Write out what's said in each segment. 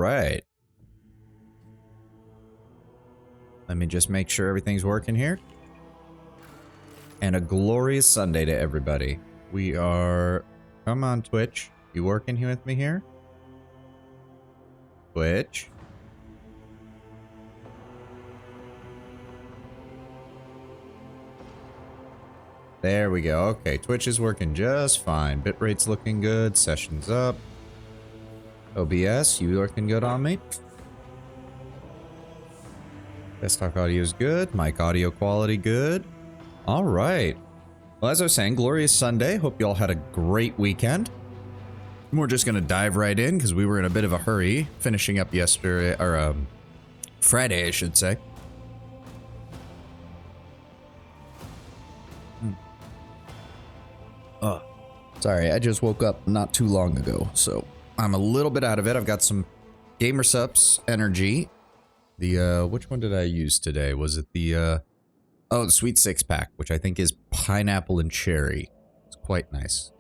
Right. Let me just make sure everything's working here. And a glorious Sunday to everybody. We are... Come on, Twitch. You working here with me here? Twitch? There we go. Okay, Twitch is working just fine. Bitrate's looking good. Session's up. OBS, you working good on me? Desktop audio is good. Mic audio quality good. All right. Well, as I was saying, glorious Sunday. Hope you all had a great weekend. We're just going to dive right in because we were in a bit of a hurry finishing up yesterday, or Friday, I should say. Oh, sorry, I just woke up not too long ago, so I'm a little bit out of it. I've got some Gamer Sups energy. The, which one did I use today? Was it the, oh, the Sweet Six Pack, which I think is pineapple and cherry. It's quite nice.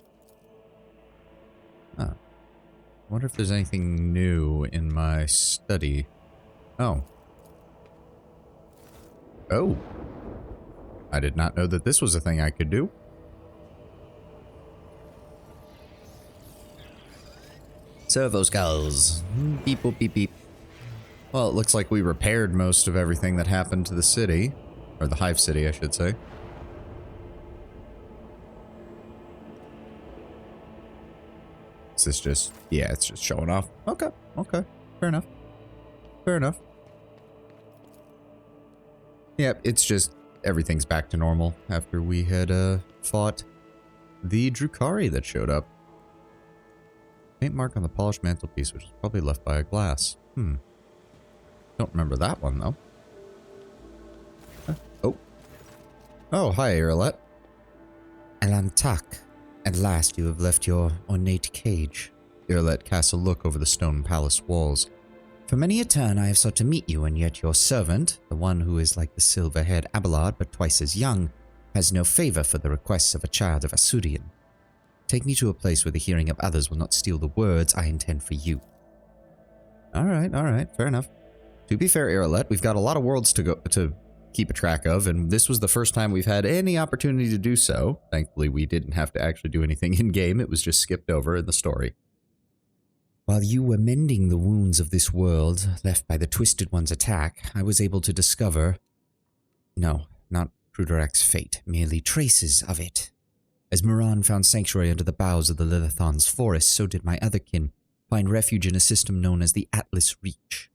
Huh. I wonder if there's anything new in my study. Oh. Oh. I did not know that this was a thing I could do. Servo skulls. Beep, boop, beep, beep. Well, it looks like we repaired most of everything that happened to the city. Or the Hive City, I should say. Is this just... Yeah, it's just showing off. Okay, okay. Fair enough. Fair enough. Yep, it's just... Everything's back to normal after we had, fought the Drukhari that showed up. Paint mark on the polished mantelpiece, which is probably left by a glass. Don't remember that one, though. Oh. Oh, hi, Irlet. Alantak, at last you have left your ornate cage. Irlet casts a look over the stone palace walls. For many a turn I have sought to meet you, and yet your servant, the one who is like the silver-haired Abelard but twice as young, has no favor for the requests of a child of Asurian. Take me to a place where the hearing of others will not steal the words I intend for you. Alright, fair enough. To be fair, Irlet, we've got a lot of worlds to keep a track of, and this was the first time we've had any opportunity to do so. Thankfully, we didn't have to actually do anything in-game, it was just skipped over in the story. While you were mending the wounds of this world left by the Twisted One's attack, I was able to discover... No, not Kruderak's fate, merely traces of it. As Moran found sanctuary under the boughs of the Lilithon's forest, so did my other kin find refuge in a system known as the Atlas Reach.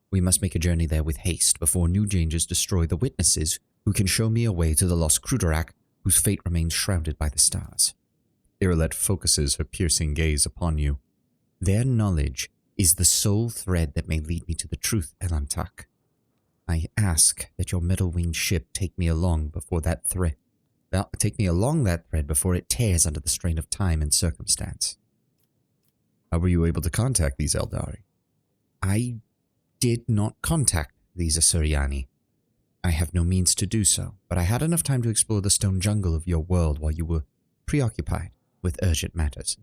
We must make a journey there with haste before new dangers destroy the witnesses who can show me a way to the lost Kruderak, whose fate remains shrouded by the stars. Irlet focuses her piercing gaze upon you. Their knowledge is the sole thread that may lead me to the truth, Elantak. I ask that your metal-winged ship take me along before that thread. Take me along that thread before it tears under the strain of time and circumstance. How were you able to contact these Eldari? I did not contact these Asuriani. I have no means to do so, but I had enough time to explore the stone jungle of your world while you were preoccupied with urgent matters.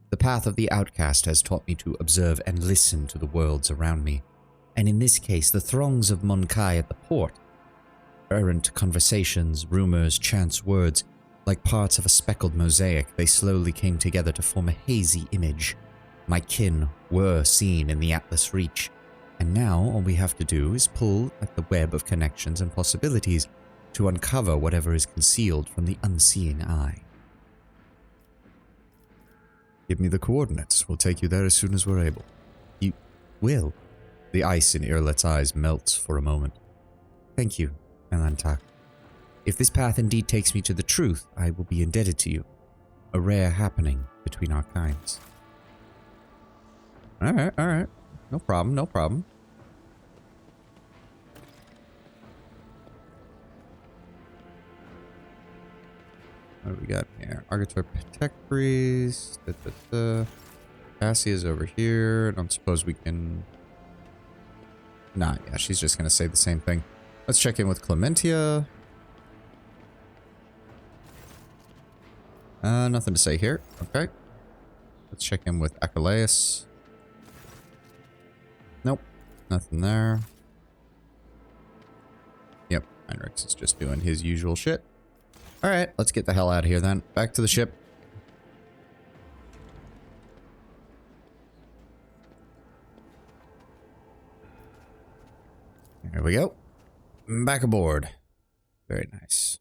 The path of the outcast has taught me to observe and listen to the worlds around me, and in this case the throngs of Monkai at the port. Errant conversations, rumors, chance words, like parts of a speckled mosaic, they slowly came together to form a hazy image. My kin were seen in the Atlas Reach, and now all we have to do is pull at the web of connections and possibilities to uncover whatever is concealed from the unseeing eye. Give me the coordinates. We'll take you there as soon as we're able. You will? The ice in Irlet's eyes melts for a moment. Thank you, Elantak. If this path indeed takes me to the truth, I will be indebted to you. A rare happening between our kinds. Alright. No problem, no problem. What do we got here? Argator Protectories. Cassia's over here. I don't suppose we can... Nah, yeah, she's just gonna say the same thing. Let's check in with Clementia. Nothing to say here. Okay. Let's check in with Achilles. Nope. Nothing there. Yep. Heinrichs is just doing his usual shit. Alright, let's get the hell out of here then. Back to the ship. There we go. Back aboard. Very nice.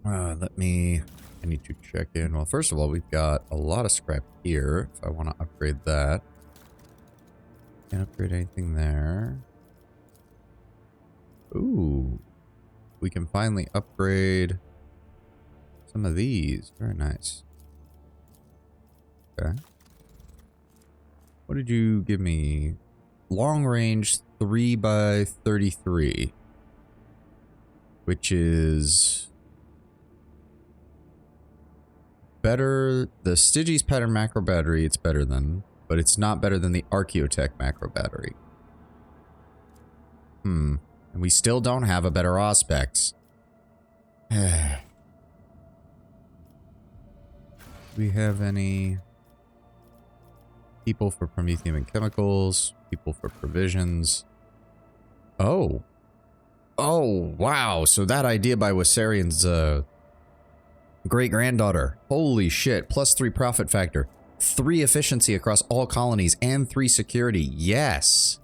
I need to check in. Well, first of all, we've got a lot of scrap here. If I want to upgrade that. Can't upgrade anything there. Ooh. We can finally upgrade some of these. Very nice. Okay. What did you give me? Long range 3x33. Which is better. The Styges pattern macro battery, it's better than, but it's not better than the Archaeotech macro battery. And we still don't have a better Auspex. Do we have any people for Promethium and chemicals? People for provisions? Oh. Oh, wow. So that idea by Wassarian's great-granddaughter. Holy shit. +3 profit factor. 3 efficiency across all colonies and 3 security. Yes.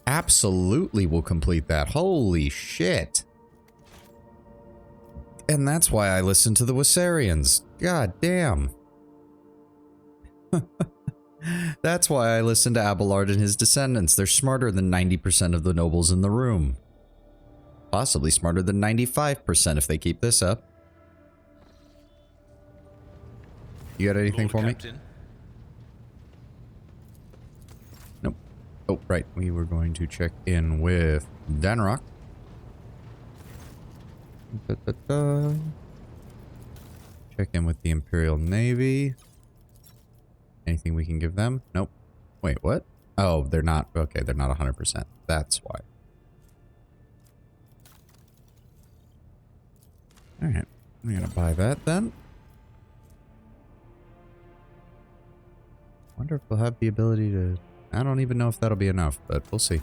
Absolutely will complete that. Holy shit. And that's why I listen to the Wassarians. God damn. That's why I listen to Abelard and his descendants. They're smarter than 90% of the nobles in the room. Possibly smarter than 95% if they keep this up. You got anything for me? Nope. Oh, right. We were going to check in with Danrock. Check in with the Imperial Navy. Anything we can give them? Nope. Wait, what? Oh, they're not. Okay, they're not 100%. That's why. Alright. I'm gonna buy that then. Wonder if we'll have the ability to... I don't even know if that'll be enough, but we'll see.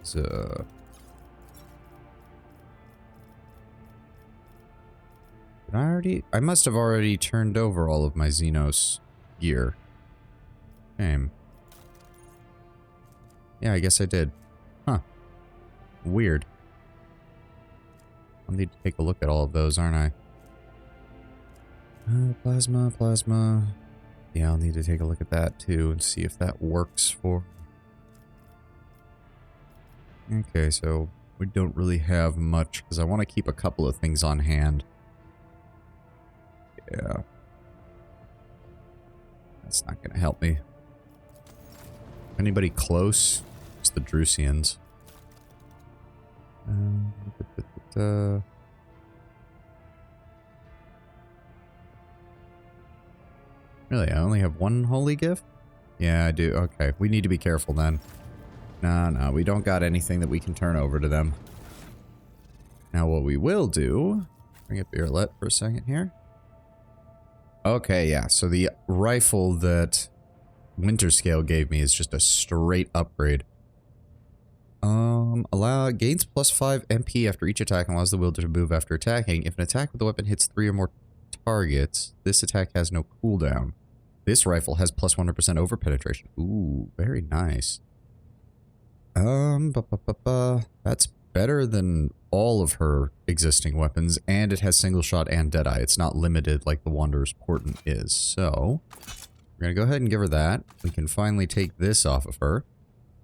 So... Did I already... I must have already turned over all of my Xenos gear. Shame. Yeah, I guess I did. Huh. Weird. I'll need to take a look at all of those, aren't I? Plasma. Yeah, I'll need to take a look at that too and see if that works for... Okay, so we don't really have much because I want to keep a couple of things on hand. Yeah. That's not going to help me. Anybody close? It's the Drusians. Really, I only have one holy gift? Yeah, I do. Okay, we need to be careful then. No, we don't got anything that we can turn over to them. Now what we will do... Bring up Irlet for a second here. Okay, yeah, so the rifle that Winterscale gave me is just a straight upgrade. Gains +5 MP after each attack and allows the wielder to move after attacking. If an attack with the weapon hits 3 or more targets, this attack has no cooldown. This rifle has +100% over penetration. Ooh, very nice. That's better than all of her existing weapons, and it has single shot and deadeye. It's not limited like the Wanderer's Portent is. So, we're gonna go ahead and give her that. We can finally take this off of her.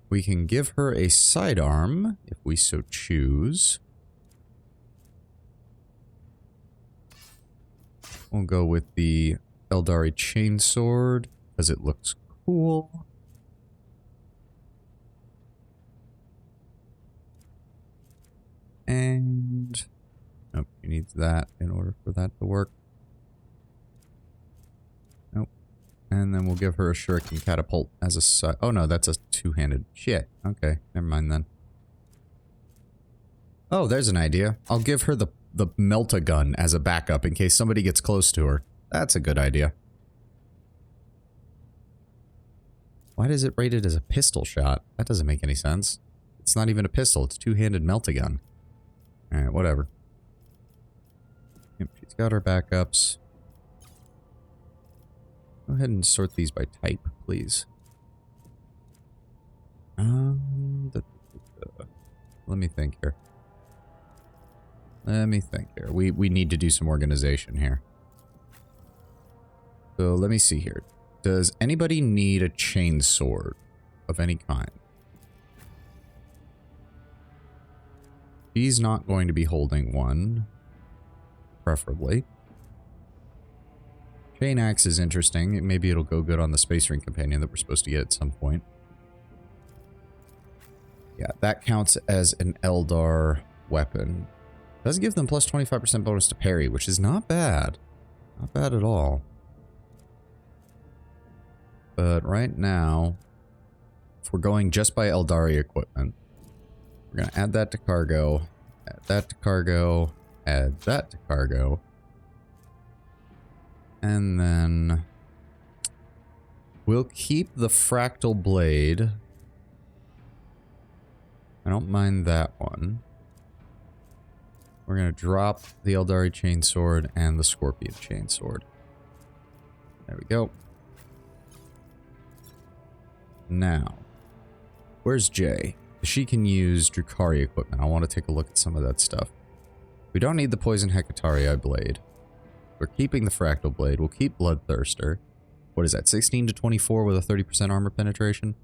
We can give her a sidearm, if we so choose. We'll go with the Eldari Chainsword, because it looks cool. And... Nope, he needs that in order for that to work. Nope. And then we'll give her a Shuriken Catapult as a side... Oh no, that's a two-handed... Shit. Okay, never mind then. Oh, there's an idea. I'll give her the the melt-a-gun as a backup in case somebody gets close to her. That's a good idea. Why is it rated as a pistol shot? That doesn't make any sense. It's not even a pistol. It's a two-handed melt-a-gun. Alright, whatever. Yep, she's got her backups. Go ahead and sort these by type, please. Let me think here. We need to do some organization here. So let me see here. Does anybody need a chainsword of any kind? She's not going to be holding one. Preferably. Chain axe is interesting. Maybe it'll go good on the Space Ring Companion that we're supposed to get at some point. Yeah, that counts as an Eldar weapon. Does give them plus 25% bonus to parry, which is not bad. Not bad at all. But right now, if we're going just by Eldari equipment, we're going to add that to cargo, add that to cargo, add that to cargo. And then we'll keep the fractal blade. I don't mind that one. We're going to drop the Eldari chainsword and the Scorpion chainsword. There we go. Now, where's Jay? She can use Drukhari equipment. I want to take a look at some of that stuff. We don't need the Poison Hecatarii blade. We're keeping the Fractal blade. We'll keep Bloodthirster. What is that, 16 to 24 with a 30% armor penetration?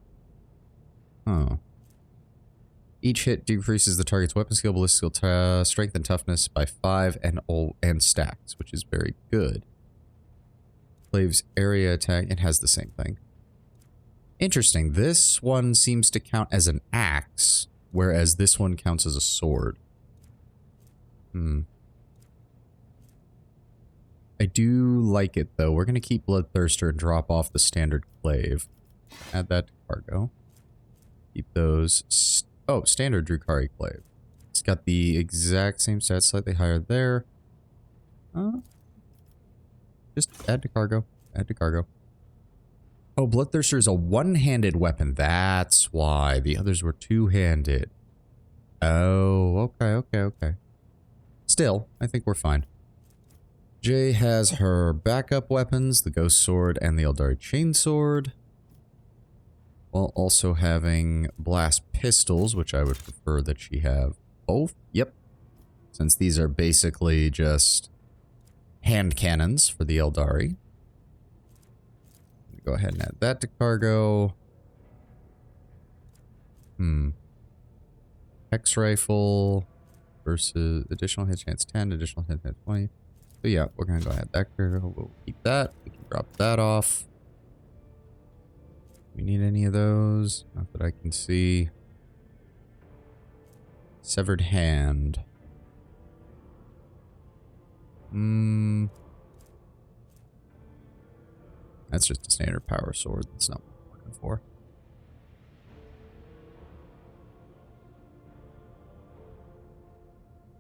Oh. Each hit decreases the target's weapon skill, ballistic skill, strength, and toughness by 5 and stacks, which is very good. Slave's area attack, it has the same thing. Interesting. This one seems to count as an axe, whereas this one counts as a sword. I do like it, though. We're going to keep Bloodthirster and drop off the standard glaive. Add that to cargo. Keep those... Oh, standard Drukhari glaive. It's got the exact same stats, slightly higher there. Just add to cargo. Add to cargo. Oh, Bloodthirster is a one-handed weapon. That's why. The others were two-handed. Oh, okay. Still, I think we're fine. Jay has her backup weapons, the Ghost Sword and the Eldari Chainsword. While also having blast pistols, which I would prefer that she have both. Yep. Since these are basically just hand cannons for the Eldari. Go ahead and add that to cargo. Hex rifle versus additional hit chance 10, additional hit chance 20. So yeah, we're gonna go ahead that cargo. We'll keep that. We can drop that off. We need any of those? Not that I can see. Severed hand. That's just a standard power sword. That's not what I'm looking for.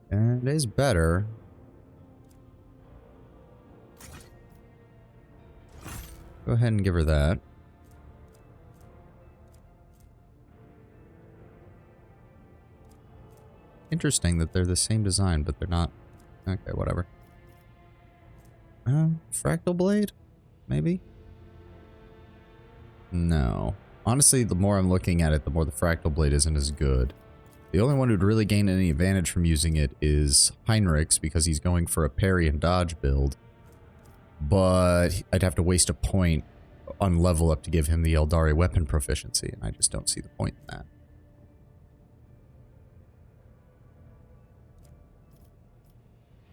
And it is better. Go ahead and give her that. Interesting that they're the same design, but they're not. Okay, whatever. Fractal blade? Maybe? No. Honestly, the more I'm looking at it, the more the fractal blade isn't as good. The only one who'd really gain any advantage from using it is Heinrichs, because he's going for a parry and dodge build. But I'd have to waste a point on level up to give him the Eldari weapon proficiency, and I just don't see the point in that.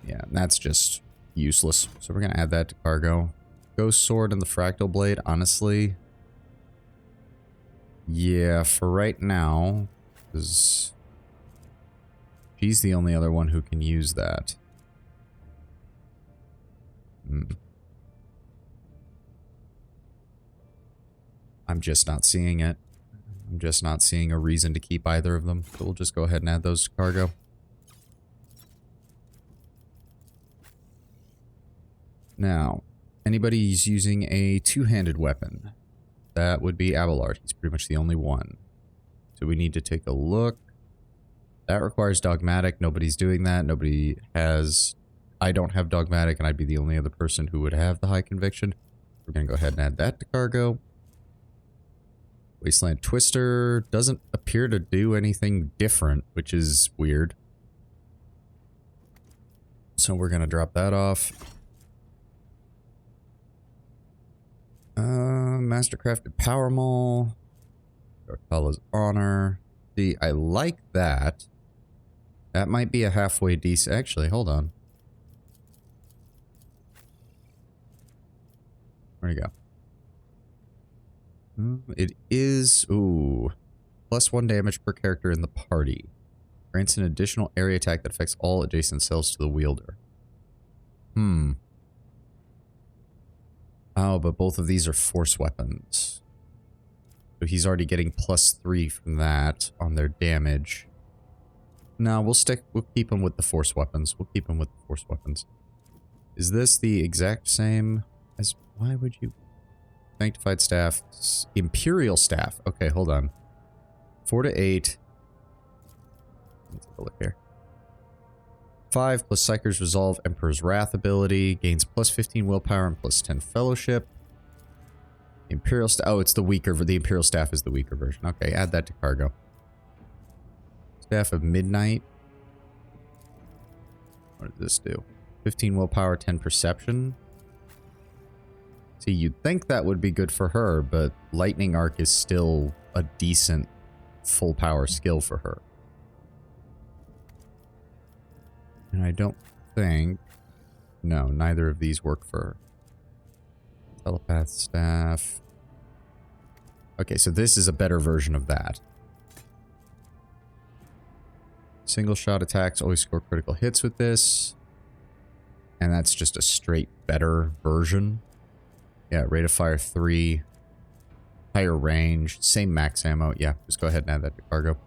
Yeah, that's just useless. So we're going to add that to cargo. Ghost Sword and the Fractal Blade, honestly. Yeah, for right now, because she's the only other one who can use that. I'm just not seeing it. I'm just not seeing a reason to keep either of them. So we'll just go ahead and add those to cargo. Now, anybody's using a two-handed weapon. That would be Abelard. He's pretty much the only one. So we need to take a look. That requires dogmatic. Nobody's doing that. Nobody has... I don't have dogmatic, and I'd be the only other person who would have the high conviction. We're going to go ahead and add that to cargo. Wasteland Twister doesn't appear to do anything different, which is weird. So we're going to drop that off. Mastercrafted Power Maul. Darkala's Honor. See, I like that. That might be a halfway decent... Actually, hold on. Where'd it go? It is... Ooh. +1 damage per character in the party. Grants an additional area attack that affects all adjacent cells to the wielder. Oh, but both of these are force weapons. So he's already getting +3 from that on their damage. No, we'll keep him with the force weapons. We'll keep him with the force weapons. Is this the exact same as... Why would you... Sanctified Staff. Imperial Staff. Okay, hold on. 4 to 8. Let's take a look here. 5 plus Psyker's Resolve, Emperor's Wrath ability. Gains +15 willpower and +10 fellowship. Imperial Staff. Oh, it's the weaker. The Imperial Staff is the weaker version. Okay, add that to cargo. Staff of Midnight. What does this do? 15 willpower, 10 perception. See, you'd think that would be good for her, but Lightning Arc is still a decent full power skill for her. And I don't think... No, neither of these work for her. Telepath Staff. Okay, so this is a better version of that. Single shot attacks always score critical hits with this. And that's just a straight better version. Yeah, rate of fire 3. Higher range. Same max ammo. Yeah, just go ahead and add that to cargo.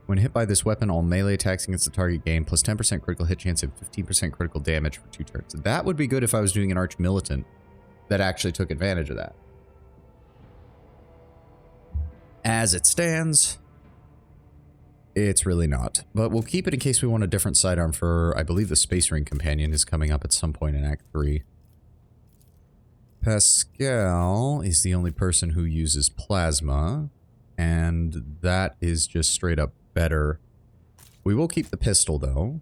When hit by this weapon, all melee attacks against the target gain plus 10% critical hit chance and 15% critical damage for 2 turns. That would be good if I was doing an Arch Militant that actually took advantage of that. As it stands, it's really not. But we'll keep it in case we want a different sidearm for, I believe the Space Ring Companion is coming up at some point in Act 3. Pascal is the only person who uses plasma, and that is just straight up better. We will keep the pistol, though.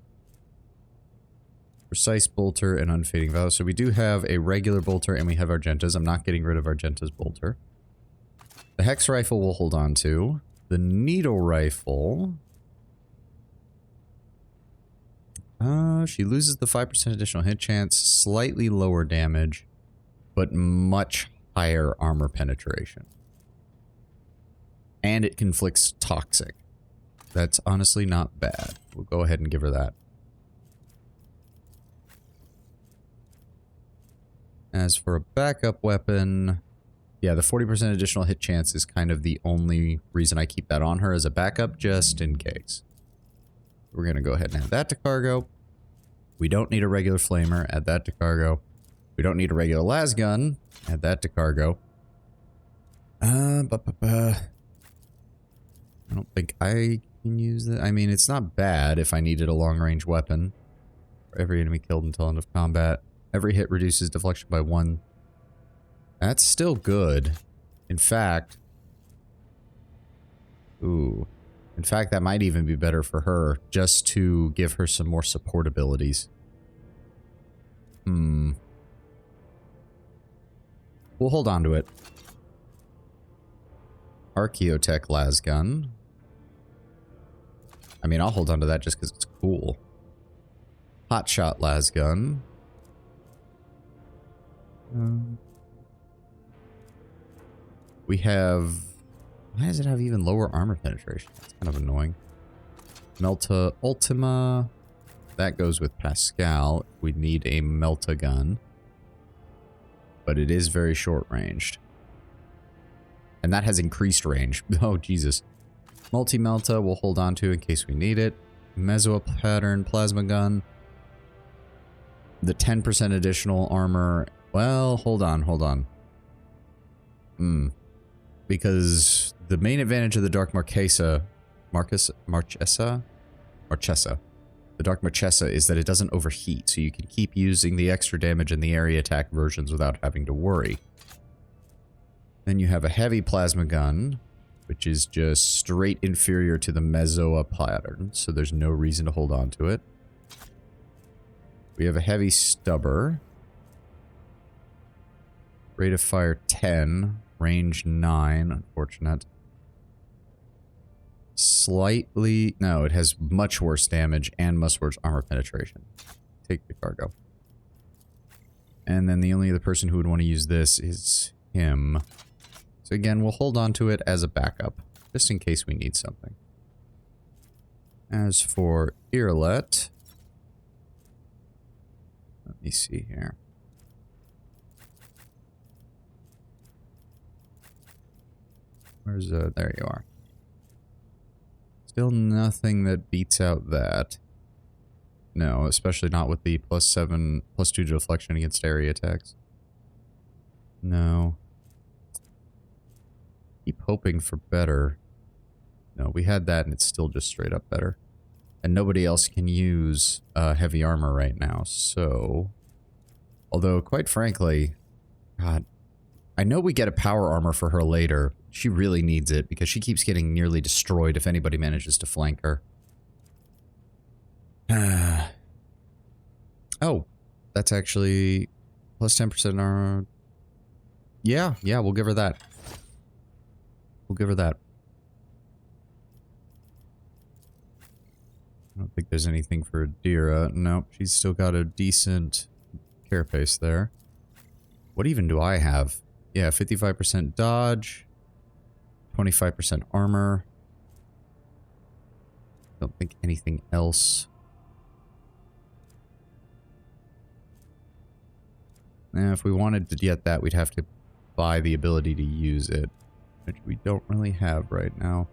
Precise Bolter and Unfading Valor. So we do have a regular Bolter, and we have Argentas. I'm not getting rid of Argenta's Bolter. The Hex Rifle we'll hold on to. The Needle Rifle... she loses the 5% additional hit chance, slightly lower damage, but much higher armor penetration. And it conflicts Toxic. That's honestly not bad. We'll go ahead and give her that. As for a backup weapon... Yeah, the 40% additional hit chance is kind of the only reason I keep that on her as a backup, just in case. We're going to go ahead and add that to cargo. We don't need a regular flamer. Add that to cargo. We don't need a regular las gun. Add that to cargo. I don't think I can use that. I mean, it's not bad if I needed a long-range weapon. For every enemy killed until end of combat. Every hit reduces deflection by 1. That's still good. In fact... Ooh. In fact, that might even be better for her, just to give her some more support abilities. We'll hold on to it. Archaeotech lasgun. I mean, I'll hold on to that just because it's cool. Hotshot lasgun. We have... Why does it have even lower armor penetration? That's kind of annoying. Melta Ultima. That goes with Pascal. We need a Melta gun. But it is very short-ranged. And that has increased range. Oh, Jesus. Multi-Melta we'll hold on to in case we need it. Meso pattern plasma gun. the 10% additional armor. Well, hold on. Because the main advantage of the Dark Marchesa, the Dark Marchesa, is that it doesn't overheat, so you can keep using the extra damage in the area attack versions without having to worry. Then you have a heavy plasma gun, which is just straight inferior to the Mezzoa pattern, so there's no reason to hold on to it. We have a heavy stubber. Rate of fire 10, range 9, unfortunate. Slightly, no, it has much worse damage and much worse armor penetration. Take the cargo. And then the only other person who would want to use this is him. So again, we'll hold on to it as a backup, just in case we need something. As for Irlet, let me see here. Where's, there you are. Still nothing that beats out that. No, especially not with the +7, +2 deflection against area attacks. No. Keep hoping for better. No, we had that and it's still just straight up better. And nobody else can use heavy armor right now, so... Although, quite frankly... God, I know we get a power armor for her later. She really needs it because she keeps getting nearly destroyed if anybody manages to flank her. Oh, that's actually +10% armor. Yeah, we'll give her that. We'll give her that. I don't think there's anything for Adira. Nope, she's still got a decent carapace there. What even do I have? Yeah, 55% dodge. 25% armor. Don't think anything else. Now, if we wanted to get that, we'd have to buy the ability to use it, which we don't really have right now.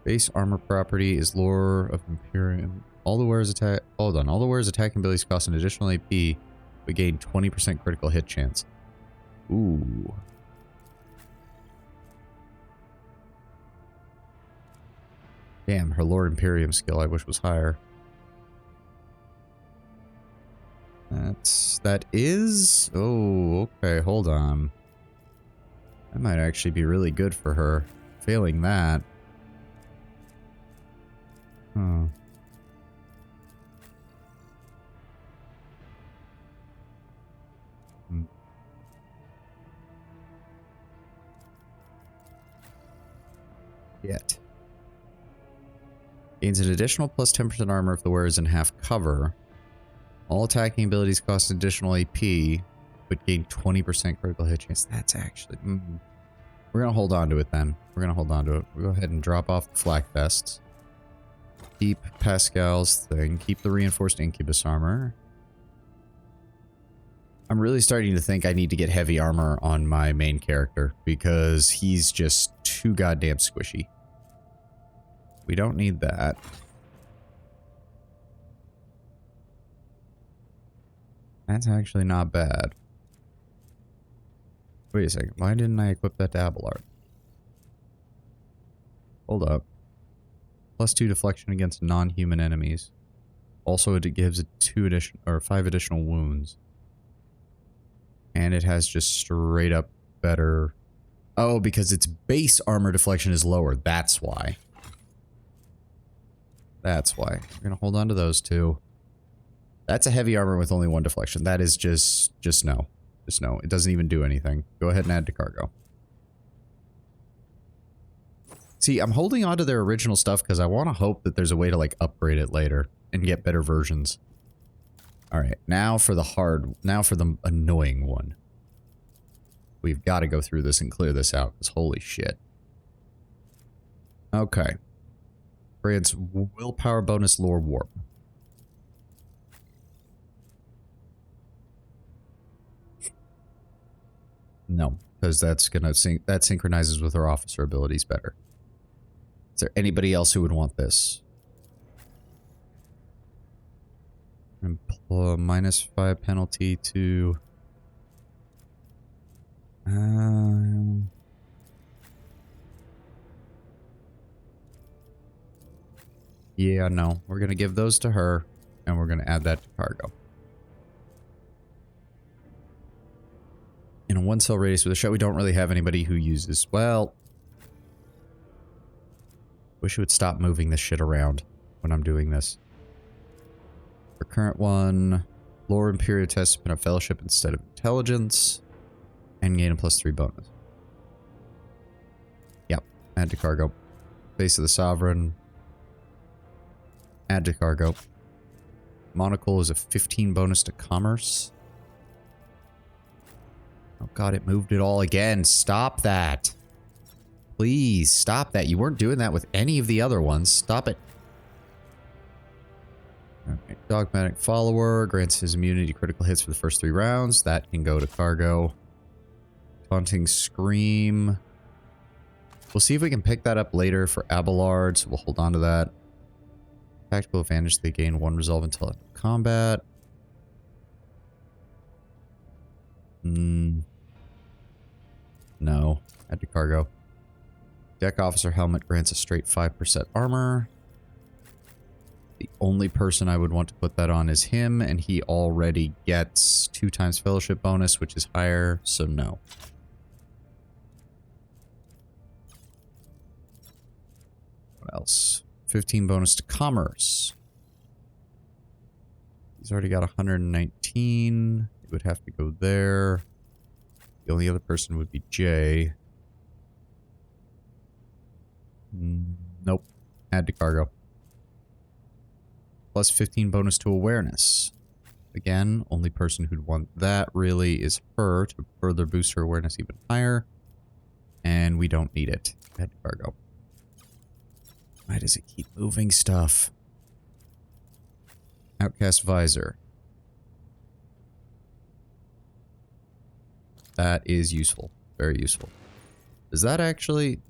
Base armor property is Lore of Imperium. All the wearers attack. Hold on. All the wearers attacking abilities cost an additional AP. We gain 20% critical hit chance. Ooh. Damn, her Lore Imperium skill I wish was higher. That is... Oh, okay, hold on. That might actually be really good for her. Failing that... Huh. Yet. Gains an additional +10% armor if the wearer is in half cover. All attacking abilities cost additional AP, but gain 20% critical hit chance. That's actually... We're gonna hold on to it then. We're gonna hold on to it. We'll go ahead and drop off the flak vests. Keep Pascal's thing. Keep the reinforced incubus armor. I'm really starting to think I need to get heavy armor on my main character because he's just too goddamn squishy. We don't need that. That's actually not bad. Wait a second. Why didn't I equip that to Abelard? Hold up. +2 deflection against non-human enemies. Also, it gives it 5 additional wounds. And it has just straight up better... Oh, because its base armor deflection is lower. That's why. That's why. We're gonna hold on to those two. That's a heavy armor with only 1 deflection. That is just no. Just no. It doesn't even do anything. Go ahead and add to cargo. See, I'm holding on to their original stuff because I want to hope that there's a way to, like, upgrade it later and get better versions. Alright, now for the annoying one. We've got to go through this and clear this out, because holy shit. Okay. Grants willpower bonus lore warp. No, because that's gonna that synchronizes with our officer abilities better. Is there anybody else who would want this? -5 penalty to... yeah, no. We're going to give those to her, and we're going to add that to cargo. In a 1-cell radius with a shot, we don't really have anybody who uses... well... wish it would stop moving this shit around when I'm doing this. For current one, Lore Imperial test spin a fellowship instead of intelligence. And gain a +3 bonus. Yep, add to cargo. Face of the Sovereign. Add to cargo. Monocle is a 15 bonus to commerce. Oh god, it moved it all again. Stop that. Please, stop that. You weren't doing that with any of the other ones. Stop it. Okay. Dogmatic Follower grants his immunity to critical hits for the first 3 rounds. That can go to cargo. Taunting Scream. We'll see if we can pick that up later for Abelard, so we'll hold on to that. Tactical advantage, they gain 1 resolve until end of combat. No. Add to cargo. Deck Officer Helmet grants a straight 5% armor. The only person I would want to put that on is him, and he already gets 2 times fellowship bonus, which is higher, so no. What else? 15 bonus to commerce. He's already got 119. It would have to go there. The only other person would be Jay. Nope. Add to cargo. Plus 15 bonus to awareness. Again, only person who'd want that really is her to further boost her awareness even higher. And we don't need it. Add to cargo. Why does it keep moving stuff? Outcast Visor. That is useful. Very useful. Does that actually...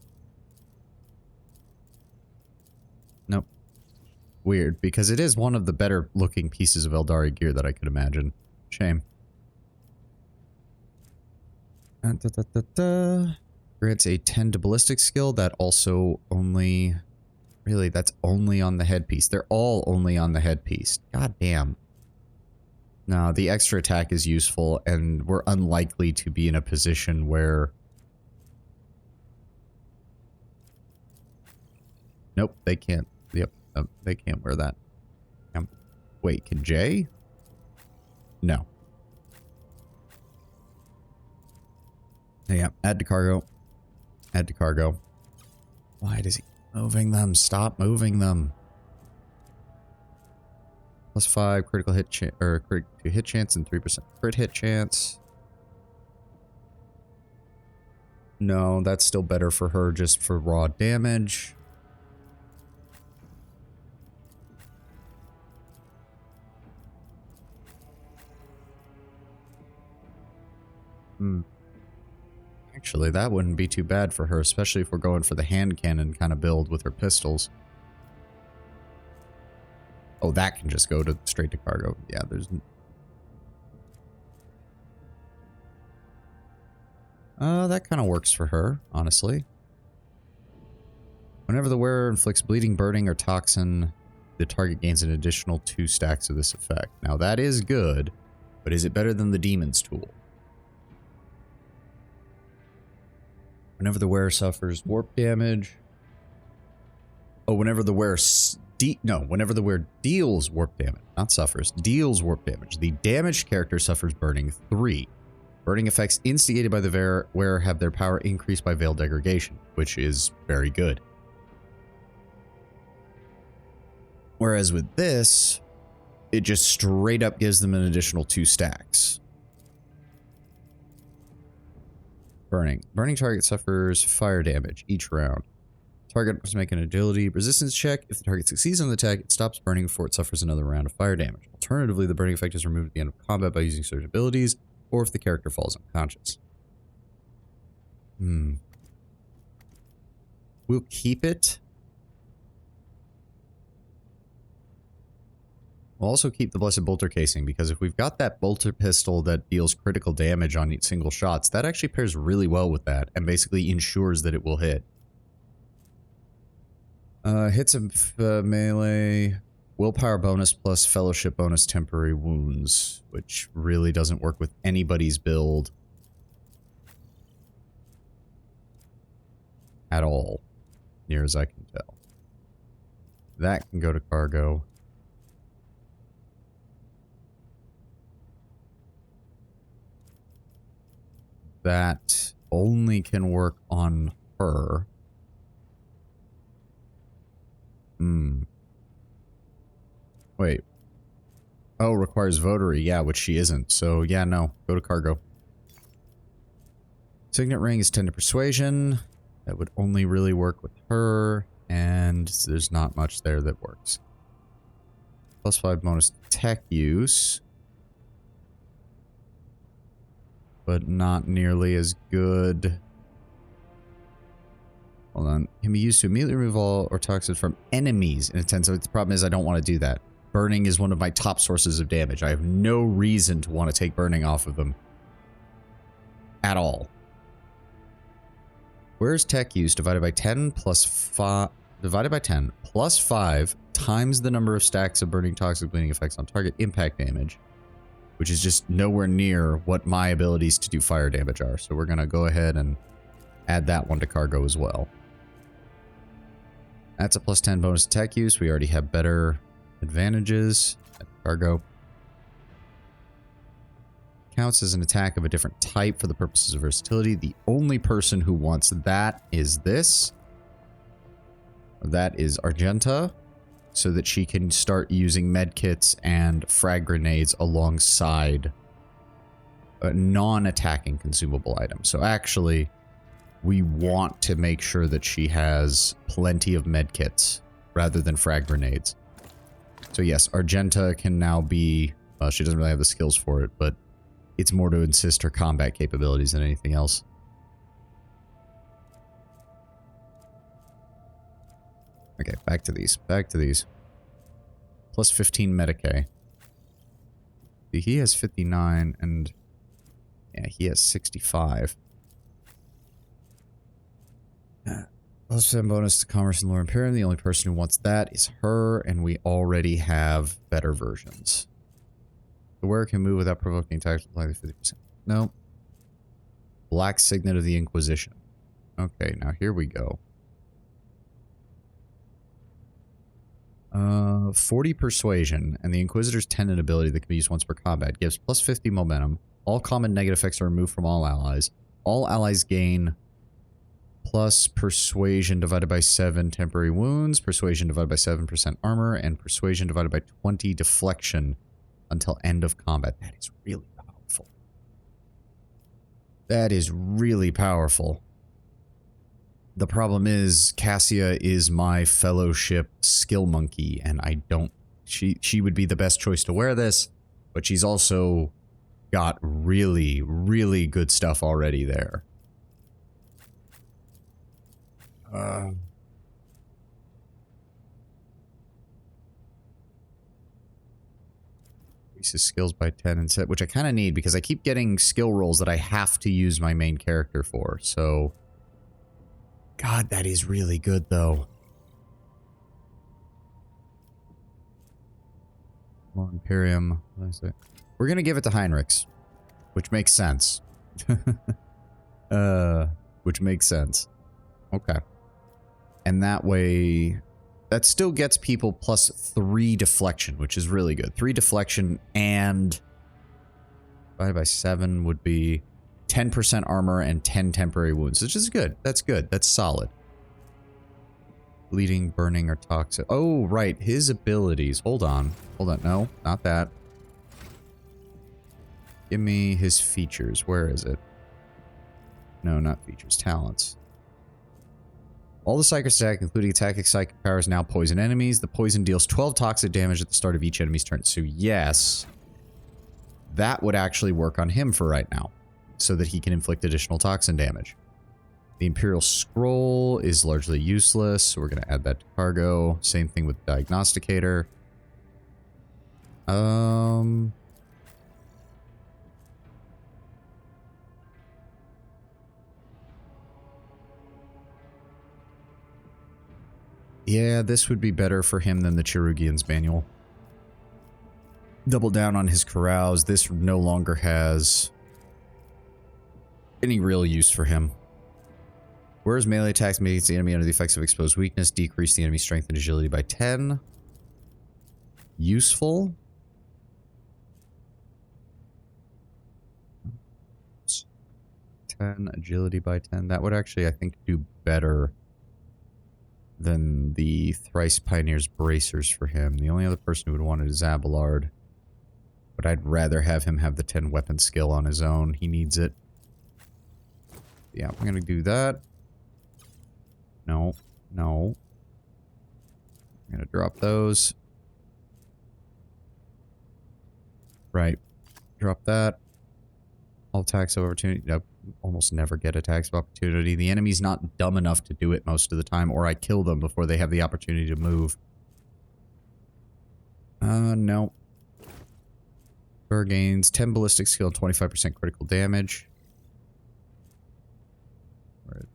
nope. Weird, because it is one of the better looking pieces of Eldari gear that I could imagine. Shame. Grants a 10 to ballistic skill. That also only... really, that's only on the headpiece. They're all only on the headpiece. God damn. No, the extra attack is useful, and we're unlikely to be in a position where... nope, they can't. Yep, they can't wear that. Wait, can Jay? No. Yeah, add to cargo. Add to cargo. Why does he... moving them? Stop moving them. +5 critical hit chance, or crit hit chance and 3% crit hit chance. No, that's still better for her just for raw damage. Actually, that wouldn't be too bad for her, especially if we're going for the hand cannon kind of build with her pistols. Oh, that can just go to straight to cargo. Yeah, there's... that kind of works for her, honestly. Whenever the wearer inflicts bleeding, burning, or toxin, the target gains an additional 2 stacks of this effect. Now, that is good, but is it better than the Demon's Tool? Whenever the wearer suffers warp damage... oh, whenever the wearer... whenever the wearer deals warp damage, not suffers, deals warp damage, the damaged character suffers burning 3. Burning effects instigated by the wearer have their power increased by veil degradation, which is very good. Whereas with this, it just straight up gives them an additional 2 stacks. Burning. Burning target suffers fire damage each round. Target must make an agility resistance check. If the target succeeds on the attack, it stops burning before it suffers another round of fire damage. Alternatively, the burning effect is removed at the end of combat by using certain abilities, or if the character falls unconscious. We'll keep it. We'll also keep the Blessed Bolter casing, because if we've got that bolter pistol that deals critical damage on each single shots, that actually pairs really well with that, and basically ensures that it will hit. Hits of melee, willpower bonus plus fellowship bonus temporary wounds, which really doesn't work with anybody's build at all, near as I can tell. That can go to cargo. That only can work on her. Wait. Oh, requires votary. Yeah, which she isn't. So, yeah, no. Go to cargo. Signet ring is 10 to persuasion. That would only really work with her. And there's not much there that works. +5 bonus tech use. But not nearly as good. Hold on. Can be used to immediately remove all or toxins from enemies in a 10. So the problem is I don't want to do that. Burning is one of my top sources of damage. I have no reason to want to take burning off of them. At all. Where's tech use divided by 10 plus 5... Divided by 10 plus 5 times the number of stacks of burning toxic bleeding effects on target impact damage. Which is just nowhere near what my abilities to do fire damage are. So we're going to go ahead and add that one to cargo as well. That's a +10 bonus tech use. We already have better advantages at cargo. Counts as an attack of a different type for the purposes of versatility. The only person who wants that is this. That is Argenta, so that she can start using medkits and frag grenades alongside non-attacking consumable items. So actually, we want to make sure that she has plenty of medkits rather than frag grenades. So yes, Argenta can now be... Well, she doesn't really have the skills for it, but it's more to insist her combat capabilities than anything else. Okay, back to these. Back to these. +15 Medicae. He has 59, and... Yeah, he has 65. +10 bonus to Commerce and Lore Imperium. The only person who wants that is her, and we already have better versions. The wearer can move without provoking attacks with likely 50%. No. Black Signet of the Inquisition. Okay, now here we go. 40 persuasion, and the Inquisitor's Tenet ability that can be used once per combat gives +50 momentum. All common negative effects are removed from all allies. All allies gain plus persuasion divided by 7 temporary wounds, persuasion divided by 7% armor, and persuasion divided by 20 deflection until end of combat. That is really powerful. That is really powerful. The problem is, Cassia is my fellowship skill monkey, and I don't... She would be the best choice to wear this, but she's also got really, really good stuff already there. Increases skills by 10 and set, which I kind of need because I keep getting skill rolls that I have to use my main character for, so... God, that is really good, though. Well, Imperium. What did I say? We're gonna give it to Heinrichs, which makes sense. Which makes sense. Okay. And that way, that still gets people +3 deflection, which is really good. 3 deflection and divided by 7 would be 10% armor and 10 temporary wounds, which is good. That's good. That's solid. Bleeding, burning, or toxic. Oh, right. His abilities. Hold on. Hold on. No, not that. Give me his features. Where is it? No, not features. Talents. All the psychic attack, including attacking psychic powers, now poison enemies. The poison deals 12 toxic damage at the start of each enemy's turn. So yes, that would actually work on him for right now, so that he can inflict additional toxin damage. The Imperial Scroll is largely useless, so we're going to add that to cargo. Same thing with Diagnosticator. Um... Yeah, this would be better for him than the Cherugian's manual. Double down on his carouse. This no longer has any real use for him. Whereas melee attacks mitigates the enemy under the effects of exposed weakness, decrease the enemy's strength and agility by 10. Useful. 10, agility by 10. That would actually, I think, do better than the Thrice Pioneer's Bracers for him. The only other person who would want it is Abelard. But I'd rather have him have the 10 weapon skill on his own. He needs it. Yeah, I'm gonna do that. No. No. I'm gonna drop those. Right. Drop that. All attacks of opportunity. Nope. Almost never get attacks of opportunity. The enemy's not dumb enough to do it most of the time, or I kill them before they have the opportunity to move. No. Her gains 10 ballistic skill, 25% critical damage.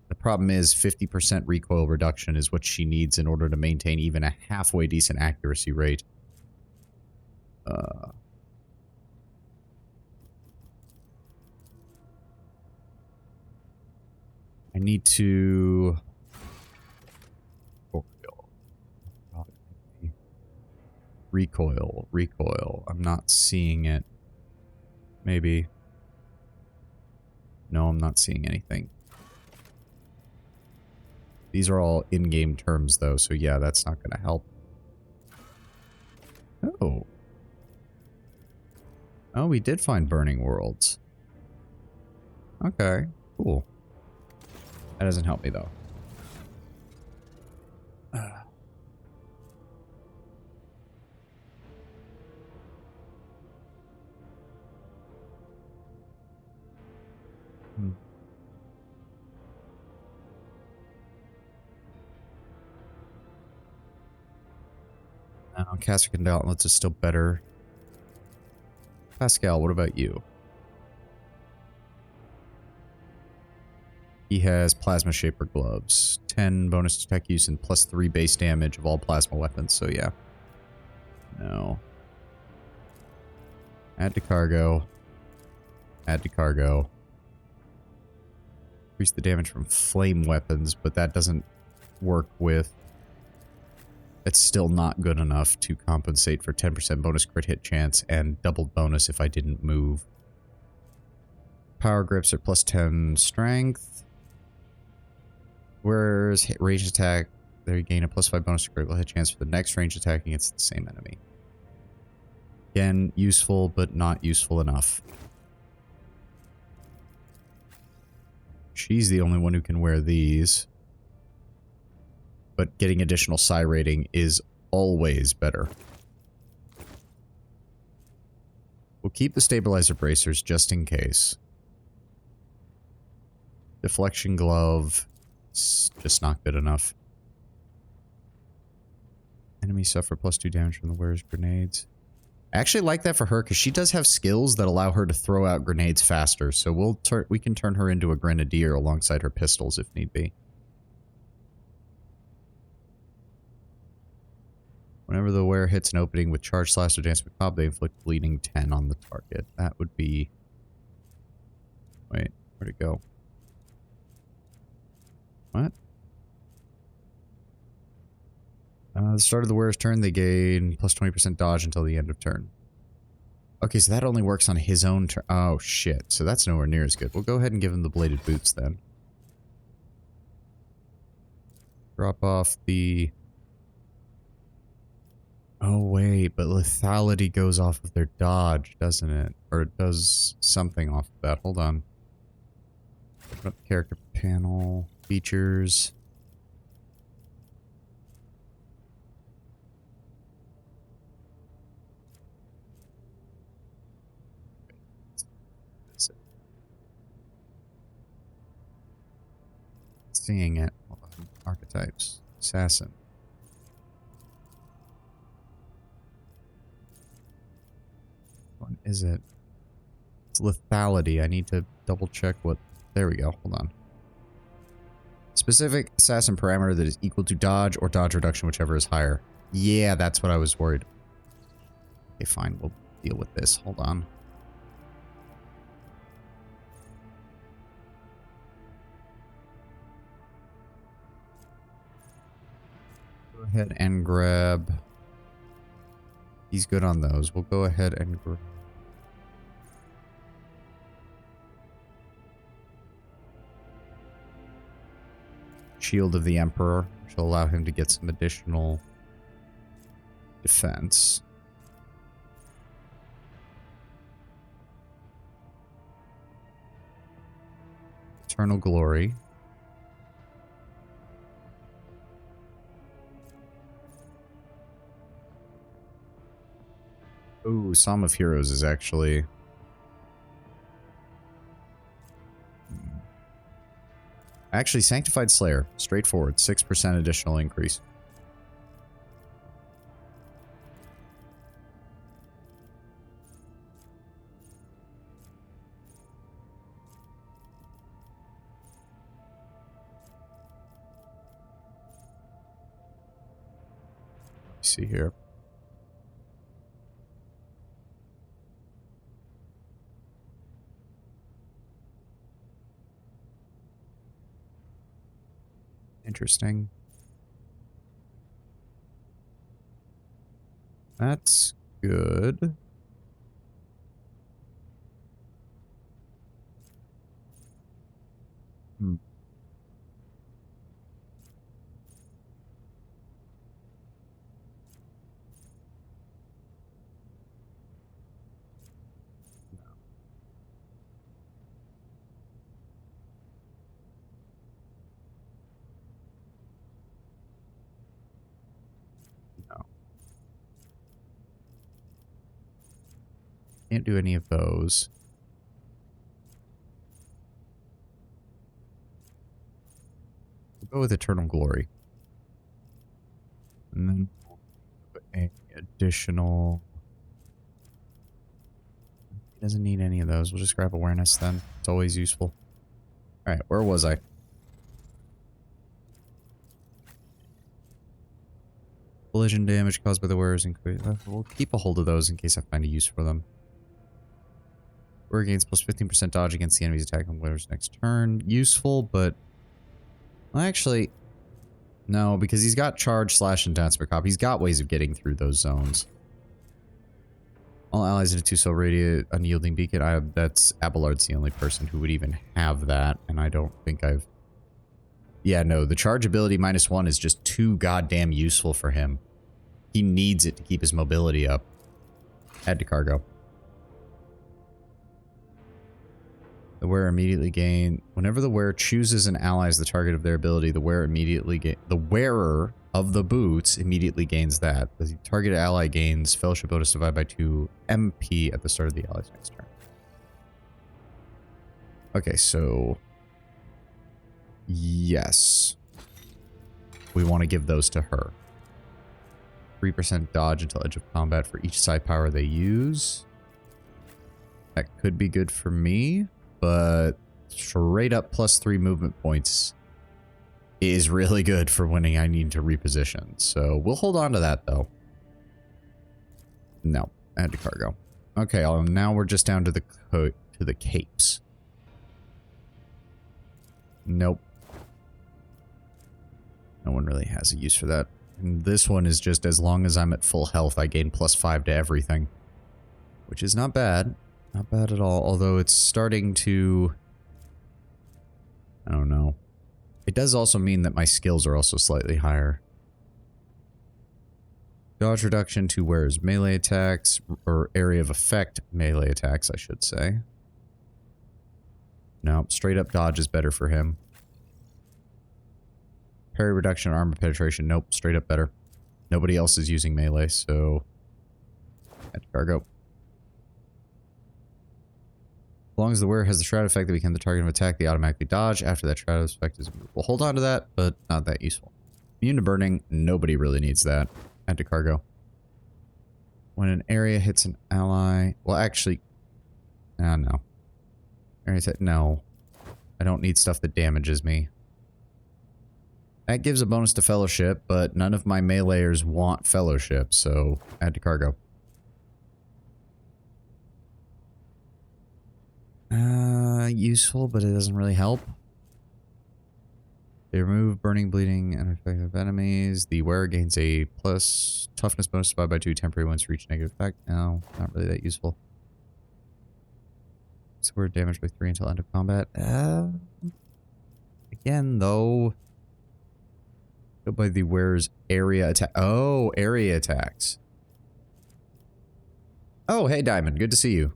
The problem is 50% recoil reduction is what she needs in order to maintain even a halfway decent accuracy rate. I need to... Recoil. Recoil. I'm not seeing it. Maybe. No, I'm not seeing anything. These are all in-game terms, though, so yeah, that's not going to help. Oh. Oh, we did find Burning Worlds. Okay, cool. That doesn't help me, though. Castrican Gauntlets is still better. Pascal, what about you? He has Plasma Shaper Gloves. 10 bonus attack use and plus 3 base damage of all plasma weapons, so yeah. No. Add to cargo. Add to cargo. Increase the damage from flame weapons, but that doesn't work with... It's still not good enough to compensate for 10% bonus crit hit chance and doubled bonus if I didn't move. Power grips are plus 10 strength. Whereas ranged attack, there you gain a plus 5 bonus critical hit chance for the next ranged attack against the same enemy. Again, useful, but not useful enough. She's the only one who can wear these. But getting additional psi rating is always better. We'll keep the stabilizer bracers just in case. Deflection glove. It's just not good enough. Enemies suffer plus 2 damage from the wearer's grenades. I actually like that for her because she does have skills that allow her to throw out grenades faster. So we can turn her into a grenadier alongside her pistols if need be. Whenever the wearer hits an opening with charge slash or dance macabre, they inflict bleeding 10 on the target. That would be... Wait, where'd it go? What? The start of the wearer's turn, they gain plus 20% dodge until the end of turn. Okay, so that only works on his own turn. Oh, shit. So that's nowhere near as good. We'll go ahead and give him the bladed boots then. Drop off the... Oh, wait, but lethality goes off of their dodge, doesn't it? Or it does something off of that. Hold on. Open up the character panel. Features. Seeing it. Hold on. Archetypes. Assassin. is it? It's lethality. I need to double check what... There we go. Hold on. Specific assassin parameter that is equal to dodge or dodge reduction, whichever is higher. Yeah, that's what I was worried. Okay, fine. We'll deal with this. Hold on. Go ahead and grab... He's good on those. We'll go ahead and grab... Shield of the Emperor, which will allow him to get some additional defense. Eternal Glory. Ooh, Psalm of Heroes is actually... Actually, Sanctified Slayer. Straightforward. 6% additional increase. Let's see here. Interesting. That's good. Hmm. No. Can't do any of those. We'll go with Eternal Glory. And then put a additional... He doesn't need any of those. We'll just grab Awareness then. It's always useful. Alright, where was I? Collision damage caused by the wearers increase. We'll keep a hold of those in case I find a use for them. Wearer gains plus 15% dodge against the enemy's attack on wearer's next turn. Useful, but... Well, actually... No, because he's got charge slash intense per cop. He's got ways of getting through those zones. All allies in a 2-cell radius unyielding beacon. That's Abelard's the only person who would even have that, and I don't think I've... Yeah, no, the charge ability -1 is just too goddamn useful for him. He needs it to keep his mobility up. Add to cargo. The wearer immediately gain... Whenever the wearer chooses an ally as the target of their ability, the wearer the wearer of the boots immediately gains that. The targeted ally gains fellowship bonus divided by 2 MP at the start of the ally's next turn. Okay, so... Yes. We want to give those to her. 3% dodge until edge of combat for each side power they use. That could be good for me, but straight up +3 movement points is really good for winning. I need to reposition. So we'll hold on to that though. No, add to cargo. Okay, now we're just down to the capes. Nope. No one really has a use for that. And this one is just as long as I'm at full health, I gain +5 to everything. Which is not bad. Not bad at all. Although it's starting to... I don't know. It does also mean that my skills are also slightly higher. Dodge reduction to wearer's melee attacks, or area of effect melee attacks, I should say. No, straight up dodge is better for him. Parry reduction, armor penetration, nope, straight up better. Nobody else is using melee, so... Add to cargo. As long as the wearer has the shroud effect that becomes the target of attack, they automatically dodge. After that shroud effect is removed. We'll hold on to that, but not that useful. Immune to burning, nobody really needs that. Add to cargo. When an area hits an ally... Well, actually... no. Area hit... No. I don't need stuff that damages me. That gives a bonus to fellowship, but none of my meleeers want fellowship, so add to cargo. Useful, but it doesn't really help. They remove burning, bleeding, and effective enemies. The wearer gains a plus toughness bonus divided by 2 temporary once reach negative effect. No, not really that useful. So we're damaged by 3 until end of combat. Again, though. Go by the wearer's area attack. Oh, area attacks. Oh, hey, Diamond. Good to see you.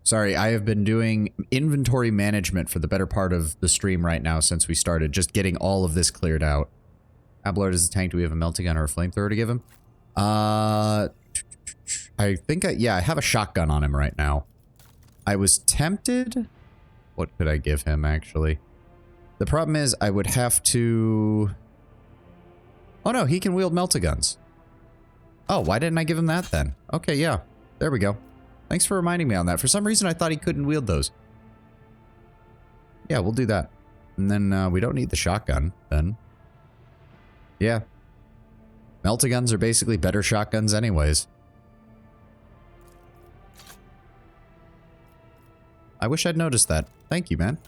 Sorry, I have been doing inventory management for the better part of the stream right now since we started. Just getting all of this cleared out. Abelard is a tank. Do we have a melting gun or a flamethrower to give him? I think yeah, I have a shotgun on him right now. I was tempted. What could I give him, actually? The problem is I would have to... Oh no, he can wield melta-guns. Oh, why didn't I give him that then? Okay, yeah. There we go. Thanks for reminding me on that. For some reason, I thought he couldn't wield those. Yeah, we'll do that. And then we don't need the shotgun, then. Yeah. Melta-guns are basically better shotguns anyways. I wish I'd noticed that. Thank you, man.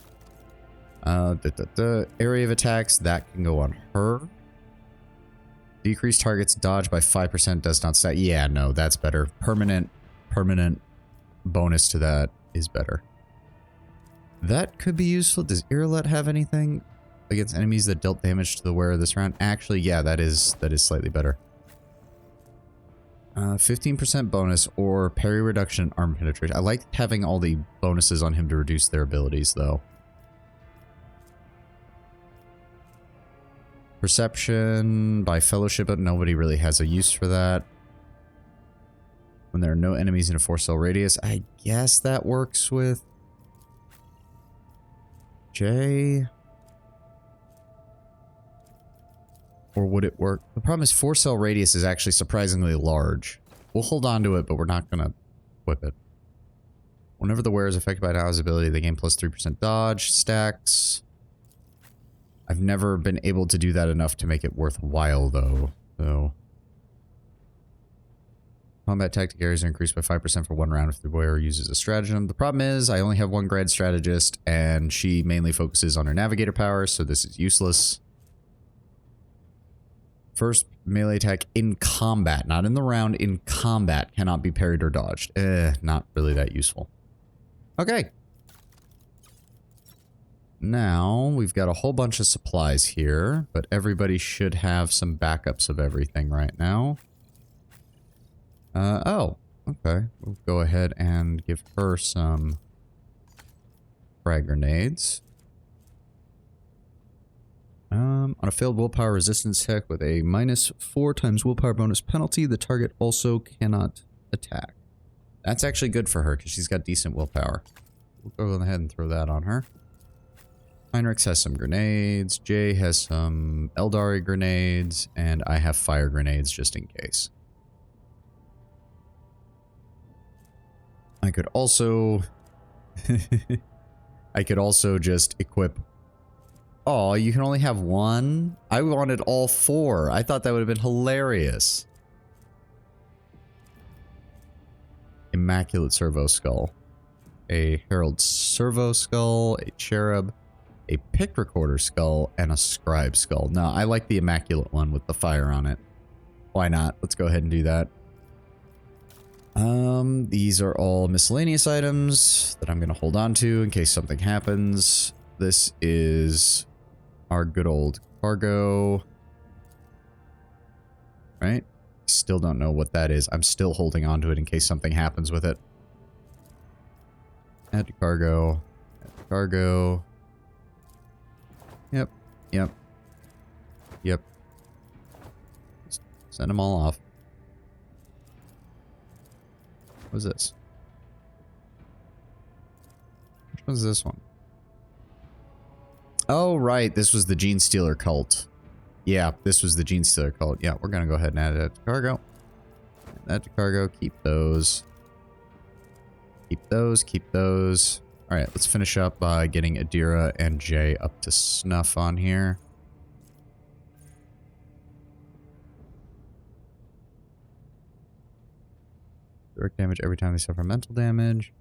Area of attacks, that can go on her. Decrease target's dodge by 5% does not stat. Yeah, no, that's better. Permanent bonus to that is better. That could be useful. Does Irolet have anything against enemies that dealt damage to the wearer this round? Actually, yeah, that is slightly better. 15% bonus or parry reduction, armor penetration. I like having all the bonuses on him to reduce their abilities, though. Perception by fellowship, but nobody really has a use for that. When there are no enemies in a 4-cell radius, I guess that works with J. Or would it work? The problem is 4-cell radius is actually surprisingly large. We'll hold on to it, but we're not going to whip it. Whenever the wearer is affected by an ally's ability, they gain plus 3% dodge, stacks. I've never been able to do that enough to make it worthwhile, though. So... Combat tactic areas are increased by 5% for 1 round if the wearer uses a stratagem. The problem is, I only have 1 grad strategist, and she mainly focuses on her navigator power, so this is useless. First melee attack in combat, not in the round, in combat, cannot be parried or dodged. Not really that useful. Okay. Now, we've got a whole bunch of supplies here, but everybody should have some backups of everything right now. Oh, okay. We'll go ahead and give her some frag grenades. On a failed willpower resistance check with a -4 times willpower bonus penalty, the target also cannot attack. That's actually good for her because she's got decent willpower. We'll go ahead and throw that on her. Heinrichs has some grenades, Jay has some Eldari grenades, and I have fire grenades just in case. I could also... I could also just equip... Oh, you can only have 1? I wanted all 4. I thought that would have been hilarious. Immaculate Servo Skull. A Herald Servo Skull, a Cherub, a Pick Recorder Skull, and a Scribe Skull. No, I like the Immaculate one with the fire on it. Why not? Let's go ahead and do that. These are all miscellaneous items that I'm going to hold on to in case something happens. This is our good old cargo. Right? Still don't know what that is. I'm still holding on to it in case something happens with it. Add to cargo. Add to cargo. Yep. Yep. Yep. Just send them all off. What is this? Which one's this one? Oh, right. This was the Gene Stealer cult. Yeah, this was the Gene Stealer cult. Yeah, we're going to go ahead and add it to cargo. That to cargo. Keep those. Keep those. Keep those. All right, let's finish up by getting Adira and Jay up to snuff on here. Direct damage every time they suffer mental damage.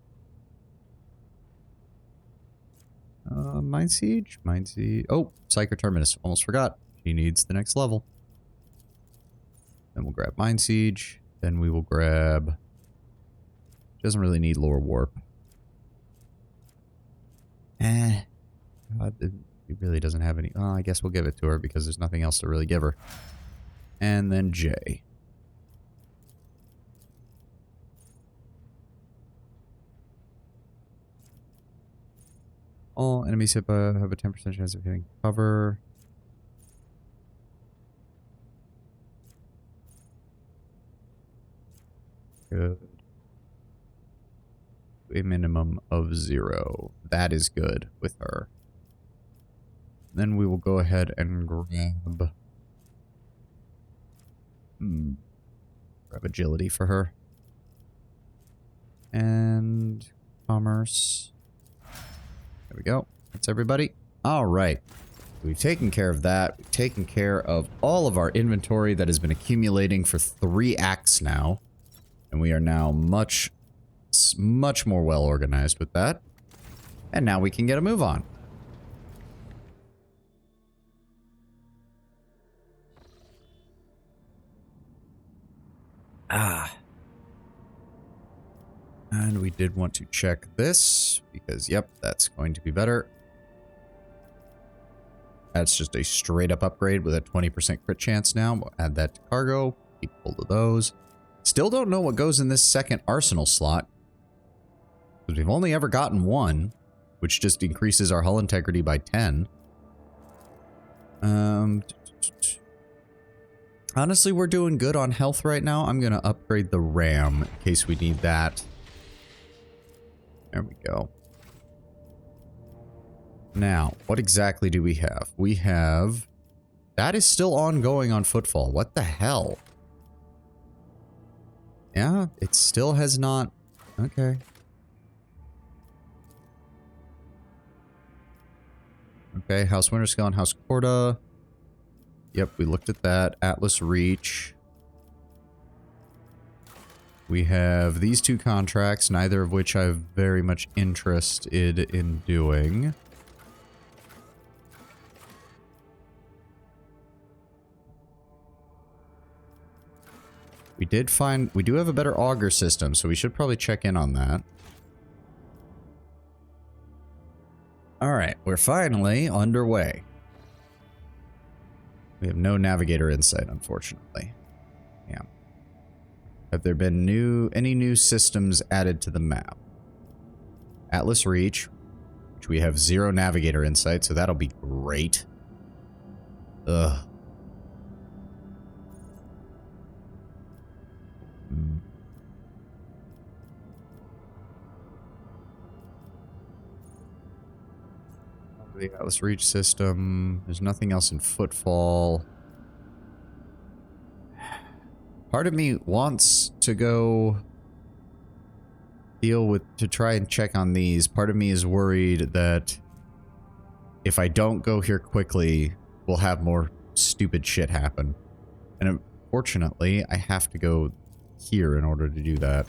Mind Siege? Mind Siege. Oh, Psycho Terminus. Almost forgot. She needs the next level. Then we'll grab Mind Siege. Then we will grab... She doesn't really need Lore Warp. God, he really doesn't have any... Oh, I guess we'll give it to her because there's nothing else to really give her. And then Jay. All enemies have a 10% chance of hitting cover. Good. A minimum of 0. That is good with her. Then we will go ahead and grab... grab agility for her. And commerce. There we go. That's everybody. All right. We've taken care of that. We've taken care of all of our inventory that has been accumulating for 3 acts now. And we are now much more well organized with that. And now we can get a move on. And we did want to check this, because, yep, that's going to be better. That's just a straight-up upgrade with a 20% crit chance now. We'll add that to cargo. Keep hold of those. Still don't know what goes in this second arsenal slot. Because we've only ever gotten one, which just increases our hull integrity by 10. Honestly, we're doing good on health right now. I'm going to upgrade the RAM in case we need that. There we go. Now, what exactly do we have? We have... That is still ongoing on Footfall. What the hell? Yeah, it still has not... Okay. Okay, House Winterscale and House Corda. Yep, we looked at that. Atlas Reach. We have these 2 contracts, neither of which I'm very much interested in doing. We do have a better auger system, so we should probably check in on that. Alright, we're finally underway. We have no navigator insight, unfortunately. Yeah. Have there been any new systems added to the map? Atlas Reach, which we have 0 navigator insight, so that'll be great. Ugh. The Atlas Reach system. There's nothing else in Footfall. Part of me wants to go to try and check on these. Part of me is worried that if I don't go here quickly, we'll have more stupid shit happen. And unfortunately, I have to go here in order to do that.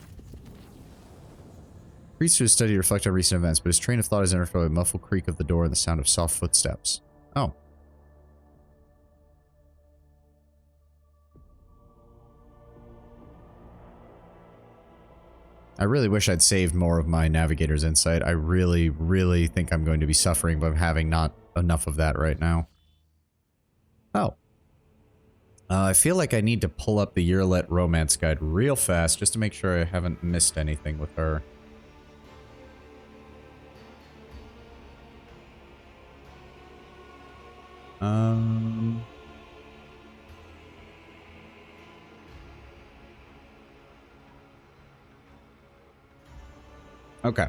Priest who has studied reflect on recent events, but his train of thought is interrupted by the muffled creak of the door and the sound of soft footsteps. Oh. I really wish I'd saved more of my navigator's insight. I really, really think I'm going to be suffering by having not enough of that right now. Oh. I feel like I need to pull up the Yearlet Romance Guide real fast just to make sure I haven't missed anything with her. Okay.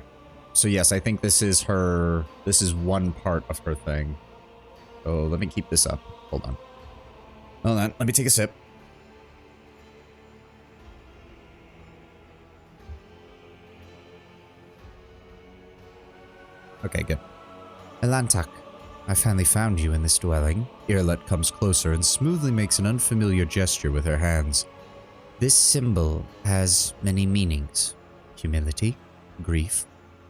So yes, I think this is her... This is one part of her thing. So let me keep this up. Hold on. Hold on. Let me take a sip. Okay, good. Elantak, I finally found you in this dwelling. Irlet comes closer and smoothly makes an unfamiliar gesture with her hands. This symbol has many meanings. Humility, grief,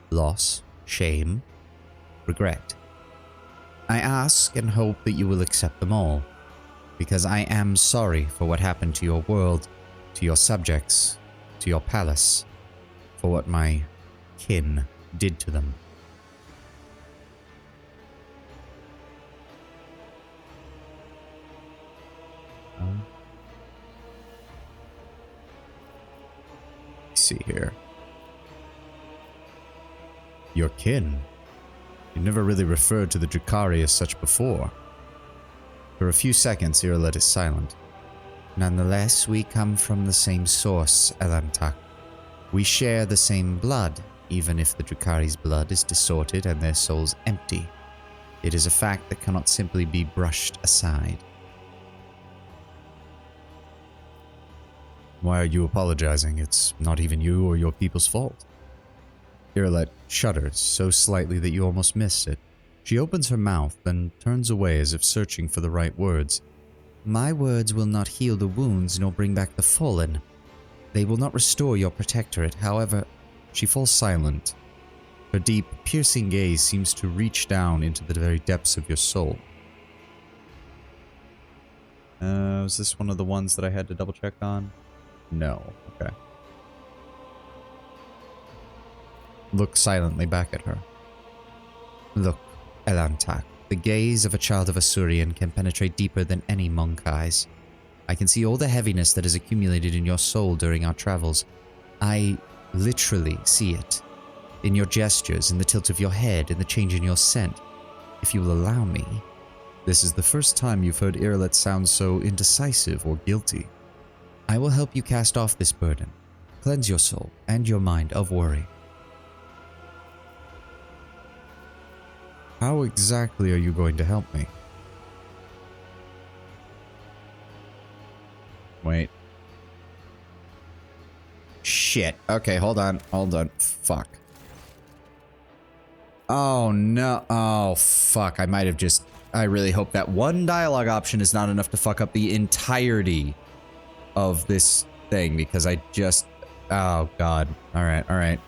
loss, shame, regret. I ask and hope that you will accept them all, because I am sorry for what happened to your world, to your subjects, to your palace, for what my kin did to them. Let's see here. Your kin? You never really referred to the Drakari as such before. For a few seconds, Irlet is silent. Nonetheless, we come from the same source, Elantak. We share the same blood, even if the Drakari's blood is distorted and their souls empty. It is a fact that cannot simply be brushed aside. Why are you apologizing? It's not even you or your people's fault. Irlet shudders so slightly that you almost missed it. She opens her mouth, then turns away as if searching for the right words. My words will not heal the wounds nor bring back the fallen. They will not restore your protectorate, however... She falls silent. Her deep, piercing gaze seems to reach down into the very depths of your soul. Was this one of the ones that I had to double check on? No. Okay. Look silently back at her. Look, Elantak, the gaze of a child of Asurian can penetrate deeper than any monk eyes. I can see all the heaviness that has accumulated in your soul during our travels. I literally see it. In your gestures, in the tilt of your head, in the change in your scent. If you will allow me... This is the first time you've heard Irlet sound so indecisive or guilty. I will help you cast off this burden. Cleanse your soul and your mind of worry. How exactly are you going to help me? Wait. Shit. Okay, hold on. Fuck. Oh, no. Oh, fuck. I might have just... I really hope that one dialogue option is not enough to fuck up the entirety of this thing, because I just... Oh, God. Alright.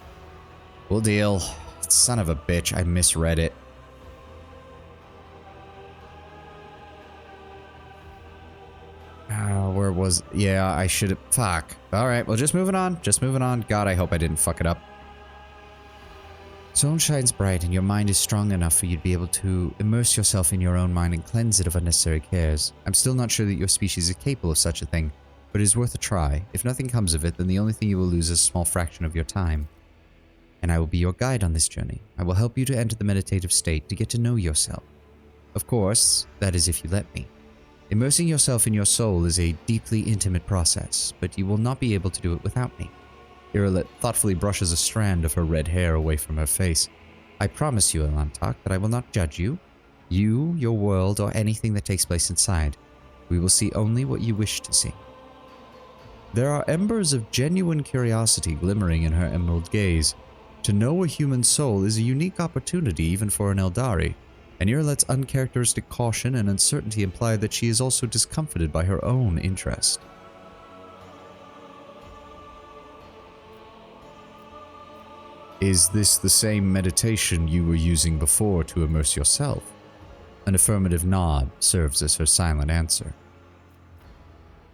We'll deal. Son of a bitch. I misread it. Where was... Yeah, I should have... Fuck. Alright, well, just moving on. God, I hope I didn't fuck it up. Soul shines bright and your mind is strong enough for you to be able to immerse yourself in your own mind and cleanse it of unnecessary cares. I'm still not sure that your species is capable of such a thing, but it is worth a try. If nothing comes of it, then the only thing you will lose is a small fraction of your time. And I will be your guide on this journey. I will help you to enter the meditative state to get to know yourself. Of course, that is if you let me. Immersing yourself in your soul is a deeply intimate process, but you will not be able to do it without me. Irlet thoughtfully brushes a strand of her red hair away from her face. I promise you, Elantak, that I will not judge you, your world, or anything that takes place inside. We will see only what you wish to see. There are embers of genuine curiosity glimmering in her emerald gaze. To know a human soul is a unique opportunity even for an Eldari, and Irlet's uncharacteristic caution and uncertainty imply that she is also discomfited by her own interest. Is this the same meditation you were using before to immerse yourself? An affirmative nod serves as her silent answer.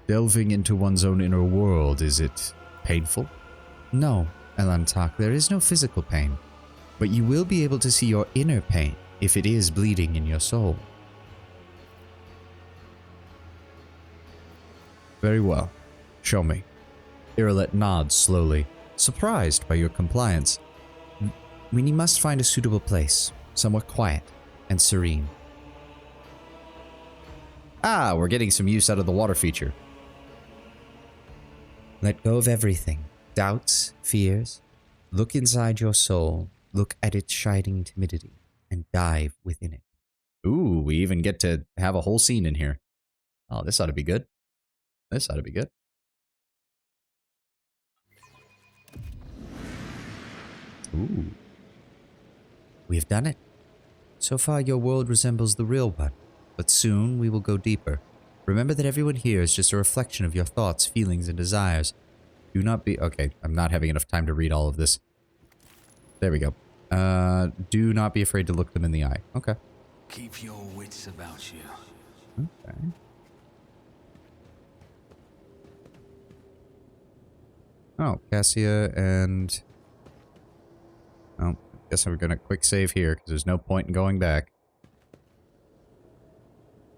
Delving into one's own inner world, is it painful? No, Elantak, there is no physical pain, but you will be able to see your inner pain if it is bleeding in your soul. Very well. Show me. Irlet nods slowly, surprised by your compliance. We must find a suitable place, somewhere quiet and serene. Ah, we're getting some use out of the water feature. Let go of everything. Doubts, fears. Look inside your soul, look at its shining timidity, and dive within it. Ooh, we even get to have a whole scene in here. Oh, this ought to be good. Ooh. We have done it. So far, your world resembles the real one, but soon we will go deeper. Remember that everyone here is just a reflection of your thoughts, feelings, and desires. Do not be... Okay, I'm not having enough time to read all of this. There we go. Do not be afraid to look them in the eye. Okay. Keep your wits about you. Okay. Oh, Cassia and... Oh, guess I'm gonna quick save here, because there's no point in going back.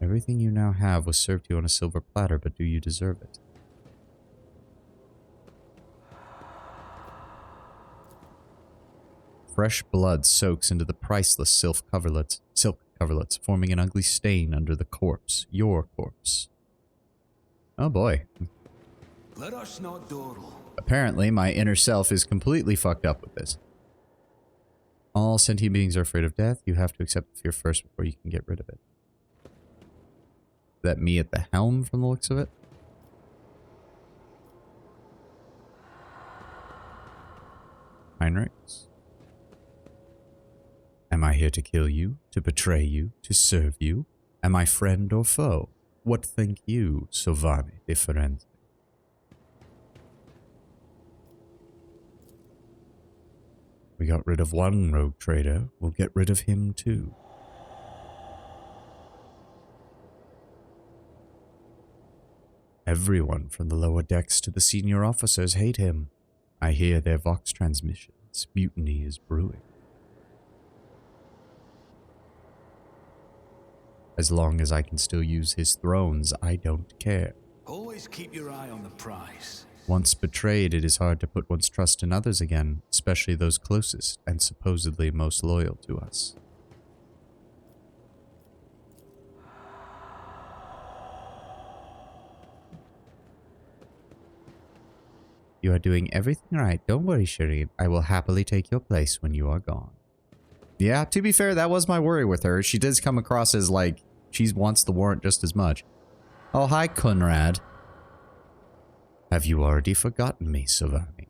Everything you now have was served to you on a silver platter, but do you deserve it? Fresh blood soaks into the priceless silk coverlets, forming an ugly stain under the corpse, your corpse. Oh boy. Let us not dawdle. Apparently, my inner self is completely fucked up with this. All sentient beings are afraid of death. You have to accept the fear first before you can get rid of it. Is that me at the helm from the looks of it? Heinrichs? Am I here to kill you? To betray you? To serve you? Am I friend or foe? What think you, Sovane different? We got rid of one rogue trader. We'll get rid of him too. Everyone from the lower decks to the senior officers hate him. I hear their Vox transmissions. Mutiny is brewing. As long as I can still use his thrones, I don't care. Always keep your eye on the prize. Once betrayed, it is hard to put one's trust in others again, especially those closest and supposedly most loyal to us. You are doing everything right. Don't worry, Shireen. I will happily take your place when you are gone. Yeah, to be fair, that was my worry with her. She does come across as like she wants the warrant just as much. Oh, hi, Conrad. Have you already forgotten me, Savani?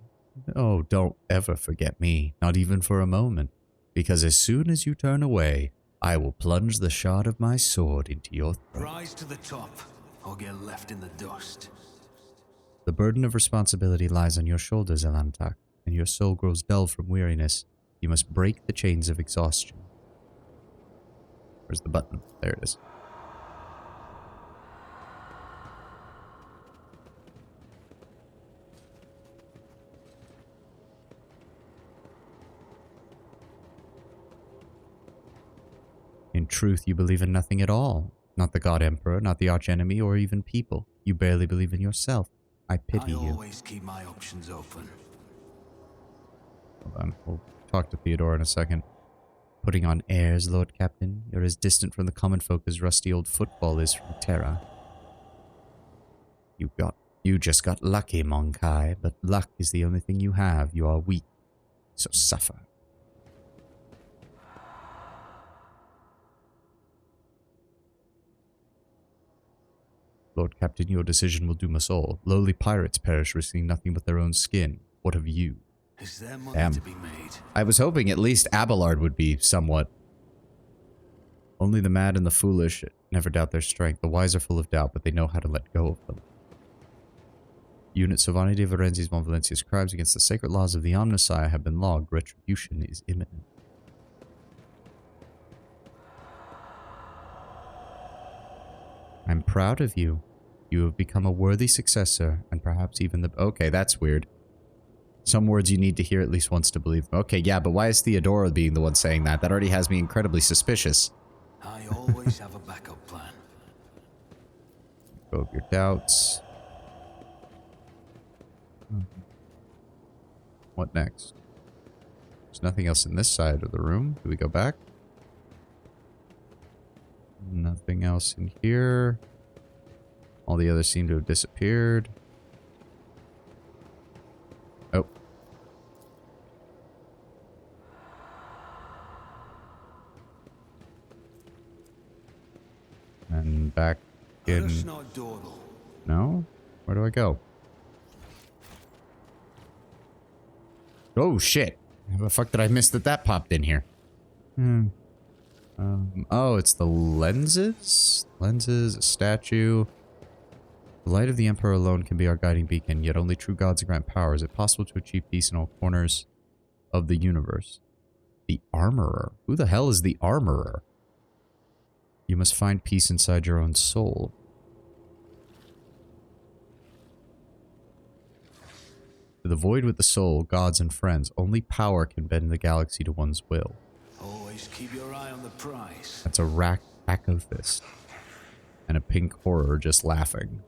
Oh, don't ever forget me, not even for a moment, because as soon as you turn away, I will plunge the shard of my sword into your throat. Rise to the top, or get left in the dust. The burden of responsibility lies on your shoulders, Elantak, and your soul grows dull from weariness. You must break the chains of exhaustion. Where's the button? There it is. In truth, you believe in nothing at all. Not the God Emperor, not the Archenemy, or even people. You barely believe in yourself. I pity you. I always keep my options open. Hold on, we'll talk to Theodore in a second. Putting on airs, Lord Captain. You're as distant from the common folk as rusty old football is from Terra. You just got lucky, Monkai, but luck is the only thing you have. You are weak, so suffer. Lord Captain, your decision will doom us all. Lowly pirates perish, risking nothing but their own skin. What of you? Is there money to be made? I was hoping at least Abelard would be somewhat. Only the mad and the foolish never doubt their strength. The wise are full of doubt, but they know how to let go of them. Unit Sovani de Varenzi's von Valencia's crimes against the sacred laws of the Omnissiah have been logged. Retribution is imminent. I'm proud of you. You have become a worthy successor, and perhaps even the... Okay, that's weird. Some words you need to hear at least once to believe. Okay, yeah, but why is Theodora being the one saying that? That already has me incredibly suspicious. I always have a backup plan. Go of your doubts. What next? There's nothing else in this side of the room. Do we go back? Nothing else in here. All the others seem to have disappeared. Oh. And back in... No? Where do I go? Oh, shit. How the fuck did I miss that popped in here? Oh, it's the lenses? Lenses, a statue. The light of the Emperor alone can be our guiding beacon, yet only true gods grant power. Is it possible to achieve peace in all corners of the universe? The Armorer. Who the hell is the Armorer? You must find peace inside your own soul. To the void with the soul, gods and friends, only power can bend the galaxy to one's will. Always keep your eye on the prize. That's a Racco fist. And a pink horror just laughing.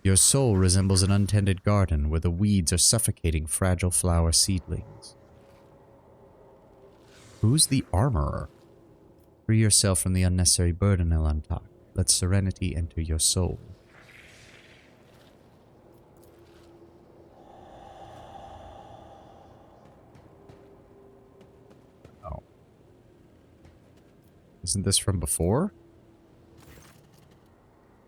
Your soul resembles an untended garden where the weeds are suffocating fragile flower seedlings. Who's the Armorer? Free yourself from the unnecessary burden, Elantak. Let serenity enter your soul. Oh. Isn't this from before?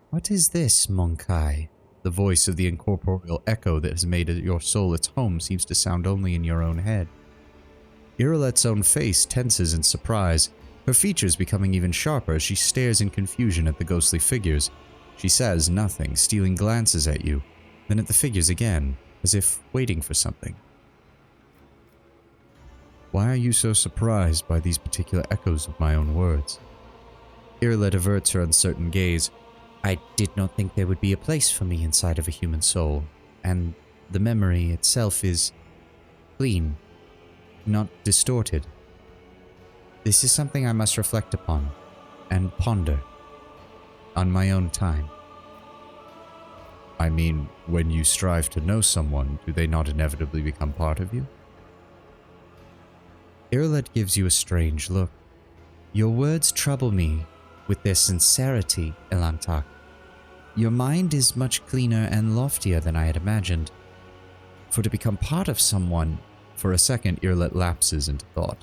What is this, Monkai? The voice of the incorporeal echo that has made your soul its home seems to sound only in your own head. Iralet's own face tenses in surprise, her features becoming even sharper as she stares in confusion at the ghostly figures. She says nothing, stealing glances at you, then at the figures again, as if waiting for something. Why are you so surprised by these particular echoes of my own words? Iralet averts her uncertain gaze. I did not think there would be a place for me inside of a human soul, and the memory itself is clean, not distorted. This is something I must reflect upon and ponder on my own time. I mean, when you strive to know someone, do they not inevitably become part of you? Iralet gives you a strange look. Your words trouble me with their sincerity, Elantak. Your mind is much cleaner and loftier than I had imagined. For to become part of someone... For a second, Iralet lapses into thought.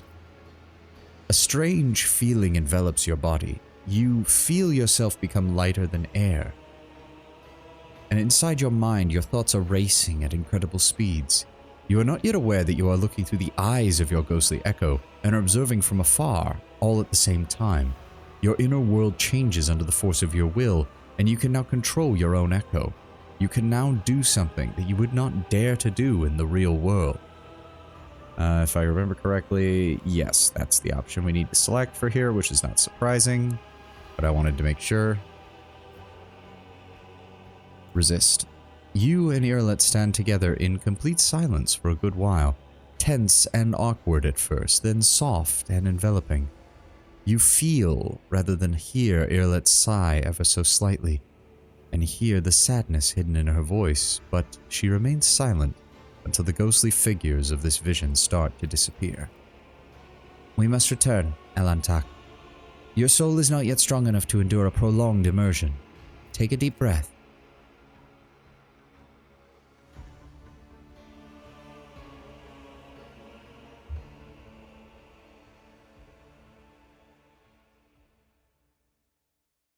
A strange feeling envelops your body. You feel yourself become lighter than air. And inside your mind, your thoughts are racing at incredible speeds. You are not yet aware that you are looking through the eyes of your ghostly echo and are observing from afar, all at the same time. Your inner world changes under the force of your will, and you can now control your own echo. You can now do something that you would not dare to do in the real world. If I remember correctly, yes, that's the option we need to select for here, which is not surprising, but I wanted to make sure. Resist. You and Iralet stand together in complete silence for a good while, tense and awkward at first, then soft and enveloping. You feel, rather than hear, Iralet sigh ever so slightly, and hear the sadness hidden in her voice, but she remains silent until the ghostly figures of this vision start to disappear. We must return, Elantak. Your soul is not yet strong enough to endure a prolonged immersion. Take a deep breath.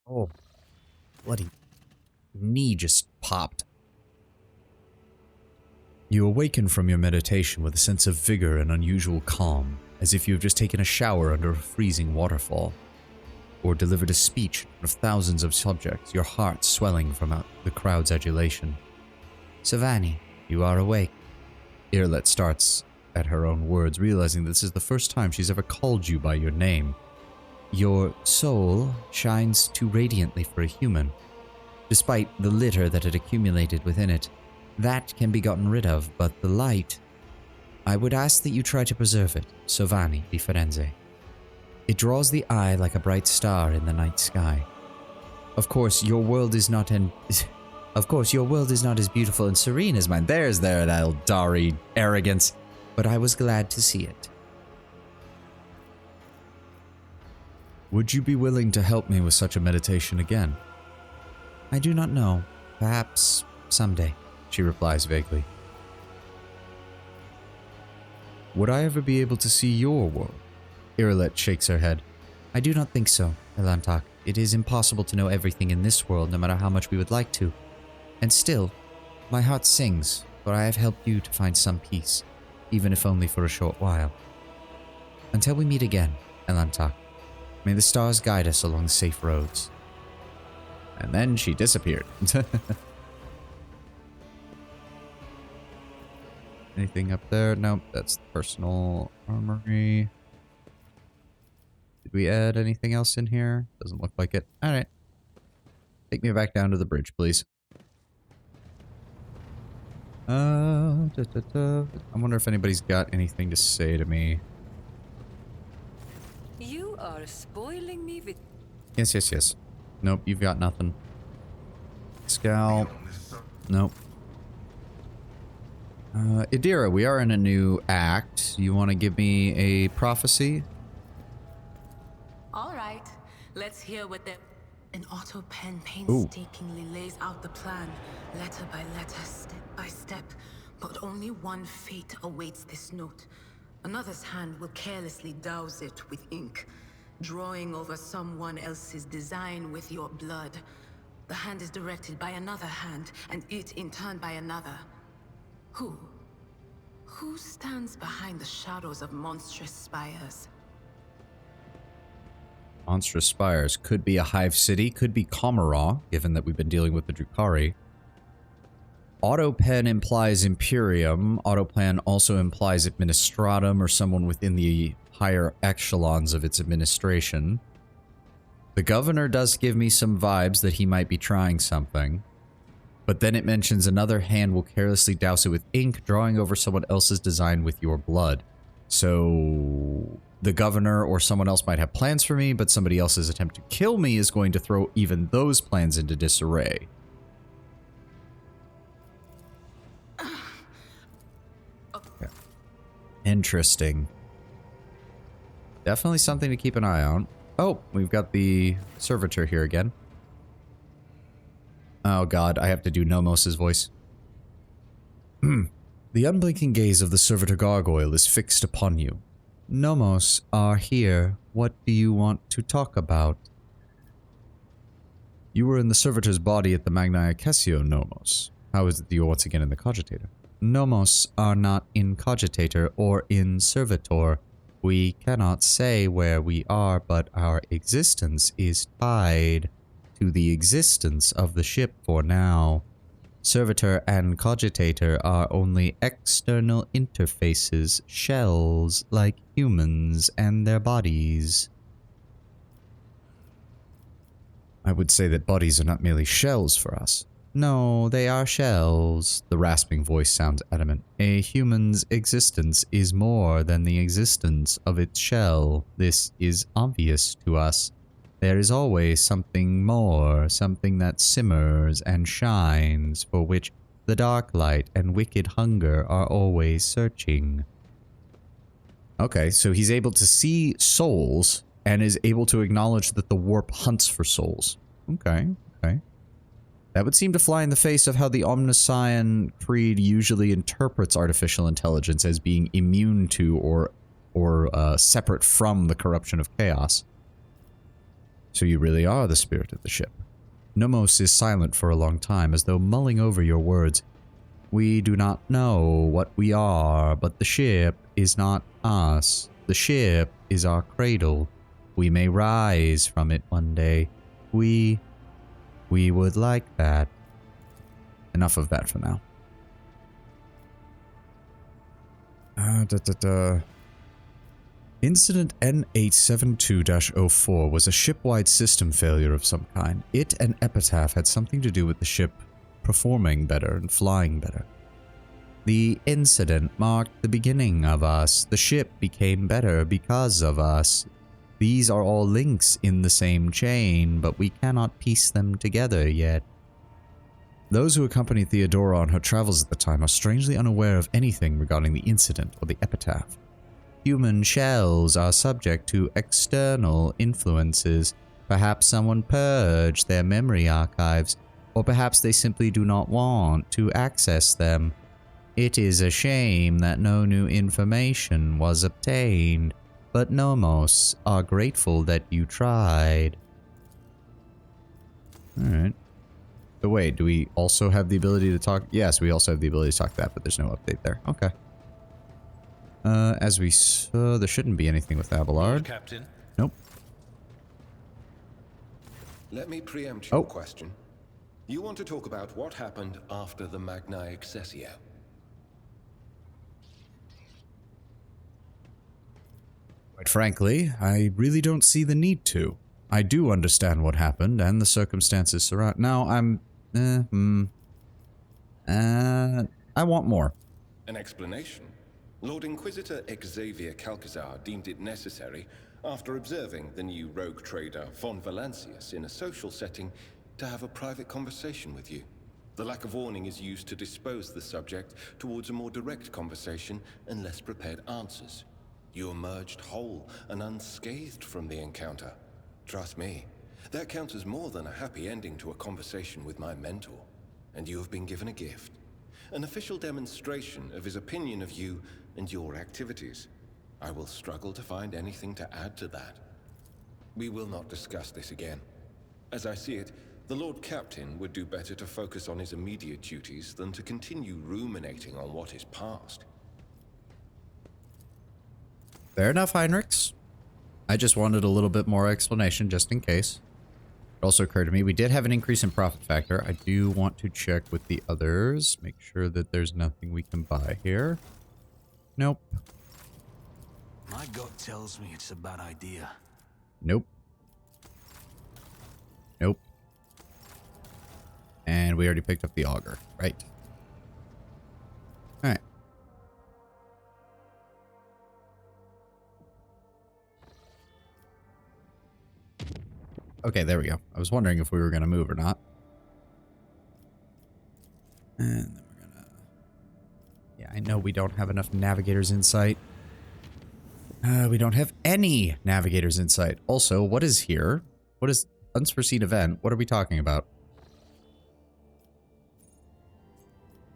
Oh, bloody knee just popped. You awaken from your meditation with a sense of vigor and unusual calm, as if you have just taken a shower under a freezing waterfall, or delivered a speech of thousands of subjects, your heart swelling from the crowd's adulation. Savani, you are awake. Iralet starts at her own words, realizing this is the first time she's ever called you by your name. Your soul shines too radiantly for a human, despite the litter that had accumulated within it. That can be gotten rid of, but the light... I would ask that you try to preserve it, Sovani di Firenze. It draws the eye like a bright star in the night sky. Of course, your world is not as beautiful and serene as mine. There's that Eldari arrogance. But I was glad to see it. Would you be willing to help me with such a meditation again? I do not know. Perhaps someday, she replies vaguely. Would I ever be able to see your world? Iralet shakes her head. I do not think so, Elantak. It is impossible to know everything in this world, no matter how much we would like to. And still, my heart sings, for I have helped you to find some peace, even if only for a short while. Until we meet again, Elantak, may the stars guide us along safe roads. And then she disappeared. Anything up there? Nope, that's the personal armory. Did we add anything else in here? Doesn't look like it. Alright. Take me back down to the bridge, please. I wonder if anybody's got anything to say to me. You are spoiling me with... Yes, yes, yes. Nope, you've got nothing. Scowl. Nope. Idira, we are in a new act. You want to give me a prophecy? All right, let's hear what the... An auto pen painstakingly lays out the plan, letter by letter, step by step. But only one fate awaits this note. Another's hand will carelessly douse it with ink, drawing over someone else's design with your blood. The hand is directed by another hand, and it in turn by another. Who? Who stands behind the shadows of monstrous spires? Monstrous spires. Could be a hive city, could be Kamara, given that we've been dealing with the Drukhari. Autopen implies Imperium. Autoplan also implies Administratum, or someone within the higher echelons of its administration. The governor does give me some vibes that he might be trying something. But then it mentions another hand will carelessly douse it with ink, drawing over someone else's design with your blood. So the governor or someone else might have plans for me, but somebody else's attempt to kill me is going to throw even those plans into disarray. Okay. Interesting. Definitely something to keep an eye on. Oh, we've got the servitor here again. Oh god, I have to do Nomos's voice. The unblinking gaze of the servitor gargoyle is fixed upon you. Nomos are here. What do you want to talk about? You were in the servitor's body at the Magna Cassio, Nomos. How is it that you are once again in the cogitator? Nomos are not in cogitator or in servitor. We cannot say where we are, but our existence is tied to the existence of the ship for now. Servitor and cogitator are only external interfaces, shells like humans and their bodies. I would say that bodies are not merely shells for us. No, they are shells. The rasping voice sounds adamant. A human's existence is more than the existence of its shell. This is obvious to us. There is always something more, something that simmers and shines, for which the dark light and wicked hunger are always searching. Okay, so he's able to see souls and is able to acknowledge that the warp hunts for souls. Okay, okay. That would seem to fly in the face of how the Omniscient Creed usually interprets artificial intelligence as being immune to or separate from the corruption of chaos. So you really are the spirit of the ship. Nomos is silent for a long time, as though mulling over your words. We do not know what we are, but the ship is not us. The ship is our cradle. We may rise from it one day. We would like that. Enough of that for now. Incident N872-04 was a ship-wide system failure of some kind. It and Epitaph had something to do with the ship performing better and flying better. The incident marked the beginning of us. The ship became better because of us. These are all links in the same chain, but we cannot piece them together yet. Those who accompanied Theodora on her travels at the time are strangely unaware of anything regarding the incident or the epitaph. Human shells are subject to external influences. Perhaps someone purged their memory archives, or perhaps they simply do not want to access them. It is a shame that no new information was obtained, but Nomos are grateful that you tried. Alright. So wait, do we also have the ability to talk? Yes, we also have the ability to talk to that, but there's no update there. Okay. As we saw, there shouldn't be anything with Abelard. Captain. Nope. Let me preempt your Oh. question. You want to talk about what happened after the Magna Accessio? Quite frankly, I really don't see the need to. I do understand what happened and the circumstances surround. Now, I want more. An explanation? Lord Inquisitor Xavier Calcazar deemed it necessary, after observing the new rogue trader von Valancius in a social setting, to have a private conversation with you. The lack of warning is used to dispose the subject towards a more direct conversation and less prepared answers. You emerged whole and unscathed from the encounter. Trust me, that counts as more than a happy ending to a conversation with my mentor. And you have been given a gift. An official demonstration of his opinion of you and your activities. I will struggle to find anything to add to that. We will not discuss this again. As I see it, the Lord Captain would do better to focus on his immediate duties than to continue ruminating on what is past. Fair enough, Heinrichs. I just wanted a little bit more explanation just in case. It also occurred to me we did have an increase in profit factor. I do want to check with the others. Make sure that there's nothing we can buy here. Nope. My gut tells me it's a bad idea. Nope. Nope. And we already picked up the auger, right? Alright. Okay, there we go. I was wondering if we were going to move or not. And then we're going to... Yeah, I know we don't have enough Navigator's Insight. We don't have any Navigator's Insight. Also, what is here? What is unforeseen event? What are we talking about?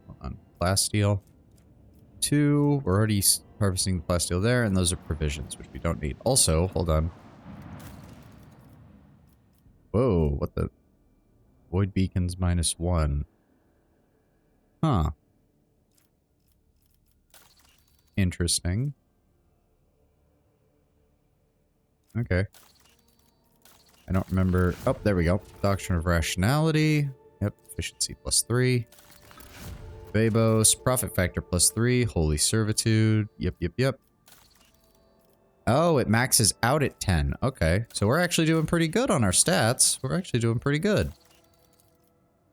Hold on. Plasteel. 2. We're already harvesting the plasteel there, and those are provisions, which we don't need. Also, hold on. Whoa, what the? Void beacons -1. Huh. Interesting. Okay. I don't remember. Oh, there we go. Doctrine of Rationality. Yep. Efficiency +3. Babos. Profit factor +3. Holy Servitude. Yep. Oh, it maxes out at 10. Okay. So we're actually doing pretty good on our stats. We're actually doing pretty good.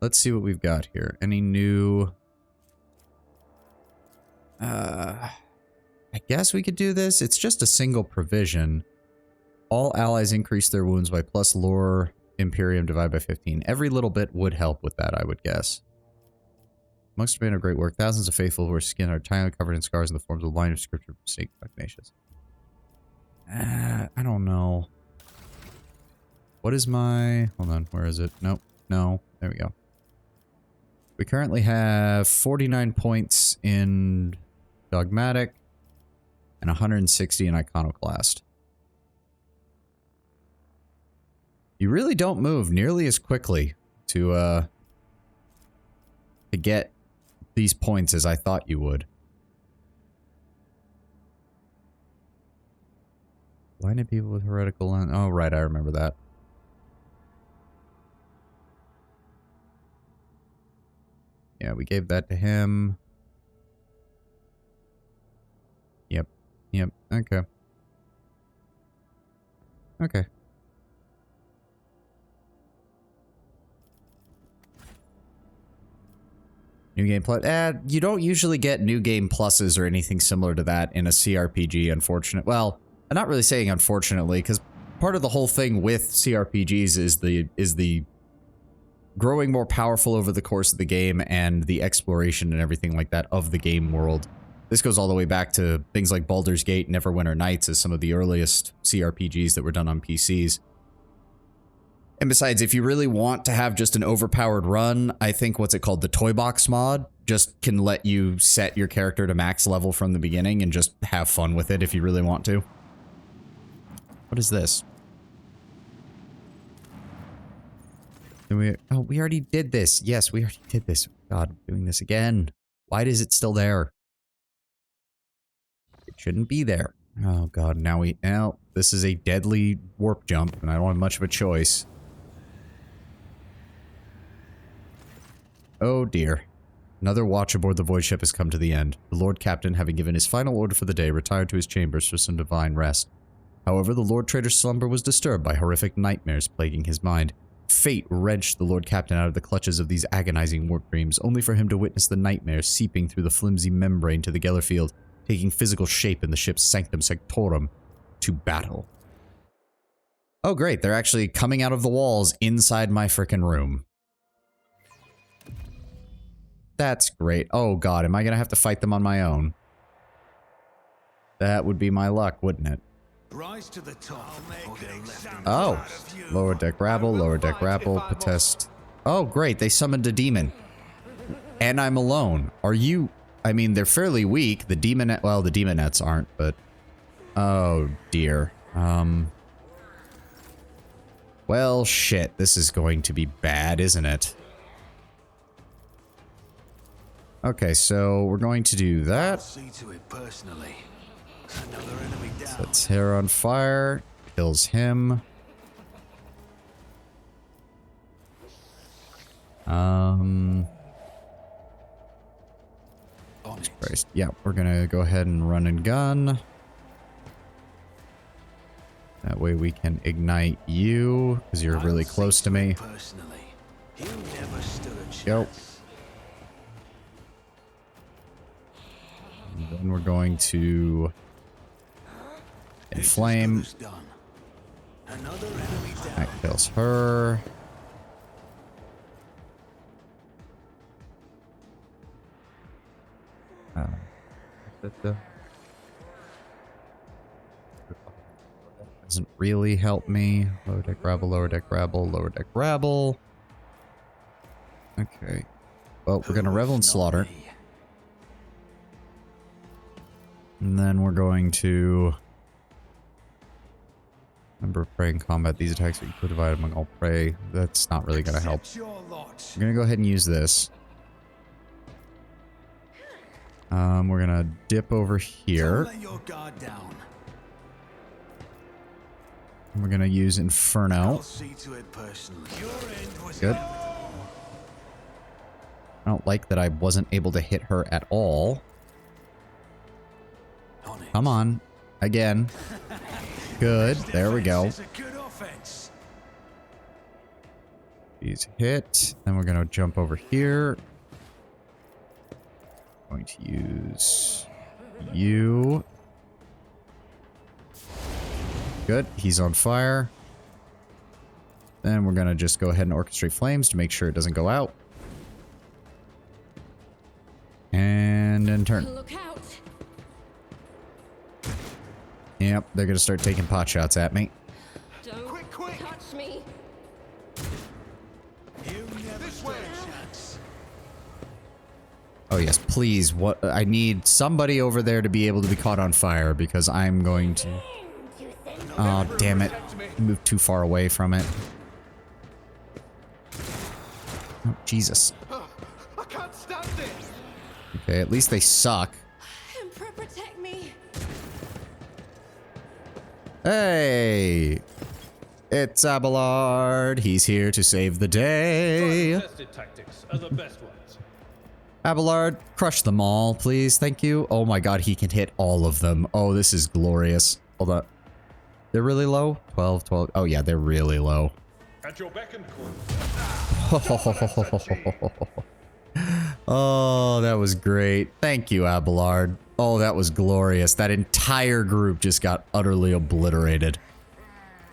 Let's see what we've got here. Any new... I guess we could do this. It's just a single provision. All allies increase their wounds by plus lore Imperium divided by 15. Every little bit would help with that, I would guess. Amongst men of great work, thousands of faithful whose skin are entirely covered in scars in the forms of line of scripture from St. Ignatius. I don't know. What is my... Hold on, where is it? Nope. No. There we go. We currently have 49 points in Dogmatic and 160 in Iconoclast. You really don't move nearly as quickly to get these points as I thought you would. Blinded people with heretical lens. Oh, right, I remember that. Yeah, we gave that to him. Yep, okay. Okay. New game plus. You don't usually get new game pluses or anything similar to that in a CRPG, unfortunate. Well, I'm not really saying unfortunately, because part of the whole thing with CRPGs is the growing more powerful over the course of the game and the exploration and everything like that of the game world. This goes all the way back to things like Baldur's Gate and Neverwinter Nights as some of the earliest CRPGs that were done on PCs. And besides, if you really want to have just an overpowered run, I think what's it called? The Toy Box mod just can let you set your character to max level from the beginning and just have fun with it if you really want to. What is this? We already did this. Yes, we already did this. God, I'm doing this again. Why is it still there? It shouldn't be there. Oh god, now this is a deadly warp jump, and I don't have much of a choice. Oh dear. Another watch aboard the void ship has come to the end. The Lord Captain, having given his final order for the day, retired to his chambers for some divine rest. However, the Lord Trader's slumber was disturbed by horrific nightmares plaguing his mind. Fate wrenched the Lord Captain out of the clutches of these agonizing warp dreams, only for him to witness the nightmares seeping through the flimsy membrane to the Gellerfield, taking physical shape in the ship's Sanctum Sanctorum to battle. Oh great, they're actually coming out of the walls inside my frickin' room. That's great. Oh god, am I gonna have to fight them on my own? That would be my luck, wouldn't it? Rise to the top. Oh, lower deck rabble, protest. Oh great, they summoned a demon. And I'm alone. Are you... I mean, they're fairly weak. The demonet... Well, the demonettes aren't, but... Oh, dear. Well, shit. This is going to be bad, isn't it? Okay, so we're going to do that. See to it personally. Another enemy down. Sets hair on fire. Kills him. Christ. Yeah, we're gonna go ahead and run and gun. That way we can ignite you, because you're really close to me. Go. And then we're going to inflame. That kills her. Doesn't really help me. Lower deck rabble, lower deck rabble, lower deck rabble. Okay. Well, we're gonna revel and slaughter. And then we're going to... Remember, prey in combat. These attacks are equally divided among all prey. That's not really gonna help. We're gonna go ahead and use this. We're gonna dip over here. We're gonna use Inferno. Good. I don't like that I wasn't able to hit her at all. Come on. Again. Good. There we go. She's hit. Then we're gonna jump over here. Going to use you. Good. He's on fire. Then we're gonna just go ahead and orchestrate flames to make sure it doesn't go out. And then turn. Look out. Yep, they're gonna start taking pot shots at me. Don't touch me. Oh yes, please. What I need somebody over there to be able to be caught on fire because I'm going to... Oh, damn it. Moved too far away from it. Oh, Jesus. I can't stand this. Okay, at least they suck. Emperor, protect me. Hey! It's Abelard. He's here to save the day. Tested tactics are the best ones. Abelard, crush them all, please. Thank you. Oh my god, he can hit all of them. Oh, this is glorious. Hold up. They're really low? 12, 12. Oh yeah, they're really low. At your beck and call. Oh, that was great. Thank you, Abelard. Oh, that was glorious. That entire group just got utterly obliterated.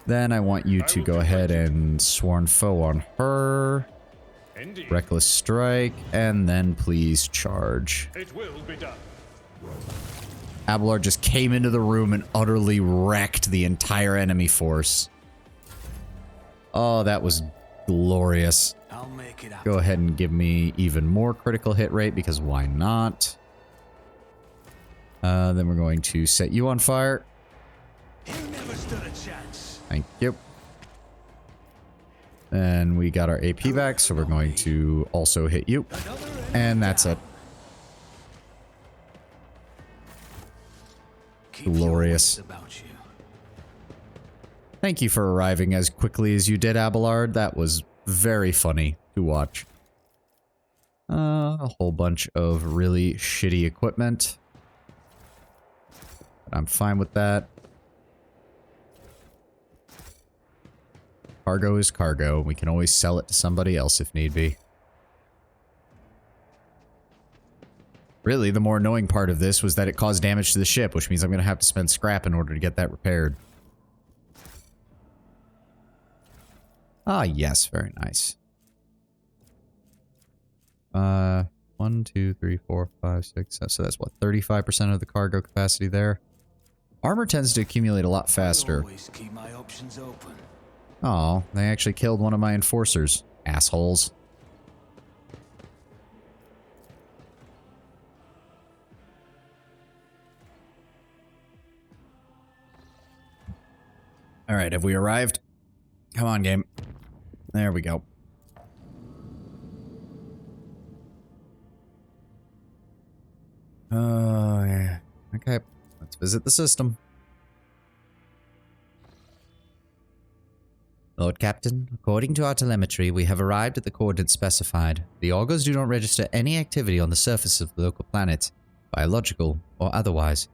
Then I want you to go ahead and Sworn Foe on her. Indeed. Reckless Strike, and then please charge. It will be done. Abelard just came into the room and utterly wrecked the entire enemy force. Oh, that was glorious. I'll make it up. Go ahead and give me even more critical hit rate, because why not? Then we're going to set you on fire. You never stood a chance. Thank you. And we got our AP back, so we're going to also hit you. And that's it. Keep Glorious. your wits about you. Thank you for arriving as quickly as you did, Abelard. That was very funny to watch. A whole bunch of really shitty equipment. But I'm fine with that. Cargo is cargo. We can always sell it to somebody else if need be. Really, the more annoying part of this was that it caused damage to the ship, which means I'm going to have to spend scrap in order to get that repaired. Ah, yes, very nice. 1, 2, 3, 4, 5, 6, so that's what, 35% of the cargo capacity there. Armor tends to accumulate a lot faster. Always keep my options open. Oh, they actually killed one of my enforcers. Assholes. Alright, have we arrived? Come on, game. There we go. Yeah. Okay, let's visit the system. Lord Captain, according to our telemetry, we have arrived at the coordinates specified. The augurs do not register any activity on the surface of the local planet, biological or otherwise,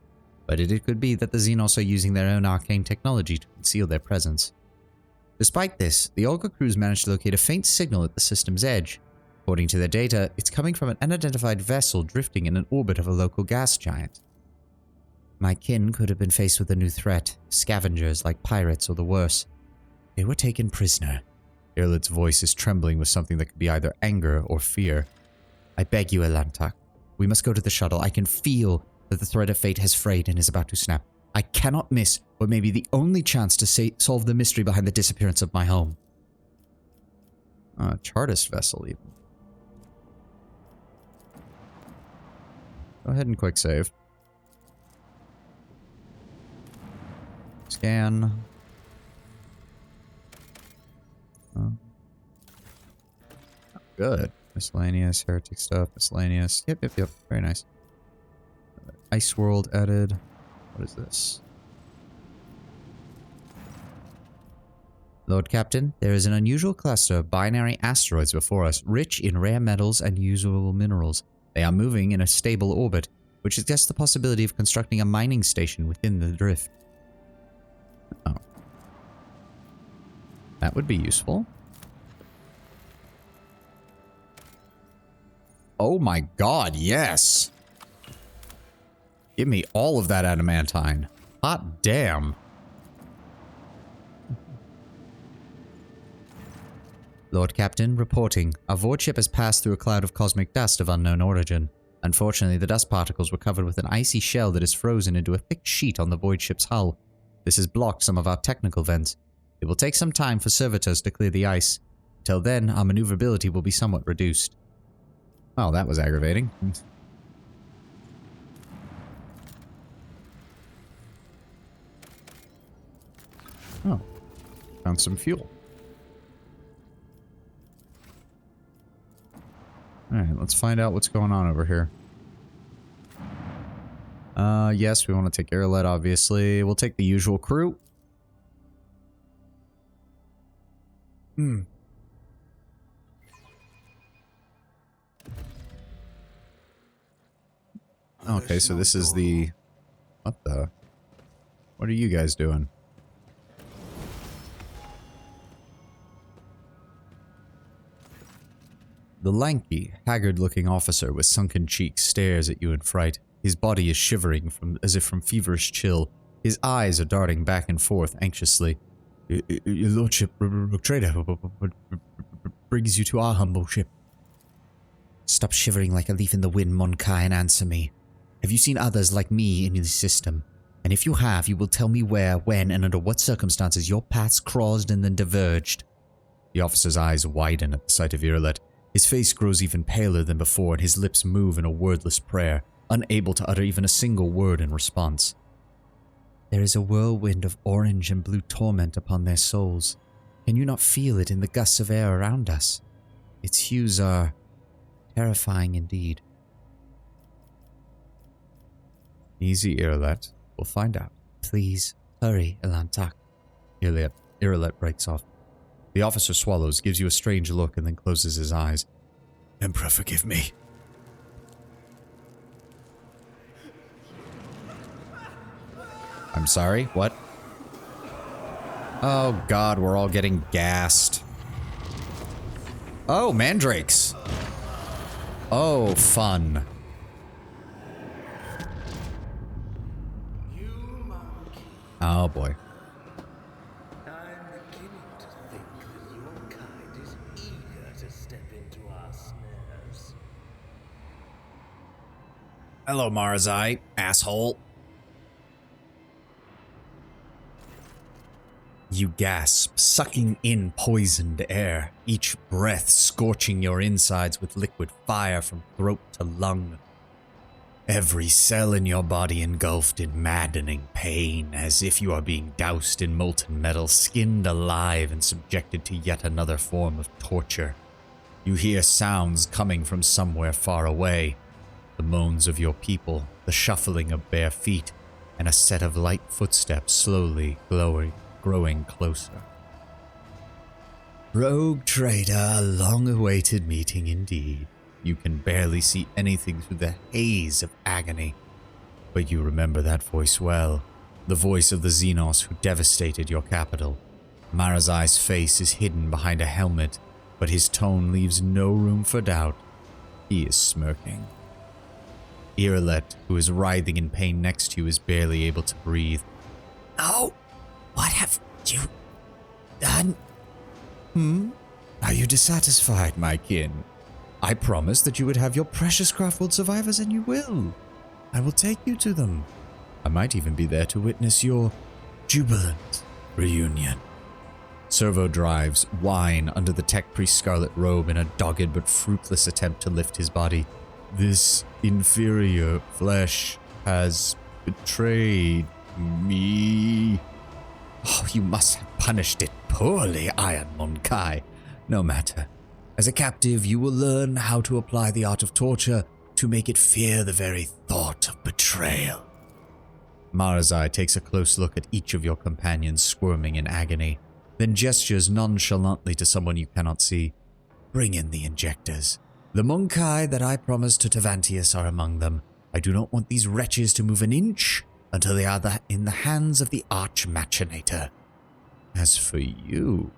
but it could be that the Xenos are using their own arcane technology to conceal their presence. Despite this, the augur crews managed to locate a faint signal at the system's edge. According to their data, it's coming from an unidentified vessel drifting in an orbit of a local gas giant. My kin could have been faced with a new threat, scavengers like pirates or the worse. They were taken prisoner. Irlit's voice is trembling with something that could be either anger or fear. I beg you, Elantak. We must go to the shuttle. I can feel that the thread of fate has frayed and is about to snap. I cannot miss what may be the only chance to solve the mystery behind the disappearance of my home. Chartist vessel, even. Go ahead and quick save. Scan. Good. Miscellaneous, heretic stuff, miscellaneous. Yep. Very nice. Ice World added. What is this? Lord Captain, there is an unusual cluster of binary asteroids before us, rich in rare metals and usable minerals. They are moving in a stable orbit, which suggests the possibility of constructing a mining station within the drift. Oh. That would be useful. Oh my god, yes! Give me all of that adamantine. Hot damn. Lord Captain, reporting. Our void ship has passed through a cloud of cosmic dust of unknown origin. Unfortunately, the dust particles were covered with an icy shell that is frozen into a thick sheet on the void ship's hull. This has blocked some of our technical vents. It will take some time for servitors to clear the ice. Till then, our maneuverability will be somewhat reduced. Oh, that was aggravating. Oh. Found some fuel. Alright, let's find out what's going on over here. Yes, we want to take Airlet, obviously. We'll take the usual crew. Okay, so this is the... What the... What are you guys doing? The lanky, haggard-looking officer with sunken cheeks stares at you in fright. His body is shivering as if from feverish chill. His eyes are darting back and forth anxiously. Your lordship, trader, what brings you to our humble ship? Stop shivering like a leaf in the wind, Monkai, and answer me. Have you seen others like me in the system? And if you have, you will tell me where, when, and under what circumstances your paths crossed and then diverged. The officer's eyes widen at the sight of Irlet. His face grows even paler than before, and his lips move in a wordless prayer, unable to utter even a single word in response. There is a whirlwind of orange and blue torment upon their souls. Can you not feel it in the gusts of air around us? Its hues are terrifying indeed. Easy, Irlet. We'll find out. Please, hurry, Elantak. Irilet breaks off. The officer swallows, gives you a strange look, and then closes his eyes. Emperor, forgive me. I'm sorry, what? Oh god, we're all getting gassed. Oh, mandrakes. Oh, fun. Oh boy. I'm beginning to think that your kind is eager to step into our snares. Hello, Marzai, asshole. You gasp, sucking in poisoned air, each breath scorching your insides with liquid fire from throat to lung. Every cell in your body engulfed in maddening pain, as if you are being doused in molten metal, skinned alive and subjected to yet another form of torture. You hear sounds coming from somewhere far away. The moans of your people, the shuffling of bare feet, and a set of light footsteps slowly growing closer. Rogue Trader, a long-awaited meeting indeed. You can barely see anything through the haze of agony. But you remember that voice well. The voice of the Xenos who devastated your capital. Marazai's face is hidden behind a helmet, but his tone leaves no room for doubt. He is smirking. Irilet, who is writhing in pain next to you, is barely able to breathe. Oh, what have you done? Are you dissatisfied, my kin? I promised that you would have your precious Craftworld survivors, and you will. I will take you to them. I might even be there to witness your jubilant reunion. Servo drives, whine under the tech priest's scarlet robe in a dogged but fruitless attempt to lift his body. This inferior flesh has betrayed me. Oh, you must have punished it poorly, Iron Monkai. No matter. As a captive, you will learn how to apply the art of torture to make it fear the very thought of betrayal. Marazai takes a close look at each of your companions squirming in agony, then gestures nonchalantly to someone you cannot see. Bring in the injectors. The Monkai that I promised to Tavantius are among them. I do not want these wretches to move an inch until they are in the hands of the Arch-Machinator. As for you,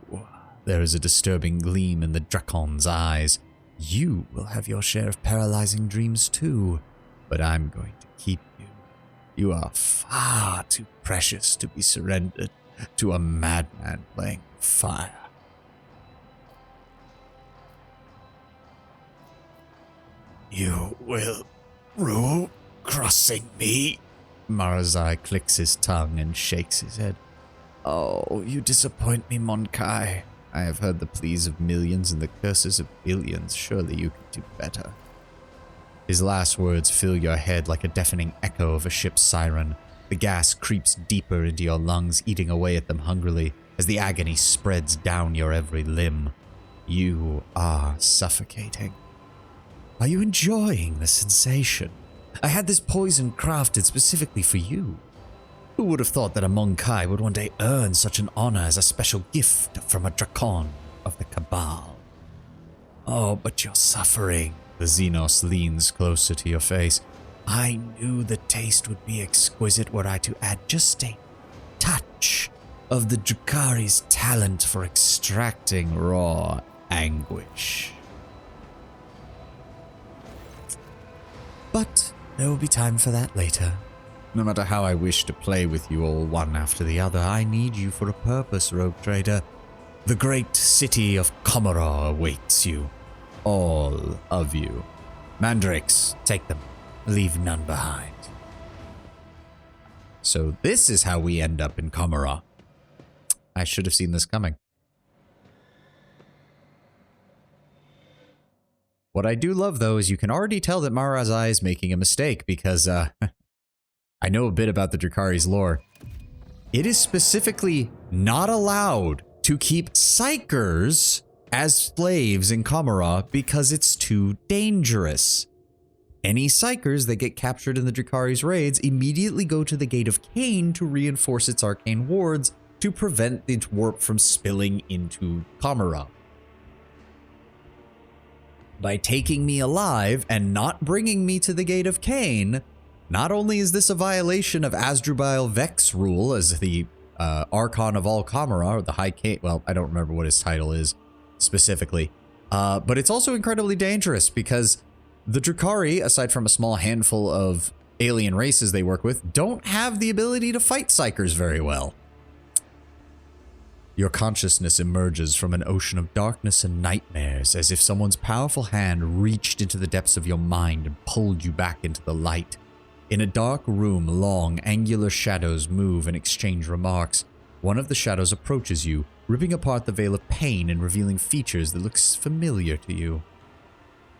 there is a disturbing gleam in the Dracon's eyes. You will have your share of paralyzing dreams too, but I'm going to keep you. You are far too precious to be surrendered to a madman playing fire. You will rule crossing me? Marazai clicks his tongue and shakes his head. Oh, you disappoint me, Monkai. I have heard the pleas of millions and the curses of billions. Surely you could do better. His last words fill your head like a deafening echo of a ship's siren. The gas creeps deeper into your lungs, eating away at them hungrily, as the agony spreads down your every limb. You are suffocating. Are you enjoying the sensation? I had this poison crafted specifically for you. Who would have thought that a Monkai would one day earn such an honor as a special gift from a Dracon of the Cabal? Oh, but you're suffering. The Xenos leans closer to your face. I knew the taste would be exquisite were I to add just a touch of the Drukhari's talent for extracting raw anguish. But there will be time for that later. No matter how I wish to play with you all one after the other, I need you for a purpose, Rogue Trader. The great city of Komoror awaits you. All of you. Mandrakes, take them. Leave none behind. So this is how we end up in Komoror. I should have seen this coming. What I do love, though, is you can already tell that Marazai is making a mistake because, I know a bit about the Drukhari's lore. It is specifically not allowed to keep psychers as slaves in Komoror because it's too dangerous. Any psychers that get captured in the Drukhari's raids immediately go to the Gate of Cain to reinforce its arcane wards to prevent the warp from spilling into Kamara. By taking me alive and not bringing me to the Gate of Cain, not only is this a violation of Asdrubal Vex rule as the Archon of all Kamara, or the High Cain, well, I don't remember what his title is specifically, but it's also incredibly dangerous because the Drukhari, aside from a small handful of alien races they work with, don't have the ability to fight psychers very well. Your consciousness emerges from an ocean of darkness and nightmares, as if someone's powerful hand reached into the depths of your mind and pulled you back into the light. In a dark room, long, angular shadows move and exchange remarks. One of the shadows approaches you, ripping apart the veil of pain and revealing features that look familiar to you.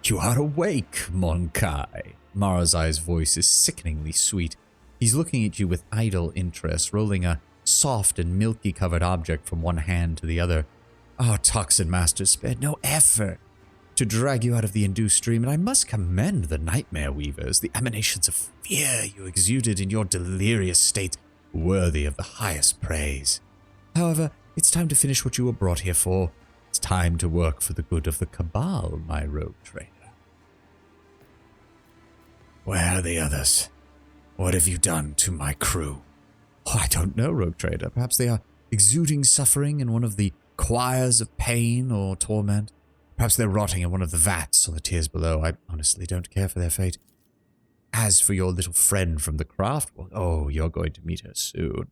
You are awake, Mon Kai. Marazai's voice is sickeningly sweet. He's looking at you with idle interest, rolling a soft and milky-covered object from one hand to the other. Our Toxin Master spared no effort to drag you out of the induced dream, and I must commend the Nightmare Weavers. The emanations of fear you exuded in your delirious state, worthy of the highest praise. However, it's time to finish what you were brought here for. It's time to work for the good of the Cabal, my rogue trader. Where are the others? What have you done to my crew? Oh, I don't know, rogue trader. Perhaps they are exuding suffering in one of the choirs of pain or torment. Perhaps they're rotting in one of the vats or the tiers below. I honestly don't care for their fate. As for your little friend from the craft, well, oh, you're going to meet her soon.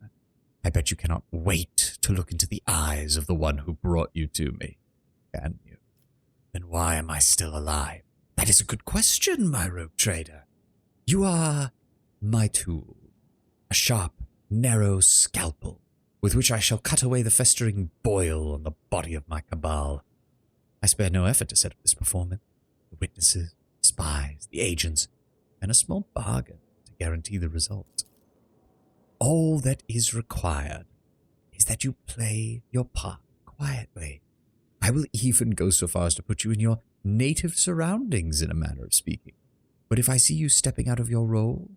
I bet you cannot wait to look into the eyes of the one who brought you to me. Can you? Then why am I still alive? That is a good question, my rogue trader. You are my tool. A sharp, narrow scalpel with which I shall cut away the festering boil on the body of my cabal. I spared no effort to set up this performance. The witnesses, spies, the agents, and a small bargain to guarantee the result. All that is required is that you play your part quietly. I will even go so far as to put you in your native surroundings, in a manner of speaking. But if I see you stepping out of your role,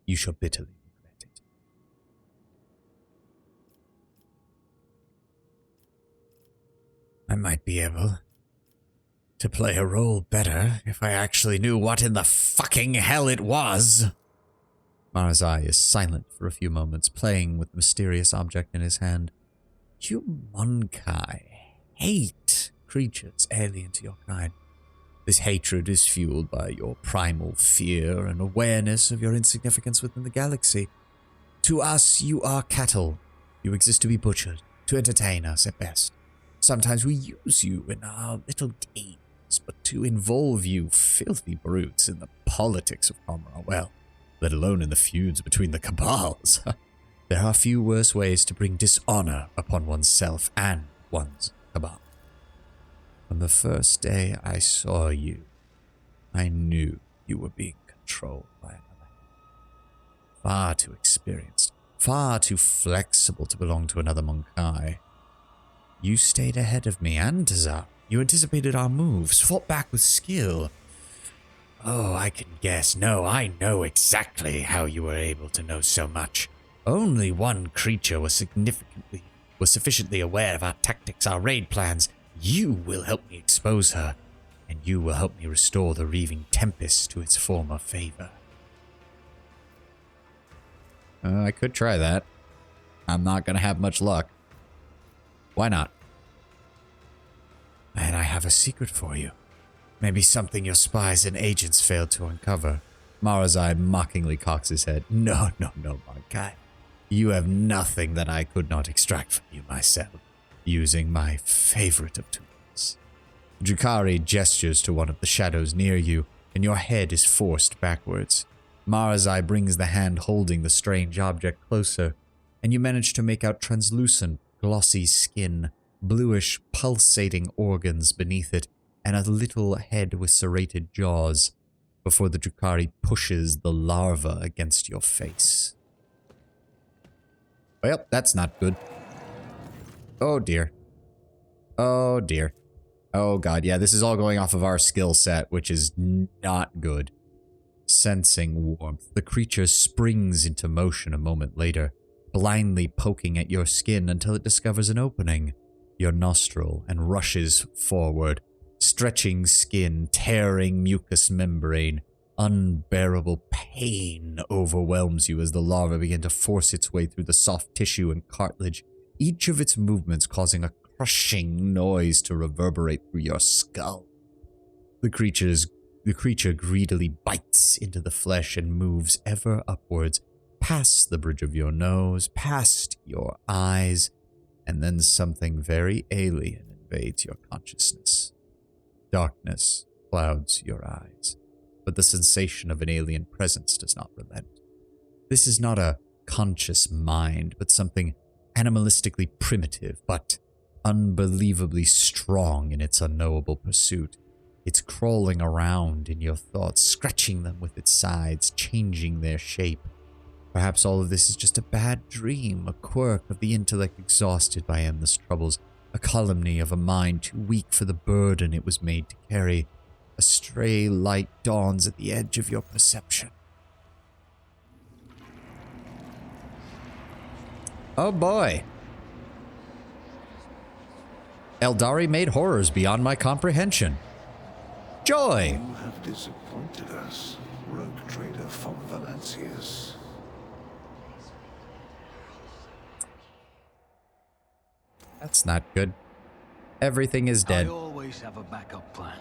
you shall bitterly regret it. I might be able to play a role better if I actually knew what in the fucking hell it was. Marazai is silent for a few moments, playing with the mysterious object in his hand. You Monkai hate creatures alien to your kind. This hatred is fueled by your primal fear and awareness of your insignificance within the galaxy. To us, you are cattle. You exist to be butchered, to entertain us at best. Sometimes we use you in our little games, but to involve you filthy brutes in the politics of Kamara, well, let alone in the feuds between the cabals. There are few worse ways to bring dishonor upon oneself and one's cabal. From the first day I saw you, I knew you were being controlled by another. Far too experienced, far too flexible to belong to another Monkai. You stayed ahead of me and Tazar. You anticipated our moves, fought back with skill. Oh, I can guess. No, I know exactly how you were able to know so much. Only one creature was sufficiently aware of our tactics, our raid plans. You will help me expose her, and you will help me restore the Reaving Tempest to its former favor. I could try that. I'm not going to have much luck. Why not? And I have a secret for you. Maybe something your spies and agents failed to uncover. Marazai mockingly cocks his head. No, Monkai. You have nothing that I could not extract from you myself, using my favorite of tools. Drukhari gestures to one of the shadows near you, and your head is forced backwards. Marazai brings the hand holding the strange object closer, and you manage to make out translucent, glossy skin, bluish, pulsating organs beneath it, and a little head with serrated jaws, before the Drukhari pushes the larva against your face. Well, that's not good. Oh dear. Oh dear. Oh god, yeah, this is all going off of our skill set, which is not good. Sensing warmth, the creature springs into motion a moment later, blindly poking at your skin until it discovers an opening, your nostril, and rushes forward, stretching skin, tearing mucous membrane. Unbearable pain overwhelms you as the larva begins to force its way through the soft tissue and cartilage, each of its movements causing a crushing noise to reverberate through your skull. The creature greedily bites into the flesh and moves ever upwards, past the bridge of your nose, past your eyes, and then something very alien invades your consciousness. Darkness clouds your eyes, but the sensation of an alien presence does not relent. This is not a conscious mind, but something animalistically primitive, but unbelievably strong in its unknowable pursuit. It's crawling around in your thoughts, scratching them with its sides, changing their shape. Perhaps all of this is just a bad dream, a quirk of the intellect exhausted by endless troubles, a calumny of a mind too weak for the burden it was made to carry. A stray light dawns at the edge of your perception. Oh boy. Eldari made horrors beyond my comprehension. Joy! You have disappointed us, rogue trader von Valancius. That's not good. Everything is dead. I always have a backup plan.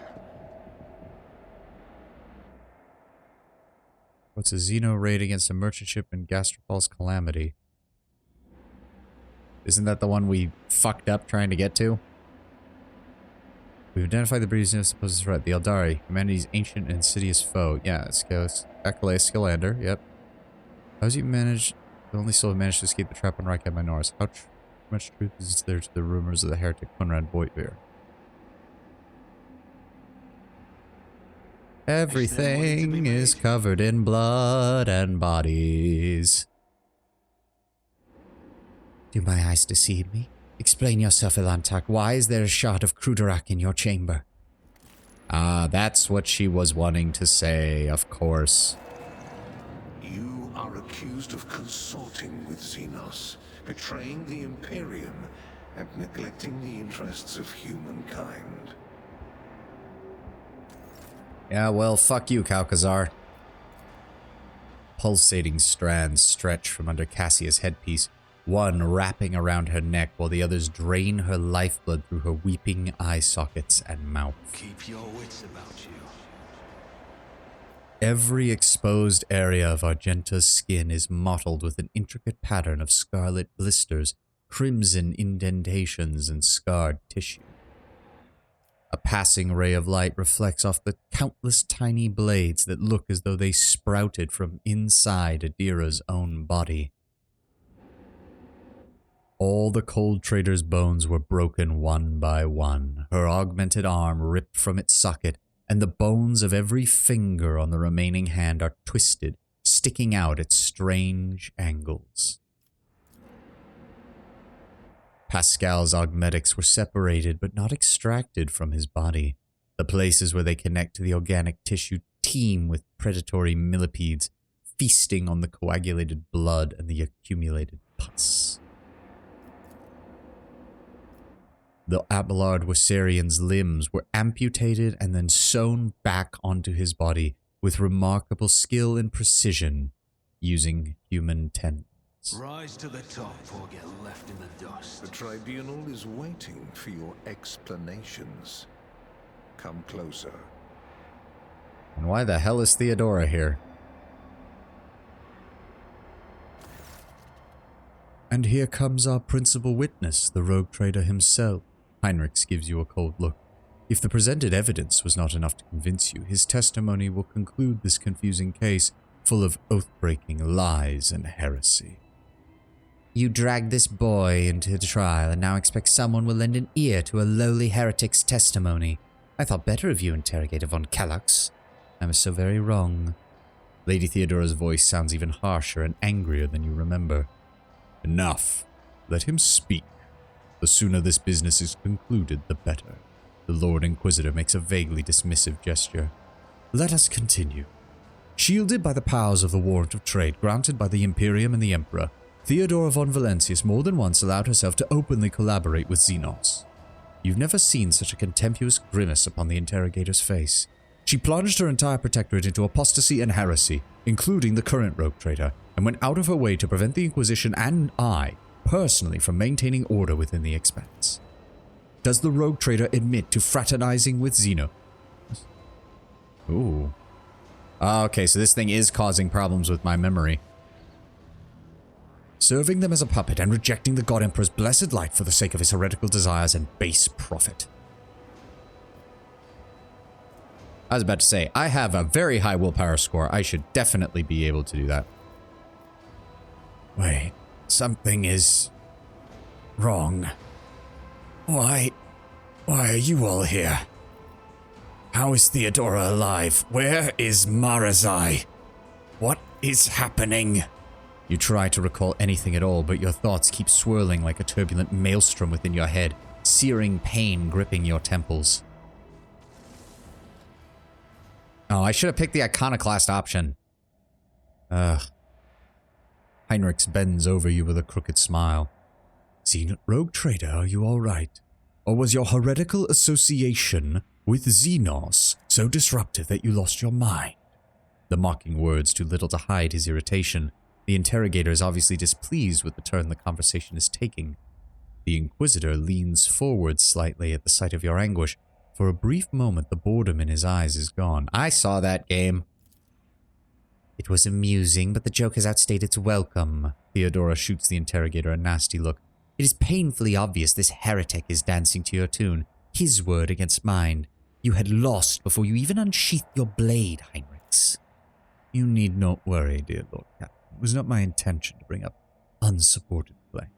What's a Xeno raid against a merchant ship in Gastropol's Calamity? Isn't that the one we fucked up trying to get to? We've identified the breed's supposed threat, the Eldari, humanity's ancient and insidious foe. Yeah, Akale Skalander, yep. How's he managed? The only soul who managed to escape the trap on Rykat Minoris. How much truth is there to the rumors of the heretic Conrad Boitvir? Everything is covered in blood and bodies. Do my eyes deceive me? Explain yourself, Ilantak. Why is there a shot of Kruderak in your chamber? Ah, that's what she was wanting to say, of course. You are accused of consorting with Xenos, betraying the Imperium, and neglecting the interests of humankind. Yeah, well, fuck you, Kalkazar. Pulsating strands stretch from under Cassia's headpiece, one wrapping around her neck while the others drain her lifeblood through her weeping eye sockets and mouth. Keep your wits about you. Every exposed area of Argenta's skin is mottled with an intricate pattern of scarlet blisters, crimson indentations, and scarred tissue. A passing ray of light reflects off the countless tiny blades that look as though they sprouted from inside Adira's own body. All the Cold Trader's bones were broken one by one, her augmented arm ripped from its socket, and the bones of every finger on the remaining hand are twisted, sticking out at strange angles. Pascal's augmetics were separated but not extracted from his body. The places where they connect to the organic tissue teem with predatory millipedes, feasting on the coagulated blood and the accumulated pus. The Abelard Wasarian's limbs were amputated and then sewn back onto his body with remarkable skill and precision, using human tendons. Rise to the top or get left in the dust. The tribunal is waiting for your explanations. Come closer. And why the hell is Theodora here? And here comes our principal witness, the rogue trader himself. Heinrichs gives you a cold look. If the presented evidence was not enough to convince you, his testimony will conclude this confusing case full of oath-breaking lies and heresy. You dragged this boy into the trial and now expect someone will lend an ear to a lowly heretic's testimony. I thought better of you, Interrogator von Kallax. I was so very wrong. Lady Theodora's voice sounds even harsher and angrier than you remember. Enough. Let him speak. The sooner this business is concluded, the better. The Lord Inquisitor makes a vaguely dismissive gesture. Let us continue. Shielded by the powers of the Warrant of Trade granted by the Imperium and the Emperor, Theodora von Valentius more than once allowed herself to openly collaborate with Xenos. You've never seen such a contemptuous grimace upon the interrogator's face. She plunged her entire protectorate into apostasy and heresy, including the current rogue trader, and went out of her way to prevent the Inquisition and I, personally, from maintaining order within the Expanse. Does the rogue trader admit to fraternizing with Xeno? Ooh. Okay, so this thing is causing problems with my memory. Serving them as a puppet and rejecting the God Emperor's blessed light for the sake of his heretical desires and base profit. I was about to say, I have a very high willpower score. I should definitely be able to do that. Wait, something is wrong. Why are you all here? How is Theodora alive? Where is Marazai? What is happening? You try to recall anything at all, but your thoughts keep swirling like a turbulent maelstrom within your head, searing pain gripping your temples. Oh, I should have picked the iconoclast option. Heinrich bends over you with a crooked smile. See, rogue trader, are you all right? Or was your heretical association with Xenos so disruptive that you lost your mind? The mocking words too little to hide his irritation. The interrogator is obviously displeased with the turn the conversation is taking. The Inquisitor leans forward slightly at the sight of your anguish. For a brief moment, the boredom in his eyes is gone. I saw that game. It was amusing, but the joke has outstayed its welcome. Theodora shoots the interrogator a nasty look. It is painfully obvious this heretic is dancing to your tune. His word against mine. You had lost before you even unsheathed your blade, Heinrichs. You need not worry, dear Lord Captain. It was not my intention to bring up unsupported claim.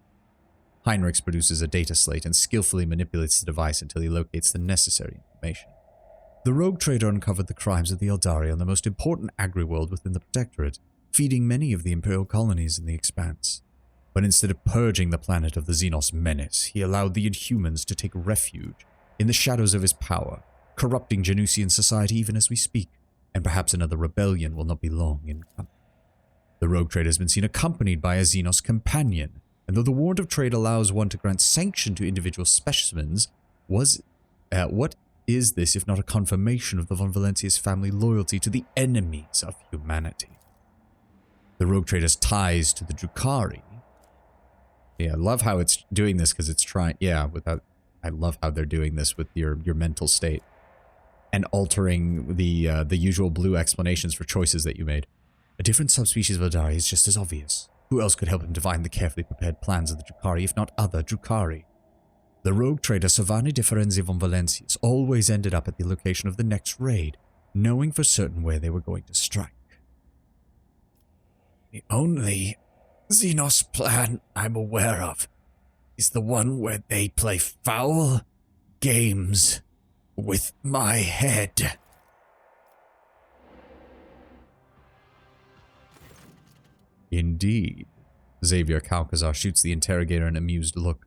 Heinrichs produces a data slate and skillfully manipulates the device until he locates the necessary information. The rogue trader uncovered the crimes of the Eldari on the most important agri-world within the Protectorate, feeding many of the Imperial colonies in the Expanse. But instead of purging the planet of the Xenos menace, he allowed the Inhumans to take refuge in the shadows of his power, corrupting Genusian society even as we speak, and perhaps another rebellion will not be long in coming. The rogue trader has been seen accompanied by a Xenos companion, and though the Warrant of Trade allows one to grant sanction to individual specimens, what is this if not a confirmation of the von Valentius family loyalty to the enemies of humanity? The rogue trader's ties to the Drukhari. Yeah, I love how it's doing this because it's trying. Yeah, I love how they're doing this with your mental state and altering the usual blue explanations for choices that you made. A different subspecies of Eldari is just as obvious. Who else could help him divine the carefully prepared plans of the Drukhari if not other Drukhari? The rogue trader Savani de Ferenzi von Valentius always ended up at the location of the next raid, knowing for certain where they were going to strike. The only Xenos plan I'm aware of is the one where they play foul games with my head. Indeed. Xavier Calcazar shoots the interrogator an amused look.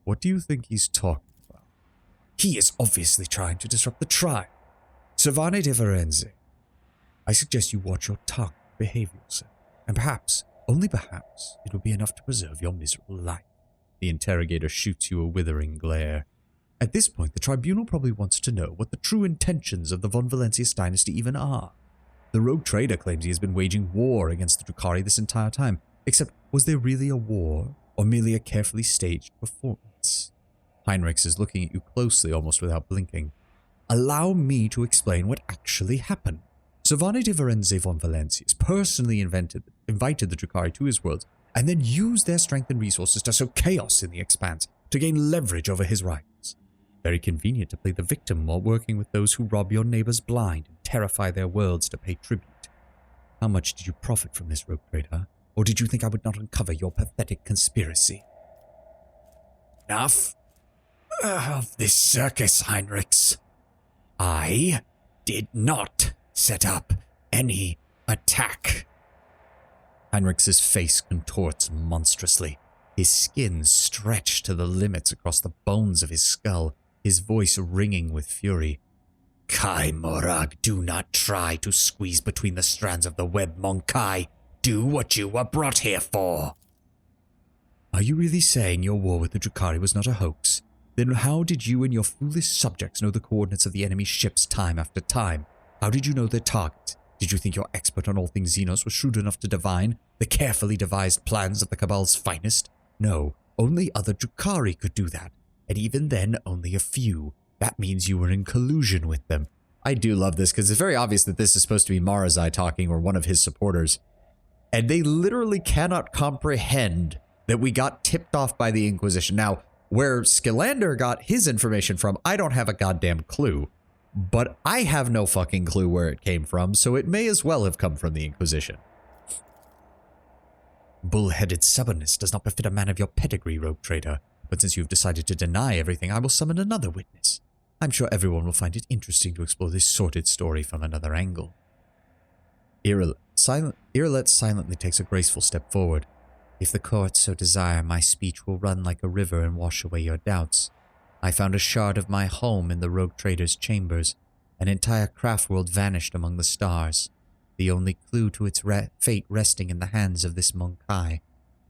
What do you think he's talking about? He is obviously trying to disrupt the trial. Savane de Ferenzi, I suggest you watch your tongue, behave yourself, and perhaps, only perhaps, it will be enough to preserve your miserable life. The interrogator shoots you a withering glare. At this point, the tribunal probably wants to know what the true intentions of the von Valentius dynasty even are. The rogue trader claims he has been waging war against the Drukhari this entire time, except was there really a war, or merely a carefully staged performance? Heinrichs is looking at you closely, almost without blinking. Allow me to explain what actually happened. Savane de Ferenzi von Valentius personally invited the Drukhari to his world, and then used their strength and resources to sow chaos in the Expanse, to gain leverage over his rivals. Very convenient to play the victim while working with those who rob your neighbors blind and terrify their worlds to pay tribute. How much did you profit from this, rogue trader? Or did you think I would not uncover your pathetic conspiracy? Enough of this circus, Heinrichs. I did not set up any attack. Heinrichs' face contorts monstrously, his skin stretched to the limits across the bones of his skull, his voice ringing with fury. Kai Morag, do not try to squeeze between the strands of the web, Monkai. Do what you were brought here for. Are you really saying your war with the Drukhari was not a hoax? Then how did you and your foolish subjects know the coordinates of the enemy ships time after time? How did you know their targets? Did you think your expert on all things Xenos was shrewd enough to divine the carefully devised plans of the Cabal's finest? No, only other Drukhari could do that, and even then only a few. That means you were in collusion with them. I do love this because it's very obvious that this is supposed to be Marazai talking or one of his supporters. And they literally cannot comprehend that we got tipped off by the Inquisition. Now, where Skylander got his information from, I don't have a goddamn clue. But I have no fucking clue where it came from, so it may as well have come from the Inquisition. Bull-headed stubbornness does not befit a man of your pedigree, rogue trader. But since you've decided to deny everything, I will summon another witness. I'm sure everyone will find it interesting to explore this sordid story from another angle. Irelet silently takes a graceful step forward. If the court so desire, my speech will run like a river and wash away your doubts. I found a shard of my home in the rogue trader's chambers. An entire craft world vanished among the stars. The only clue to its fate resting in the hands of this Monkai.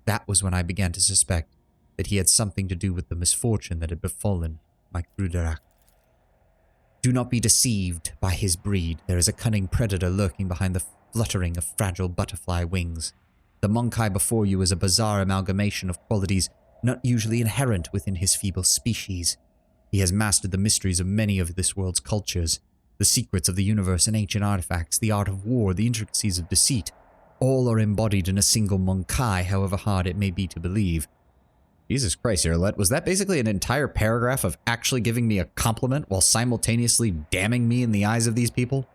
That was when I began to suspect that he had something to do with the misfortune that had befallen my Kruderak. Do not be deceived by his breed. There is a cunning predator lurking behind the fluttering of fragile butterfly wings. The Monkai before you is a bizarre amalgamation of qualities not usually inherent within his feeble species. He has mastered the mysteries of many of this world's cultures, the secrets of the universe and ancient artifacts, the art of war, the intricacies of deceit. All are embodied in a single Monkai, however hard it may be to believe. Jesus Christ, Irelet, was that basically an entire paragraph of actually giving me a compliment while simultaneously damning me in the eyes of these people?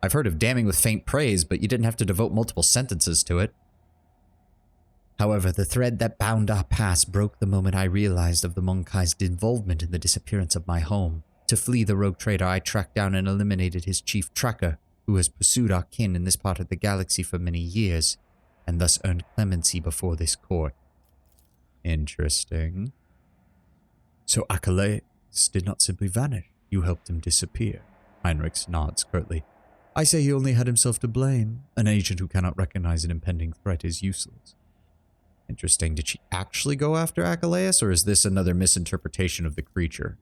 I've heard of damning with faint praise, but you didn't have to devote multiple sentences to it. However, the thread that bound our past broke the moment I realized of the Monkai's involvement in the disappearance of my home. To flee the rogue trader, I tracked down and eliminated his chief tracker, who has pursued our kin in this part of the galaxy for many years, and thus earned clemency before this court. Interesting. So Achilles did not simply vanish. You helped him disappear. Heinrich nods curtly. I say he only had himself to blame. An agent who cannot recognize an impending threat is useless. Interesting. Did she actually go after Achilles, or is this another misinterpretation of the creature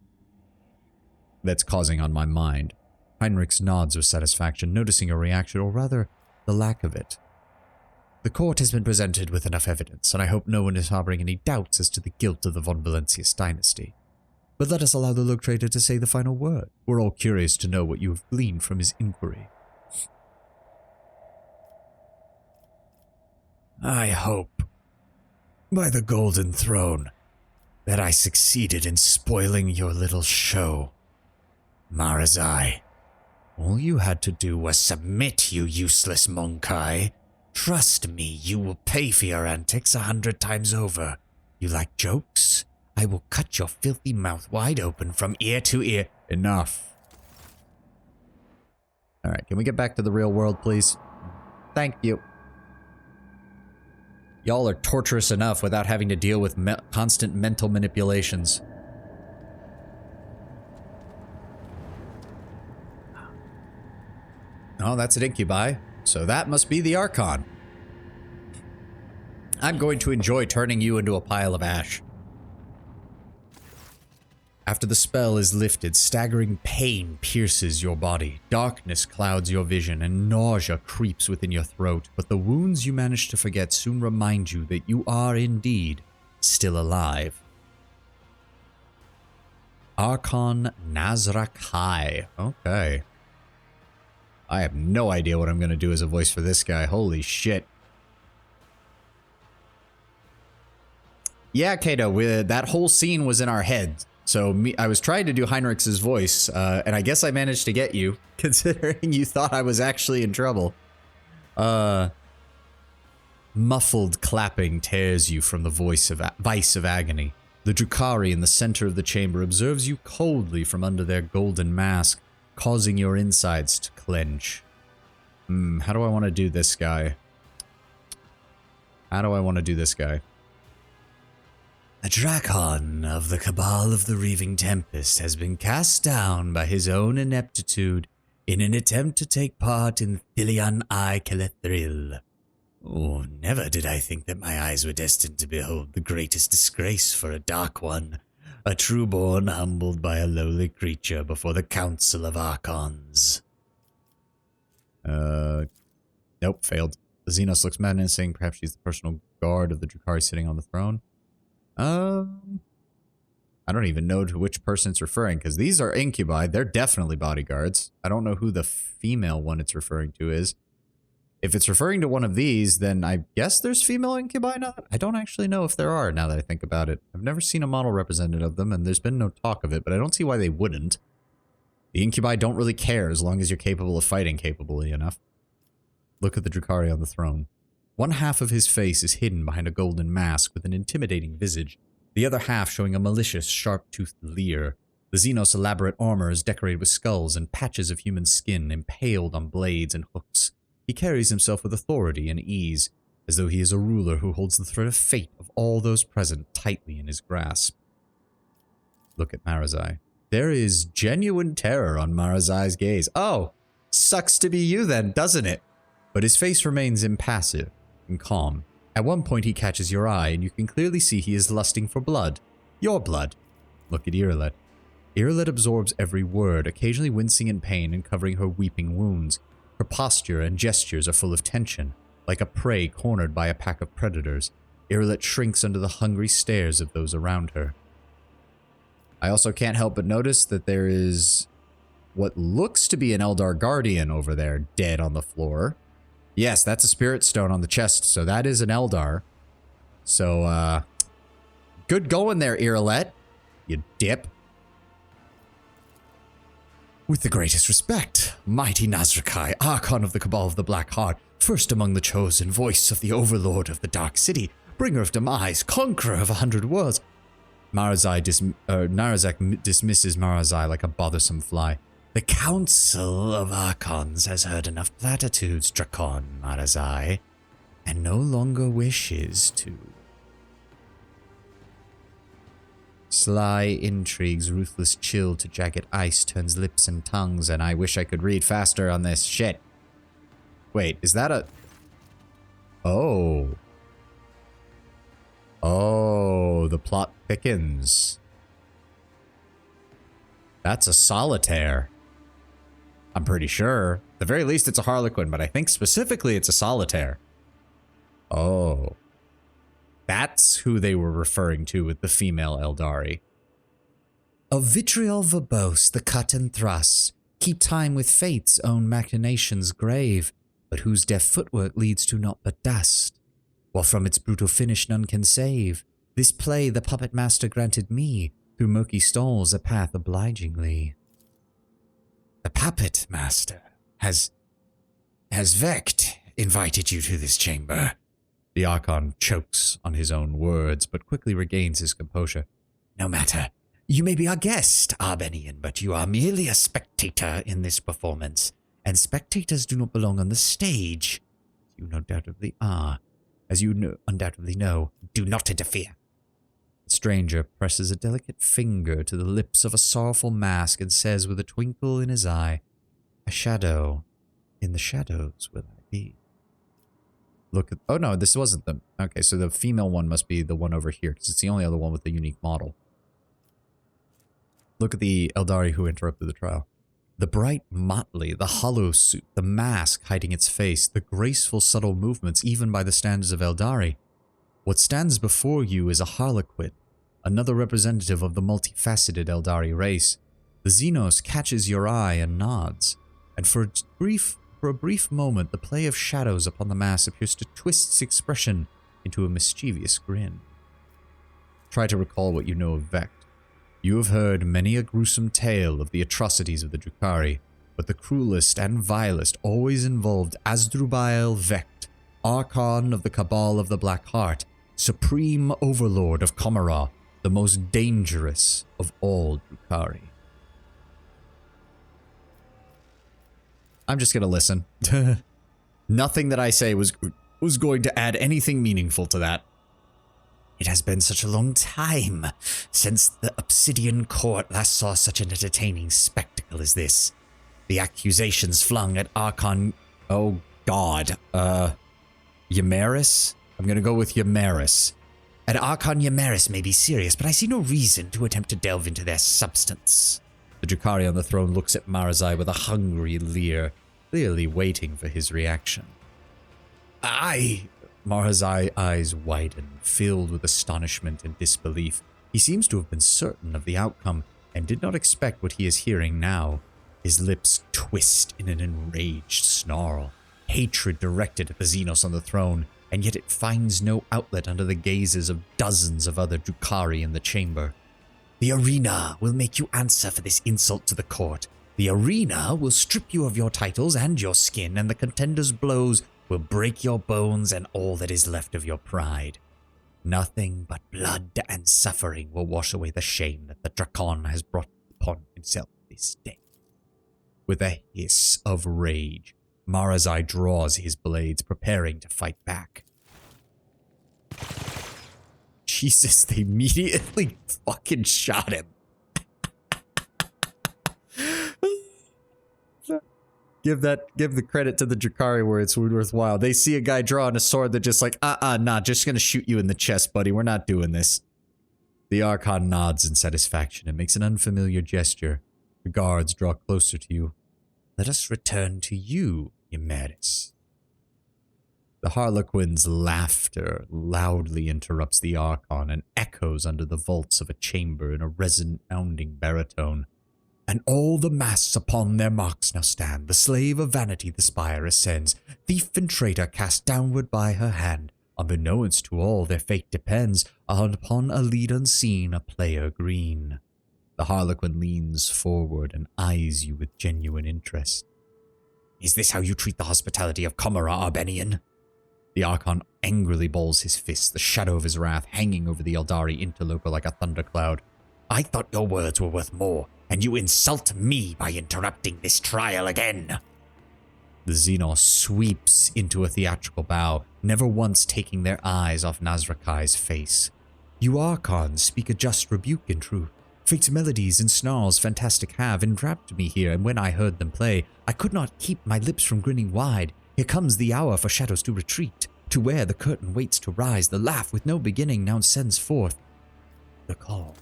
that's causing on my mind? Heinrich nods with satisfaction, noticing a reaction, or rather, the lack of it. The court has been presented with enough evidence, and I hope no one is harboring any doubts as to the guilt of the von Valencius dynasty. But let us allow the Logue Trader to say the final word. We're all curious to know what you have gleaned from his inquiry. I hope, by the Golden Throne, that I succeeded in spoiling your little show. Marazai, all you had to do was submit, you useless Monkai. Trust me, you will pay for your antics 100 times over. You like jokes? I will cut your filthy mouth wide open from ear to ear. Enough. Alright, can we get back to the real world, please? Thank you. Y'all are torturous enough without having to deal with constant mental manipulations. Oh, that's an incubi. So that must be the Archon. I'm going to enjoy turning you into a pile of ash. After the spell is lifted, staggering pain pierces your body, darkness clouds your vision, and nausea creeps within your throat. But the wounds you manage to forget soon remind you that you are indeed still alive. Archon Nazrak High. Okay. I have no idea what I'm going to do as a voice for this guy. Holy shit. Yeah, Kato, that whole scene was in our heads. So I was trying to do Heinrich's voice, and I guess I managed to get you, considering you thought I was actually in trouble. Muffled clapping tears you from the vice of agony. The Drukhari in the center of the chamber observes you coldly from under their golden mask, causing your insides to clench. How do I want to do this guy? A Drakon of the Cabal of the Reaving Tempest has been cast down by his own ineptitude in an attempt to take part in Thilian I Kelethril. Oh, never did I think that my eyes were destined to behold the greatest disgrace for a Dark One, a trueborn humbled by a lowly creature before the Council of Archons. Nope, failed. The Xenos looks menacing. Perhaps she's the personal guard of the Drukhari sitting on the throne. I don't even know to which person it's referring, because these are incubi. They're definitely bodyguards. I don't know who the female one it's referring to is. If it's referring to one of these, then I guess there's female incubi now. I don't actually know if there are, now that I think about it. I've never seen a model representative of them, and there's been no talk of it, but I don't see why they wouldn't. The incubi don't really care as long as you're capable of fighting capably enough. Look at the Drukhari on the throne. One half of his face is hidden behind a golden mask with an intimidating visage, the other half showing a malicious, sharp-toothed leer. The Xenos' elaborate armor is decorated with skulls and patches of human skin impaled on blades and hooks. He carries himself with authority and ease, as though he is a ruler who holds the thread of fate of all those present tightly in his grasp. Look at Marazai. There is genuine terror on Marazai's gaze. Oh, sucks to be you then, doesn't it? But his face remains impassive and calm. At one point he catches your eye, and you can clearly see he is lusting for blood. Your blood. Look at Irileth. Irileth absorbs every word, occasionally wincing in pain and covering her weeping wounds. Her posture and gestures are full of tension, like a prey cornered by a pack of predators. Irileth shrinks under the hungry stares of those around her. I also can't help but notice that there is what looks to be an Eldar Guardian over there, dead on the floor. Yes, that's a spirit stone on the chest, so that is an Eldar. So, good going there, Irileth, you dip. With the greatest respect, mighty Nazrakai, Archon of the Cabal of the Black Heart, first among the chosen, voice of the Overlord of the Dark City, bringer of demise, conqueror of 100 worlds. Narazak dismisses Marazai like a bothersome fly. The Council of Archons has heard enough platitudes, Drakon Marazai, and no longer wishes to. Sly intrigues, ruthless chill to jagged ice turns lips and tongues, and I wish I could read faster on this shit. Wait, is that a... Oh. Oh, the plot thickens. That's a solitaire. I'm pretty sure. At the very least, it's a Harlequin, but I think specifically it's a solitaire. Oh. That's who they were referring to with the female Eldari. Of vitriol verbose, the cut and thrust, keep time with fate's own machinations grave, but whose deft footwork leads to naught but dust. While from its brutal finish none can save, this play the puppet master granted me, through murky stalls a path obligingly. The puppet master has Vecht invited you to this chamber. The Archon chokes on his own words, but quickly regains his composure. No matter. You may be our guest, Arbenian, but you are merely a spectator in this performance, and spectators do not belong on the stage. You undoubtedly are. As you undoubtedly know, do not interfere. The stranger presses a delicate finger to the lips of a sorrowful mask and says with a twinkle in his eye, a shadow in the shadows will I be. Look at... Oh, no, this wasn't them. Okay, so the female one must be the one over here, because it's the only other one with a unique model. Look at the Eldari who interrupted the trial. The bright motley, the hollow suit, the mask hiding its face, the graceful, subtle movements, even by the standards of Eldari. What stands before you is a Harlequin, another representative of the multifaceted Eldari race. The Xenos catches your eye and nods, and for a brief moment, the play of shadows upon the mask appears to twist its expression into a mischievous grin. Try to recall what you know of Vecht. You have heard many a gruesome tale of the atrocities of the Drukhari, but the cruelest and vilest always involved Asdrubal Vecht, Archon of the Cabal of the Black Heart, Supreme Overlord of Komara, the most dangerous of all Drukhari. I'm just gonna listen. Nothing that I say was going to add anything meaningful to that. It has been such a long time since the Obsidian Court last saw such an entertaining spectacle as this. The accusations flung at Archon... Oh, God. Ymaris? I'm gonna go with Ymaris. At Archon Ymaris may be serious, but I see no reason to attempt to delve into their substance. The Drukhari on the throne looks at Marazai with a hungry leer, clearly waiting for his reaction. Marazai's eyes widen, filled with astonishment and disbelief. He seems to have been certain of the outcome and did not expect what he is hearing now. His lips twist in an enraged snarl, hatred directed at the Xenos on the throne, and yet it finds no outlet under the gazes of dozens of other Drukhari in the chamber. The arena will make you answer for this insult to the court. The arena will strip you of your titles and your skin, and the contender's blows will break your bones and all that is left of your pride. Nothing but blood and suffering will wash away the shame that the Drakon has brought upon himself this day. With a hiss of rage, Marazai draws his blades, preparing to fight back. Jesus, they immediately fucking shot him. Give the credit to the Drukhari where it's worthwhile. They see a guy drawing a sword, they're just like, nah, just gonna shoot you in the chest, buddy. We're not doing this. The Archon nods in satisfaction and makes an unfamiliar gesture. The guards draw closer to you. Let us return to you, Ymaris. The Harlequin's laughter loudly interrupts the Archon and echoes under the vaults of a chamber in a resounding baritone. And all the masts upon their marks now stand. The slave of vanity the spire ascends. Thief and traitor cast downward by her hand. Unbeknownst to all their fate depends. Upon a lead unseen, a player green. The Harlequin leans forward and eyes you with genuine interest. Is this how you treat the hospitality of Comera, Arbenian? The Archon angrily balls his fist, the shadow of his wrath hanging over the Eldari interloper like a thundercloud. I thought your words were worth more, and you insult me by interrupting this trial again. The Xenos sweeps into a theatrical bow, never once taking their eyes off Nazrakai's face. You Archons speak a just rebuke in truth. Fate's melodies and snarls fantastic have entrapped me here, and when I heard them play, I could not keep my lips from grinning wide. Here comes the hour for shadows to retreat, to where the curtain waits to rise. The laugh with no beginning now sends forth the call.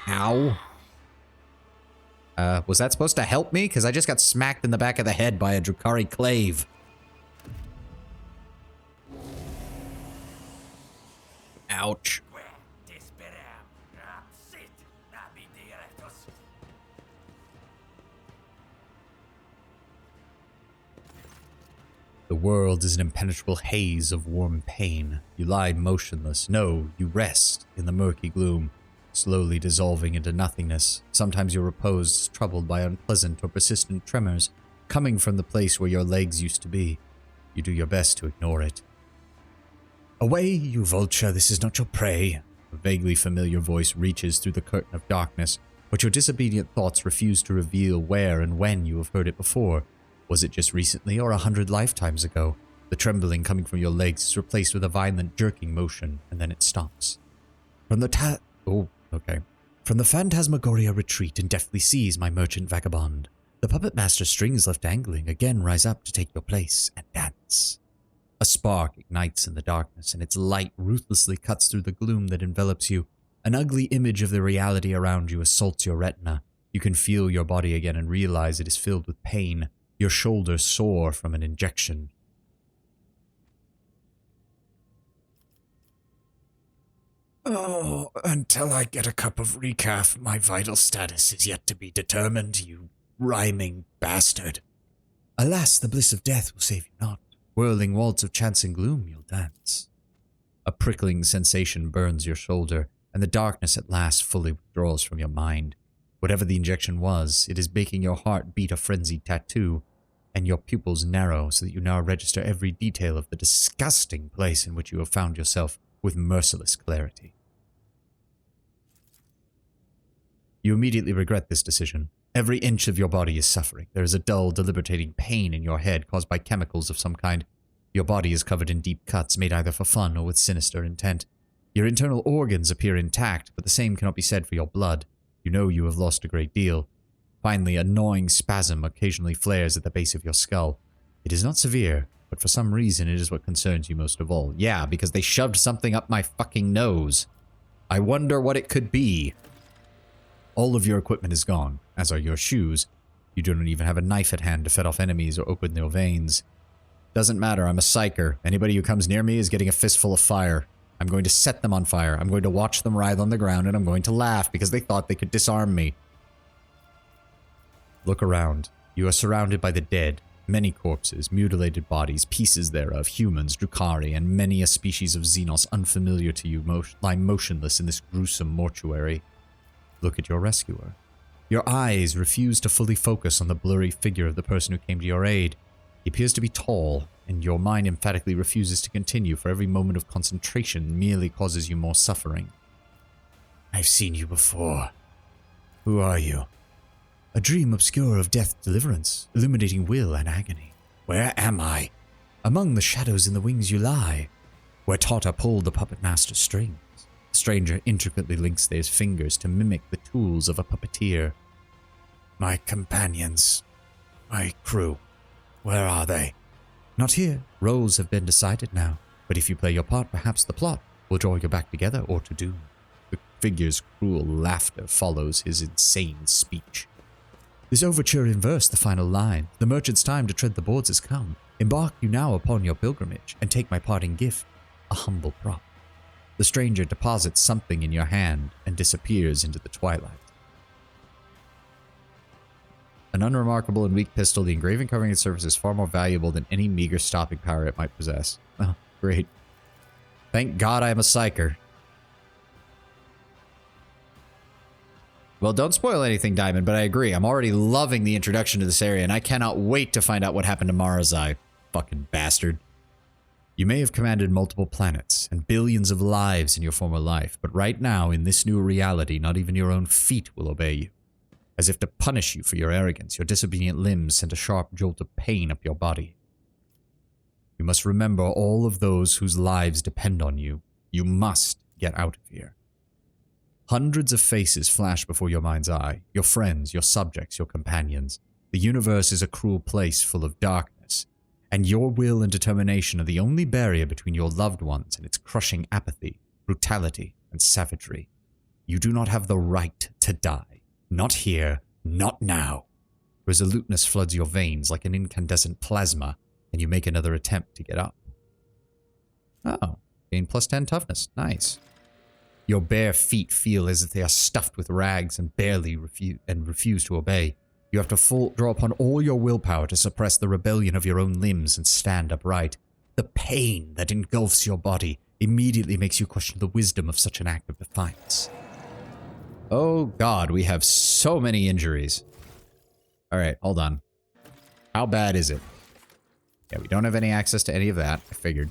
Ow. Was that supposed to help me? Because I just got smacked in the back of the head by a Drukhari clave. Ouch. The world is an impenetrable haze of warm pain. You lie motionless. No, you rest in the murky gloom, slowly dissolving into nothingness. Sometimes your repose is troubled by unpleasant or persistent tremors, coming from the place where your legs used to be. You do your best to ignore it. Away, you vulture, this is not your prey. A vaguely familiar voice reaches through the curtain of darkness, but your disobedient thoughts refuse to reveal where and when you have heard it before. Was it just recently or 100 lifetimes ago? The trembling coming from your legs is replaced with a violent jerking motion, and then it stops. From the Phantasmagoria retreat and deftly seize my merchant vagabond. The puppet master strings left dangling again rise up to take your place and dance. A spark ignites in the darkness, and its light ruthlessly cuts through the gloom that envelops you. An ugly image of the reality around you assaults your retina. You can feel your body again and realize it is filled with pain. Your shoulders sore from an injection. Oh, until I get a cup of recaf, my vital status is yet to be determined, you rhyming bastard. Alas, the bliss of death will save you not. Whirling waltz of chance and gloom you'll dance. A prickling sensation burns your shoulder, and the darkness at last fully withdraws from your mind. Whatever the injection was, it is making your heart beat a frenzied tattoo, and your pupils narrow so that you now register every detail of the disgusting place in which you have found yourself with merciless clarity. You immediately regret this decision. Every inch of your body is suffering. There is a dull, debilitating pain in your head caused by chemicals of some kind. Your body is covered in deep cuts made either for fun or with sinister intent. Your internal organs appear intact, but the same cannot be said for your blood. You know you have lost a great deal. Finally, a gnawing spasm occasionally flares at the base of your skull. It is not severe, but for some reason it is what concerns you most of all. Yeah, because they shoved something up my fucking nose. I wonder what it could be. All of your equipment is gone, as are your shoes. You do not even have a knife at hand to fend off enemies or open their veins. Doesn't matter, I'm a psyker. Anybody who comes near me is getting a fistful of fire. I'm going to set them on fire. I'm going to watch them writhe on the ground, and I'm going to laugh because they thought they could disarm me. Look around. You are surrounded by the dead. Many corpses, mutilated bodies, pieces thereof, humans, Drukhari, and many a species of Xenos unfamiliar to you lie motionless in this gruesome mortuary. Look at your rescuer. Your eyes refuse to fully focus on the blurry figure of the person who came to your aid. He appears to be tall, and your mind emphatically refuses to continue, for every moment of concentration merely causes you more suffering. I've seen you before. Who are you? A dream obscure of death deliverance, illuminating will and agony. Where am I? Among the shadows in the wings you lie, where Tata pulled the puppet master's strings. The stranger intricately links their fingers to mimic the tools of a puppeteer. My companions, my crew, where are they? Not here. Roles have been decided now. But if you play your part, perhaps the plot will draw you back together or to doom. The figure's cruel laughter follows his insane speech. This overture in verse, the final line. The merchant's time to tread the boards has come. Embark you now upon your pilgrimage, and take my parting gift, a humble prop. The stranger deposits something in your hand and disappears into the twilight. An unremarkable and weak pistol, the engraving covering its surface is far more valuable than any meager stopping power it might possess. Oh, great. Thank God I'm a psyker. Well, don't spoil anything, Diamond, but I agree. I'm already loving the introduction to this area, and I cannot wait to find out what happened to Marazai. Fucking bastard. You may have commanded multiple planets and billions of lives in your former life, but right now, in this new reality, not even your own feet will obey you. As if to punish you for your arrogance, your disobedient limbs sent a sharp jolt of pain up your body. You must remember all of those whose lives depend on you. You must get out of here. Hundreds of faces flash before your mind's eye. Your friends, your subjects, your companions. The universe is a cruel place full of darkness, and your will and determination are the only barrier between your loved ones and its crushing apathy, brutality, and savagery. You do not have the right to die. Not here, not now. Resoluteness floods your veins like an incandescent plasma, and you make another attempt to get up. Oh, gain plus 10 toughness. Nice. Your bare feet feel as if they are stuffed with rags and barely refuse to obey. You have to draw upon all your willpower to suppress the rebellion of your own limbs and stand upright. The pain that engulfs your body immediately makes you question the wisdom of such an act of defiance. Oh God, we have so many injuries. Alright, hold on. How bad is it? Yeah, we don't have any access to any of that, I figured.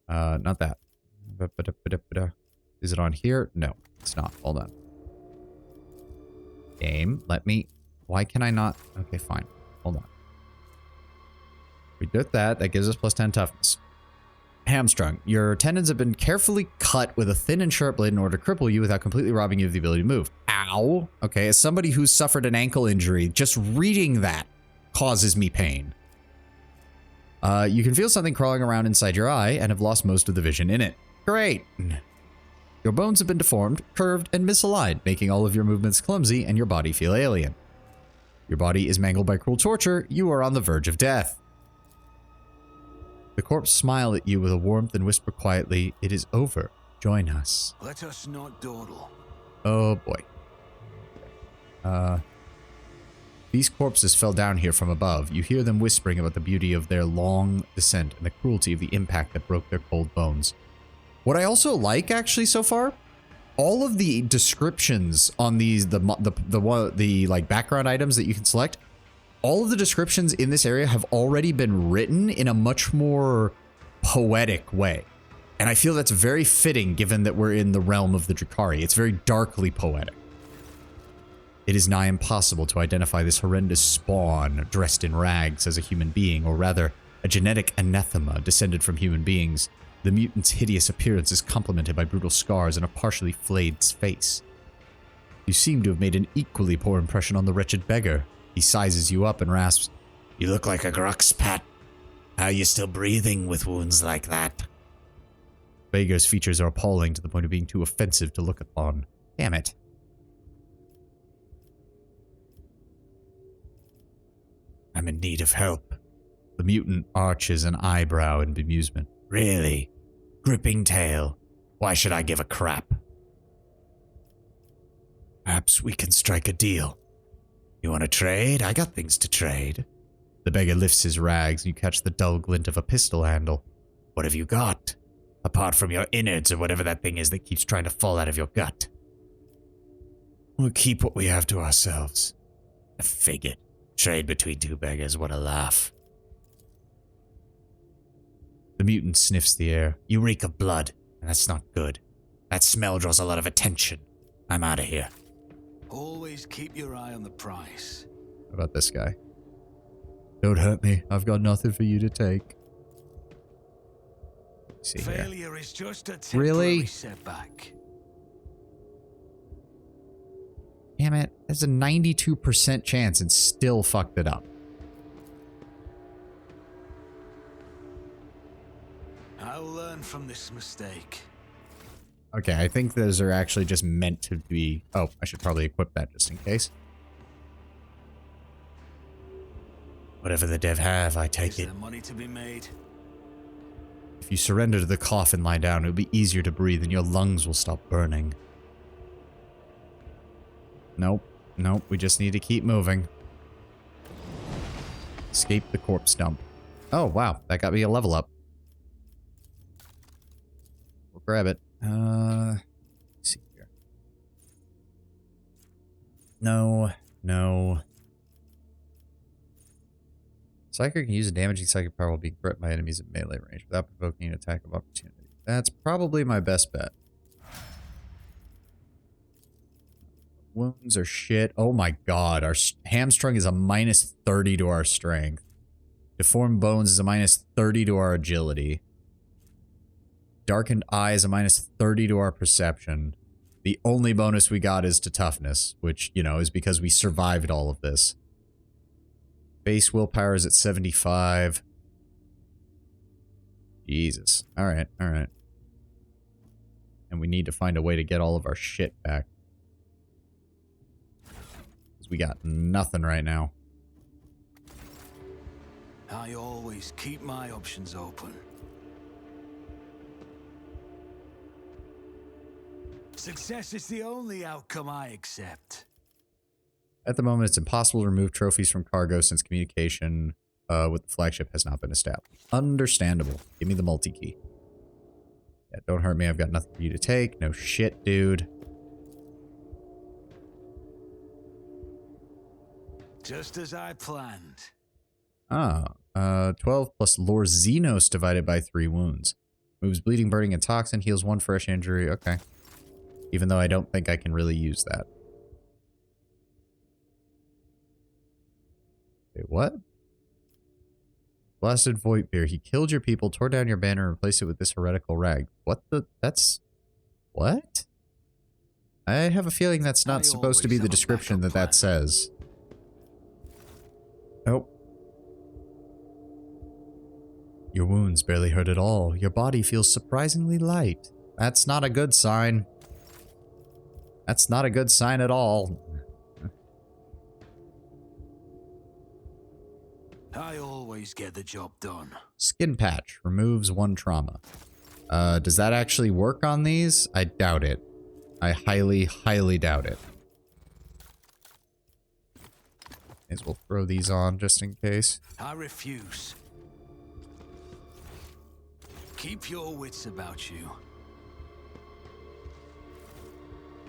Not that. Is it on here? No, it's not. Hold on. Game, let me... Why can I not... Okay, fine. Hold on. We did that. That gives us plus 10 toughness. Hamstrung. Your tendons have been carefully cut with a thin and sharp blade in order to cripple you without completely robbing you of the ability to move. Ow. Okay, as somebody who's suffered an ankle injury, just reading that causes me pain. You can feel something crawling around inside your eye and have lost most of the vision in it. Great. Your bones have been deformed, curved, and misaligned, making all of your movements clumsy and your body feel alien. Your body is mangled by cruel torture. You are on the verge of death. The corpse smile at you with a warmth and whisper quietly, "It is over. Join us." Let us not dawdle. Oh boy. These corpses fell down here from above. You hear them whispering about the beauty of their long descent and the cruelty of the impact that broke their cold bones. What I also like, actually, so far, all of the descriptions on these, the like background items that you can select, all of the descriptions in this area have already been written in a much more poetic way. And I feel that's very fitting given that we're in the realm of the Drukhari. It's very darkly poetic. It is nigh impossible to identify this horrendous spawn dressed in rags as a human being, or rather, A genetic anathema descended from human beings, the mutant's hideous appearance is complemented by brutal scars and a partially flayed face. You seem to have made an equally poor impression on the wretched beggar. He sizes you up and rasps, You look like a Grux, Pat. How are you still breathing with wounds like that? Beggar's features are appalling to the point of being too offensive to look upon. Damn it. I'm in need of help. The mutant arches an eyebrow in bemusement. Really? Gripping tail. Why should I give a crap? Perhaps we can strike a deal. You want to trade? I got things to trade. The beggar lifts his rags and you catch the dull glint of a pistol handle. What have you got? Apart from your innards or whatever that thing is that keeps trying to fall out of your gut. We'll keep what we have to ourselves. I figured. Trade between two beggars, what a laugh. The mutant sniffs the air. You reek of blood, and that's not good. That smell draws a lot of attention. I'm out of here. Always keep your eye on the price. How about this guy? Don't hurt me. I've got nothing for you to take. Let's see here. Failure is just a temporary setback. Damn it. There's a 92% chance and still fucked it up. I'll learn from this mistake. Okay, I think those are actually just meant to be... Oh, I should probably equip that just in case. Whatever the dev have, I take Is it. there money to be made? If you surrender to the cough and lie down, it'll be easier to breathe and your lungs will stop burning. Nope. Nope, we just need to keep moving. Escape the corpse dump. Oh, wow. That got me a level up. We'll grab it. Let's see here. No. Psyker can use a damaging psychic power while being threatened by enemies at melee range without provoking an attack of opportunity. That's probably my best bet. Wounds are shit. Oh my god. Our hamstrung is a minus 30 to our strength. Deformed bones is a minus 30 to our agility. Darkened eye is a minus 30 to our perception. The only bonus we got is to toughness, which, you know, is because we survived all of this. Base willpower is at 75. Jesus. Alright. And we need to find a way to get all of our shit back. We got nothing right now. I always keep my options open. Success is the only outcome I accept. At the moment, it's impossible to remove trophies from cargo since communication with the flagship has not been established. Understandable. Give me the multi-key. Yeah, don't hurt me. I've got nothing for you to take. No shit, dude. Just as I planned. 12 plus lore Xenos divided by 3 wounds. Moves bleeding, burning, and toxin. Heals 1 fresh injury. Okay. Even though I don't think I can really use that. Wait, what? Blasted Void Beer. He killed your people, tore down your banner, and replaced it with this heretical rag. What the? That's... What? I have a feeling that's not supposed to be the description that says. Nope. Your wounds barely hurt at all. Your body feels surprisingly light. That's not a good sign. That's not a good sign at all. I always get the job done. Skin patch removes 1 trauma. Does that actually work on these? I doubt it. I highly, highly doubt it. May as well throw these on just in case. I refuse. Keep your wits about you.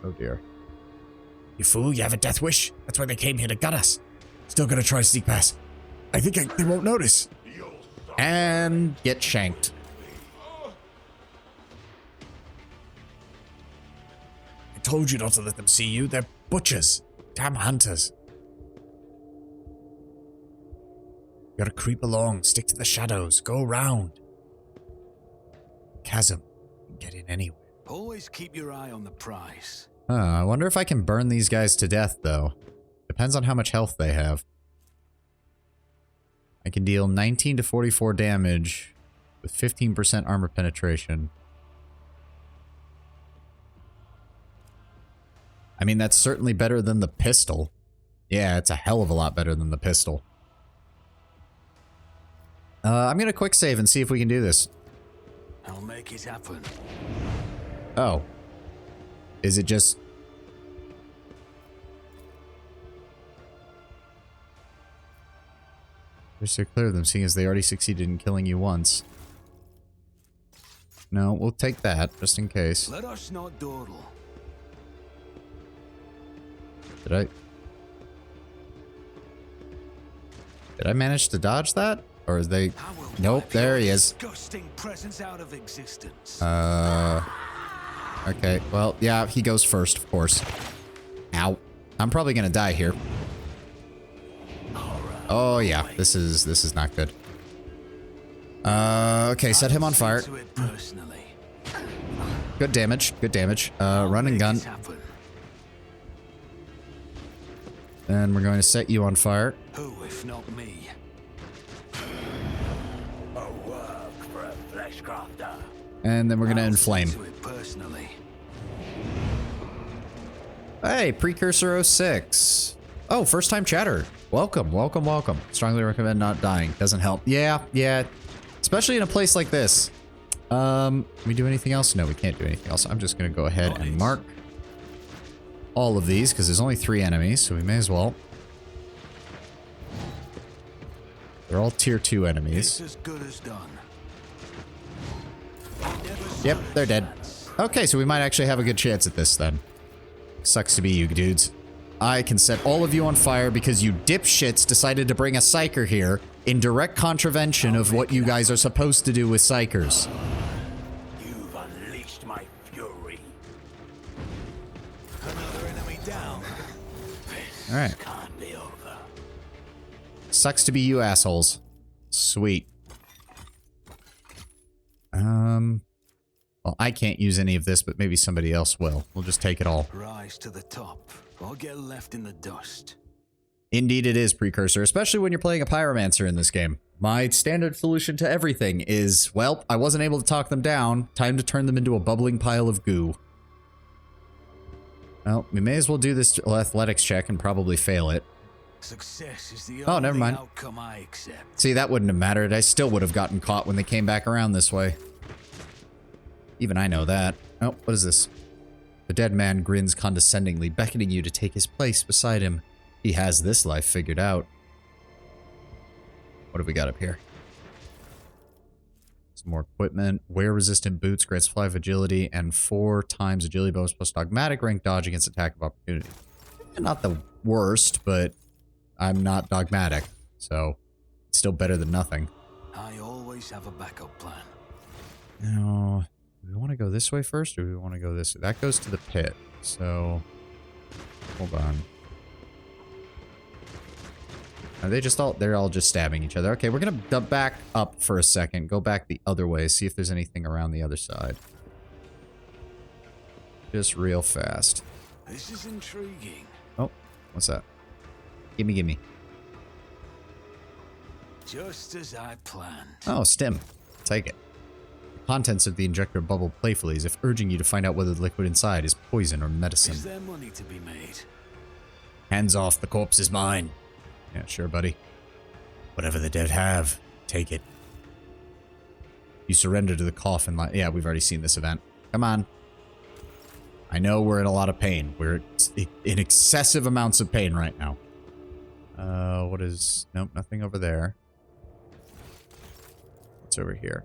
Oh dear. You fool, you have a death wish? That's why they came here to gut us. Still gonna try sneak past. I think they won't notice. And get shanked. I told you not to let them see you. They're butchers. Damn hunters. gotta creep along, stick to the shadows, go around. Chasm. Get in anywhere. Always keep your eye on the prize. I wonder if I can burn these guys to death, though. Depends on how much health they have. I can deal 19 to 44 damage with 15% armor penetration. I mean, that's certainly better than the pistol. Yeah, it's a hell of a lot better than the pistol. I'm gonna quick save and see if we can do this. I'll make it happen. Oh. Is it just... Just to clear them, seeing as they already succeeded in killing you once. No, we'll take that, just in case. Let us not dawdle. Did I manage to dodge that? Or is they... Nope, there he is. Disgusting presence out of existence. Okay, well, yeah, he goes first, of course. Ow. I'm probably gonna die here. Oh yeah, this is not good. Okay, set him on fire. Good damage, good damage. Run and gun. And we're going to set you on fire. Who, if not me? A work for a flesh crafter. And then we're gonna inflame. Hey, Precursor 06. Oh, first time chatter. Welcome, welcome, welcome. Strongly recommend not dying. Doesn't help. Yeah. Especially in a place like this. Can we do anything else? No, we can't do anything else. I'm just gonna go ahead and mark all of these, because there's only 3 enemies, so we may as well. They're all tier 2 enemies. As good as done. Yep, they're dead. Okay, so we might actually have a good chance at this then. Sucks to be you dudes. I can set all of you on fire because you dipshits decided to bring a psyker here in direct contravention of what you guys are supposed to do with psykers. You've unleashed my fury. Another enemy down. All right. Can't be over. Sucks to be you assholes. Sweet. Well, I can't use any of this, but maybe somebody else will. We'll just take it all. Rise to the top, or get left in the dust. Indeed it is, Precursor, especially when you're playing a Pyromancer in this game. My standard solution to everything is, well, I wasn't able to talk them down. Time to turn them into a bubbling pile of goo. Well, we may as well do this athletics check and probably fail it. Success is the Oh, never mind. outcome I accept. See, that wouldn't have mattered. I still would have gotten caught when they came back around this way. Even I know that. Oh, what is this? The dead man grins condescendingly, beckoning you to take his place beside him. He has this life figured out. What have we got up here? Some more equipment. Wear-resistant boots, grants 5 agility, and 4 times agility bonus plus dogmatic rank dodge against attack of opportunity. Not the worst, but I'm not dogmatic, so it's still better than nothing. I always have a backup plan. Now, do we want to go this way first, or do we want to go this way? That goes to the pit, so hold on. Are they just all, they're all just stabbing each other. Okay, we're going to back up for a second, go back the other way, see if there's anything around the other side. Just real fast. This is intriguing. Oh, what's that? Gimme, gimme. Just as I planned. Oh, stim. Take it. The contents of the injector bubble playfully as if urging you to find out whether the liquid inside is poison or medicine. Is there money to be made? Hands off, the corpse is mine. Yeah, sure, buddy. Whatever the dead have, take it. You surrender to the coffin line. Yeah, we've already seen this event. Come on. I know we're in a lot of pain. We're in excessive amounts of pain right now. What is... Nope, nothing over there. What's over here?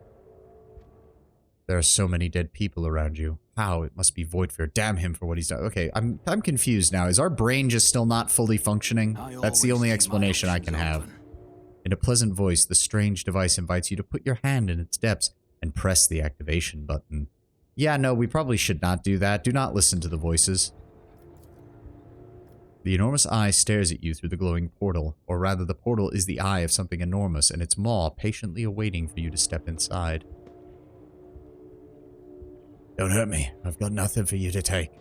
There are so many dead people around you. How? It must be Voidfear. Damn him for what he's done. Okay, I'm confused now. Is our brain just still not fully functioning? That's the only explanation I can have. In a pleasant voice, the strange device invites you to put your hand in its depths and press the activation button. Yeah, no, we probably should not do that. Do not listen to the voices. The enormous eye stares at you through the glowing portal, or rather the portal is the eye of something enormous and its maw patiently awaiting for you to step inside. Don't hurt me. I've got nothing for you to take.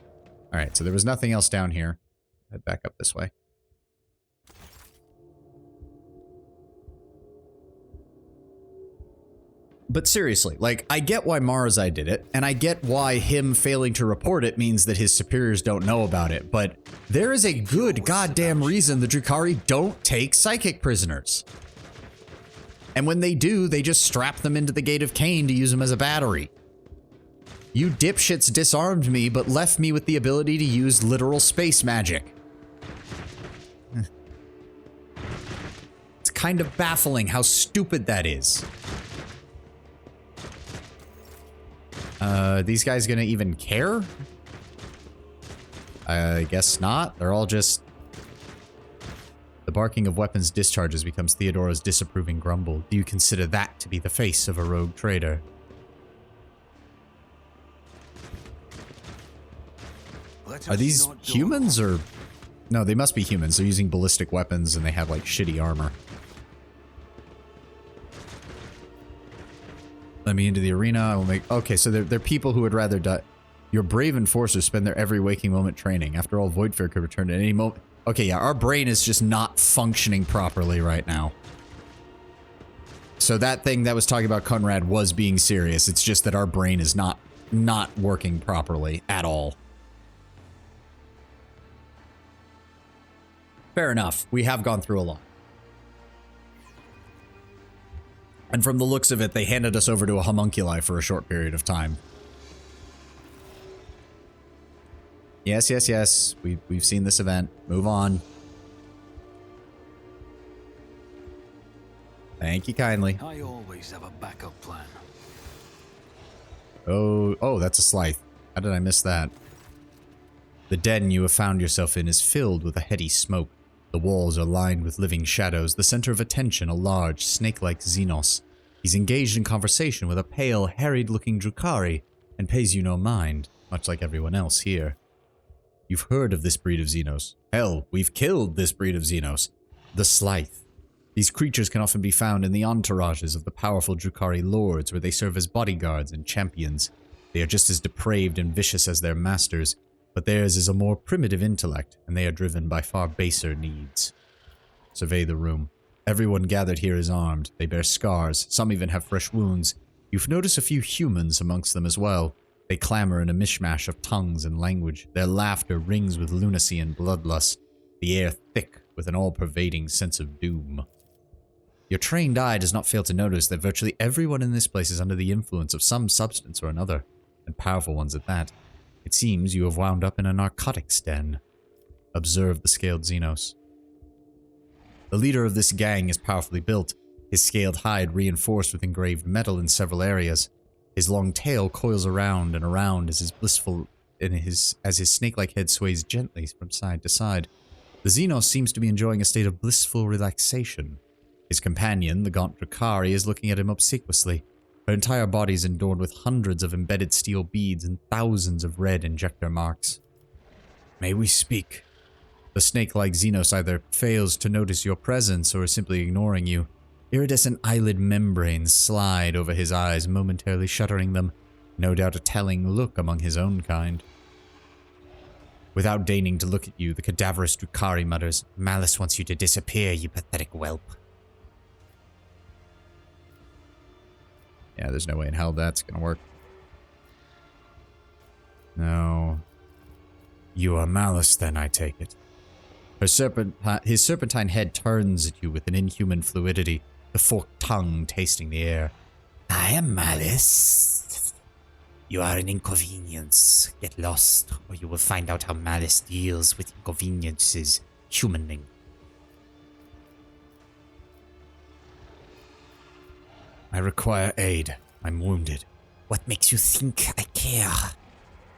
Alright, so there was nothing else down here. Head back up this way. But seriously, like, I get why Marzai did it, and I get why him failing to report it means that his superiors don't know about it, but there is a good goddamn reason the Drukhari don't take psychic prisoners. And when they do, they just strap them into the Gate of Cain to use them as a battery. You dipshits disarmed me, but left me with the ability to use literal space magic. It's kind of baffling how stupid that is. These guys gonna even care? I guess not. They're all just... The barking of weapons discharges becomes Theodora's disapproving grumble. Do you consider that to be the face of a rogue trader? Are these humans or... No, they must be humans. They're using ballistic weapons and they have like shitty armor. Let me into the arena. I will make... Okay, so they're people who would rather die. Your brave enforcers spend their every waking moment training. After all, Voidfare could return at any moment. Okay, yeah, our brain is just not functioning properly right now. So that thing that was talking about Conrad was being serious. It's just that our brain is not working properly at all. Fair enough. We have gone through a lot. And from the looks of it, they handed us over to a homunculi for a short period of time. Yes, yes, yes. We've seen this event. Move on. Thank you kindly. I always have a backup plan. Oh, that's a Slythe. How did I miss that? The den you have found yourself in is filled with a heady smoke. The walls are lined with living shadows, the center of attention a large, snake-like Xenos. He's engaged in conversation with a pale, harried-looking Drukhari, and pays you no mind, much like everyone else here. You've heard of this breed of Xenos. Hell, we've killed this breed of Xenos. The Slythe. These creatures can often be found in the entourages of the powerful Drukhari lords, where they serve as bodyguards and champions. They are just as depraved and vicious as their masters, but theirs is a more primitive intellect, and they are driven by far baser needs. Survey the room. Everyone gathered here is armed. They bear scars. Some even have fresh wounds. You've noticed a few humans amongst them as well. They clamor in a mishmash of tongues and language. Their laughter rings with lunacy and bloodlust, the air thick with an all-pervading sense of doom. Your trained eye does not fail to notice that virtually everyone in this place is under the influence of some substance or another, and powerful ones at that. It seems you have wound up in a narcotics den. Observe the scaled Xenos. The leader of this gang is powerfully built, his scaled hide reinforced with engraved metal in several areas. His long tail coils around and around as his snake-like head sways gently from side to side. The Xenos seems to be enjoying a state of blissful relaxation. His companion, the gaunt Drukhari, is looking at him obsequiously. Her entire body is adorned with hundreds of embedded steel beads and thousands of red injector marks. May we speak? The snake-like Xenos either fails to notice your presence or is simply ignoring you. Iridescent eyelid membranes slide over his eyes, momentarily shuttering them. No doubt a telling look among his own kind. Without deigning to look at you, the cadaverous Drukhari mutters, "Malice wants you to disappear, you pathetic whelp." Yeah, there's no way in hell that's gonna work. No. You are Malice then, I take it. His serpentine head turns at you with an inhuman fluidity, the forked tongue tasting the air. I am Malice. You are an inconvenience. Get lost, or you will find out how Malice deals with inconveniences, humaning. I require aid. I'm wounded. What makes you think I care?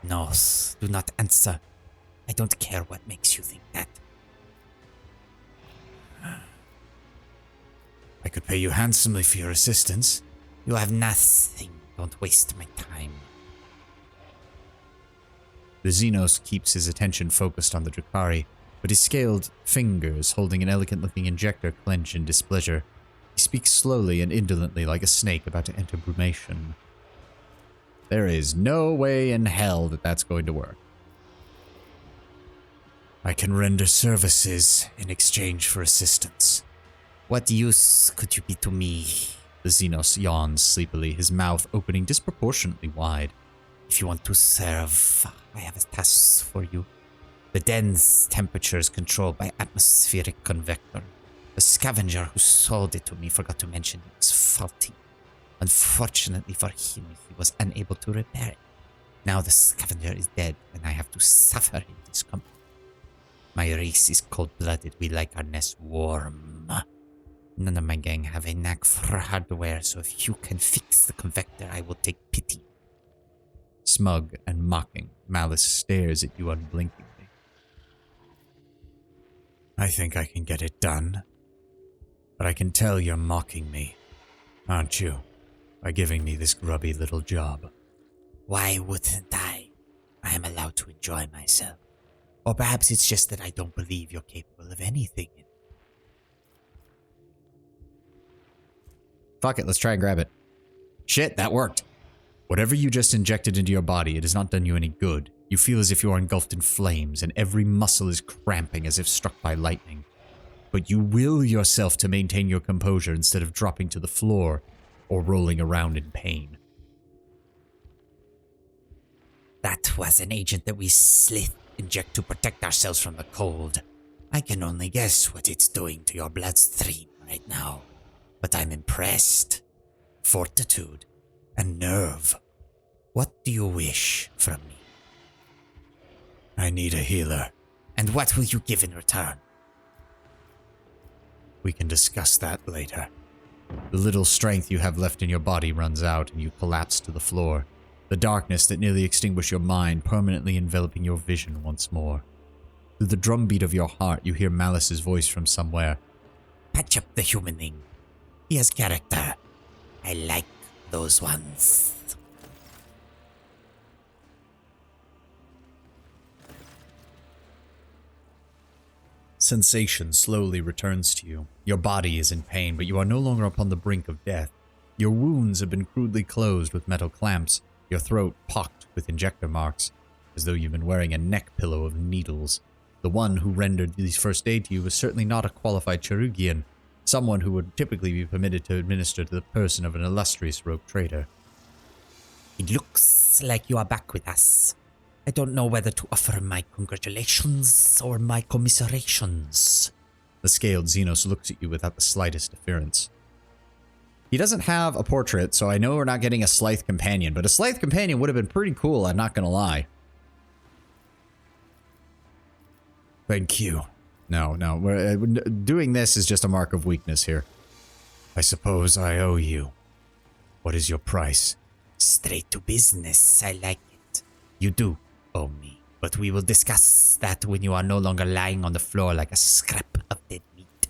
No, do not answer. I don't care what makes you think that. I could pay you handsomely for your assistance. You have nothing. Don't waste my time. The Xenos keeps his attention focused on the Drukhari. but his scaled fingers holding an elegant-looking injector clench in displeasure. He speaks slowly and indolently like a snake about to enter brumation. There is no way in hell that that's going to work. I can render services in exchange for assistance. What use could you be to me? The Xenos yawns sleepily, his mouth opening disproportionately wide. If you want to serve, I have a task for you. The den's temperature is controlled by atmospheric convector. The scavenger who sold it to me forgot to mention it was faulty. Unfortunately for him, he was unable to repair it. Now the scavenger is dead, and I have to suffer in discomfort. My race is cold-blooded. We like our nest warm. None of my gang have a knack for hardware, so if you can fix the convector, I will take pity. Smug and mocking, Malice stares at you unblinkingly. I think I can get it done. But I can tell you're mocking me, aren't you? By giving me this grubby little job. Why wouldn't I? I am allowed to enjoy myself. Or perhaps it's just that I don't believe you're capable of anything. Fuck it, let's try and grab it. Shit, that worked. Whatever you just injected into your body, it has not done you any good. You feel as if you are engulfed in flames, and every muscle is cramping as if struck by lightning. But you will yourself to maintain your composure instead of dropping to the floor or rolling around in pain. That was an agent that we Slith inject to protect ourselves from the cold. I can only guess what it's doing to your bloodstream right now. But I'm impressed. Fortitude and nerve. What do you wish from me? I need a healer. And what will you give in return? We can discuss that later. The little strength you have left in your body runs out and you collapse to the floor. The darkness that nearly extinguished your mind permanently enveloping your vision once more. Through the drumbeat of your heart, you hear Malice's voice from somewhere. Patch up the humaning. He has character. I like those ones. Sensation slowly returns to you. Your body is in pain, but you are no longer upon the brink of death. Your wounds have been crudely closed with metal clamps, your throat pocked with injector marks, as though you've been wearing a neck pillow of needles. The one who rendered these first aid to you was certainly not a qualified Cherugian, someone who would typically be permitted to administer to the person of an illustrious rogue trader. It looks like you are back with us. I don't know whether to offer my congratulations or my commiserations. The scaled Xenos looks at you without the slightest deference. He doesn't have a portrait, so I know we're not getting a Slythe companion, but a Slythe companion would have been pretty cool, I'm not gonna lie. Thank you. No, doing this is just a mark of weakness here. I suppose I owe you. What is your price? Straight to business, I like it. You do owe me, but we will discuss that when you are no longer lying on the floor like a scrap of dead meat.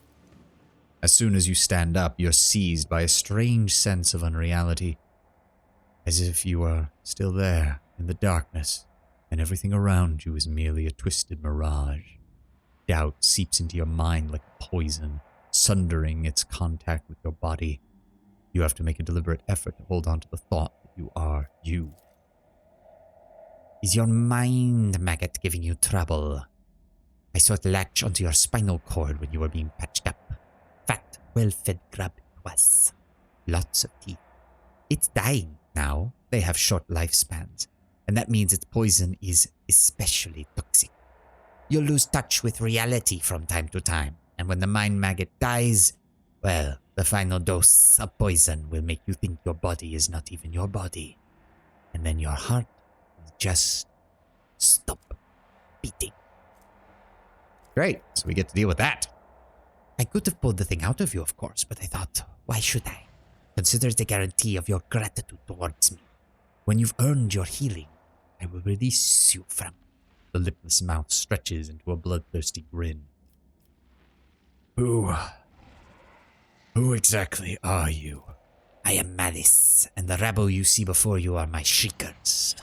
As soon as you stand up, you're seized by a strange sense of unreality. As if you are still there in the darkness, and everything around you is merely a twisted mirage. Doubt seeps into your mind like poison, sundering its contact with your body. You have to make a deliberate effort to hold on to the thought that you are you. Is your mind maggot giving you trouble? I saw it latch onto your spinal cord when you were being patched up. Fat, well-fed grub it was. Lots of teeth. It's dying now. They have short lifespans, and that means its poison is especially toxic. You'll lose touch with reality from time to time, and when the mind maggot dies, well, the final dose of poison will make you think your body is not even your body. And then your heart will just stop beating. Great, so we get to deal with that. I could have pulled the thing out of you, of course, but I thought, why should I? Consider it a guarantee of your gratitude towards me. When you've earned your healing, I will release you from. The lipless mouth stretches into a bloodthirsty grin. Who exactly are you? I am Malice, and the rabble you see before you are my shriekers.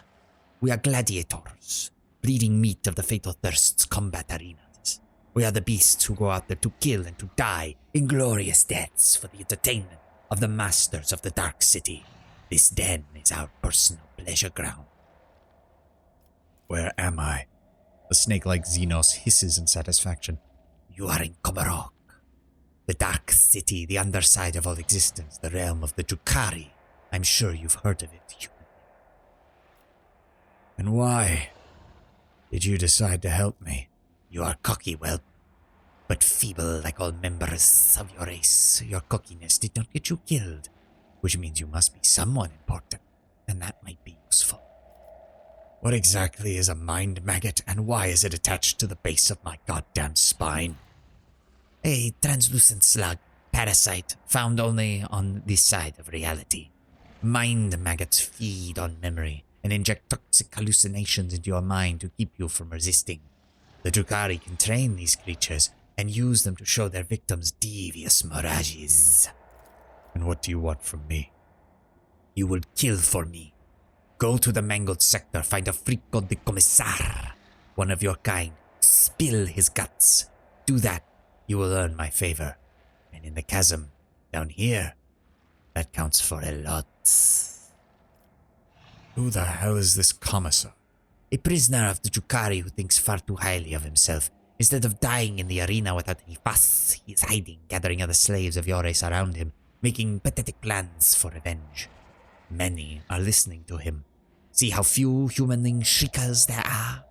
We are gladiators, bleeding meat of the fatal thirst's combat arenas. We are the beasts who go out there to kill and to die inglorious deaths for the entertainment of the masters of the Dark City. This den is our personal pleasure ground. Where am I? The snake-like Xenos hisses in satisfaction. You are in Komarok, the Dark City, the underside of all existence, the realm of the Drukhari. I'm sure you've heard of it, human. And why did you decide to help me? You are cocky, whelp, but feeble like all members of your race. Your cockiness did not get you killed, which means you must be someone important, and that might be useful. What exactly is a mind maggot, and why is it attached to the base of my goddamn spine? A translucent slug, parasite, found only on this side of reality. Mind maggots feed on memory and inject toxic hallucinations into your mind to keep you from resisting. The Drukhari can train these creatures and use them to show their victims devious mirages. And what do you want from me? You will kill for me. Go to the mangled sector, find a Frico de Commissar, one of your kind. Spill his guts. Do that, you will earn my favor. And in the chasm, down here, that counts for a lot. Who the hell is this commissar? A prisoner of the Drukhari who thinks far too highly of himself. Instead of dying in the arena without any fuss, he is hiding, gathering other slaves of your race around him, making pathetic plans for revenge. Many are listening to him. See how few humanling shriekers there are?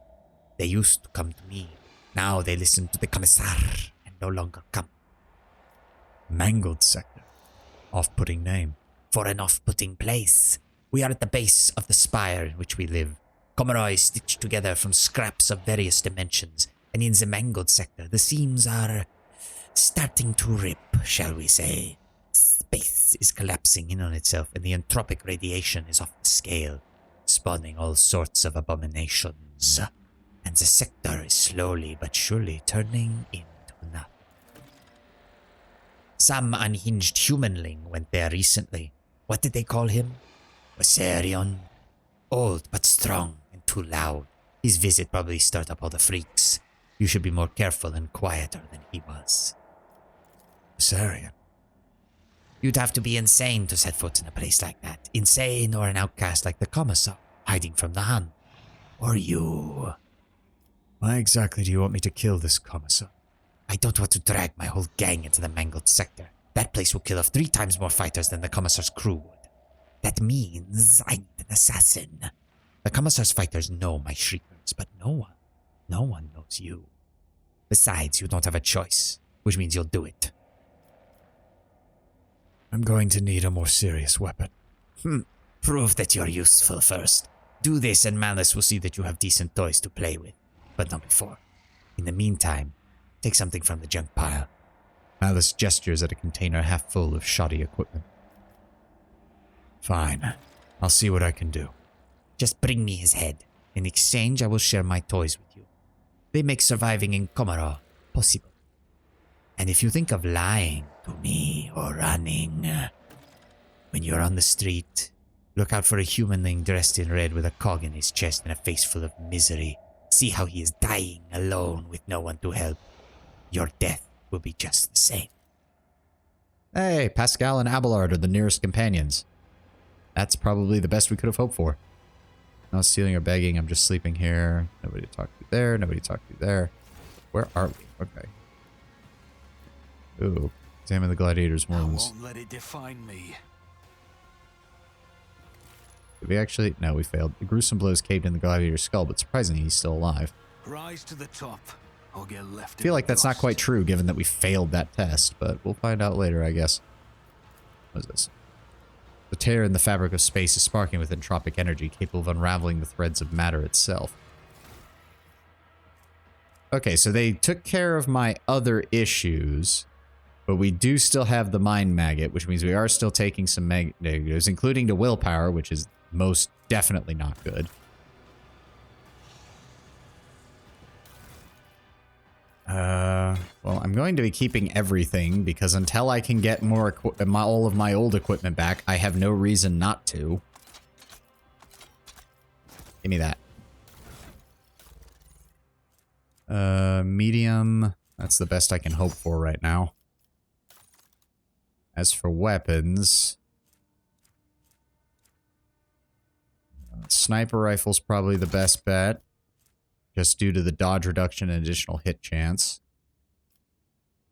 They used to come to me. Now they listen to the commissar and no longer come. Mangled sector. Off-putting name. For an off-putting place. We are at the base of the spire in which we live. Commoroi stitched together from scraps of various dimensions, and in the mangled sector the seams are starting to rip, shall we say. Space is collapsing in on itself, and the entropic radiation is off the scale, spawning all sorts of abominations. And the sector is slowly but surely turning into nothing. Some unhinged humanling went there recently. What did they call him? Waserion. Old but strong and too loud. His visit probably stirred up all the freaks. You should be more careful and quieter than he was. Waserion. You'd have to be insane to set foot in a place like that. Insane or an outcast like the commissar, hiding from the Hun. Or you. Why exactly do you want me to kill this commissar? I don't want to drag my whole gang into the mangled sector. That place will kill off 3 times more fighters than the commissar's crew would. That means I need an assassin. The commissar's fighters know my shriekers, but no one knows you. Besides, you don't have a choice, which means you'll do it. I'm going to need a more serious weapon. Prove that you're useful first. Do this and Malice will see that you have decent toys to play with, but not before. In the meantime, take something from the junk pile. Malice gestures at a container half full of shoddy equipment. Fine. I'll see what I can do. Just bring me his head. In exchange, I will share my toys with you. They make surviving in Komaro possible. And if you think of lying to me or running, when you're on the street, look out for a humanling dressed in red with a cog in his chest and a face full of misery. See how he is dying alone with no one to help. Your death will be just the same. Hey, Pascal and Abelard are the nearest companions. That's probably the best we could have hoped for. Not stealing or begging, I'm just sleeping here. Nobody to talk to there, nobody to talk to there. Where are we? Okay. Ooh, examine the gladiator's wounds. I won't let it define me. Did we actually? No, we failed. The gruesome blows caved in the gladiator's skull, but surprisingly, he's still alive. Rise to the top, or get left. I feel like that's not quite true, given that we failed that test, but we'll find out later, I guess. What is this? The tear in the fabric of space is sparking with entropic energy, capable of unraveling the threads of matter itself. Okay, so they took care of my other issues, but we do still have the mind maggot, which means we are still taking some negatives, including the willpower, which is most definitely not good. Well, I'm going to be keeping everything because until I can get more all of my old equipment back, I have no reason not to. Give me that. Medium. That's the best I can hope for right now. As for weapons... Sniper rifle's probably the best bet. Just due to the dodge reduction and additional hit chance.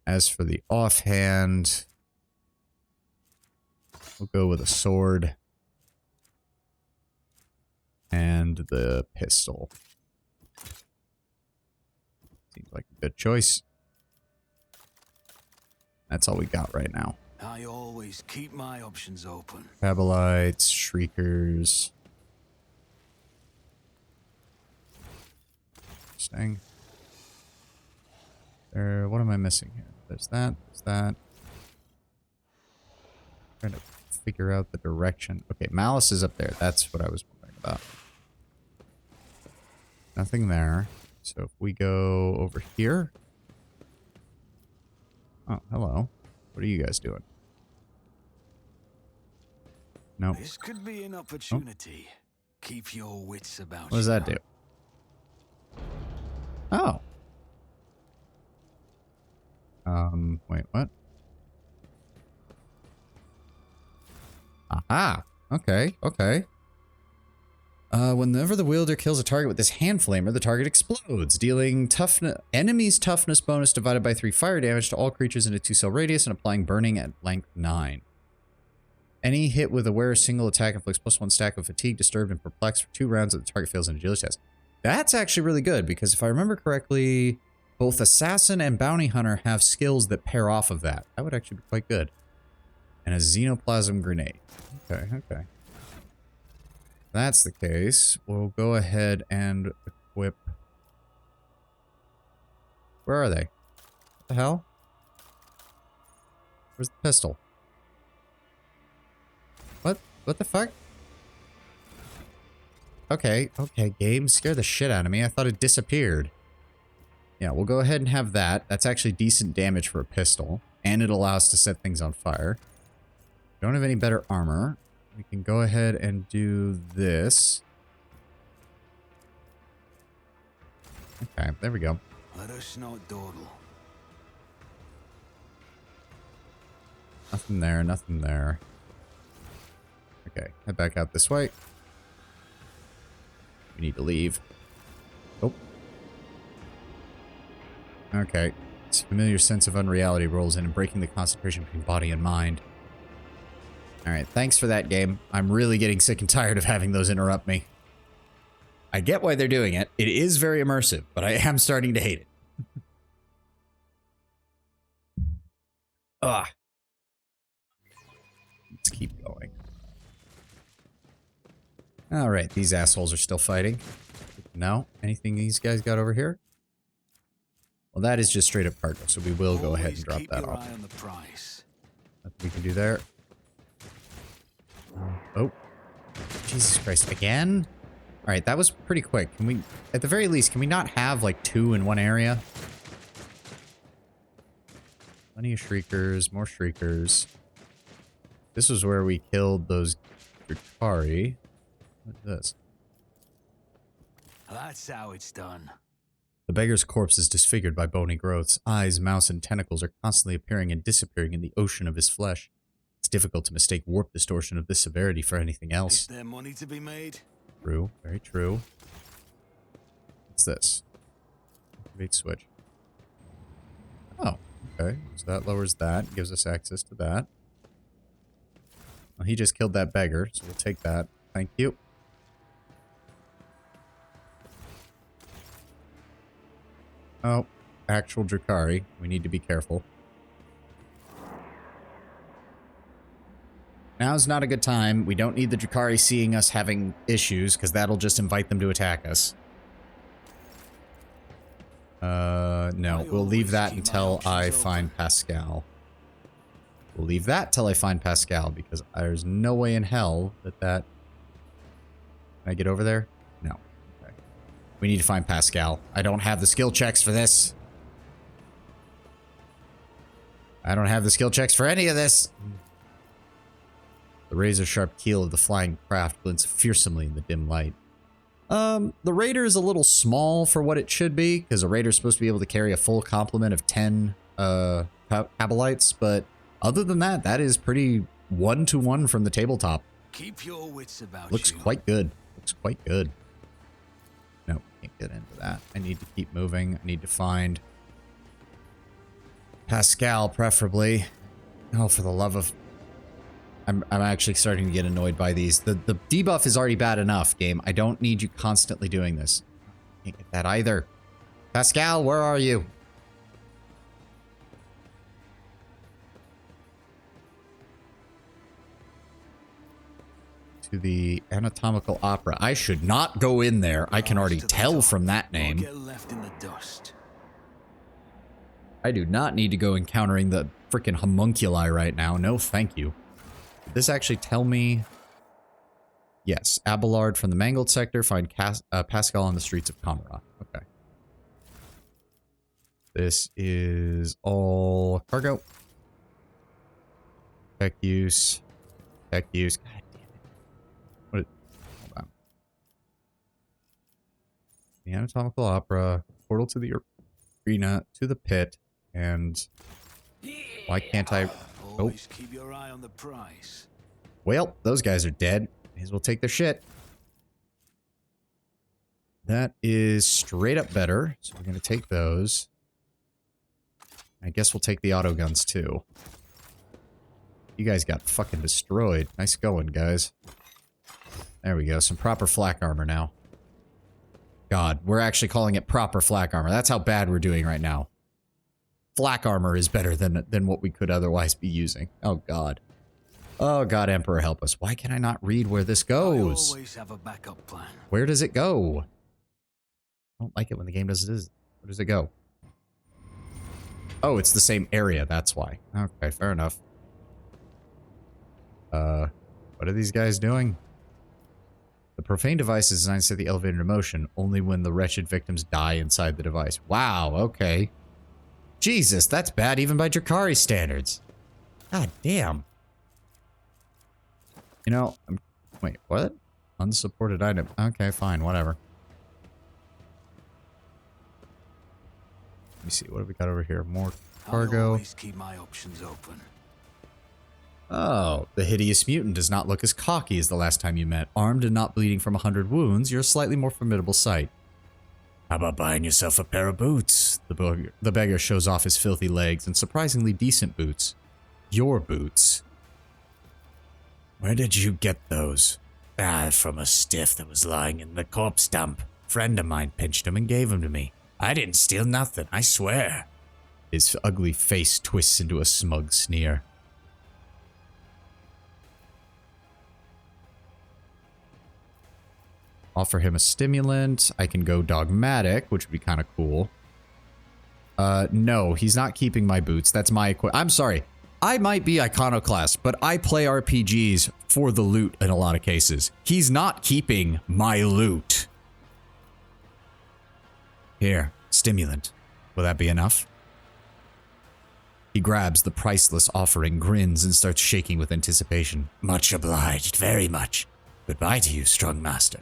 As for the offhand... We'll go with a sword. And the pistol. Seems like a good choice. That's all we got right now. I always keep my options open. Pabalites, shriekers. Interesting. What am I missing here? There's that, there's that. Trying to figure out the direction. Okay, Malice is up there. That's what I was wondering about. Nothing there. So if we go over here. Oh, hello. What are you guys doing? Nope. This could be an opportunity. Keep your wits about you. What does that do? Oh. Wait, what? Aha. Okay, okay. Whenever the wielder kills a target with this hand flamer, the target explodes, dealing enemy's toughness bonus divided by 3 fire damage to all creatures in a 2-cell radius and applying burning at length 9. Any hit with a wearer's single attack inflicts +1 stack of fatigue, disturbed, and perplexed for 2 rounds if the target fails an agility test. That's actually really good, because if I remember correctly, both Assassin and Bounty Hunter have skills that pair off of that. That would actually be quite good. And a Xenoplasm Grenade. Okay, okay. If that's the case, we'll go ahead and equip... Where are they? What the hell? Where's the pistol? What? What the fuck? Okay, okay, game scared the shit out of me. I thought it disappeared. Yeah, we'll go ahead and have that. That's actually decent damage for a pistol. And it allows us to set things on fire. Don't have any better armor. We can go ahead and do this. Okay, there we go. Let us not dawdle. Nothing there, nothing there. Okay, head back out this way. We need to leave. Oh. Okay. This familiar sense of unreality rolls in and breaking the concentration between body and mind. Alright, thanks for that, game. I'm really getting sick and tired of having those interrupt me. I get why they're doing it. It is very immersive, but I am starting to hate it. Ugh. Let's keep going. Alright, these assholes are still fighting. No? Anything these guys got over here? Well, that is just straight up cargo, so we will go ahead and drop that off. Nothing we can do there. Oh. Jesus Christ, again? Alright, that was pretty quick. Can we, at the very least, can we not have like 2 in one area? Plenty of shriekers, more shriekers. This was where we killed those Drakari. What is this? That's how it's done. The beggar's corpse is disfigured by bony growths. Eyes, mouths, and tentacles are constantly appearing and disappearing in the ocean of his flesh. It's difficult to mistake warp distortion of this severity for anything else. Is there money to be made? True, very true. What's this? Activate switch. Oh, okay. So that lowers that, gives us access to that. Well, he just killed that beggar, so we'll take that. Thank you. Oh, actual Drakari. We need to be careful. Now's not a good time. We don't need the Drakari seeing us having issues, because that'll just invite them to attack us. No. We'll leave that until I find Pascal. We'll leave that till I find Pascal, because there's no way in hell that that... Can I get over there? No. Okay. We need to find Pascal. I don't have the skill checks for this. I don't have the skill checks for any of this. The razor-sharp keel of the flying craft glints fearsomely in the dim light. The Raider is a little small for what it should be, because a Raider is supposed to be able to carry a full complement of 10 Kabalites, but other than that, that is pretty one-to-one from the tabletop. Keep your wits about Looks you. quite good. Looks quite good. No, can't get into that. I need to keep moving. I need to find Pascal, preferably. Oh, for the love of... I'm actually starting to get annoyed by these. The debuff is already bad enough, game. I don't need you constantly doing this. Can't get that either. Pascal, where are you? To the anatomical opera. I should not go in there. I can already tell from that name. Get left in the dust. I do not need to go encountering the freaking homunculi right now. No, thank you. Did this actually tell me? Yes, Abelard from the Mangled Sector. Find Pascal on the streets of Kamara. Okay. This is all cargo. Tech use. Tech use. God damn it. What? Hold on. The Anatomical Opera. Portal to the arena. To the pit. And why can't I... Always keep your eye on the prize. Well, those guys are dead. May as well take their shit. That is straight up better. So we're going to take those. I guess we'll take the auto guns too. You guys got fucking destroyed. Nice going, guys. There we go. Some proper flak armor now. God, we're actually calling it proper flak armor. That's how bad we're doing right now. Flak armor is better than what we could otherwise be using. Oh, God. Oh, God, Emperor, help us. Why can I not read where this goes? I always have a backup plan. Where does it go? I don't like it when the game does this. Where does it go? Oh, it's the same area. That's why. Okay, fair enough. What are these guys doing? The profane device is designed to set the elevator in motion only when the wretched victims die inside the device. Wow, okay. Jesus, that's bad even by Drakari standards. God damn. You know, wait, what? Unsupported item. Okay, fine, whatever. Let me see, what have we got over here? More cargo. I always keep my options open. Oh, the hideous mutant does not look as cocky as the last time you met. Armed and not bleeding from 100 wounds, you're a slightly more formidable sight. How about buying yourself a pair of boots? The beggar shows off his filthy legs and surprisingly decent boots. Your boots. Where did you get those? From a stiff that was lying in the corpse dump. Friend of mine pinched them and gave them to me. I didn't steal nothing, I swear. His ugly face twists into a smug sneer. Offer him a stimulant. I can go dogmatic, which would be kind of cool. No, he's not keeping my boots. That's my I'm sorry. I might be iconoclast, but I play RPGs for the loot in a lot of cases. He's not keeping my loot. Here, stimulant. Will that be enough? He grabs the priceless offering, grins, and starts shaking with anticipation. Much obliged, very much. Goodbye to you, strong master.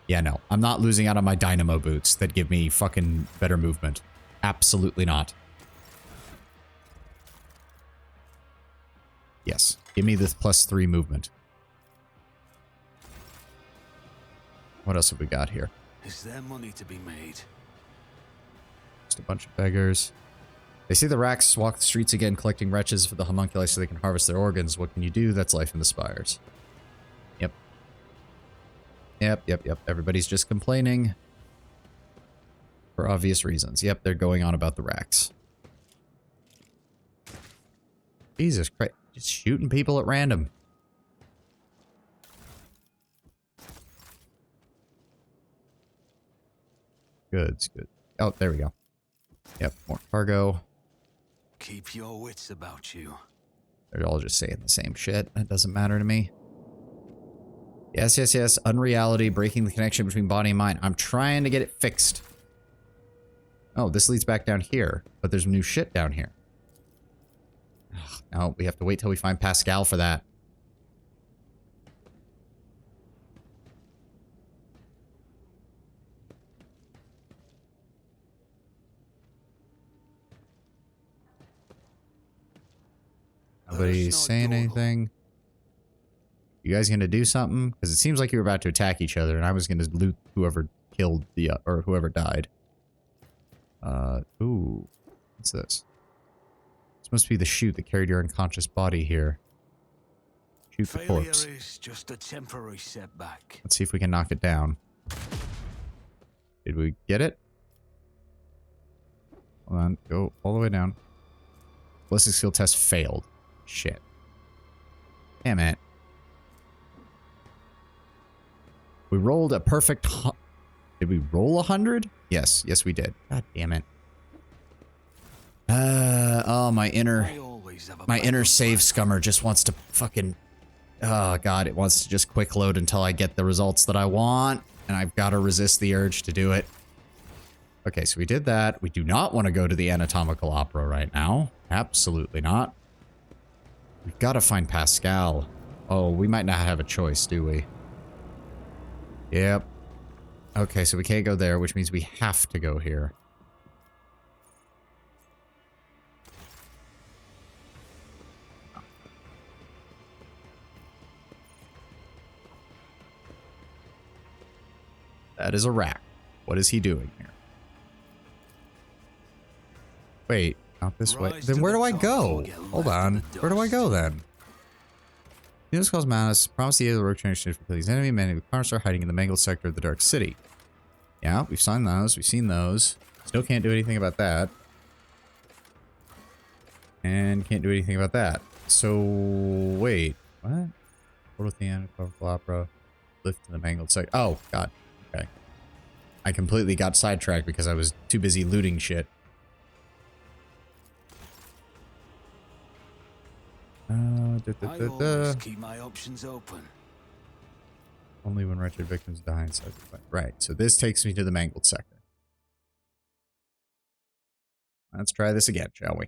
Yeah, no, I'm not losing out on my dynamo boots that give me fucking better movement. Absolutely not. Yes, give me this +3 movement. What else have we got here? Is there money to be made? Just a bunch of beggars. They see the racks walk the streets again, collecting wretches for the homunculi so they can harvest their organs. What can you do? That's life in the spires. Yep. Yep. Everybody's just complaining. For obvious reasons. Yep, they're going on about the racks. Jesus Christ. Just shooting people at random. Good. Oh, there we go. Yep, more cargo. Keep your wits about you. They're all just saying the same shit. That doesn't matter to me. Yes. Unreality, breaking the connection between body and mind. I'm trying to get it fixed. Oh, this leads back down here. But there's new shit down here. Ugh, no, we have to wait till we find Pascal for that. Nobody saying anything? You guys gonna do something? Because it seems like you're about to attack each other, and I was gonna loot whoever killed the, or whoever died. Ooh. What's this? This must be the chute that carried your unconscious body here. Shoot the corpse. Is just a temporary setback. Let's see if we can knock it down. Did we get it? Hold on. Go all the way down. Ballistic skill test failed. Shit. Damn it. We rolled a perfect... Did we roll 100? Yes. Yes, we did. God damn it. Oh, my inner save scummer just wants to fucking... Oh, God. It wants to just quick load until I get the results that I want. And I've got to resist the urge to do it. Okay, so we did that. We do not want to go to the anatomical opera right now. Absolutely not. We've got to find Pascal. Oh, we might not have a choice, do we? Yep. Okay, so we can't go there, which means we have to go here. That is a rack. What is he doing here? Wait, not this way. Then where do I go? Hold on. Where do I go then? Xenos calls Manus, promise the rogue trainer to kill these enemy men who are hiding in the mangled sector of the Dark City. Yeah, we've signed those. We've seen those. Still can't do anything about that. And can't do anything about that. So, wait. What? Portal the anatomical opera. Lift to the mangled sector. Oh, God. Okay. I completely got sidetracked because I was too busy looting shit. I always keep my options open. Only when wretched victims die inside the fight. Right, so this takes me to the mangled sector. Let's try this again, shall we?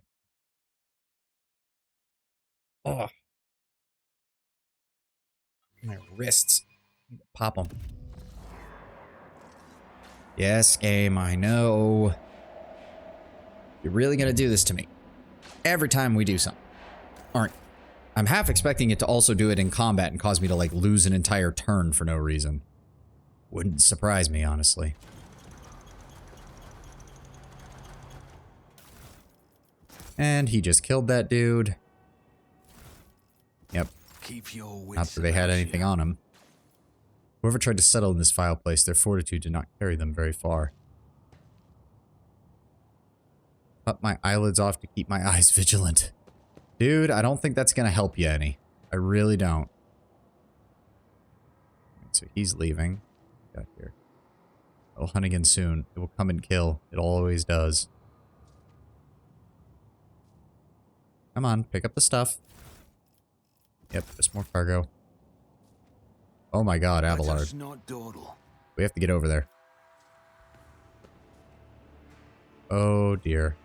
Oh. My wrists. Pop them. Yes, game, I know. You're really gonna do this to me. Every time we do something. Aren't you? I'm half expecting it to also do it in combat and cause me to, like, lose an entire turn for no reason. Wouldn't surprise me, honestly. And he just killed that dude. Yep. Keep your wits Not that they had anything on him. Whoever tried to settle in this vile place, their fortitude did not carry them very far. Cut my eyelids off to keep my eyes vigilant. Dude, I don't think that's gonna help you any. I really don't. So he's leaving. Got here. It'll hunt again soon. It will come and kill. It always does. Come on, pick up the stuff. Yep, just more cargo. Oh my God, Abelard. We have to get over there. Oh dear.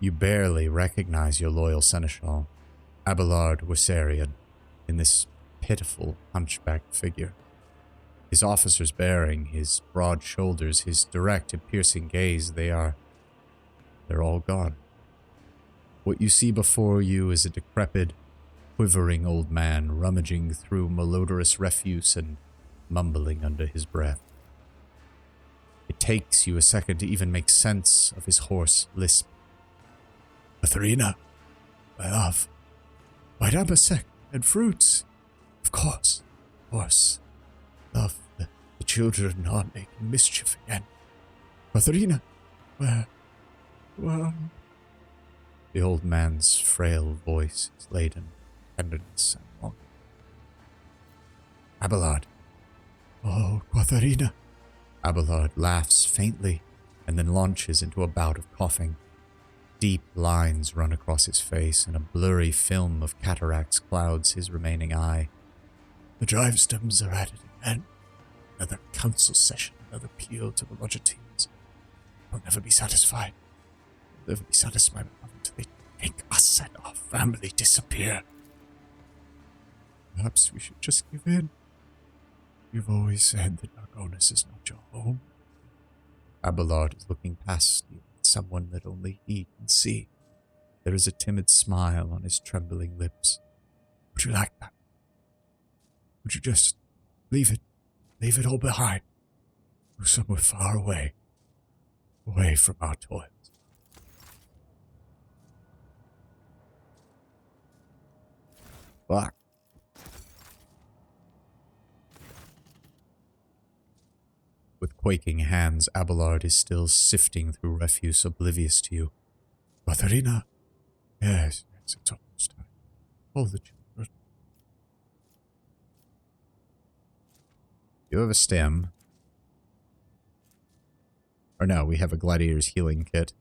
You barely recognize your loyal seneschal, Abelard Wissarion, in this pitiful, hunchbacked figure. His officer's bearing, his broad shoulders, his direct and piercing gaze, they're all gone. What you see before you is a decrepit, quivering old man rummaging through malodorous refuse and mumbling under his breath. It takes you a second to even make sense of his hoarse lisp. Katharina, my love, my damasek and fruits. Of course, love, the children aren't making mischief again. Katharina, where? The old man's frail voice is laden with tenderness and longing. Abelard. Oh, Katharina. Abelard laughs faintly and then launches into a bout of coughing. Deep lines run across his face, and a blurry film of cataracts clouds his remaining eye. The drive stems are at it again. Another council session, another appeal to the Logitines. I'll never be satisfied. I'll never be satisfied until they make us and our family disappear. Perhaps we should just give in. You've always said that Argonis is not your home. Abelard is looking past you with someone that only he can see. There is a timid smile on his trembling lips. Would you like that? Would you just leave it all behind? Go somewhere far away. Away from our toils. Fuck. With quaking hands, Abelard is still sifting through refuse, oblivious to you. Katharina? Yes, it's almost time. All the children. You have a stem. Or no, we have a gladiator's healing kit.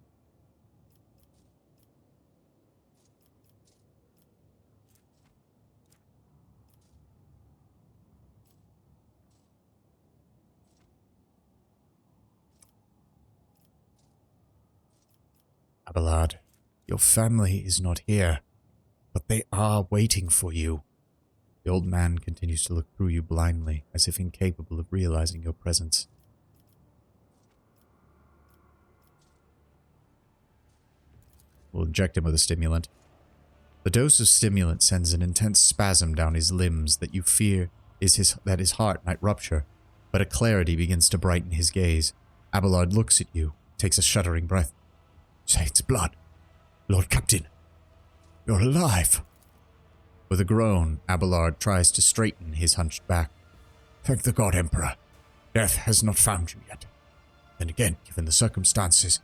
Abelard, your family is not here, but they are waiting for you. The old man continues to look through you blindly, as if incapable of realizing your presence. We'll inject him with a stimulant. The dose of stimulant sends an intense spasm down his limbs that you fear that his heart might rupture, but a clarity begins to brighten his gaze. Abelard looks at you, takes a shuddering breath. Saint's blood! Lord Captain! You're alive! With a groan, Abelard tries to straighten his hunched back. Thank the God Emperor. Death has not found you yet. Then again, given the circumstances,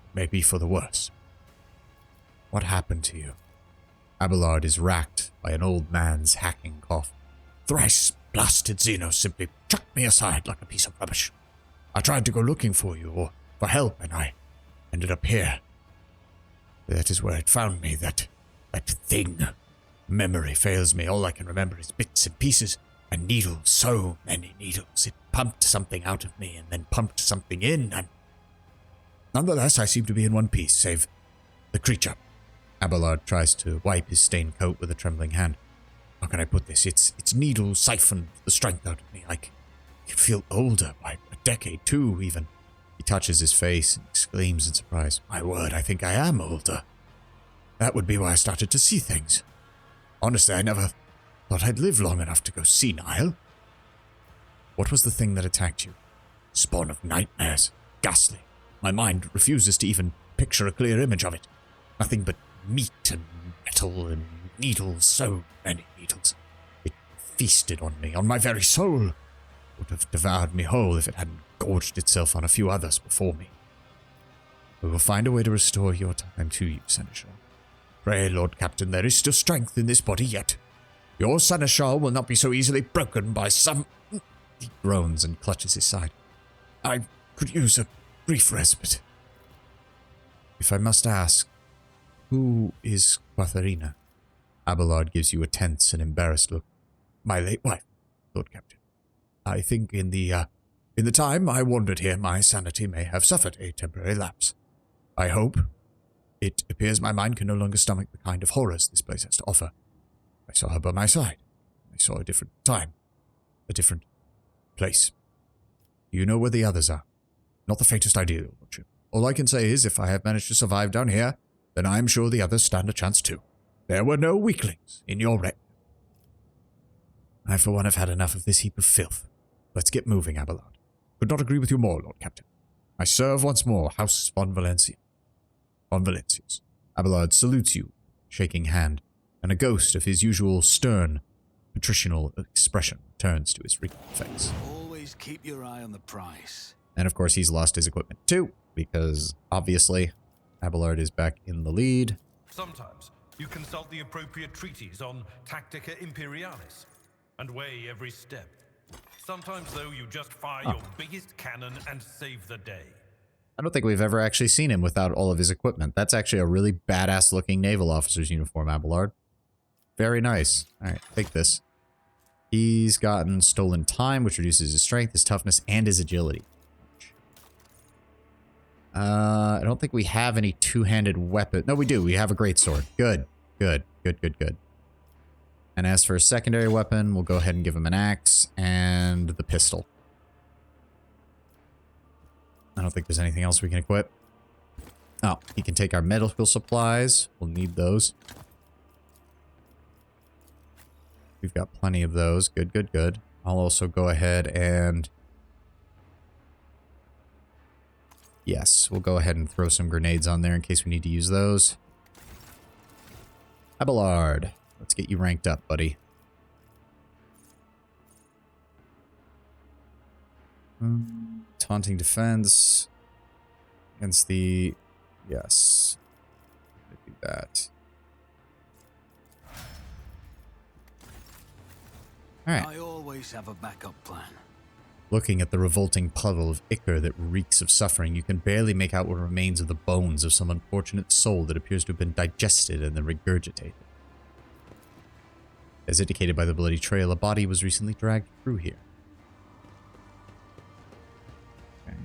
it may be for the worse. What happened to you? Abelard is racked by an old man's hacking cough. Thrice blasted Xenos simply chucked me aside like a piece of rubbish. I tried to go looking for you or for help, and I ended up here. That is where it found me, that thing. Memory fails me. All I can remember is bits and pieces. And needles, so many needles. It pumped something out of me and then pumped something in, and nonetheless I seem to be in one piece, save the creature. Abelard tries to wipe his stained coat with a trembling hand. How can I put this? Its needles siphoned the strength out of me. I can feel older by a decade, too, even. He touches his face and exclaims in surprise. My word, I think I am older. That would be why I started to see things. Honestly, I never thought I'd live long enough to go senile. What was the thing that attacked you? Spawn of nightmares. Ghastly. My mind refuses to even picture a clear image of it. Nothing but meat and metal and needles, so many needles. It feasted on me, on my very soul. Would have devoured me whole if it hadn't gorged itself on a few others before me. We will find a way to restore your time to you, Seneschal. Pray, Lord Captain, there is still strength in this body yet. Your Seneschal will not be so easily broken by some... He groans and clutches his side. I could use a brief respite. If I must ask, who is Katharina? Abelard gives you a tense and embarrassed look. My late wife, Lord Captain. I think in the time I wandered here, my sanity may have suffered a temporary lapse. I hope. It appears my mind can no longer stomach the kind of horrors this place has to offer. I saw her by my side. I saw a different time. A different place. You know where the others are. Not the faintest idea, Your Lordship. All I can say is, if I have managed to survive down here, then I am sure the others stand a chance too. There were no weaklings in your reign. I, for one, have had enough of this heap of filth. Let's get moving, Abelard. Could not agree with you more, Lord Captain. I serve once more, House von Valencia. Von Valencius. Abelard salutes you, shaking hand, and a ghost of his usual stern, patricianal expression turns to his wrinkled face. Always keep your eye on the price. And of course, he's lost his equipment too, because obviously, Abelard is back in the lead. Sometimes you consult the appropriate treatise on Tactica Imperialis and weigh every step. Sometimes, though, you just fire your biggest cannon and save the day. I don't think we've ever actually seen him without all of his equipment. That's actually a really badass looking naval officer's uniform, Abelard. Very nice. Alright, take this. He's gotten stolen time, which reduces his strength, his toughness, and his agility. I don't think we have any two-handed weapon. No, we do. We have a greatsword. Good. Good. Good, good, good. And as for a secondary weapon, we'll go ahead and give him an axe and the pistol. I don't think there's anything else we can equip. Oh, he can take our medical supplies. We'll need those. We've got plenty of those. Good, good, good. I'll also go ahead and... Yes, we'll go ahead and throw some grenades on there in case we need to use those. Abelard, let's get you ranked up, buddy. Taunting defense against the... Yes. Do that. Alright. I always have a backup plan. Looking at the revolting puddle of ichor that reeks of suffering, you can barely make out what remains of the bones of some unfortunate soul that appears to have been digested and then regurgitated. As indicated by the bloody trail, a body was recently dragged through here. Okay.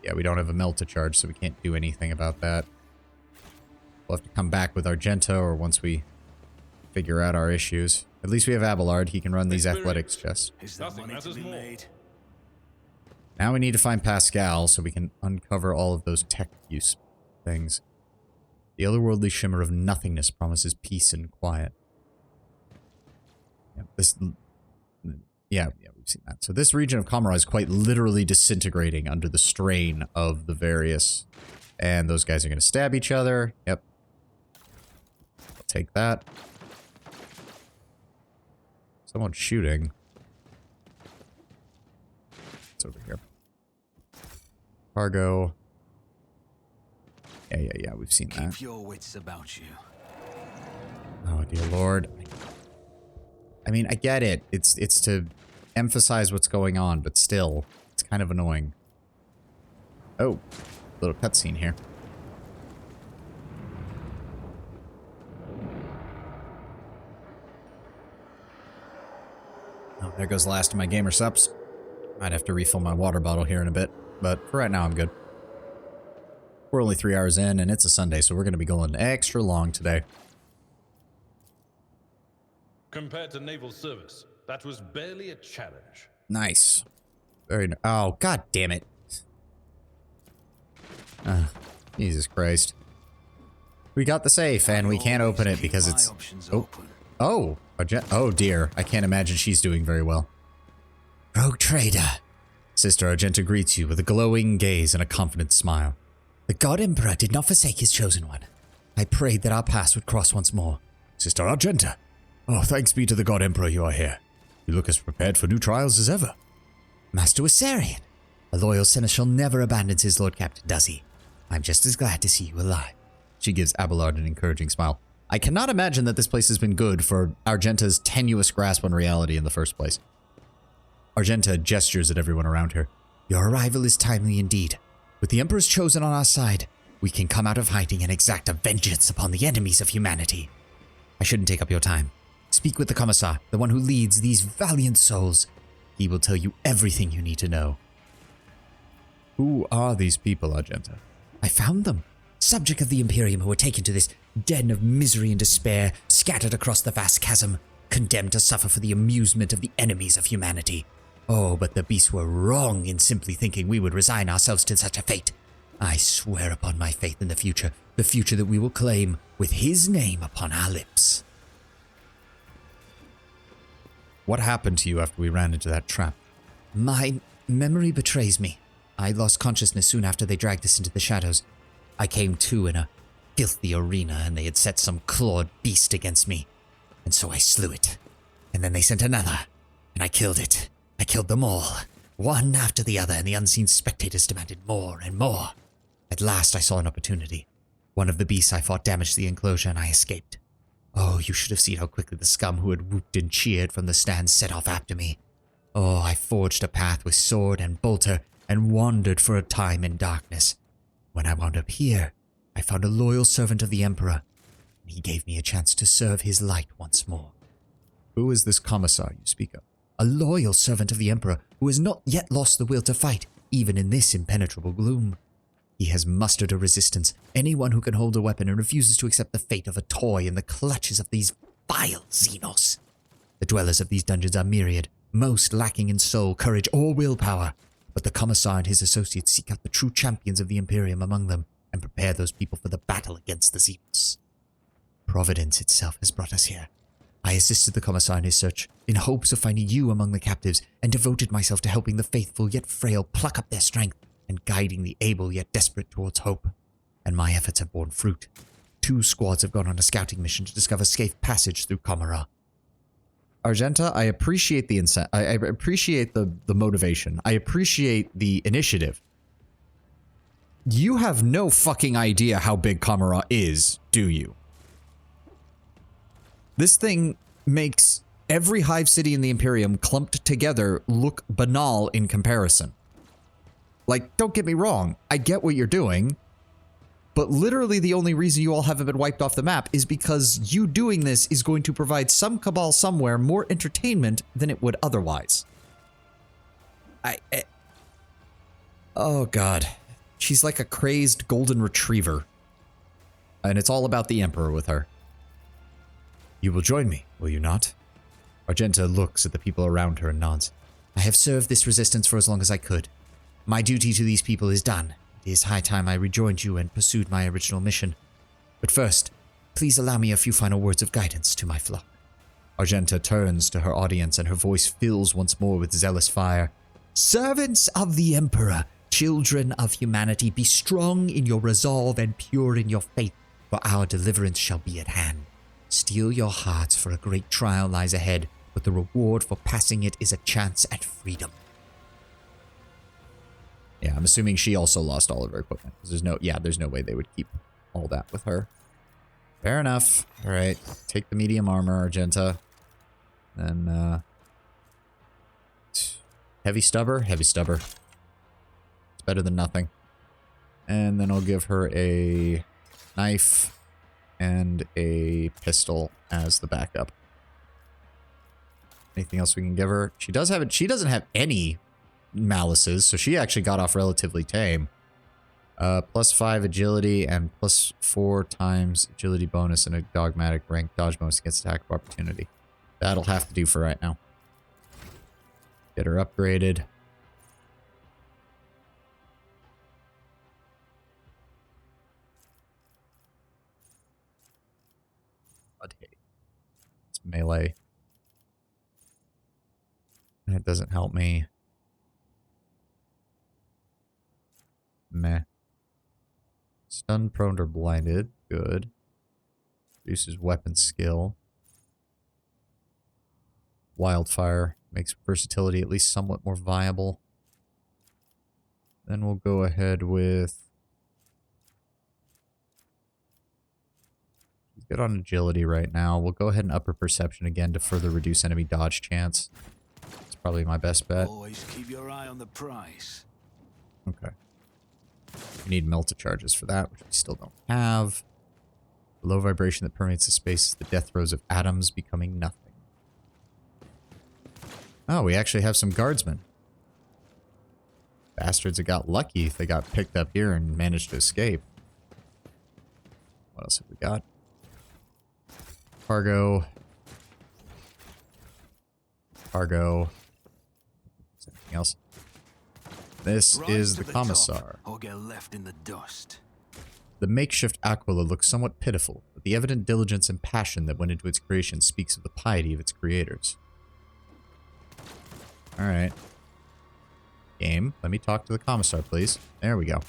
Yeah, we don't have a melt to charge, so we can't do anything about that. We'll have to come back with Argenta, or once we figure out our issues. At least we have Abelard. He can run these athletics chests. Nothing matters more. Now we need to find Pascal so we can uncover all of those tech use things. The otherworldly shimmer of nothingness promises peace and quiet. Yeah, we've seen that. So this region of Kamara is quite literally disintegrating under the strain of the various... And those guys are going to stab each other. Yep. I'll take that. Someone's shooting. It's over here. Cargo. Yeah, we've seen that. Keep your wits about you. Oh, dear Lord. I mean, I get it. It's to emphasize what's going on, but still, it's kind of annoying. Oh, little cutscene here. Oh, there goes the last of my gamer subs. Might have to refill my water bottle here in a bit, but for right now I'm good. We're only 3 hours in, and it's a Sunday, so we're going to be going extra long today. Compared to naval service, that was barely a challenge. Nice. Very oh, god damn it. Jesus Christ. We got the safe, and we can't open it because it's... Oh, oh dear. I can't imagine she's doing very well. Rogue Trader. Sister Argenta greets you with a glowing gaze and a confident smile. The God Emperor did not forsake his chosen one. I prayed that our paths would cross once more. Sister Argenta. Oh, thanks be to the God Emperor you are here. You look as prepared for new trials as ever. Master Wasarian. A loyal seneschal never abandons his Lord Captain, does he? I'm just as glad to see you alive. She gives Abelard an encouraging smile. I cannot imagine that this place has been good for Argenta's tenuous grasp on reality in the first place. Argenta gestures at everyone around her. Your arrival is timely indeed. With the Emperor's chosen on our side, we can come out of hiding and exact a vengeance upon the enemies of humanity. I shouldn't take up your time. Speak with the Commissar, the one who leads these valiant souls. He will tell you everything you need to know. Who are these people, Argenta? I found them. Subject of the Imperium who were taken to this den of misery and despair, scattered across the vast chasm, condemned to suffer for the amusement of the enemies of humanity. Oh, but the beasts were wrong in simply thinking we would resign ourselves to such a fate. I swear upon my faith in the future that we will claim with his name upon our lips. What happened to you after we ran into that trap? My memory betrays me. I lost consciousness soon after they dragged us into the shadows. I came to in a filthy arena, and they had set some clawed beast against me. And so I slew it. And then they sent another, and I killed it. I killed them all, one after the other, and the unseen spectators demanded more and more. At last I saw an opportunity. One of the beasts I fought damaged the enclosure, and I escaped. Oh, you should have seen how quickly the scum who had whooped and cheered from the stand set off after me. Oh, I forged a path with sword and bolter, and wandered for a time in darkness. When I wound up here, I found a loyal servant of the Emperor, and he gave me a chance to serve his light once more. Who is this commissar you speak of? A loyal servant of the Emperor who has not yet lost the will to fight, even in this impenetrable gloom. He has mustered a resistance, anyone who can hold a weapon and refuses to accept the fate of a toy in the clutches of these vile Xenos. The dwellers of these dungeons are myriad, most lacking in soul, courage, or willpower. But the Commissar and his associates seek out the true champions of the Imperium among them and prepare those people for the battle against the Xenos. Providence itself has brought us here. I assisted the Commissar in his search, in hopes of finding you among the captives, and devoted myself to helping the faithful yet frail pluck up their strength, and guiding the able yet desperate towards hope. And my efforts have borne fruit. 2 squads have gone on a scouting mission to discover safe passage through Comara. Argenta, I appreciate the I appreciate the motivation. I appreciate the initiative. You have no fucking idea how big Comara is, do you? This thing makes every hive city in the Imperium clumped together look banal in comparison. Like, don't get me wrong, I get what you're doing, but literally the only reason you all haven't been wiped off the map is because you doing this is going to provide some cabal somewhere more entertainment than it would otherwise. Oh god. She's like a crazed golden retriever. And it's all about the Emperor with her. You will join me, will you not? Argenta looks at the people around her and nods. I have served this resistance for as long as I could. My duty to these people is done. It is high time I rejoined you and pursued my original mission. But first, please allow me a few final words of guidance to my flock. Argenta turns to her audience and her voice fills once more with zealous fire. Servants of the Emperor, children of humanity, be strong in your resolve and pure in your faith, for our deliverance shall be at hand. Steel your hearts, for a great trial lies ahead, but the reward for passing it is a chance at freedom. Yeah, I'm assuming she also lost all of her equipment. There's no way they would keep all that with her. Fair enough. All right, take the medium armor, Argenta. Then, heavy stubber? Heavy stubber. It's better than nothing. And then I'll give her a knife and a pistol as the backup. Anything else we can give her? She doesn't have any malices, so she actually got off relatively tame. +5 agility and +4 times agility bonus and a dogmatic rank dodge bonus against attack of opportunity. That'll have to do for right now. Get her upgraded. It's melee. That doesn't help me. Meh. Stun, prone, or blinded. Good. Reduces weapon skill. Wildfire makes versatility at least somewhat more viable. Then we'll go ahead with... She's good on agility right now. We'll go ahead and up her perception again to further reduce enemy dodge chance. It's probably my best bet. Always keep your eye on the prize. Okay. We need melta charges for that, which we still don't have. The low vibration that permeates the space is the death throes of atoms becoming nothing. Oh, we actually have some guardsmen. Bastards that got lucky if they got picked up here and managed to escape. What else have we got? Cargo. Cargo. Is there anything else? This is the Commissar. Or get left in the dust. The makeshift Aquila looks somewhat pitiful, but the evident diligence and passion that went into its creation speaks of the piety of its creators. Alright. Game, let me talk to the Commissar, please. There we go.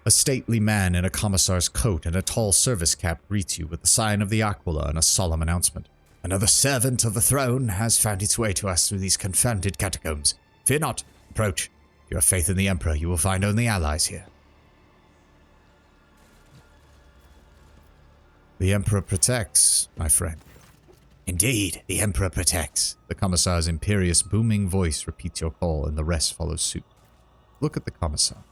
A stately man in a Commissar's coat and a tall service cap greets you with the sign of the Aquila and a solemn announcement. Another servant of the throne has found its way to us through these confounded catacombs. Fear not. Approach. If you have faith in the Emperor, you will find only allies here. The Emperor protects, my friend. Indeed, the Emperor protects. The Commissar's imperious, booming voice repeats your call, and the rest follows suit. Look at the Commissar.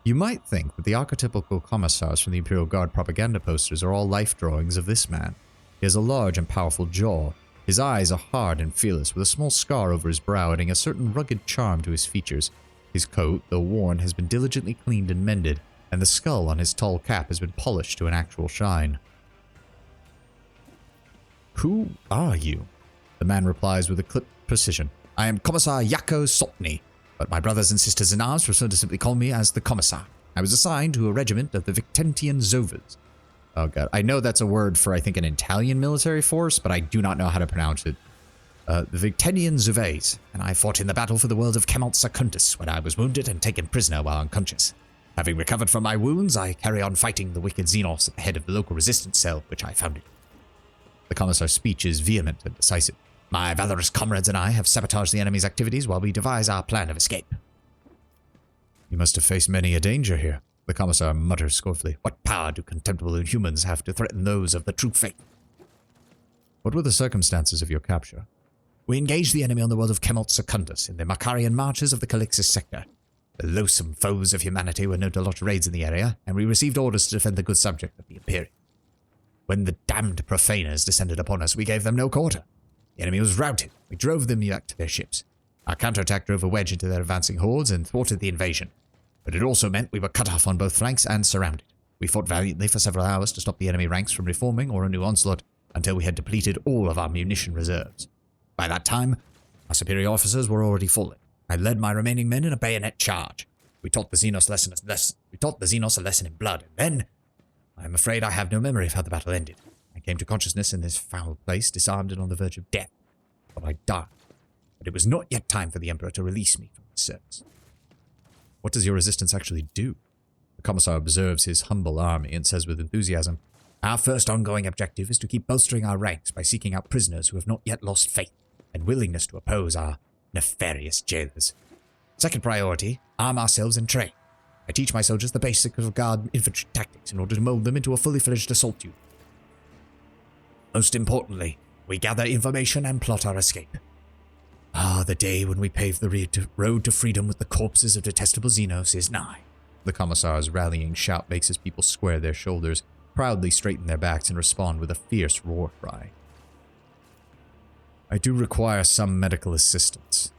You might think that the archetypical Commissars from the Imperial Guard propaganda posters are all life drawings of this man. He has a large and powerful jaw. His eyes are hard and fearless, with a small scar over his brow adding a certain rugged charm to his features. His coat, though worn, has been diligently cleaned and mended, and the skull on his tall cap has been polished to an actual shine. Who are you? The man replies with a clipped precision. I am Commissar Yako Sopny, but my brothers and sisters in arms prefer to simply call me as the Commissar. I was assigned to a regiment of the Victentian Zovas. Oh god, I know that's a word for, I think, an Italian military force, but I do not know how to pronounce it. The Victentian Zovas, and I fought in the battle for the world of Kemalt Secundus when I was wounded and taken prisoner while unconscious. Having recovered from my wounds, I carry on fighting the wicked Xenos at the head of the local resistance cell, which I founded. The Commissar's speech is vehement and decisive. My valorous comrades and I have sabotaged the enemy's activities while we devise our plan of escape. You must have faced many a danger here, the Commissar mutters scornfully. What power do contemptible inhumans have to threaten those of the true faith? What were the circumstances of your capture? We engaged the enemy on the world of Kemalt Secundus in the Macarian marches of the Calixis sector. The loathsome foes of humanity were known to launch raids in the area, and we received orders to defend the good subject of the Imperium. When the damned profaners descended upon us, we gave them no quarter. The enemy was routed. We drove them back to their ships. Our counterattack drove a wedge into their advancing hordes and thwarted the invasion. But it also meant we were cut off on both flanks and surrounded. We fought valiantly for several hours to stop the enemy ranks from reforming or a new onslaught until we had depleted all of our munition reserves. By that time, our superior officers were already fallen. I led my remaining men in a bayonet charge. We taught the Xenos a lesson in blood, and then I am afraid I have no memory of how the battle ended. I came to consciousness in this foul place, disarmed and on the verge of death. But I died. But it was not yet time for the Emperor to release me from his service. What does your resistance actually do? The Commissar observes his humble army and says with enthusiasm, Our first ongoing objective is to keep bolstering our ranks by seeking out prisoners who have not yet lost faith and willingness to oppose our nefarious jailers. Second priority, arm ourselves and train. I teach my soldiers the basics of guard infantry tactics in order to mold them into a fully fledged assault unit. Most importantly, we gather information and plot our escape. Ah, the day when we pave the road to freedom with the corpses of detestable Xenos is nigh. The Commissar's rallying shout makes his people square their shoulders, proudly straighten their backs, and respond with a fierce war cry. I do require some medical assistance.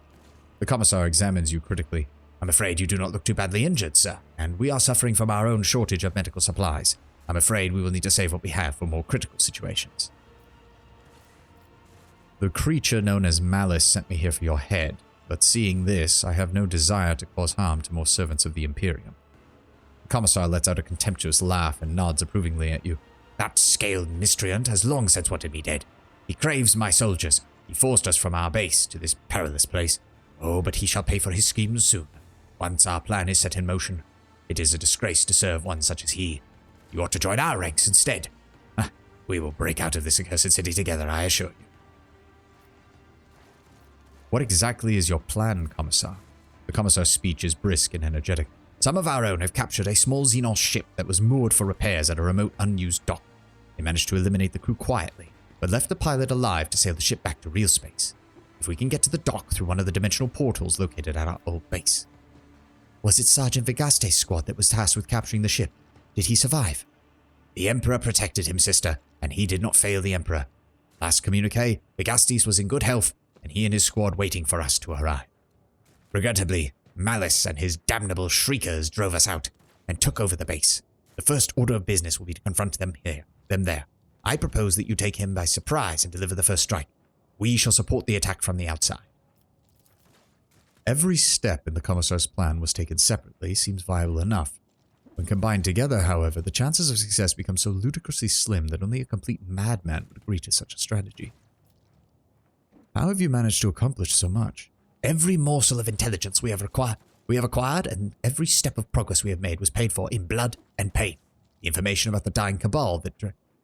The Commissar examines you critically. I'm afraid you do not look too badly injured, sir, and we are suffering from our own shortage of medical supplies. I'm afraid we will need to save what we have for more critical situations. The creature known as Malice sent me here for your head, but seeing this, I have no desire to cause harm to more servants of the Imperium. The Commissar lets out a contemptuous laugh and nods approvingly at you. That scaled miscreant has long since wanted me dead. He craves my soldiers. He forced us from our base to this perilous place. Oh, but he shall pay for his schemes soon. Once our plan is set in motion, it is a disgrace to serve one such as he. You ought to join our ranks instead. We will break out of this accursed city together, I assure you. What exactly is your plan, Commissar? The Commissar's speech is brisk and energetic. Some of our own have captured a small Xenos ship that was moored for repairs at a remote unused dock. They managed to eliminate the crew quietly, but left the pilot alive to sail the ship back to real space. If we can get to the dock through one of the dimensional portals located at our old base. Was it Sergeant Vigaste's squad that was tasked with capturing the ship? Did he survive? The Emperor protected him, sister, and he did not fail the Emperor. Last communique, Vigastes was in good health, and he and his squad waiting for us to arrive. Regrettably, Malice and his damnable shriekers drove us out and took over the base. The first order of business will be to confront them there. I propose that you take him by surprise and deliver the first strike. We shall support the attack from the outside. Every step in the Commissar's plan was taken separately seems viable enough. When combined together, however, the chances of success become so ludicrously slim that only a complete madman would agree to such a strategy. How have you managed to accomplish so much? Every morsel of intelligence we have acquired, and every step of progress we have made was paid for in blood and pain. The information about the dying cabal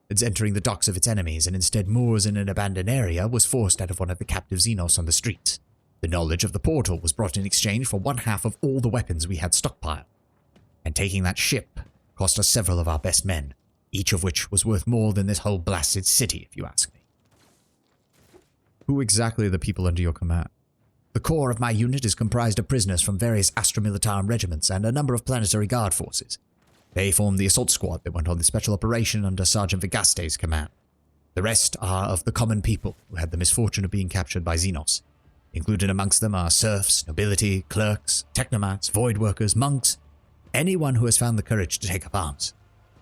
that's entering the docks of its enemies and instead moors in an abandoned area was forced out of one of the captive Xenos on the streets. The knowledge of the portal was brought in exchange for 1/2 of all the weapons we had stockpiled. And taking that ship cost us several of our best men, each of which was worth more than this whole blasted city, if you ask me. Who exactly are the people under your command? The core of my unit is comprised of prisoners from various Astra Militarum regiments and a number of planetary guard forces. They form the assault squad that went on the special operation under Sergeant Vigaste's command. The rest are of the common people who had the misfortune of being captured by Xenos. Included amongst them are serfs, nobility, clerks, technomats, void workers, monks, anyone who has found the courage to take up arms.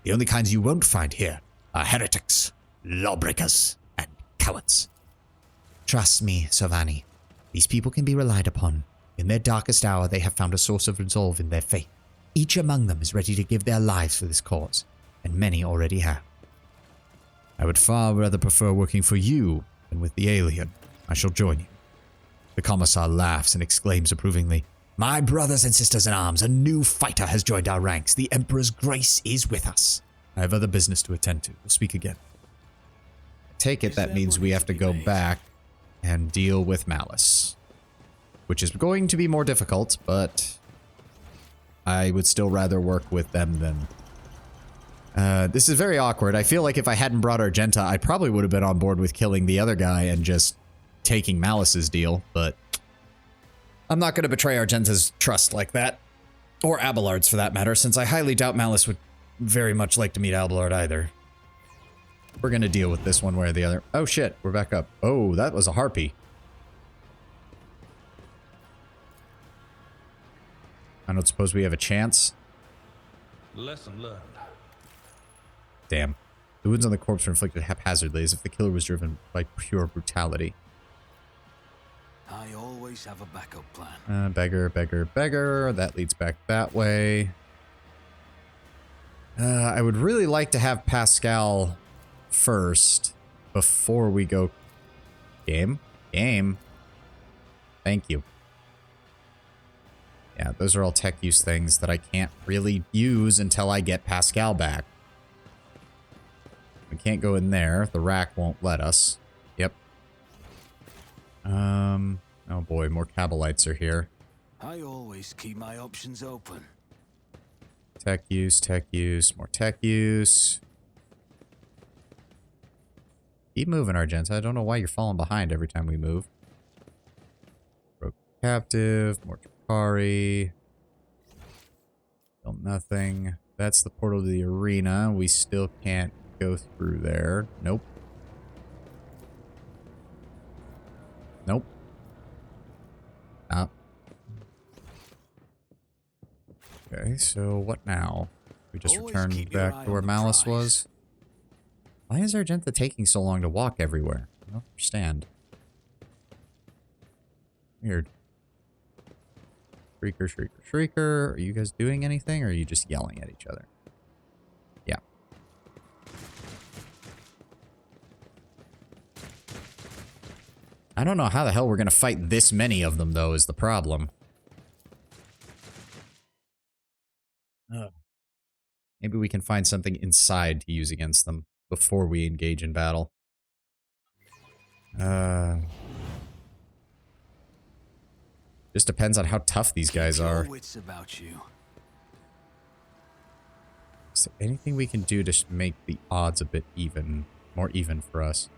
The only kinds you won't find here are heretics, lawbreakers, and cowards. Trust me, Sovani. These people can be relied upon. In their darkest hour, they have found a source of resolve in their faith. Each among them is ready to give their lives for this cause, and many already have. I would far rather prefer working for you than with the alien. I shall join you. The Commissar laughs and exclaims approvingly, My brothers and sisters in arms, a new fighter has joined our ranks. The Emperor's grace is with us. I have other business to attend to. We'll speak again. I take it that means we have to go back and deal with Malice. Which is going to be more difficult, but I would still rather work with them than... this is very awkward. I feel like if I hadn't brought Argenta, I probably would have been on board with killing the other guy and just taking Malice's deal, but I'm not going to betray Argenta's trust like that. Or Abelard's, for that matter, since I highly doubt Malice would very much like to meet Abelard either. We're going to deal with this one way or the other. Oh shit, we're back up. Oh, that was a harpy. I don't suppose we have a chance. Lesson learned. Damn. The wounds on the corpse were inflicted haphazardly, as if the killer was driven by pure brutality. I always have a backup plan. Beggar, beggar, beggar. That leads back that way. I would really like to have Pascal first before we go... Game? Game. Thank you. Yeah, those are all tech use things that I can't really use until I get Pascal back. We can't go in there. The rack won't let us. Yep. Oh boy, more Cabalites are here. I always keep my options open. Tech use, more tech use. Keep moving, Argenta. I don't know why you're falling behind every time we move. Broke captive, more Drakari. Still nothing. That's the portal to the arena. We still can't go through there. Nope. Nope. Ah. Okay, so what now? We just returned back to where Malice was. Why is Argenta taking so long to walk everywhere? I don't understand. Weird. Shrieker, shrieker, shrieker. Are you guys doing anything, or are you just yelling at each other? Yeah. I don't know how the hell we're gonna fight this many of them, though, is the problem. Maybe we can find something inside to use against them before we engage in battle. Just depends on how tough these guys are. Is there anything we can do to make the odds a bit even, more even for us?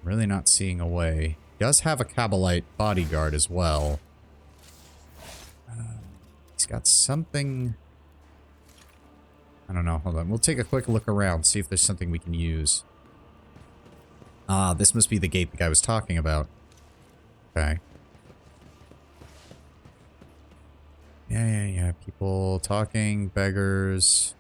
I'm really not seeing a way. He does have a Cabalite bodyguard as well. He's got something... I don't know. Hold on. We'll take a quick look around, see if there's something we can use. Ah, this must be the gate the guy was talking about. Okay. Yeah. People talking, beggars.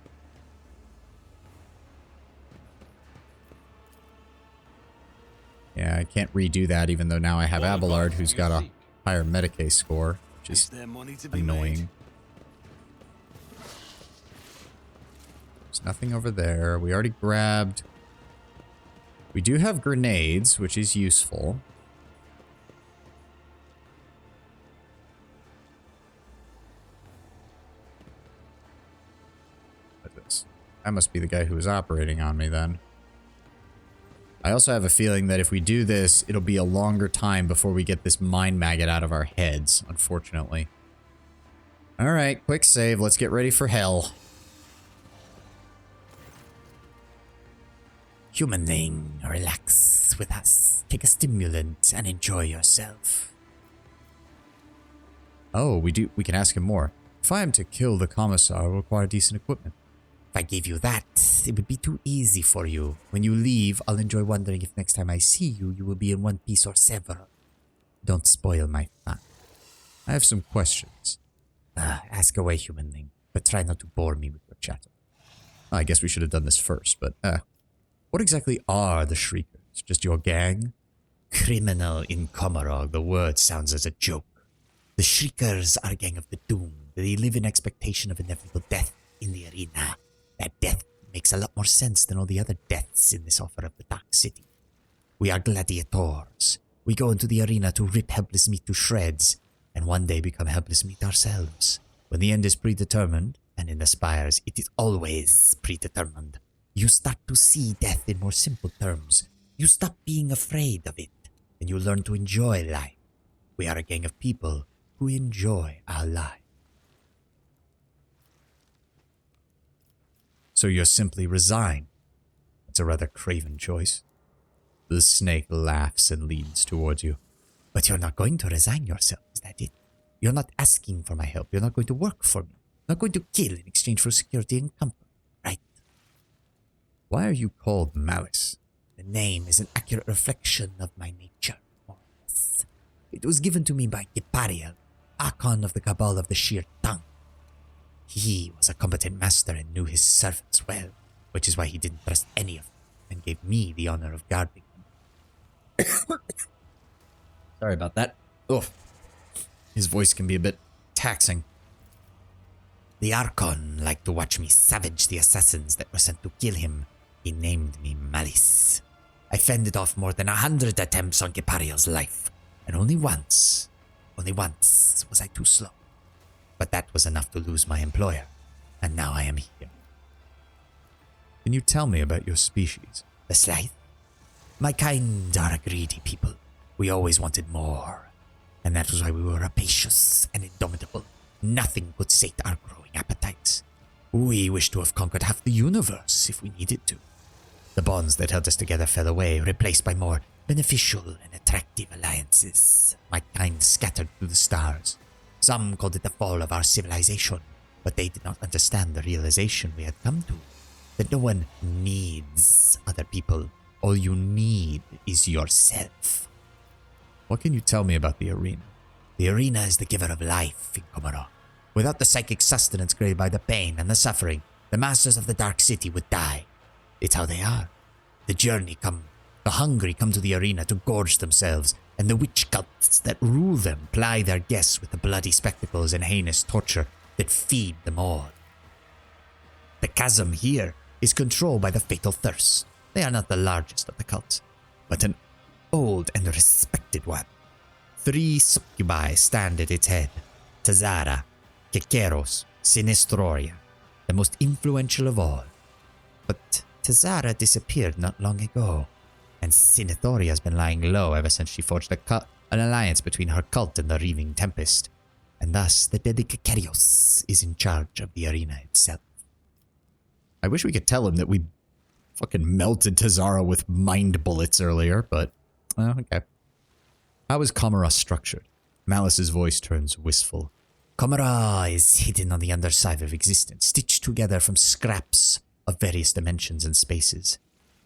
Yeah, I can't redo that even though now I have Abelard, who's got a higher Medicae score, which is annoying. There's nothing over there. We already grabbed... We do have grenades, which is useful. What is this? That must be the guy who was operating on me then. I also have a feeling that if we do this, it'll be a longer time before we get this mind maggot out of our heads, unfortunately. Alright, quick save. Let's get ready for hell. Humanling, relax with us. Take a stimulant and enjoy yourself. Oh, we can ask him more. If I am to kill the Commissar, I will require decent equipment. If I gave you that, it would be too easy for you. When you leave, I'll enjoy wondering if next time I see you, you will be in one piece or several. Don't spoil my fun. I have some questions. Ask away, humanling, but try not to bore me with your chatter. I guess we should have done this first, but what exactly are the Shriekers? Just your gang? criminal in Komarog, the word sounds as a joke. The Shriekers are a gang of the doomed. They live in expectation of inevitable death in the arena. That death makes a lot more sense than all the other deaths in this offer of the Dark City. We are gladiators. We go into the arena to rip helpless meat to shreds, and one day become helpless meat ourselves. When the end is predetermined, and in the spires it is always predetermined, you start to see death in more simple terms. You stop being afraid of it, and you learn to enjoy life. We are a gang of people who enjoy our life. So you're simply resigned. It's a rather craven choice. The snake laughs and leans towards you. But you're not going to resign yourself, is that it? You're not asking for my help. You're not going to work for me. You're not going to kill in exchange for security and comfort, right? Why are you called Malice? The name is an accurate reflection of my nature, more or less. It was given to me by Gipariel, Archon of the Cabal of the Sheer Tongue. He was a competent master and knew his servants well, which is why he didn't trust any of them and gave me the honor of guarding them. Sorry about that. Oof. His voice can be a bit taxing. The Archon liked to watch me savage the assassins that were sent to kill him. He named me Malice. I fended off more than 100 attempts on Gipariel's life, and only once was I too slow. But that was enough to lose my employer, and now I am here. Can you tell me about your species? The Scythe? My kind are a greedy people. We always wanted more, and that was why we were rapacious and indomitable. Nothing could sate our growing appetites. We wished to have conquered half the universe if we needed to. The bonds that held us together fell away, replaced by more beneficial and attractive alliances. My kind scattered through the stars. Some called it the fall of our civilization, but they did not understand the realization we had come to. That no one needs other people. All you need is yourself. What can you tell me about the arena? The arena is the giver of life in Komarov. Without the psychic sustenance created by the pain and the suffering, the masters of the Dark City would die. It's how they are. The hungry come to the arena to gorge themselves, and the witch cults that rule them ply their guests with the bloody spectacles and heinous torture that feed them all. The chasm here is controlled by the Fatal Thirst. They are not the largest of the cults, but an old and respected one. 3 succubi stand at its head: Tazara, Kekeros, Sinistroria, the most influential of all. But Tazara disappeared not long ago, and Sinithori has been lying low ever since she forged an alliance between her cult and the Reaving Tempest, and thus the deadly Kekerios is in charge of the arena itself. I wish we could tell him that we fucking melted Tazara with mind bullets earlier, but okay. How is Kamara structured? Malice's voice turns wistful. Kamara is hidden on the underside of existence, stitched together from scraps of various dimensions and spaces.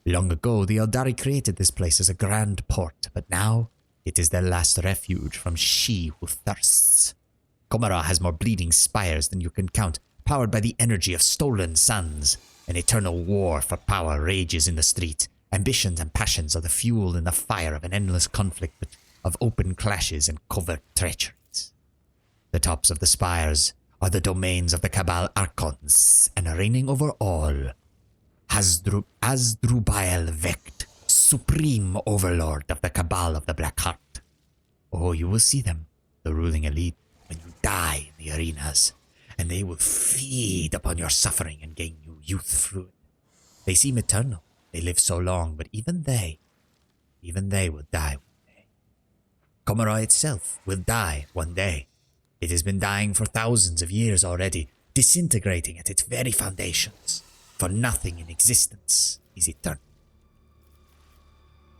Long ago, the Eldari created this place as a grand port, but now it is their last refuge from she who thirsts. Komara has more bleeding spires than you can count, powered by the energy of stolen suns. An eternal war for power rages in the street. Ambitions and passions are the fuel and the fire of an endless conflict of open clashes and covert treacheries. The tops of the spires are the domains of the Cabal Archons, and reigning over all, Asdrubael Vecht, supreme overlord of the Cabal of the Black Heart. Oh, you will see them, the ruling elite, when you die in the arenas, and they will feed upon your suffering and gain you youth through it. They seem eternal, they live so long, but even they will die one day. Komara itself will die one day. It has been dying for thousands of years already, disintegrating at its very foundations, for nothing in existence is eternal.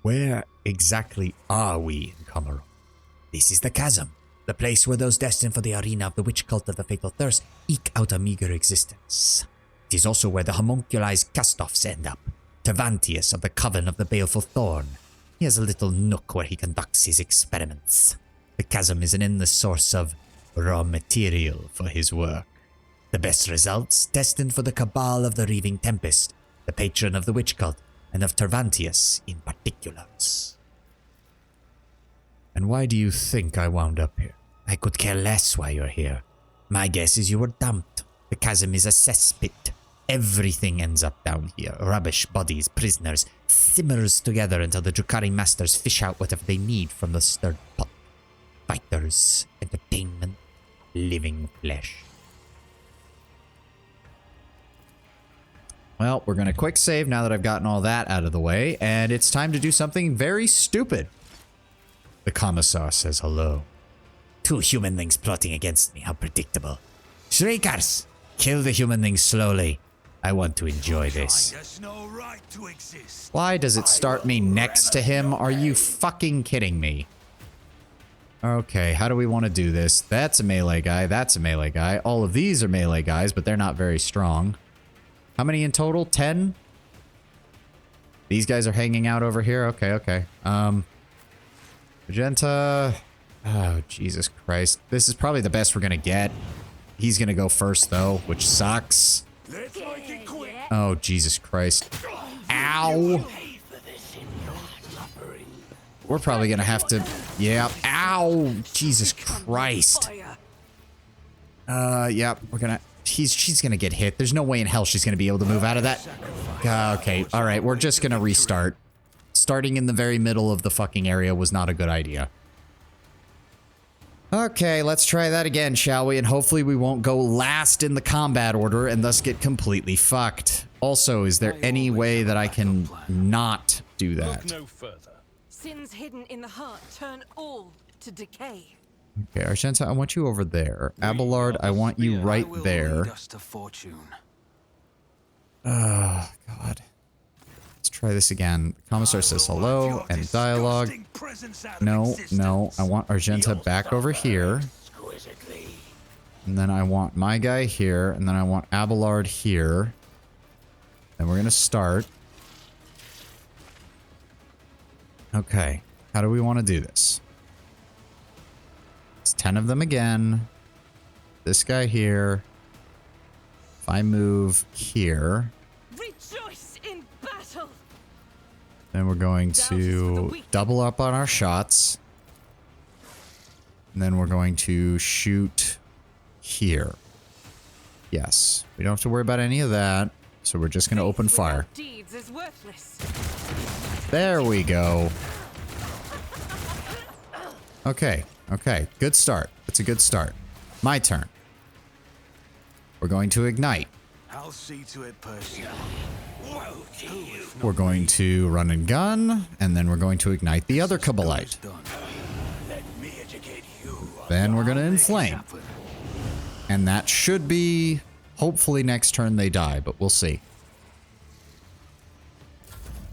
Where exactly are we in Komara? This is the chasm, the place where those destined for the arena of the witch cult of the Fatal Thirst eke out a meager existence. It is also where the homunculized castoffs end up. Tervantius of the Coven of the Baleful Thorn. He has a little nook where he conducts his experiments. The chasm is an endless source of raw material for his work. The best results destined for the Cabal of the Reaving Tempest, the patron of the witch cult, and of Tervantius in particulars. And why do you think I wound up here? I could care less why you're here. My guess is you were dumped. The chasm is a cesspit. Everything ends up down here. Rubbish, bodies, prisoners. Simmers together until the Drukhari masters fish out whatever they need from the stirred pot. Fighters, entertainment, living flesh. Well, we're going to quick save now that I've gotten all that out of the way, and it's time to do something very stupid. The commissar says hello. 2 humanlings plotting against me, how predictable. Shriekers! Kill the humanlings slowly. I want to enjoy this. Why does it start me next to him? Are you fucking kidding me? Okay, how do we want to do this? That's a melee guy, that's a melee guy. All of these are melee guys, but they're not very strong. How many in total? 10? These guys are hanging out over here? Okay, okay. Magenta. Oh, Jesus Christ. This is probably the best we're gonna get. He's gonna go first, though, which sucks. Oh, Jesus Christ. Ow! We're probably gonna have to... Yeah. Ow! Jesus Christ. Yeah, we're gonna... She's gonna get hit. There's no way in hell she's gonna be able to move out of that. Okay, alright, we're just gonna restart. Starting in the very middle of the fucking area was not a good idea. Okay, let's try that again, shall we? And hopefully we won't go last in the combat order and thus get completely fucked. Also, is there any way that I can not do that? Look no further. Sins hidden in the heart turn all to decay. Okay, Argenta, I want you over there. Abelard, I want you right there. Oh, God. Let's try this again. Commissar says hello and dialogue. No, no. I want Argenta back over here. And then I want my guy here. And then I want Abelard here. And we're going to start. Okay. How do we want to do this? It's 10 of them again. This guy here. If I move here. Rejoice in battle. Then we're going to double up on our shots. And then we're going to shoot here. Yes. We don't have to worry about any of that. So we're just going to open fire. There we go. Okay. Okay. Good start. That's a good start. My turn. We're going to ignite. I'll see to it personally. We're going to run and gun, and then we're going to ignite the other Kabbalite. Then we're going to inflame. And that should be... Hopefully next turn they die, but we'll see.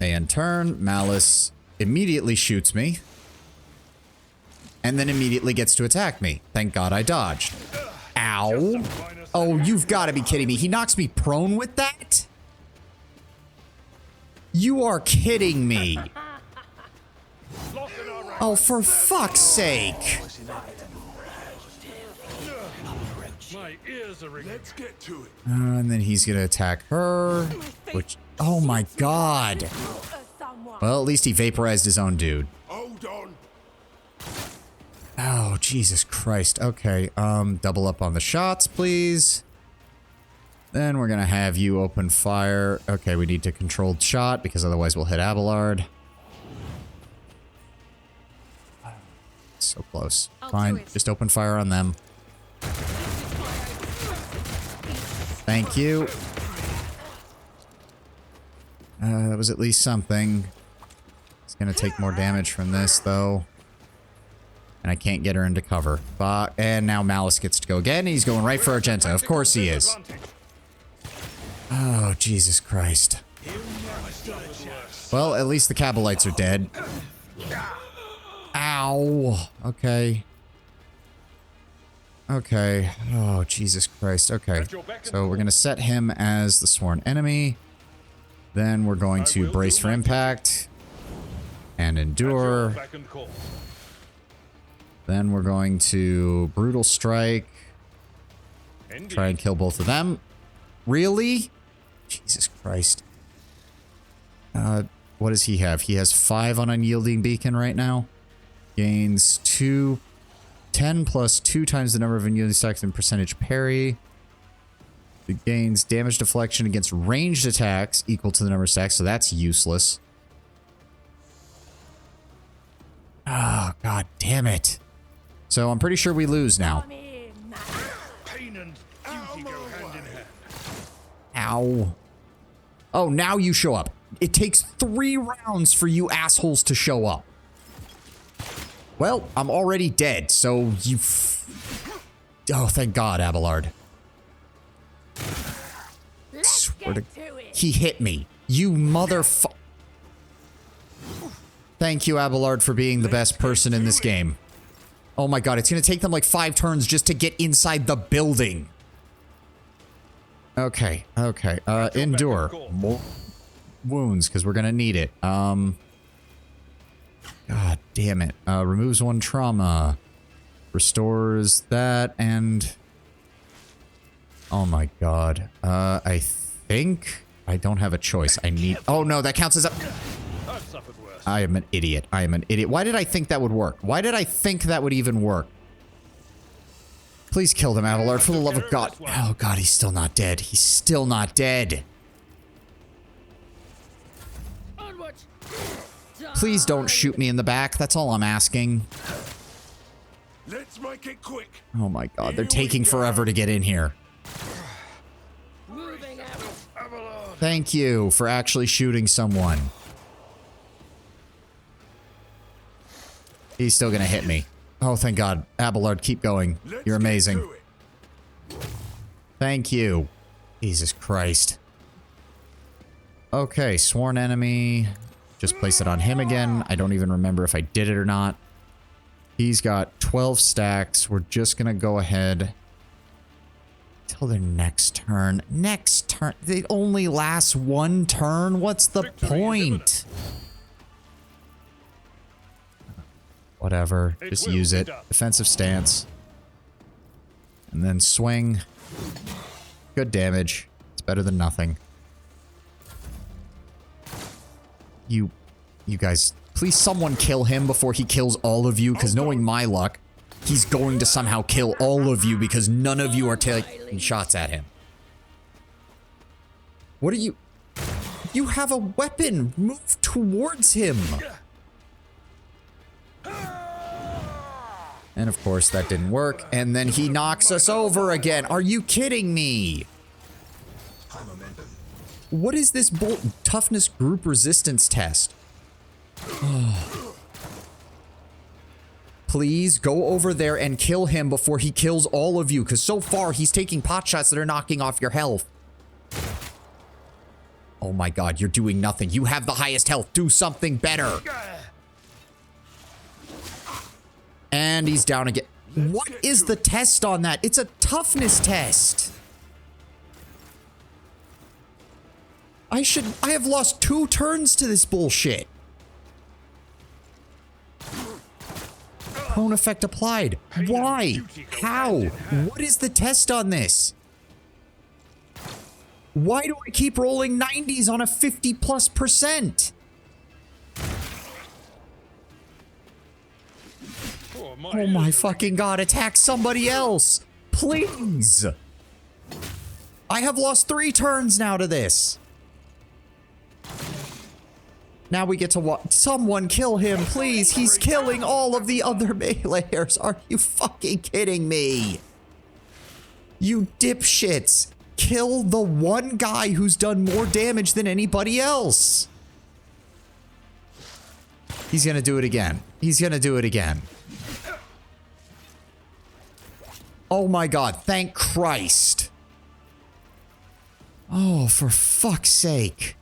They end turn. Malice immediately shoots me. And then immediately gets to attack me. Thank God I dodged. Ow. Oh, you've got to be kidding me. He knocks me prone with that? You are kidding me. Oh, for fuck's sake. My ears are ringing. Let's get to it. And then he's going to attack her. Which, oh my God. Well, at least he vaporized his own dude. Hold on. Oh, Jesus Christ. Okay, double up on the shots, please. Then we're gonna have you open fire. Okay, we need to controlled shot because otherwise we'll hit Abelard. So close. Fine, just open fire on them. Thank you. That was at least something. It's gonna take more damage from this, though. And I can't get her into cover. And now Malice gets to go again. He's going right for Argenta. Of course he is. Oh, Jesus Christ. Well, at least the Kabbalites are dead. Ow. Okay. Okay. Oh, Jesus Christ. Okay. So we're going to set him as the sworn enemy. Then we're going to brace for impact. And endure. Then we're going to brutal strike. Try and kill both of them. Really? Jesus Christ. What does he have? He has 5 on unyielding beacon right now. Gains 10 plus 2 times the number of immune stacks and percentage parry. It gains damage deflection against ranged attacks equal to the number of stacks, so that's useless. Oh, god damn it. So I'm pretty sure we lose now. Pain and duty go hand in hand. Ow. Oh, now you show up. It takes 3 rounds for you assholes to show up. Well, I'm already dead, so you... Oh, thank God, Abelard. Swear to... He hit me. You motherfucker. Thank you, Abelard, for being the best person in this game. Oh my god, it's gonna take them like 5 turns just to get inside the building. Okay, okay. Endure. More wounds, because we're gonna need it. God damn it. Removes 1 trauma. Restores that, and... Oh my god. I think I don't have a choice. I need... Oh no, that counts as a... I am an idiot. I am an idiot. Why did I think that would work? Why did I think that would even work? Please kill them, Abelard, for the love of God. Oh god, he's still not dead. He's still not dead. Please don't shoot me in the back. That's all I'm asking. Let's make it quick. Oh my god, they're taking forever to get in here. Thank you for actually shooting someone. He's still gonna hit me. Oh, thank God. Abelard, keep going. You're amazing. Thank you. Jesus Christ. Okay, sworn enemy. Just place it on him again. I don't even remember if I did it or not. He's got 12 stacks. We're just gonna go ahead till their next turn. Next turn? They only last 1 turn? What's the point? Whatever. Just use it. Defensive stance. And then swing. Good damage. It's better than nothing. You guys, please someone kill him before he kills all of you, because knowing my luck, he's going to somehow kill all of you because none of you are taking shots at him. What are you... You have a weapon! Move towards him! And of course that didn't work, and then he knocks us over again. Are you kidding me? What is this toughness group resistance test? Oh. Please go over there and kill him before he kills all of you, because so far he's taking pot shots that are knocking off your health. Oh my god, you're doing nothing. You have the highest health. Do something better. And he's down again. What is the test on that? It's a toughness test. I have lost 2 turns to this bullshit. Prone effect applied. Why? How? What is the test on this? Why do I keep rolling 90s on a 50+%? Oh my fucking god, attack somebody else! Please! I have lost 3 turns now to this. Now we get to watch someone kill him, please. He's killing all of the other meleeers. Are you fucking kidding me? You dipshits. Kill the one guy who's done more damage than anybody else. He's gonna do it again. He's gonna do it again. Oh my god, thank Christ. Oh, for fuck's sake.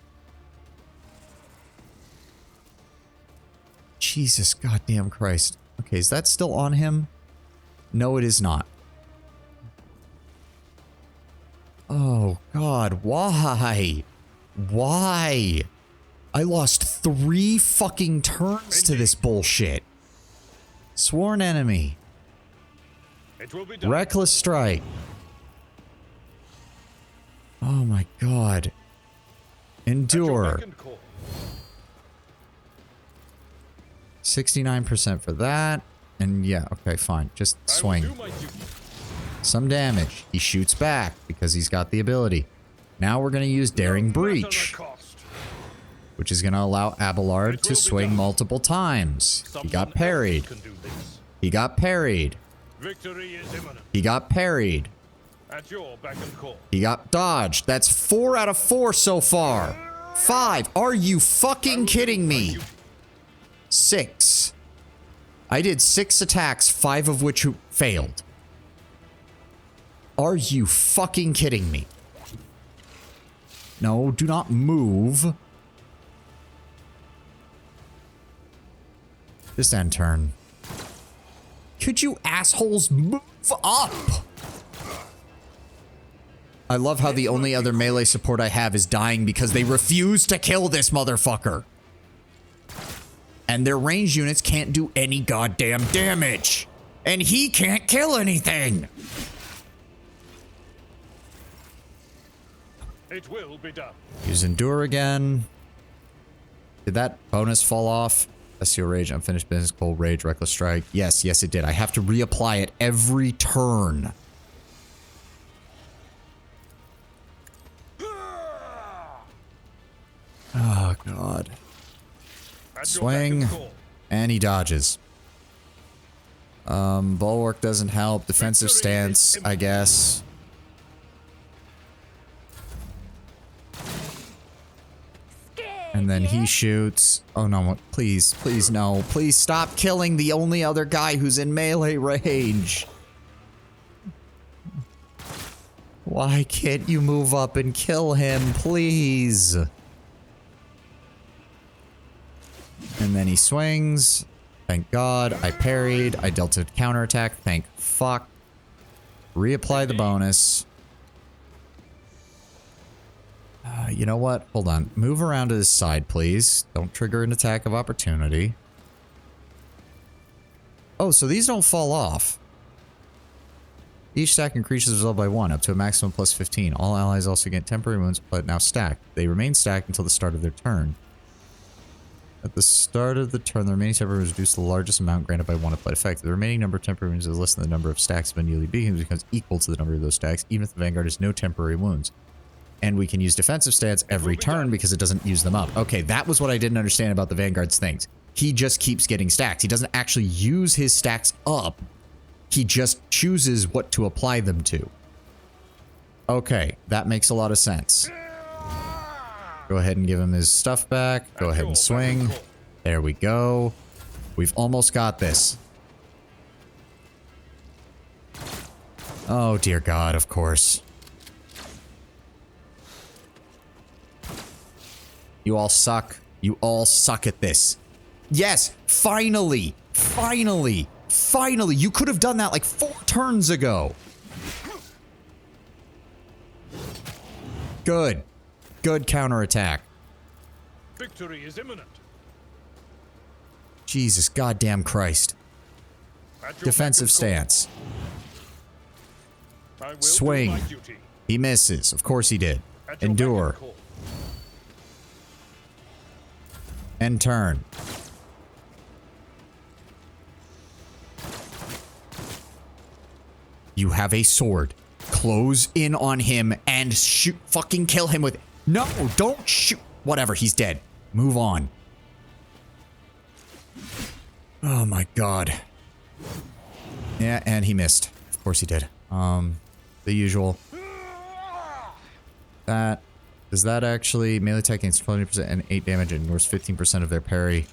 Jesus goddamn Christ. Okay, is that still on him? No, it is not. Oh god, why? Why? I lost 3 fucking turns to this bullshit. Sworn enemy. Reckless strike. Oh my god. 69% for that. And yeah, okay, fine. Just swing. Some damage. He shoots back because he's got the ability. Now we're going to use Daring Breach, which is going to allow Abelard to swing multiple times. He got parried. He got parried. He got parried. He got dodged. That's 4 out of 4 so far. 5. Are you fucking kidding me? 6. I did 6 attacks, 5 of which failed. Are you fucking kidding me? No, do not move. Just end turn. Could you assholes move up? I love how the only other melee support I have is dying because they refuse to kill this motherfucker. And their ranged units can't do any goddamn damage. And he can't kill anything. It will be done. Use Endure again. Did that bonus fall off? SEO Rage, Unfinished Business, Cold Rage, Reckless Strike. Yes, yes it did. I have to reapply it every turn. Oh, God. Swing. And he dodges. Bulwark doesn't help. Defensive stance, I guess. And then he shoots. Oh no, please, please no. Please stop killing the only other guy who's in melee range. Why can't you move up and kill him, please? And then he swings. Thank God. I parried. I dealt a counterattack. Thank fuck. Reapply the bonus. You know what? Hold on. Move around to this side, please. Don't trigger an attack of opportunity. Oh, so these don't fall off. Each stack increases result by 1, up to a maximum plus 15. All allies also get temporary wounds, but now stacked. They remain stacked until the start of their turn. At the start of the turn, the remaining temporary wounds reduce the largest amount granted by 1 applied effect. The remaining number of temporary wounds is less than the number of stacks of unduly beacons becomes equal to the number of those stacks, even if the Vanguard has no temporary wounds. And we can use defensive stance every turn because it doesn't use them up. Okay, that was what I didn't understand about the Vanguard's things. He just keeps getting stacks. He doesn't actually use his stacks up. He just chooses what to apply them to. Okay, that makes a lot of sense. Go ahead and give him his stuff back. Go ahead and swing. There we go. We've almost got this. Oh, dear God, of course. You all suck. You all suck at this. Yes, finally. Finally. Finally. You could have done that like 4 turns ago. Good. Good counterattack. Victory is imminent. Jesus goddamn Christ. Defensive stance. Swing. He misses. Of course he did. Endure. End turn. You have a sword. Close in on him and shoot. Fucking kill him with... No, don't shoot. Whatever, he's dead. Move on. Oh my God. Yeah, and he missed. Of course he did. The usual. That... Does that actually melee attack gains 20% and 8 damage and ignores 15% of their parry?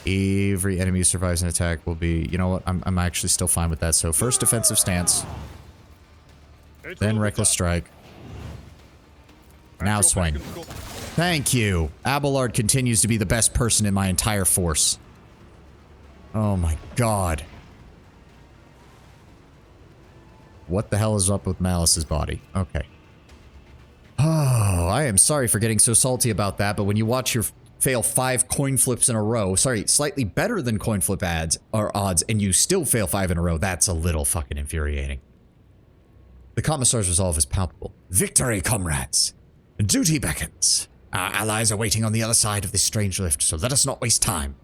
Every enemy who survives an attack will be... You know what? I'm actually still fine with that. So first defensive stance. Then reckless strike. Now swing. Thank you. Abelard continues to be the best person in my entire force. Oh my God. What the hell is up with Malice's body? Okay. Oh, I am sorry for getting so salty about that, but when you watch your fail 5 coin flips in a row, sorry, slightly better than coin flip odds, and you still fail 5 in a row, that's a little fucking infuriating. The Commissar's resolve is palpable. Victory, comrades! Duty beckons. Our allies are waiting on the other side of this strange lift, so let us not waste time.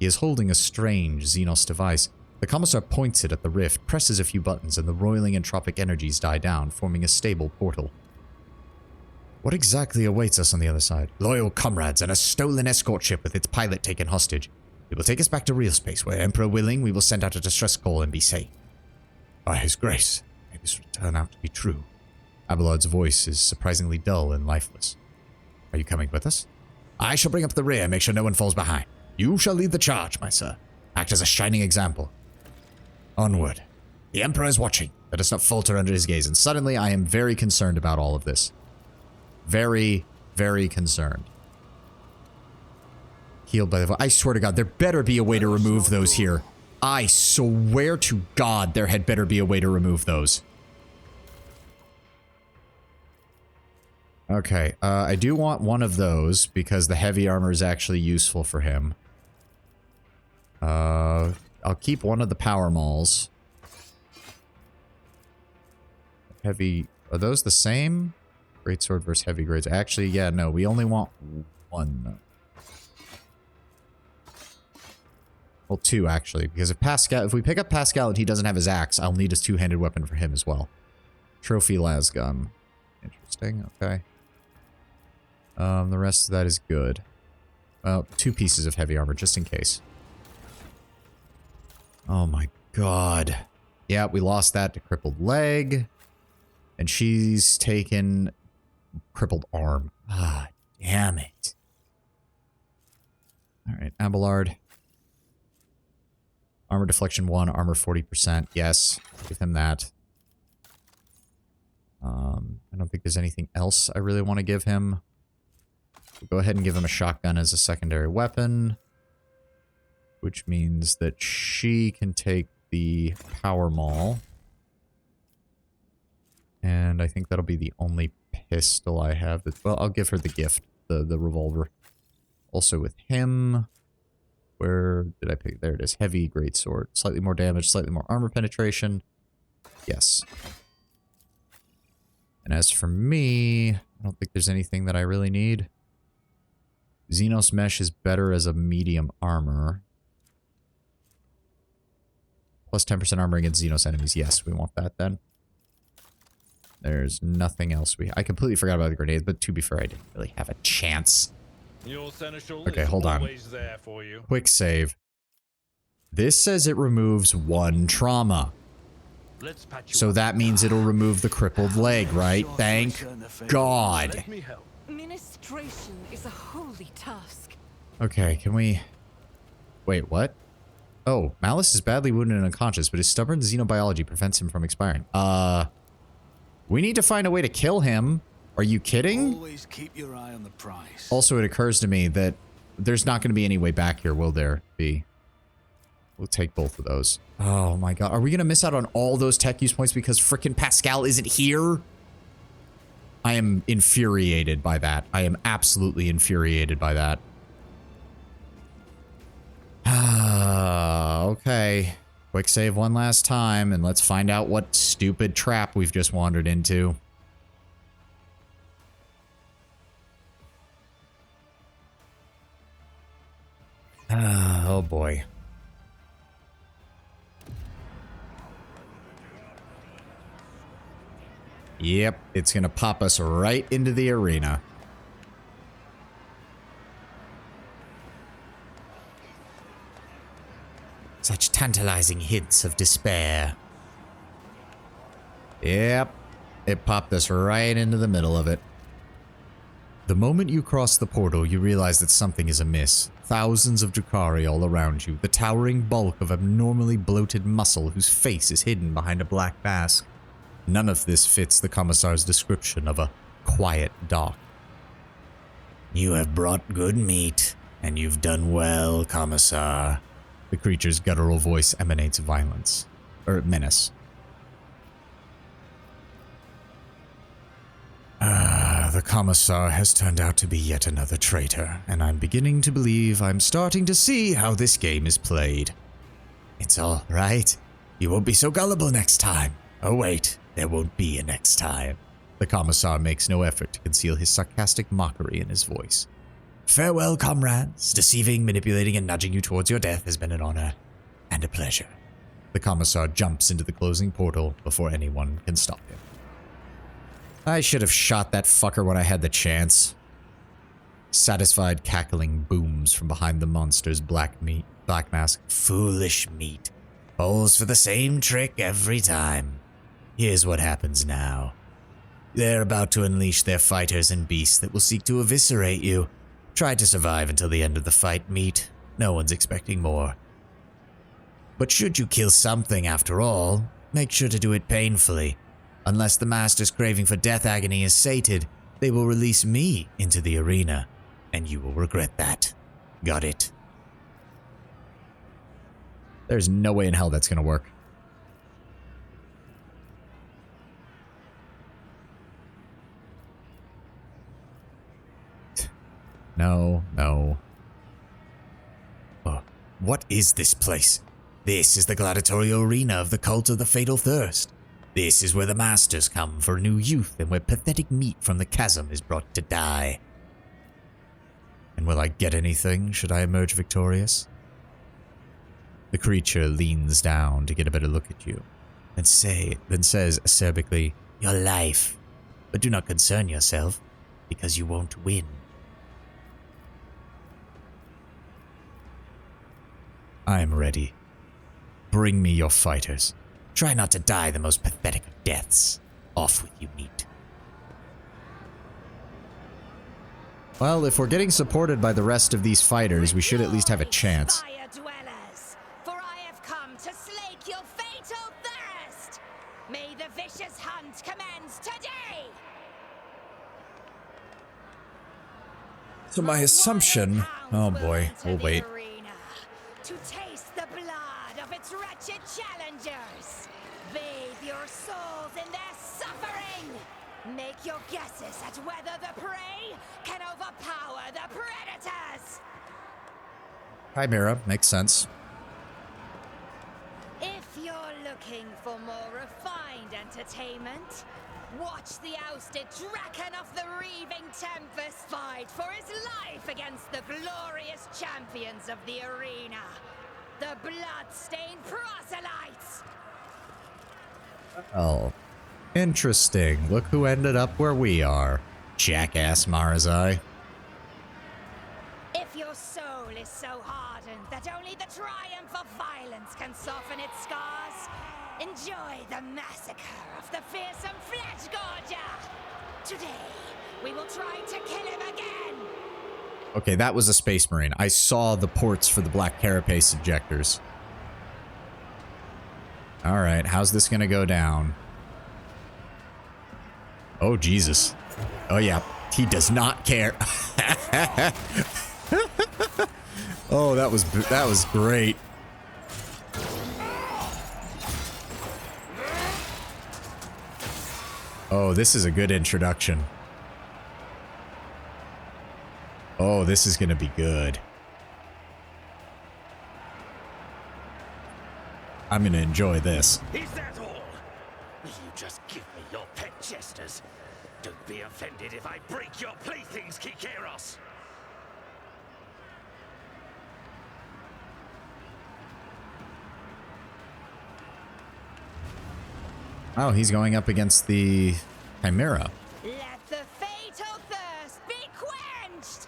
He is holding a strange Xenos device. The Commissar points it at the rift, presses a few buttons, and the roiling entropic energies die down, forming a stable portal. What exactly awaits us on the other side? Loyal comrades and a stolen escort ship with its pilot taken hostage. It will take us back to real space, where, Emperor willing, we will send out a distress call and be safe. By his grace, may this will turn out to be true. Abelard's voice is surprisingly dull and lifeless. Are you coming with us? I shall bring up the rear and make sure no one falls behind. You shall lead the charge, my sir. Act as a shining example. Onward. The Emperor is watching. Let us not falter under his gaze. And suddenly I am very concerned about all of this. Very, very concerned. Healed by the... I swear to God, there better be a way to remove those here. I swear to God, there had better be a way to remove those. Okay, I do want one of those because the heavy armor is actually useful for him. I'll keep one of the power mauls. Heavy... Are those the same? Great sword versus heavy grades. Actually, yeah, no, we only want one, though. Well, two, actually, because if we pick up Pascal and he doesn't have his axe, I'll need his two-handed weapon for him as well. Trophy las gun. Interesting, okay. The rest of that is good. Well, 2 pieces of heavy armor, just in case. Oh my god. Yeah, we lost that to crippled leg. And she's taken crippled arm. Ah, damn it. Alright, Abelard. Armor deflection 1, armor 40%. Yes, give him that. I don't think there's anything else I really want to give him. We'll go ahead and give him a shotgun as a secondary weapon. Which means that she can take the power maul. And I think that'll be the only pistol I have. Well, I'll give her the gift, the revolver. Also with him... Where did I pick? There it is. Heavy greatsword. Slightly more damage, slightly more armor penetration. Yes. And as for me, I don't think there's anything that I really need. Xenos mesh is better as a medium armor. Plus 10% armor against Xenos enemies. Yes, we want that then. There's nothing else I completely forgot about the grenades, but to be fair, I didn't really have a chance. Okay, hold on. Quick save. This says it removes 1 trauma. So that means it'll remove the crippled leg, right? Thank God. Ministration is a holy task. Okay, can we... Wait, what? Oh, Malice is badly wounded and unconscious, but his stubborn xenobiology prevents him from expiring. We need to find a way to kill him. Are you kidding? Always keep your eye on the prize. Also, it occurs to me that there's not going to be any way back here, will there be? We'll take both of those. Oh my god. Are we going to miss out on all those tech use points because frickin' Pascal isn't here? I am infuriated by that. I am absolutely infuriated by that. Okay. Quick save one last time, and let's find out what stupid trap we've just wandered into. Oh boy. Yep, it's gonna pop us right into the arena. Such tantalizing hints of despair. Yep, it popped us right into the middle of it. The moment you cross the portal, you realize that something is amiss. Thousands of Drukhari all around you, the towering bulk of abnormally bloated muscle whose face is hidden behind a black mask. None of this fits the Commissar's description of a quiet dock. You have brought good meat, and you've done well, Commissar. The creature's guttural voice emanates violence. Or menace. The Commissar has turned out to be yet another traitor, and I'm beginning to believe I'm starting to see how this game is played. It's all right. You won't be so gullible next time. Oh wait, there won't be a next time. The Commissar makes no effort to conceal his sarcastic mockery in his voice. Farewell, comrades. Deceiving, manipulating, and nudging you towards your death has been an honor and a pleasure. The commissar jumps into the closing portal before anyone can stop him. I should have shot that fucker when I had the chance. Satisfied cackling booms from behind the monster's black mask. Foolish meat. Falls for the same trick every time. Here's what happens now. They're about to unleash their fighters and beasts that will seek to eviscerate you. Try to survive until the end of the fight, meat. No one's expecting more. But should you kill something after all, make sure to do it painfully. Unless the master's craving for death agony is sated, they will release me into the arena, and you will regret that. Got it? There's no way in hell that's gonna work. No, no. Oh, what is this place? This is the gladiatorial arena of the cult of the Fatal Thirst. This is where the masters come for new youth and where pathetic meat from the chasm is brought to die. And will I get anything should I emerge victorious? The creature leans down to get a better look at you, then says acerbically, your life. But do not concern yourself, because you won't win. I am ready. Bring me your fighters. Try not to die the most pathetic of deaths. Off with you, meat. Well, if we're getting supported by the rest of these fighters, we should at least have a chance. Dwellers, for I have come to slake your fatal thirst. May the vicious hunt commence today. So my assumption... Oh boy, we'll wait. To taste the blood of its wretched challengers. Bathe your souls in their suffering. Make your guesses at whether the prey can overpower the predators. Chimera, makes sense. If you're looking for more refined entertainment, watch the ousted Draken of the Reaving Tempest fight for his life against the glorious champions of the arena, the blood-stained proselytes. Oh, interesting. Look who ended up where we are. Jackass Marazai. If your soul is so hardened that only the triumph of violence can soften its scars, enjoy the massacre of the fearsome Flesh Gorger! Today, we will try to kill him again! Okay, that was a Space Marine. I saw the ports for the Black Carapace ejectors. Alright, how's this gonna go down? Oh, Jesus. Oh, yeah. He does not care. Oh, that was great. Oh, this is a good introduction. Oh, this is gonna be good. I'm gonna enjoy this. Is that all? You just give me your pet jesters. Don't be offended if I break your playthings, Kikeros. Oh, he's going up against the Chimera. Let the fatal thirst be quenched!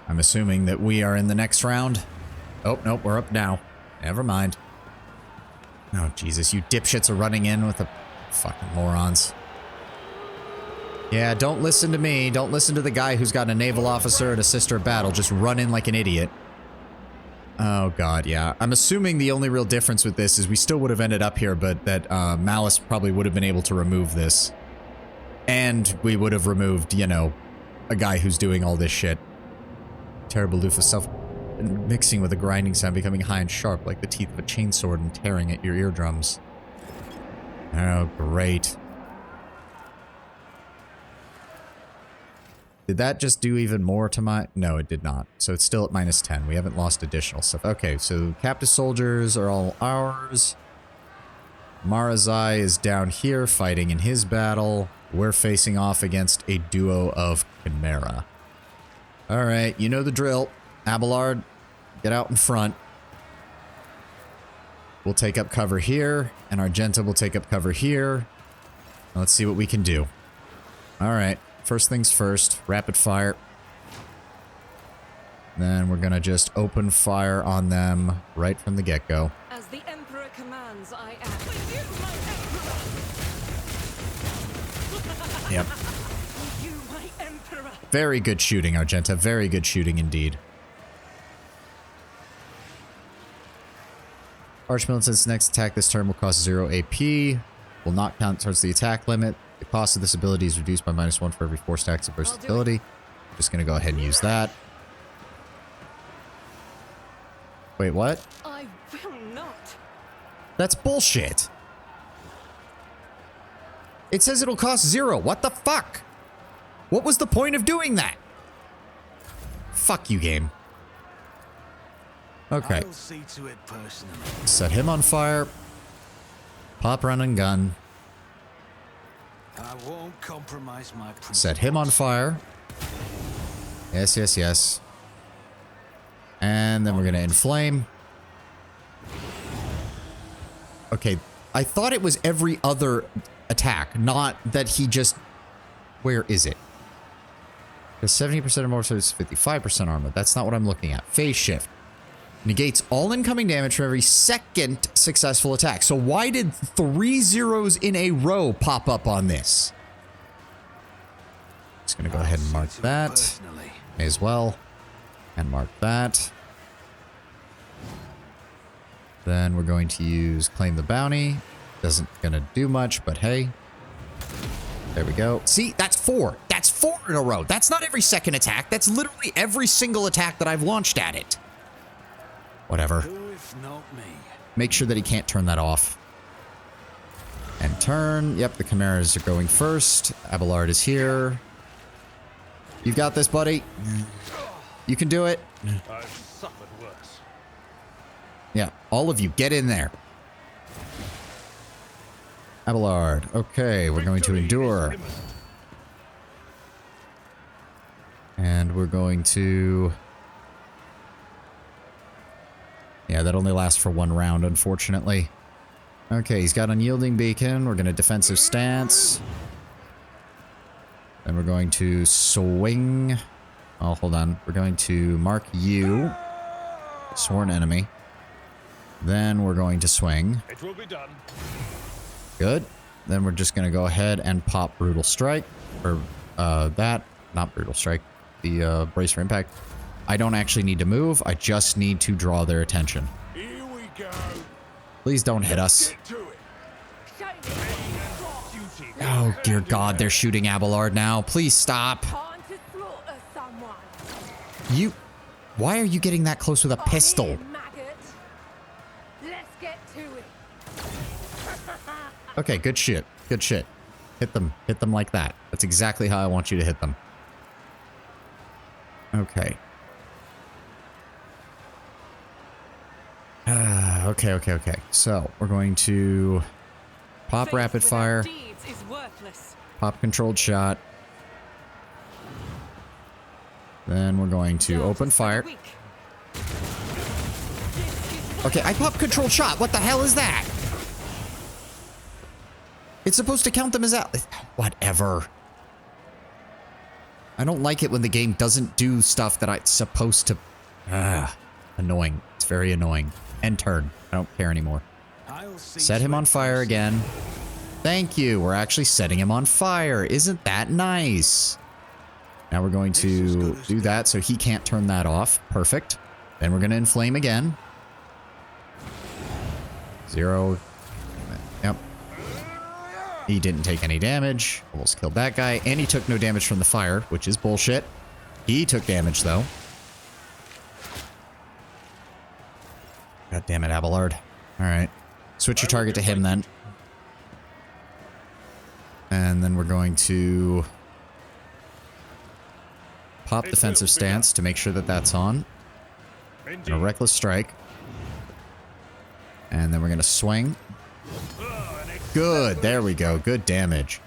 I'm assuming that we are in the next round. Oh, nope, we're up now. Never mind. Oh, Jesus, you dipshits are running in with the fucking morons. Yeah, don't listen to me. Don't listen to the guy who's got a naval officer and a sister battle. Just run in like an idiot. Oh, God, yeah. I'm assuming the only real difference with this is we still would have ended up here, but that Malice probably would have been able to remove this. And we would have removed, you know, a guy who's doing all this shit. Terrible loofah self mixing with a grinding sound, becoming high and sharp like the teeth of a chainsword and tearing at your eardrums. Oh, great. Did that just do even more to my... No, it did not. So it's still at -10. We haven't lost additional stuff. Okay, so captive soldiers are all ours. Marazai is down here fighting in his battle. We're facing off against a duo of Chimera. Alright, you know the drill. Abelard, get out in front. We'll take up cover here, and Argenta will take up cover here. Let's see what we can do. Alright, first things first, rapid fire. Then we're gonna just open fire on them right from the get-go. As the Emperor commands, I act. With you, my Emperor! Yep. With you, my Emperor! Very good shooting, Argenta. Very good shooting indeed. Archmilitant's next attack this turn will cost 0 AP. Will not count towards the attack limit. The cost of this ability is reduced by -1 for every 4 stacks of versatility. Just gonna go ahead and use that. Wait, what? I will not. That's bullshit. It says it'll cost 0. What the fuck? What was the point of doing that? Fuck you, game. Okay. I'll see to it personally. Set him on fire. Pop, run, and gun. I won't compromise my principles. Set him on fire. Yes, yes, yes. And then we're going to inflame. Okay, I thought it was every other attack, not that he just... Where is it? There's 70% or more, so it's 55% armor. That's not what I'm looking at. Phase shift. Negates all incoming damage for every second successful attack. So why did 3 zeros in a row pop up on this? Just going to go ahead and mark that. May as well. And mark that. Then we're going to use Claim the Bounty. Doesn't gonna do much, but hey. There we go. See, that's 4. That's 4 in a row. That's not every second attack. That's literally every single attack that I've launched at it. Whatever. Who if not me? Make sure that he can't turn that off. And turn. Yep, the Chimeras are going first. Abelard is here. You've got this, buddy. You can do it. I've suffered worse. Yeah, all of you, get in there. Abelard. Okay, we're going to endure. And we're going to... Yeah, that only lasts for 1 round, unfortunately. Okay, he's got Unyielding Beacon. We're going to defensive stance. Then we're going to swing. Oh, hold on. We're going to mark you. Sworn enemy. Then we're going to swing. It will be done. Good. Then we're just going to go ahead and pop Brutal Strike. Or, that. Not Brutal Strike. The, Brace for Impact. I don't actually need to move. I just need to draw their attention. Here we go. Please don't hit us. Oh, dear God. They're shooting Abelard now. Please stop. Time to slaughter someone. You... Why are you getting that close with a pistol? Here, maggot. Let's get to it. Okay, good shit. Good shit. Hit them. Hit them like that. That's exactly how I want you to hit them. Okay. Okay. So, we're going to pop Faith rapid without fire, deeds is worthless. pop controlled shot. Then we're going to open fire. Weak. Okay, I popped controlled shot. What the hell is that? It's supposed to count them as out. Whatever. I don't like it when the game doesn't do stuff that it's supposed to... Annoying. It's very annoying. End turn. I don't care anymore. Set him on fire again. Thank you. We're actually setting him on fire. Isn't that nice? Now we're going to do that so he can't turn that off. Perfect. Then we're going to inflame again. 0. Yep. He didn't take any damage. Almost killed that guy. And he took no damage from the fire, which is bullshit. He took damage, though. God damn it, Abelard. Alright. Switch your target to him, then. And then we're going to... pop defensive stance to make sure that that's on. And a reckless strike. And then we're going to swing. Good. There we go. Good damage.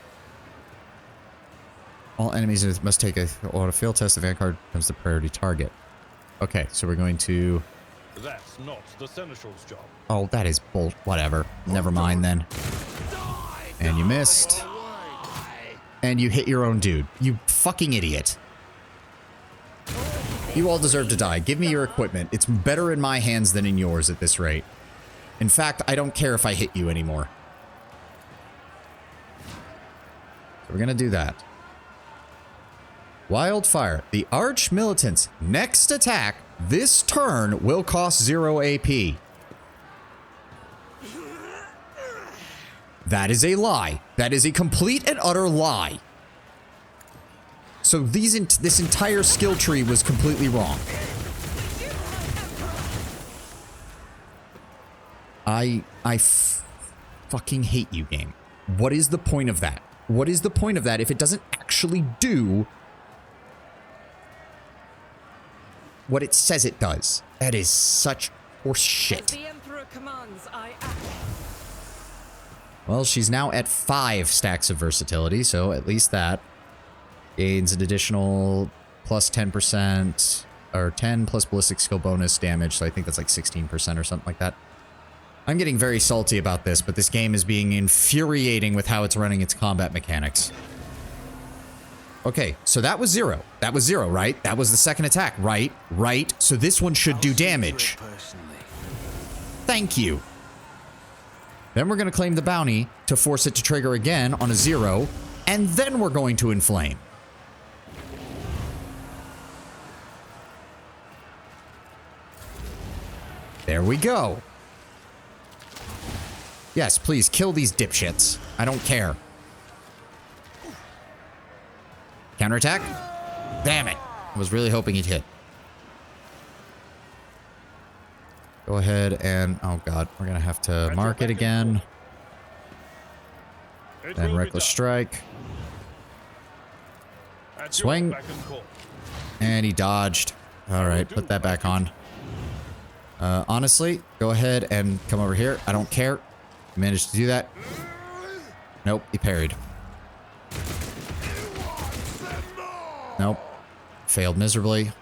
All enemies must take a auto field test. The Vanguard becomes the priority target. Okay, so we're going to... That's not the Seneschal's job. Oh, that is bull... Whatever. Never mind then. And you missed. And you hit your own dude. You fucking idiot. You all deserve to die. Give me your equipment. It's better in my hands than in yours at this rate. In fact, I don't care if I hit you anymore. So we're gonna do that. Wildfire. The Arch Militant's next attack this turn will cost 0 AP. That is a lie. That is a complete and utter lie. So this entire skill tree was completely wrong. I fucking hate you, game. What is the point of that? What is the point of that if it doesn't actually do what it says it does? That is such horse shit. The Emperor commands, I act. Well, she's now at 5 stacks of versatility, so at least that gains an additional plus 10%, or 10 plus ballistic skill bonus damage, so I think that's like 16% or something like that. I'm getting very salty about this, but this game is being infuriating with how it's running its combat mechanics. Okay, so that was 0. That was 0, right? That was the second attack, right? Right? So this one should do damage. Thank you. Then we're going to claim the bounty to force it to trigger again on a 0, and then we're going to inflame. There we go. Yes, please kill these dipshits. I don't care. Counterattack? Damn it. I was really hoping he'd hit. Go ahead and... Oh god, we're gonna have to mark it again. Then Reckless Strike. Swing. And he dodged. Alright, put that back on. Honestly, go ahead and come over here. I don't care. You managed to do that. Nope, he parried. Nope. Failed miserably.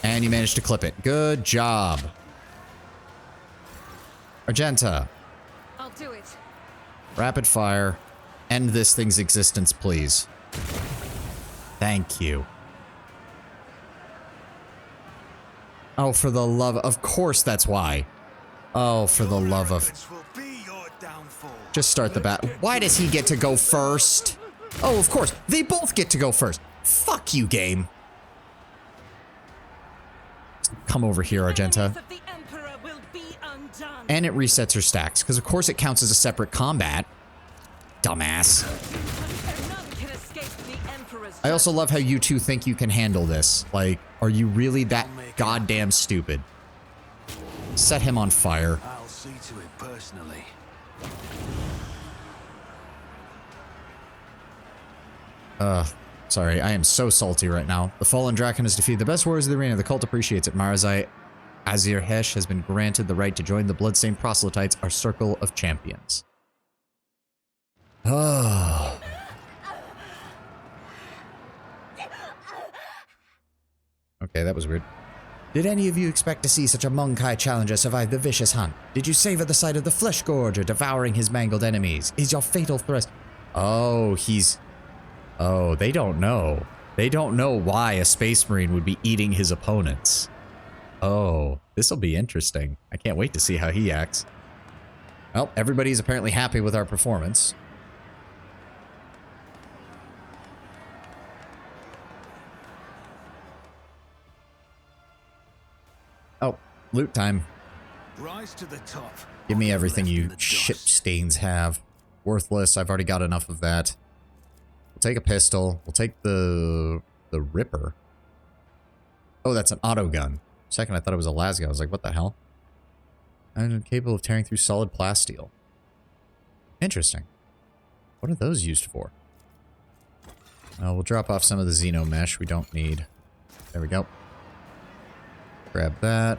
And you managed to clip it. Good job. Argenta. I'll do it. Rapid fire. End this thing's existence, please. Thank you. Oh, for the love... Of course that's why. Oh, for the love of... Just start the bat. Why does he get to go first? Oh, of course. They both get to go first. Fuck you, game. Come over here, Argenta. And it resets her stacks, because of course it counts as a separate combat. Dumbass. I also love how you two think you can handle this. Like, are you really that goddamn stupid? Set him on fire. I'll see to it personally. Sorry, I am so salty right now. The fallen Draken has defeated the best warriors of the arena. The cult appreciates it. Marazai Azir Hesh has been granted the right to join the Bloodstained Proselytes, our circle of champions. Oh. Okay, that was weird. Did any of you expect to see such a Monkai challenger survive the vicious hunt? Did you savor the sight of the Flesh Gorger devouring his mangled enemies? Is your fatal thrust... Oh, he's... Oh, they don't know. They don't know why a Space Marine would be eating his opponents. Oh, this'll be interesting. I can't wait to see how he acts. Well, everybody's apparently happy with our performance. Oh, loot time. Rise to the top. Give me everything you ship stains have. Worthless, I've already got enough of that. We'll take a pistol. We'll take the Ripper. Oh, that's an auto gun. Second, I thought it was a lasgun. I was like, what the hell? I'm capable of tearing through solid plasteel. Interesting. What are those used for? We'll drop off some of the Xeno mesh we don't need. There we go. Grab that.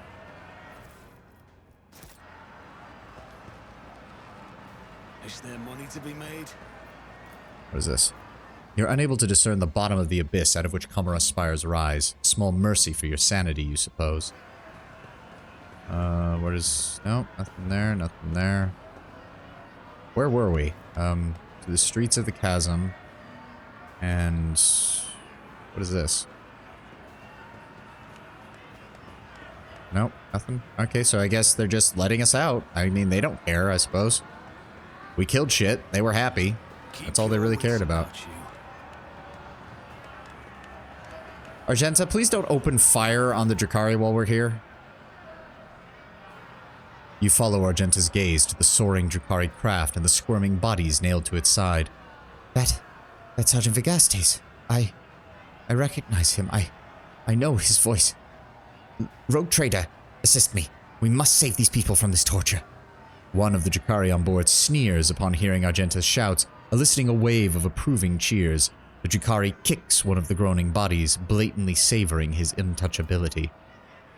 Is there money to be made? What is this? You're unable to discern the bottom of the abyss out of which Chimera spires rise. Small mercy for your sanity, you suppose. What is... No, nothing there, nothing there. Where were we? To the streets of the chasm. And... What is this? Nope, nothing. Okay, so I guess they're just letting us out. I mean, they don't care, I suppose. We killed shit. They were happy. That's all they really cared about. Argenta, please don't open fire on the Drukhari while we're here. You follow Argenta's gaze to the soaring Drukhari craft and the squirming bodies nailed to its side. That's Sergeant Vigastes. I recognize him. I know his voice. Rogue Trader, assist me. We must save these people from this torture. One of the Drukhari on board sneers upon hearing Argenta's shouts, eliciting a wave of approving cheers. The Drukhari kicks one of the groaning bodies, blatantly savoring his untouchability.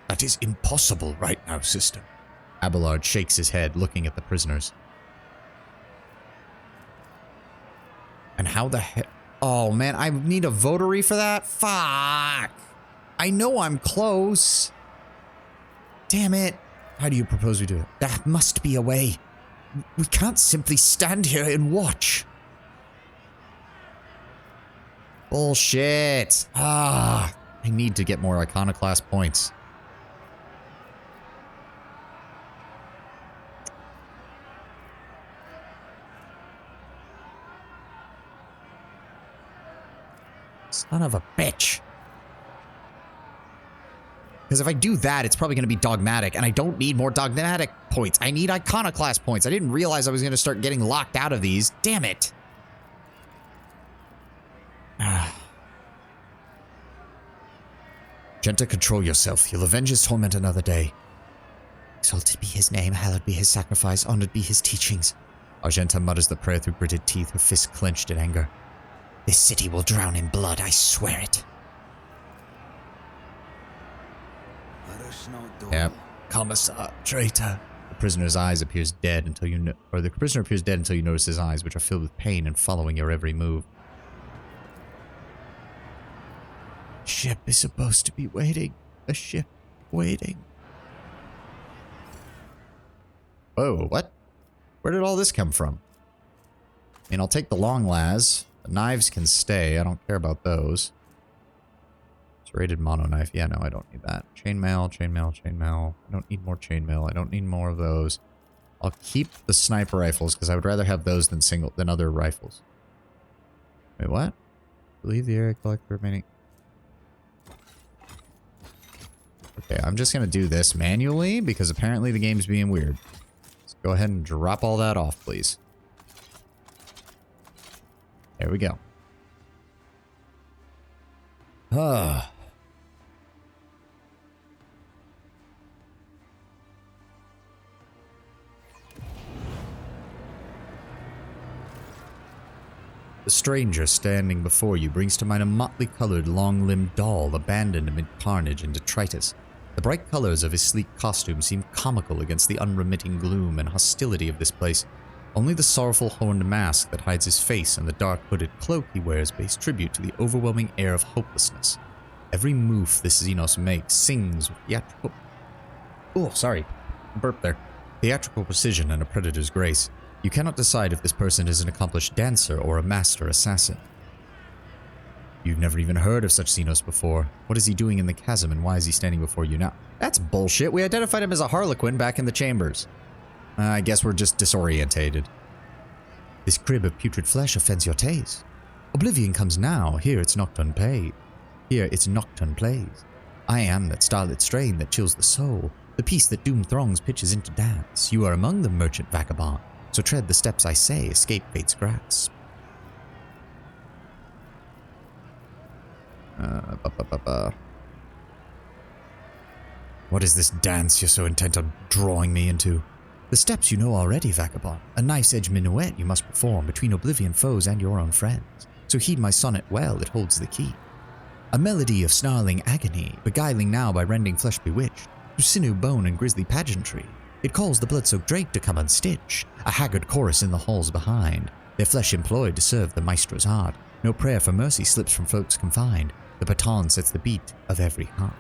That is impossible right now, sister. Abelard shakes his head, looking at the prisoners. And how the heck... Oh, man, I need a votary for that? Fuck! I know I'm close. Damn it. How do you propose we do it? There must be a way. We can't simply stand here and watch. Bullshit. I need to get more Iconoclast points. Son of a bitch. Because if I do that, it's probably going to be dogmatic, and I don't need more dogmatic points. I need Iconoclast points. I didn't realize I was going to start getting locked out of these. Damn it. Genta, control yourself. You'll avenge his torment another day. Exalted be his name, hallowed be his sacrifice, honored be his teachings. Argenta mutters the prayer through gritted teeth, her fists clenched in anger. This city will drown in blood, I swear it. Yep. Commissar, traitor. The prisoner's eyes appears dead until you the prisoner appears dead until you notice his eyes, which are filled with pain and following your every move. Ship is supposed to be waiting. A ship waiting. Whoa, what? Where did all this come from? I mean, I'll take the long las. The knives can stay. I don't care about those. Serrated mono knife. Yeah, no, I don't need that. Chainmail, chainmail, chainmail. I don't need more chainmail. I don't need more of those. I'll keep the sniper rifles because I would rather have those than other rifles. Wait, what? Leave the area, collect the remaining. Okay, I'm just gonna do this manually because apparently the game's being weird. Let's go ahead and drop all that off, please. There we go. Ah. The stranger standing before you brings to mind a motley-colored, long-limbed doll abandoned amid carnage and detritus. The bright colors of his sleek costume seem comical against the unremitting gloom and hostility of this place. Only the sorrowful horned mask that hides his face and the dark hooded cloak he wears pays tribute to the overwhelming air of hopelessness. Every move this Xenos makes sings with theatrical... Oh, sorry. Burp there. Theatrical precision and a predator's grace. You cannot decide if this person is an accomplished dancer or a master assassin. You've never even heard of such Xenos before. What is he doing in the chasm and why is he standing before you now? That's bullshit. We identified him as a harlequin back in the chambers. I guess we're just disorientated. This crib of putrid flesh offends your taste. Oblivion comes now. Here it's nocturne paid. Here it's nocturne plays. I am that starlit strain that chills the soul. The piece that doomed throngs pitches into dance. You are among the merchant vagabond. So tread the steps I say, escape fate's grasp. What is this dance you're so intent on drawing me into? The steps you know already, vagabond. A knife's edge minuet you must perform between Oblivion foes and your own friends. So heed my sonnet well, it holds the key. A melody of snarling agony, beguiling now by rending flesh bewitched, through sinew, bone, and grisly pageantry. It calls the blood-soaked drake to come unstitched, a haggard chorus in the halls behind, their flesh employed to serve the maestro's heart. No prayer for mercy slips from throats confined. The baton sets the beat of every heart.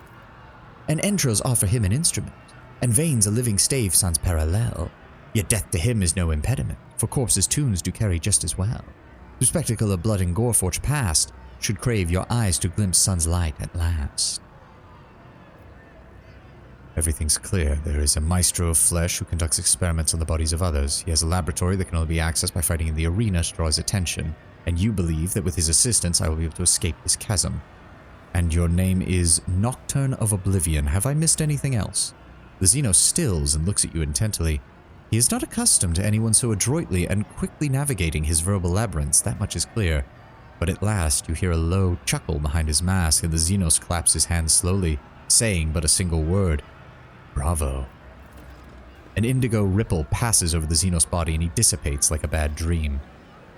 And entrails offer him an instrument, and veins a living stave sounds parallel. Yet death to him is no impediment, for corpses' tunes do carry just as well. The spectacle of blood and gore forged past should crave your eyes to glimpse sun's light at last. Everything's clear. There is a maestro of flesh who conducts experiments on the bodies of others. He has a laboratory that can only be accessed by fighting in the arena to draw his attention. And you believe that with his assistance I will be able to escape this chasm. And your name is Nocturne of Oblivion. Have I missed anything else? The Xenos stills and looks at you intently. He is not accustomed to anyone so adroitly and quickly navigating his verbal labyrinths, that much is clear. But at last you hear a low chuckle behind his mask, and the Xenos claps his hands slowly, saying but a single word. Bravo. An indigo ripple passes over the Xenos body and he dissipates like a bad dream.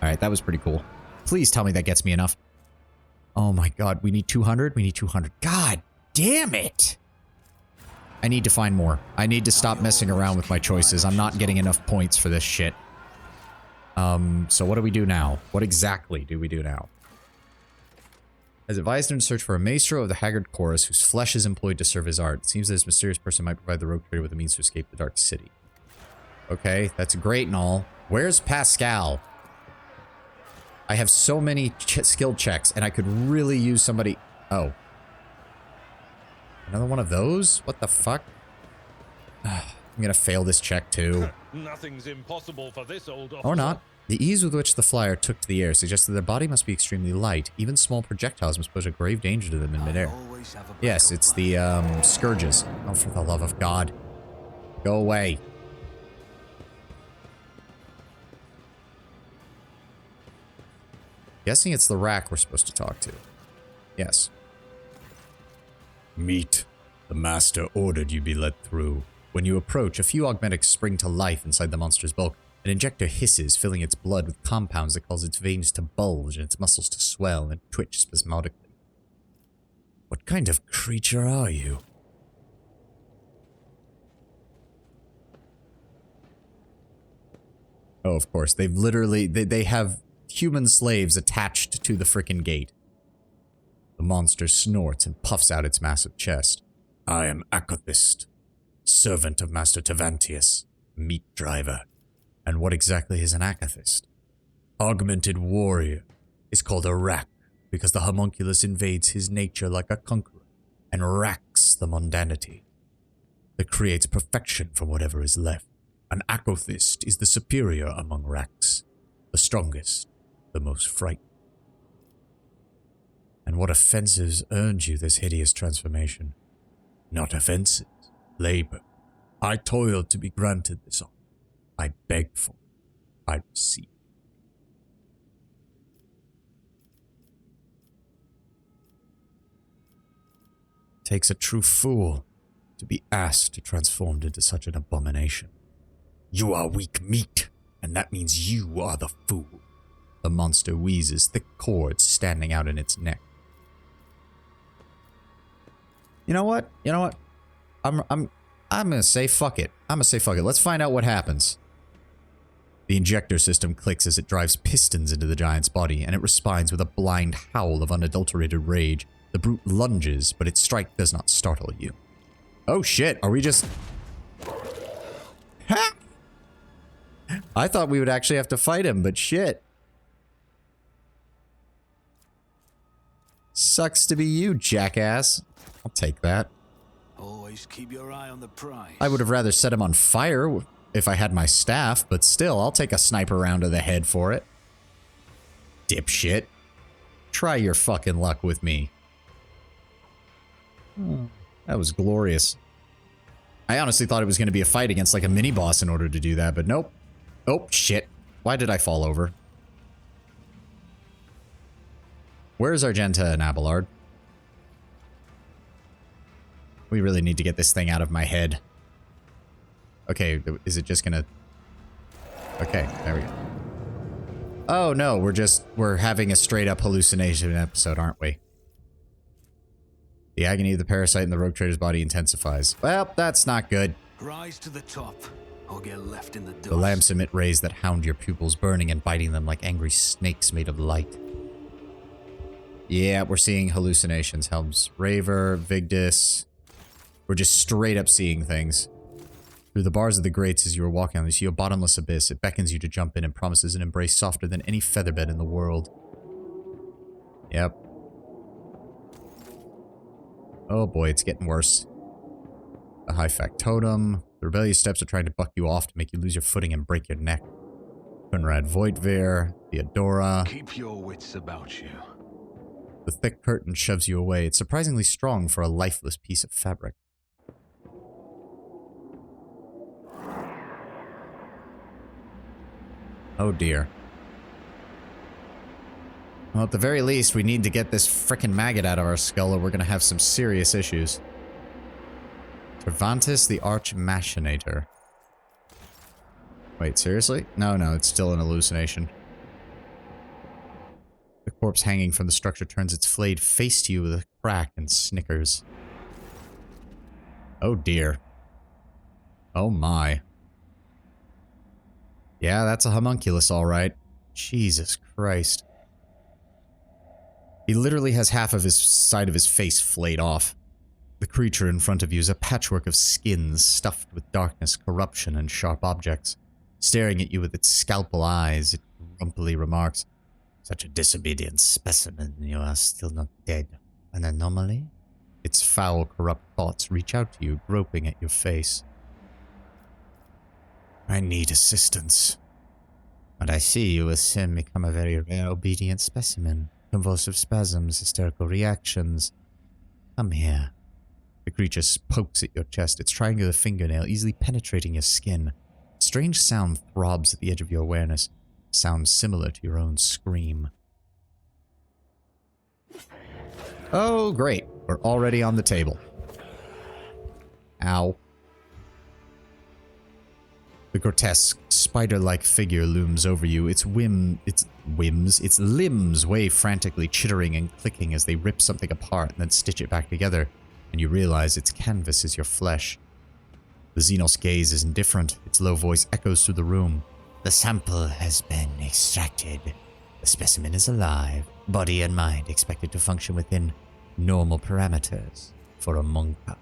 Alright, that was pretty cool. Please tell me that gets me enough. Oh my god, we need 200? We need 200. God damn it! I need to find more. I need to stop messing around with my choices. I'm not getting enough points for this shit. So what do we do now? What exactly do we do now? Has advised him to search for a maestro of the Haggard Chorus whose flesh is employed to serve his art. It seems that this mysterious person might provide the rogue trader with a means to escape the Dark City. Okay, that's great and all. Where's Pascal? I have so many skill checks, and I could really use somebody... Oh. Another one of those? What the fuck? I'm gonna fail this check, too. Nothing's impossible for this old officer. Or not. The ease with which the flyer took to the air suggests that their body must be extremely light. Even small projectiles must pose a grave danger to them in midair. Yes, it's the, scourges. Oh, for the love of God. Go away. Guessing it's the rack we're supposed to talk to. Yes. Meet. The master ordered you be let through. When you approach, a few augmentics spring to life inside the monster's bulk. An injector hisses, filling its blood with compounds that cause its veins to bulge and its muscles to swell and twitch spasmodically. What kind of creature are you? Oh, of course. They've literally... They have human slaves attached to the frickin' gate. The monster snorts and puffs out its massive chest. I am Acothist, servant of Master Tavantius, meat driver. And what exactly is an Acothist? Augmented warrior is called a rack because the homunculus invades his nature like a conqueror and racks the mundanity that creates perfection from whatever is left. An Acothist is the superior among racks, the strongest, the most frightened. And what offenses earned you this hideous transformation? Not offenses, labor. I toiled to be granted this honor. I begged for it. I received. Takes a true fool to be asked to transform into such an abomination. You are weak meat, and that means you are the fool. The monster wheezes, thick cords standing out in its neck. You know what? You know what? I'm gonna say fuck it. I'm gonna say fuck it. Let's find out what happens. The injector system clicks as it drives pistons into the giant's body, and it responds with a blind howl of unadulterated rage. The brute lunges, but its strike does not startle you. Oh shit, are we just... Ha! I thought we would actually have to fight him, but shit. Sucks to be you, jackass. I'll take that. Always keep your eye on the prize. I would have rather set him on fire if I had my staff, but still, I'll take a sniper round to the head for it. Dipshit. Try your fucking luck with me. Oh, that was glorious. I honestly thought it was going to be a fight against like a mini-boss in order to do that, but nope. Oh, shit. Why did I fall over? Where's Argenta and Abelard? We really need to get this thing out of my head. Okay, is it just gonna... Okay, there we go. Oh no, we're having a straight up hallucination episode, aren't we? The agony of the parasite in the rogue trader's body intensifies. Well, that's not good. Rise to the top, or get left in the dust. The lamps emit rays that hound your pupils, burning and biting them like angry snakes made of light. Yeah, we're seeing hallucinations. Helms Raver, Vigdis. We're just straight up seeing things. Through the bars of the grates as you are walking on, you see a bottomless abyss. It beckons you to jump in and promises an embrace softer than any featherbed in the world. Yep. Oh boy, it's getting worse. The high factotum. The rebellious steps are trying to buck you off to make you lose your footing and break your neck. Conrad Voigtveer, Theodora. Keep your wits about you. The thick curtain shoves you away. It's surprisingly strong for a lifeless piece of fabric. Oh dear. Well, at the very least, we need to get this frickin' maggot out of our skull or we're gonna have some serious issues. Cervantes the Arch Machinator. Wait, seriously? No, it's still an hallucination. The corpse hanging from the structure turns its flayed face to you with a crack and snickers. Oh dear. Oh my. Yeah, that's a homunculus, alright. Jesus Christ. He literally has half of his side of his face flayed off. The creature in front of you is a patchwork of skins stuffed with darkness, corruption, and sharp objects. Staring at you with its scalpel eyes, it grumpily remarks, "Such a disobedient specimen, you are still not dead. An anomaly?" Its foul, corrupt thoughts reach out to you, groping at your face. "I need assistance." "But I see you will soon become a very rare obedient specimen. Convulsive spasms, hysterical reactions. Come here." The creature pokes at your chest, its triangular fingernail easily penetrating your skin. A strange sound throbs at the edge of your awareness. Sounds similar to your own scream. Oh, great. We're already on the table. Ow. The grotesque, spider-like figure looms over you, its limbs wave frantically, chittering and clicking as they rip something apart and then stitch it back together, and you realize its canvas is your flesh. The Xenos gaze is indifferent, its low voice echoes through the room. "The sample has been extracted. The specimen is alive, body and mind expected to function within normal parameters for a monka."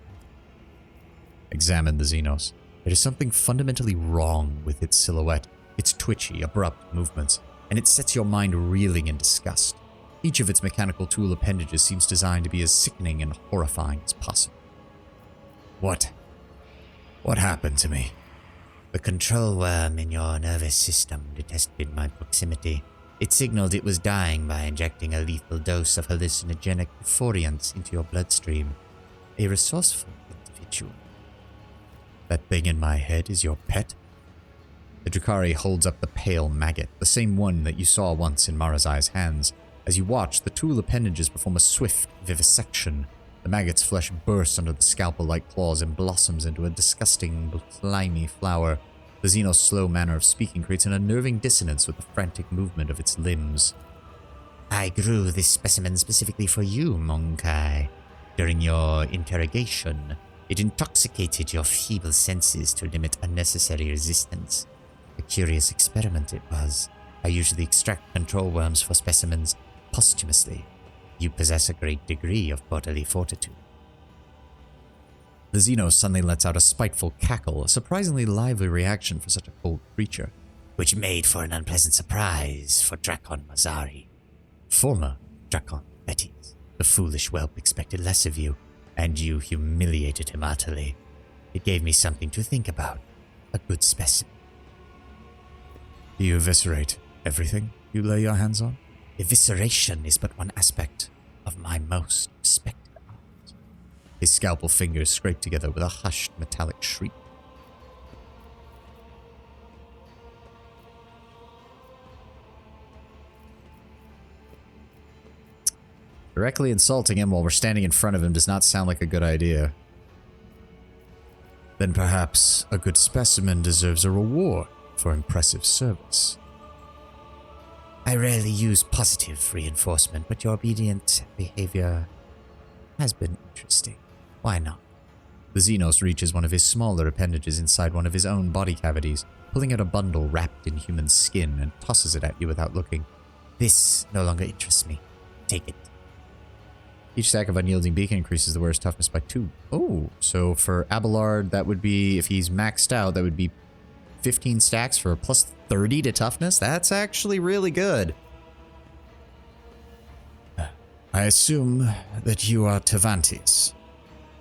Examine the Xenos. There is something fundamentally wrong with its silhouette, its twitchy, abrupt movements, and it sets your mind reeling in disgust. Each of its mechanical tool appendages seems designed to be as sickening and horrifying as possible. What happened to me?" "The control worm in your nervous system detected my proximity. It signaled it was dying by injecting a lethal dose of hallucinogenic euphoriants into your bloodstream. A resourceful individual." "That thing in my head is your pet?" The Drukhari holds up the pale maggot, the same one that you saw once in Marazai's hands. As you watch, the tool appendages perform a swift vivisection. The maggot's flesh bursts under the scalpel-like claws and blossoms into a disgusting, slimy flower. The Xenos' slow manner of speaking creates an unnerving dissonance with the frantic movement of its limbs. "I grew this specimen specifically for you, Monkai. During your interrogation, it intoxicated your feeble senses to limit unnecessary resistance. A curious experiment it was. I usually extract control worms for specimens posthumously. You possess a great degree of bodily fortitude." The Xenos suddenly lets out a spiteful cackle, a surprisingly lively reaction for such a cold creature. "Which made for an unpleasant surprise for Drakon Mazari. Former Drakon, that is. The foolish whelp expected less of you, and you humiliated him utterly. It gave me something to think about. A good specimen." "Do you eviscerate everything you lay your hands on?" "Evisceration is but one aspect of my most respected art." His scalpel fingers scrape together with a hushed metallic shriek. Directly insulting him while we're standing in front of him does not sound like a good idea. "Then perhaps a good specimen deserves a reward for impressive service." "I rarely use positive reinforcement, but your obedient behavior has been interesting. Why not?" The Xenos reaches one of his smaller appendages inside one of his own body cavities, pulling out a bundle wrapped in human skin and tosses it at you without looking. "This no longer interests me. Take it." Each stack of unyielding beacon increases the wearer's toughness by 2. Oh, so for Abelard, that would be, if he's maxed out, that would be 15 stacks for a plus 30 to toughness? That's actually really good. I assume that you are Tavantius.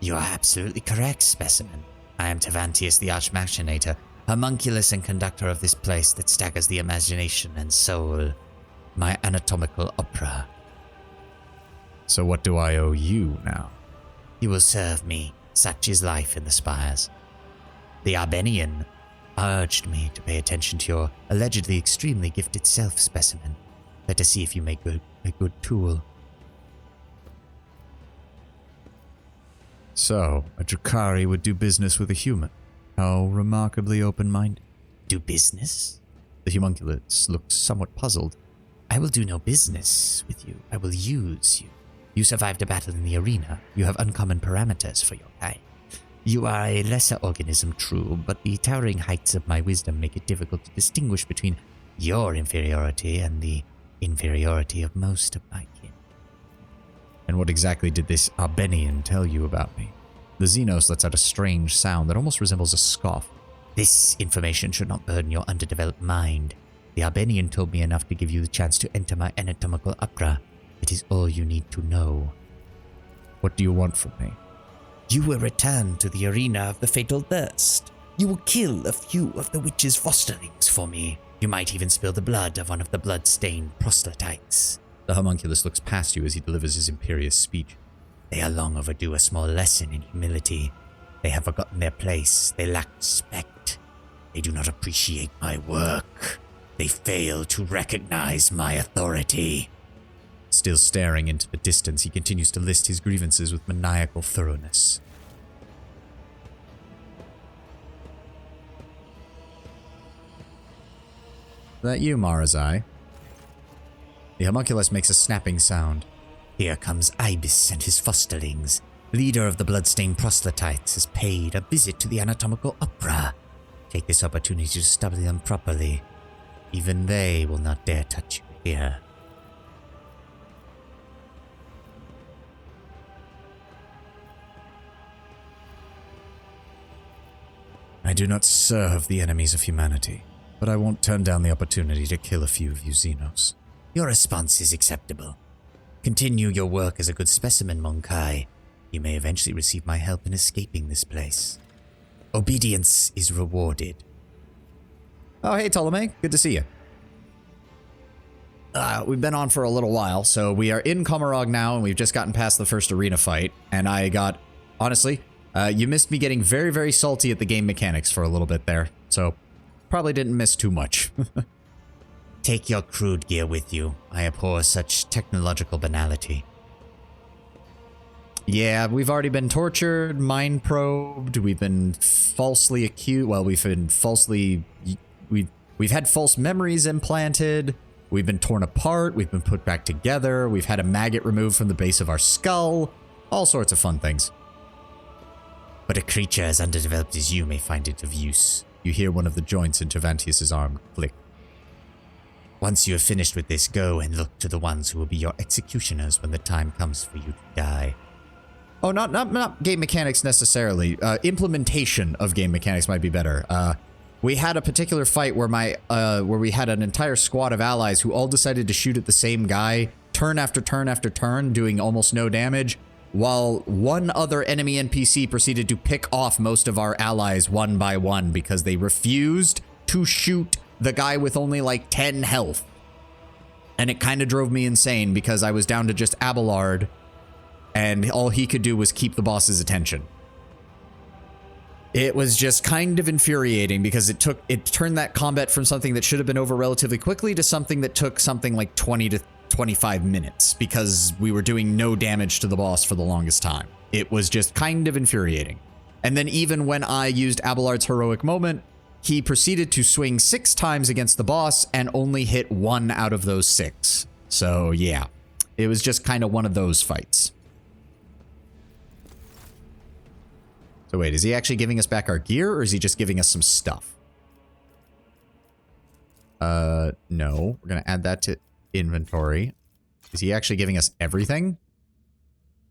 You are absolutely correct, Specimen. I am Tavantius the Archmachinator, homunculus and conductor of this place that staggers the imagination and soul. My anatomical opera. So what do I owe you now? You will serve me. Such is life in the spires. The Arbenian urged me to pay attention to your allegedly extremely gifted self, Specimen. Better see if you make a good tool. So, a Drakari would do business with a human. How remarkably open-minded. Do business? The homunculus looks somewhat puzzled. I will do no business with you. I will use you. You survived a battle in the arena. You have uncommon parameters for your kind. You are a lesser organism, true, but the towering heights of my wisdom make it difficult to distinguish between your inferiority and the inferiority of most of my kin. And what exactly did this Arbenian tell you about me? The Xenos lets out a strange sound that almost resembles a scoff. This information should not burden your underdeveloped mind. The Arbenian told me enough to give you the chance to enter my anatomical opera. It is all you need to know. What do you want from me? You will return to the arena of the Fatal Thirst. You will kill a few of the witch's fosterlings for me. You might even spill the blood of one of the blood-stained proselytes. The homunculus looks past you as he delivers his imperious speech. They are long overdue a small lesson in humility. They have forgotten their place. They lack respect. They do not appreciate my work. They fail to recognize my authority. Still staring into the distance, he continues to list his grievances with maniacal thoroughness. Is that you, Marazai? The homunculus makes a snapping sound. Here comes Ibis and his fosterlings. Leader of the bloodstained proselytes has paid a visit to the anatomical opera. Take this opportunity to study them properly. Even they will not dare touch you here. I do not serve the enemies of humanity, but I won't turn down the opportunity to kill a few of you Xenos. Your response is acceptable. Continue your work as a good specimen, Monkai. You may eventually receive my help in escaping this place. Obedience is rewarded. Oh, hey, Ptolemy. Good to see you. We've been on for a little while, so we are in Komarog now, and we've just gotten past the first arena fight, and I got, honestly, you missed me getting very, very salty at the game mechanics for a little bit there, so probably didn't miss too much. Take your crude gear with you. I abhor such technological banality. Yeah, we've already been tortured, mind probed, we've been falsely accused, well, we've been falsely, we've had false memories implanted, we've been torn apart, we've been put back together, we've had a maggot removed from the base of our skull, all sorts of fun things. But a creature as underdeveloped as you may find it of use. You hear one of the joints in Tavantius' arm click. Once you have finished with this, go and look to the ones who will be your executioners when the time comes for you to die. Oh, not game mechanics necessarily. Implementation of game mechanics might be better. We had a particular fight where where we had an entire squad of allies who all decided to shoot at the same guy, turn after turn after turn, doing almost no damage, while one other enemy NPC proceeded to pick off most of our allies one by one because they refused to shoot the guy with only like 10 health. And it kind of drove me insane because I was down to just Abelard, and all he could do was keep the boss's attention. It was just kind of infuriating because it turned that combat from something that should have been over relatively quickly to something that took something like 20 to 25 minutes because we were doing no damage to the boss for the longest time. It was just kind of infuriating. And then even when I used Abelard's heroic moment, he proceeded to swing 6 times against the boss and only hit 1 out of those 6. So yeah, it was just kind of one of those fights. So wait, is he actually giving us back our gear, or is he just giving us some stuff? No. We're gonna add that to inventory. Is he actually giving us everything?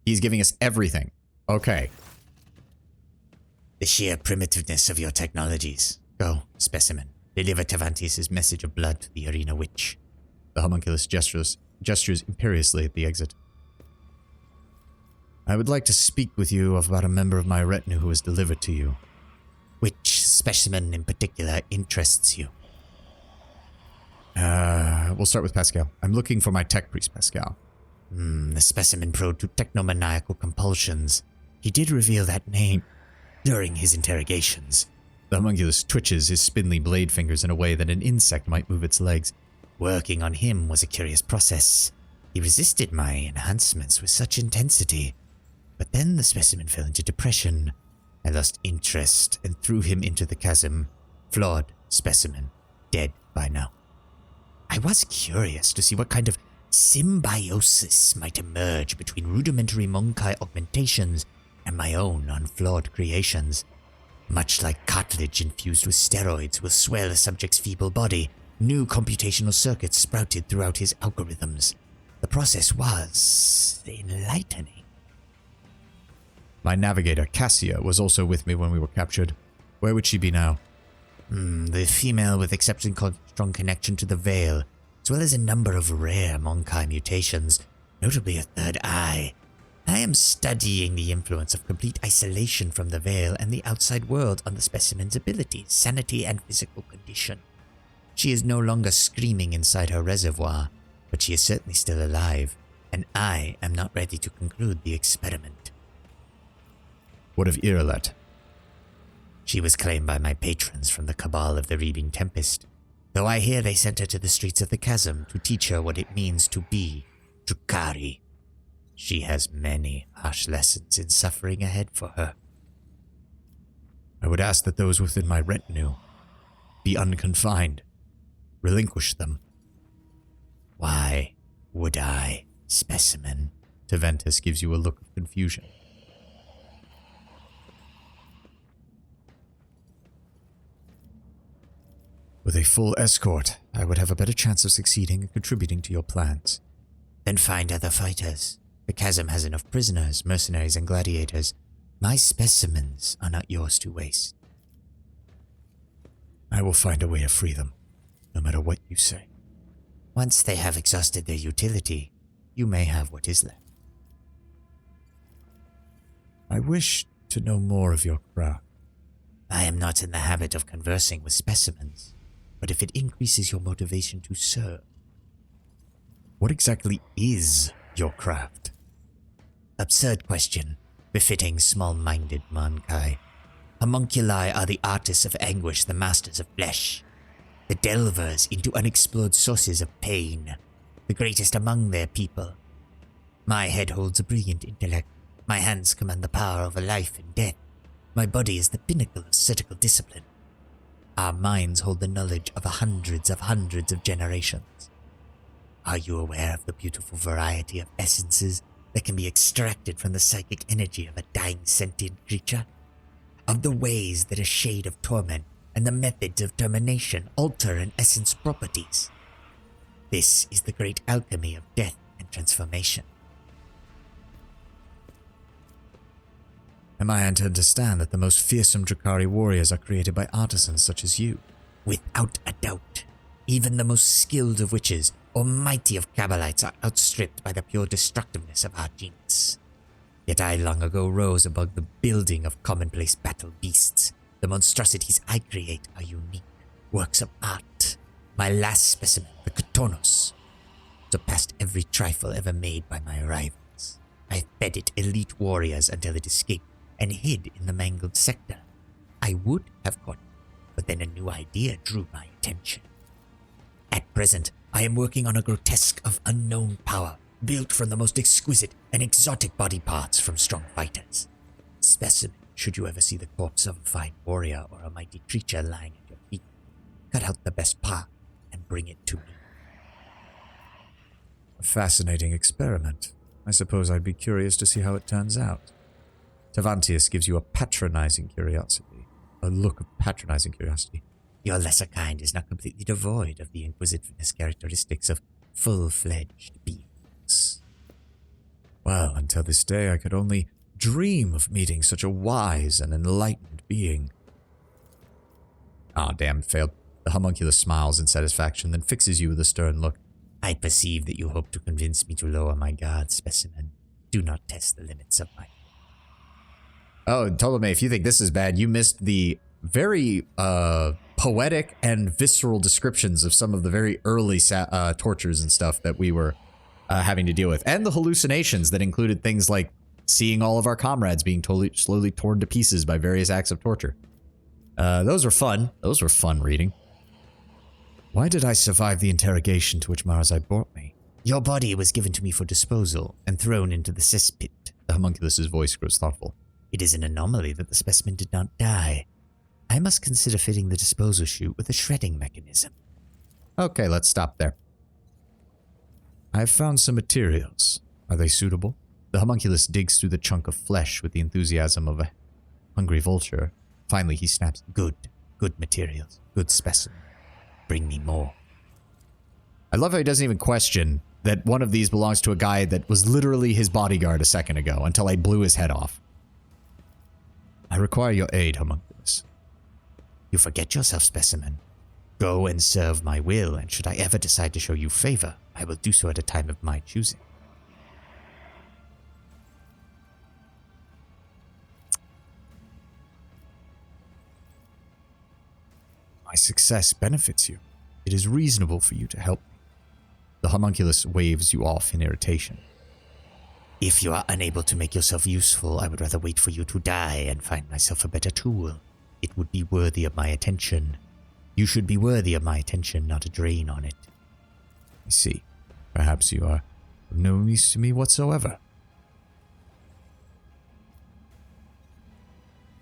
He's giving us everything. Okay. The sheer primitiveness of your technologies. Go, specimen. Deliver Tavantius' message of blood to the arena witch. The homunculus gestures imperiously at the exit. I would like to speak with you about a member of my retinue who was delivered to you. Which specimen in particular interests you? We'll start with Pascal. I'm looking for my tech priest, Pascal. The specimen prone to technomaniacal compulsions. He did reveal that name during his interrogations. The homunculus twitches his spindly blade fingers in a way that an insect might move its legs. Working on him was a curious process. He resisted my enhancements with such intensity. But then the specimen fell into depression. I lost interest and threw him into the chasm. Flawed specimen. Dead by now. I was curious to see what kind of symbiosis might emerge between rudimentary Monkai augmentations and my own unflawed creations. Much like cartilage infused with steroids will swell a subject's feeble body, new computational circuits sprouted throughout his algorithms. The process was enlightening. My navigator, Cassia, was also with me when we were captured. Where would she be now? The female with exceptionally strong connection to the Veil, as well as a number of rare Monkai mutations, notably a third eye. I am studying the influence of complete isolation from the Veil and the outside world on the specimen's abilities, sanity, and physical condition. She is no longer screaming inside her reservoir, but she is certainly still alive, and I am not ready to conclude the experiment. What of Iralet? She was claimed by my patrons from the cabal of the Reaping Tempest, though I hear they sent her to the streets of the chasm to teach her what it means to be Drukhari. She has many harsh lessons in suffering ahead for her. I would ask that those within my retinue be unconfined. Relinquish them. Why would I, specimen? Tavantis gives you a look of confusion. With a full escort, I would have a better chance of succeeding and contributing to your plans. Then find other fighters. The chasm has enough prisoners, mercenaries, and gladiators. My specimens are not yours to waste. I will find a way to free them, no matter what you say. Once they have exhausted their utility, you may have what is left. I wish to know more of your craft. I am not in the habit of conversing with specimens, but if it increases your motivation to serve. What exactly is your craft? Absurd question, befitting small-minded Monkai. Homunculi are the artists of anguish, the masters of flesh. The delvers into unexplored sources of pain, the greatest among their people. My head holds a brilliant intellect. My hands command the power over life and death. My body is the pinnacle of surgical discipline. Our minds hold the knowledge of hundreds of generations. Are you aware of the beautiful variety of essences that can be extracted from the psychic energy of a dying sentient creature? Of the ways that a shade of torment and the methods of termination alter an essence properties? This is the great alchemy of death and transformation. Am I to understand that the most fearsome Drukhari warriors are created by artisans such as you? Without a doubt. Even the most skilled of witches or mighty of Kabbalites are outstripped by the pure destructiveness of our genius. Yet I long ago rose above the building of commonplace battle beasts. The monstrosities I create are unique, works of art. My last specimen, the Katonos, surpassed every trifle ever made by my rivals. I fed it elite warriors until it escaped and hid in the mangled sector. I would have caught it, but then a new idea drew my attention. At present, I am working on a grotesque of unknown power, built from the most exquisite and exotic body parts from strong fighters. Specimen, should you ever see the corpse of a fine warrior or a mighty creature lying at your feet, cut out the best part and bring it to me. A fascinating experiment. I suppose I'd be curious to see how it turns out. Tavantius gives you a patronizing curiosity. A look of patronizing curiosity. Your lesser kind is not completely devoid of the inquisitiveness characteristics of full-fledged beings. Well, until this day, I could only dream of meeting such a wise and enlightened being. Ah, damn, failed. The homunculus smiles in satisfaction, then fixes you with a stern look. I perceive that you hope to convince me to lower my guard, specimen. Do not test the limits of my... Oh, Ptolemy, if you think this is bad, you missed the very poetic and visceral descriptions of some of the very early tortures and stuff that we were having to deal with. And the hallucinations that included things like seeing all of our comrades being slowly torn to pieces by various acts of torture. Those were fun. Those were fun reading. Why did I survive the interrogation to which Marazai brought me? Your body was given to me for disposal and thrown into the cesspit. The homunculus's voice grows thoughtful. It is an anomaly that the specimen did not die. I must consider fitting the disposal chute with a shredding mechanism. Okay, let's stop there. I've found some materials. Are they suitable? The homunculus digs through the chunk of flesh with the enthusiasm of a hungry vulture. Finally, he snaps. Good materials. Good specimen. Bring me more. I love how he doesn't even question that one of these belongs to a guy that was literally his bodyguard a second ago until I blew his head off. I require your aid, homunculus. You forget yourself, specimen. Go and serve my will, and should I ever decide to show you favor, I will do so at a time of my choosing. My success benefits you. It is reasonable for you to help me. The homunculus waves you off in irritation. If you are unable to make yourself useful, I would rather wait for you to die and find myself a better tool. It would be worthy of my attention. You should be worthy of my attention, not a drain on it. I see. Perhaps you are of no use to me whatsoever.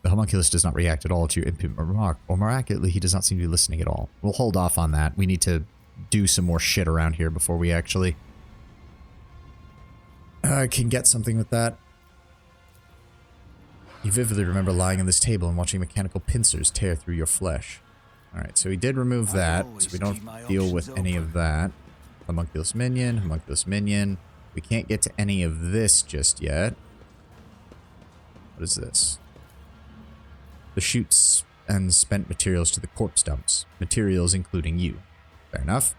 The homunculus does not react at all to your impudent remark, or more accurately, he does not seem to be listening at all. We'll hold off on that. We need to do some more shit around here before we actually can get something with that. You vividly remember lying on this table and watching mechanical pincers tear through your flesh. Alright, so he did remove that, so we don't deal with any of that. Homunculus minion, homunculus minion. We can't get to any of this just yet. What is this? The chutes and spent materials to the corpse dumps. Materials including you. Fair enough.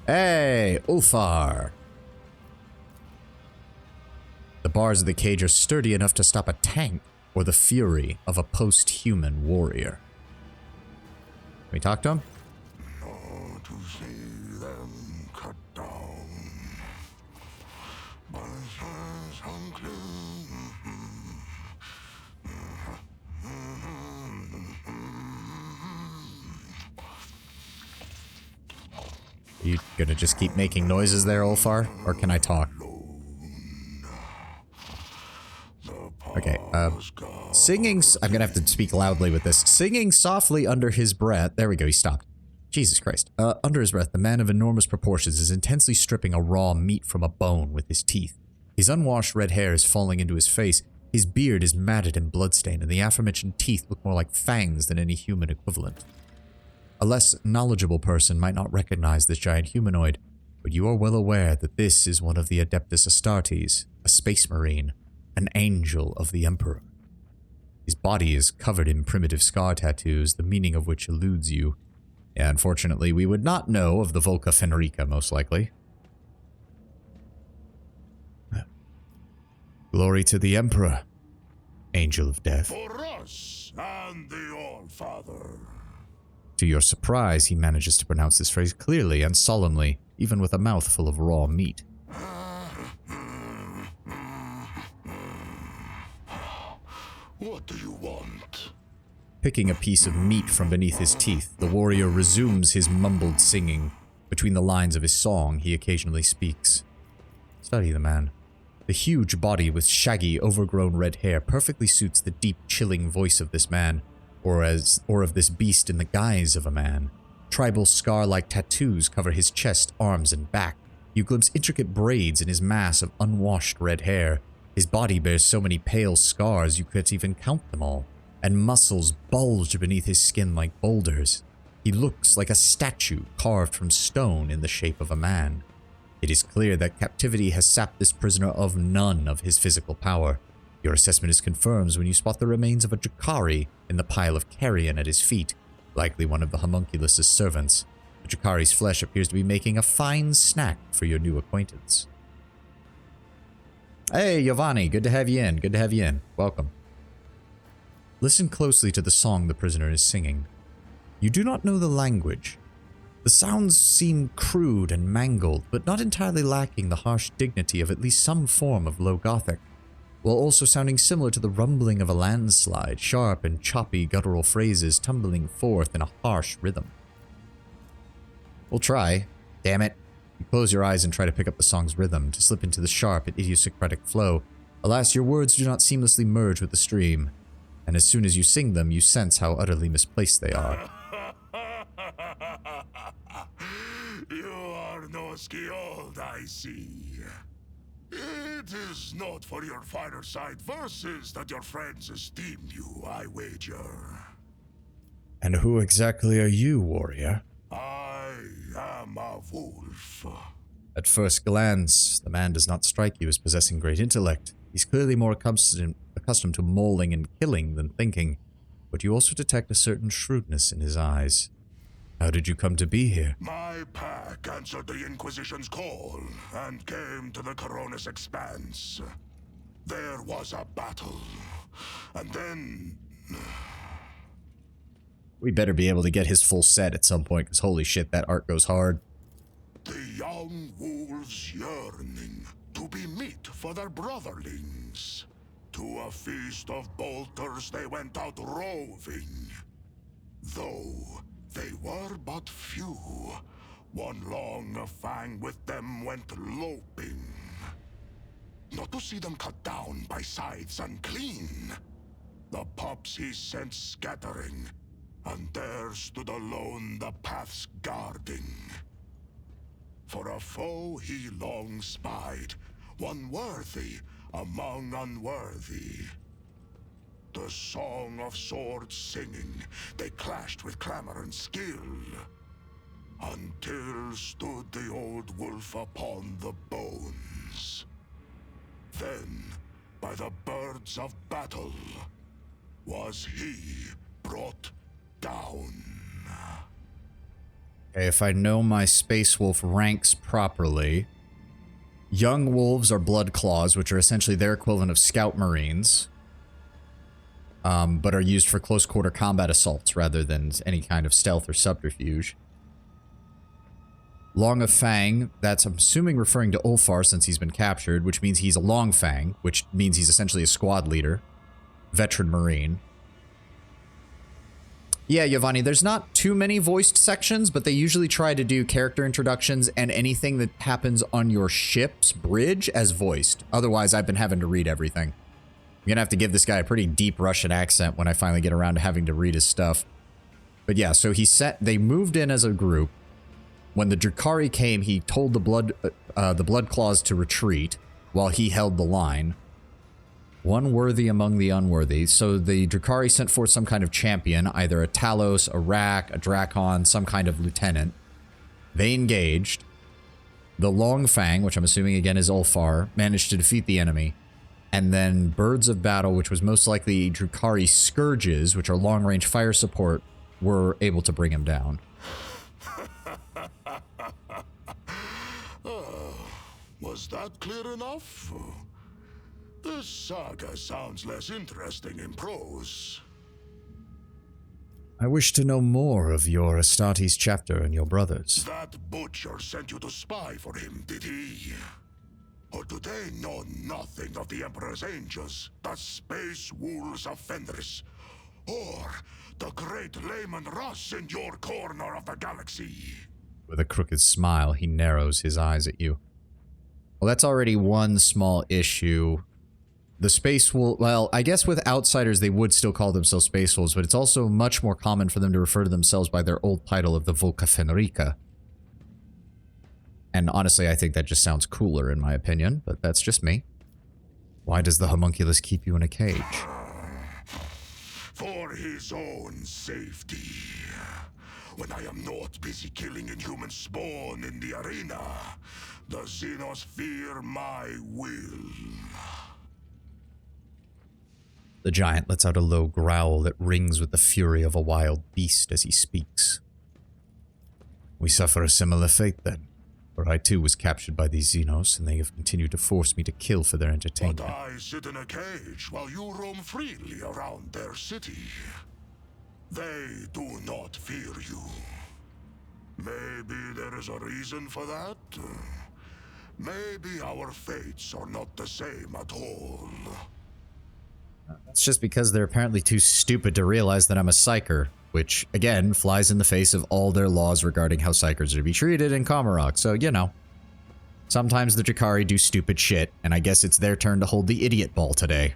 Hey, Ulfar! The bars of the cage are sturdy enough to stop a tank or the fury of a post-human warrior. Can we talk to him? To see them cut down. Are you gonna just keep making noises there, Ulfar? Or can I talk? Okay, singing... I'm gonna have to speak loudly with this. Singing softly under his breath... There we go, he stopped. Jesus Christ. Under his breath, the man of enormous proportions is intensely stripping a raw meat from a bone with his teeth. His unwashed red hair is falling into his face. His beard is matted and bloodstained, and the aforementioned teeth look more like fangs than any human equivalent. A less knowledgeable person might not recognize this giant humanoid, but you are well aware that this is one of the Adeptus Astartes, a space marine, an angel of the Emperor. His body is covered in primitive scar tattoos, the meaning of which eludes you. Yeah, unfortunately, we would not know of the Volca Fenrica, most likely. Glory to the Emperor, Angel of Death. For us and the All-Father. To your surprise, he manages to pronounce this phrase clearly and solemnly, even with a mouth full of raw meat. What do you want? Picking a piece of meat from beneath his teeth, the warrior resumes his mumbled singing. Between the lines of his song, he occasionally speaks. Study the man. The huge body with shaggy, overgrown red hair perfectly suits the deep, chilling voice of this man, or of this beast in the guise of a man. Tribal scar-like tattoos cover his chest, arms, and back. You glimpse intricate braids in his mass of unwashed red hair. His body bears so many pale scars you can't even count them all, and muscles bulge beneath his skin like boulders. He looks like a statue carved from stone in the shape of a man. It is clear that captivity has sapped this prisoner of none of his physical power. Your assessment is confirmed when you spot the remains of a Drakari in the pile of carrion at his feet, likely one of the homunculus' servants. The Drakari's flesh appears to be making a fine snack for your new acquaintance. Hey, Giovanni, good to have you in. Good to have you in. Welcome. Listen closely to the song the prisoner is singing. You do not know the language. The sounds seem crude and mangled, but not entirely lacking the harsh dignity of at least some form of Low Gothic, while also sounding similar to the rumbling of a landslide, sharp and choppy guttural phrases tumbling forth in a harsh rhythm. We'll try. Damn it. You close your eyes and try to pick up the song's rhythm, to slip into the sharp and idiosyncratic flow. Alas, your words do not seamlessly merge with the stream, and as soon as you sing them, you sense how utterly misplaced they are. You are no skilled, I see. It is not for your fireside verses that your friends esteem you, I wager. And who exactly are you, warrior? I am a wolf. At first glance, the man does not strike you as possessing great intellect. He's clearly more accustomed to mauling and killing than thinking, but you also detect a certain shrewdness in his eyes. How did you come to be here? My pack answered the Inquisition's call and came to the Coronis Expanse. There was a battle, and then... We better be able to get his full set at some point, because holy shit, that art goes hard. The young wolves yearning to be meat for their brotherlings. To a feast of bolters they went out roving. Though they were but few, one long fang with them went loping. Not to see them cut down by scythes unclean. The pups he sent scattering, and there stood alone the paths guarding. For a foe he long spied, one worthy among unworthy. The song of swords singing, they clashed with clamor and skill, until stood the old wolf upon the bones. Then, by the birds of battle, was he brought down. Okay, if I know my Space Wolf ranks properly, young wolves are blood claws, which are essentially their equivalent of scout marines, but are used for close quarter combat assaults rather than any kind of stealth or subterfuge. Long of Fang, that's I'm assuming referring to Ulfar since he's been captured, which means he's a Long Fang, which means he's essentially a squad leader, veteran marine. Yeah, Giovanni, there's not too many voiced sections, but they usually try to do character introductions and anything that happens on your ship's bridge as voiced. Otherwise, I've been having to read everything. I'm gonna have to give this guy a pretty deep Russian accent when I finally get around to having to read his stuff. But yeah, so they moved in as a group. When the Drakari came, he told the Blood Claws to retreat while he held the line. One worthy among the unworthy. So the Drakari sent forth some kind of champion, either a Talos, a Rak, a Drakon, some kind of lieutenant. They engaged. The Long Fang, which I'm assuming again is Ulfar, managed to defeat the enemy. And then Birds of Battle, which was most likely Drakari Scourges, which are long-range fire support, were able to bring him down. Was that clear enough? This saga sounds less interesting in prose. I wish to know more of your Astartes chapter and your brothers. That butcher sent you to spy for him, did he? Or do they know nothing of the Emperor's Angels, the space wolves of Fenris, or the great Layman Russ in your corner of the galaxy? With a crooked smile, he narrows his eyes at you. Well, that's already one small issue. The Space Wolf, well, I guess with outsiders they would still call themselves Space Wolves, but it's also much more common for them to refer to themselves by their old title of the Volca Fenrica. And honestly, I think that just sounds cooler in my opinion, but that's just me. Why does the homunculus keep you in a cage? For his own safety. when I am not busy killing inhuman spawn in the arena. The Xenos fear my will. The giant lets out a low growl that rings with the fury of a wild beast as he speaks. We suffer a similar fate then, for I too was captured by these Xenos, and they have continued to force me to kill for their entertainment. But I sit in a cage while you roam freely around their city. They do not fear you. Maybe there is a reason for that. Maybe our fates are not the same at all. That's just because they're apparently too stupid to realize that I'm a psyker, which, again, flies in the face of all their laws regarding how psykers are to be treated in Kamarok. So, you know, sometimes the Jakari do stupid shit, and I guess it's their turn to hold the idiot ball today.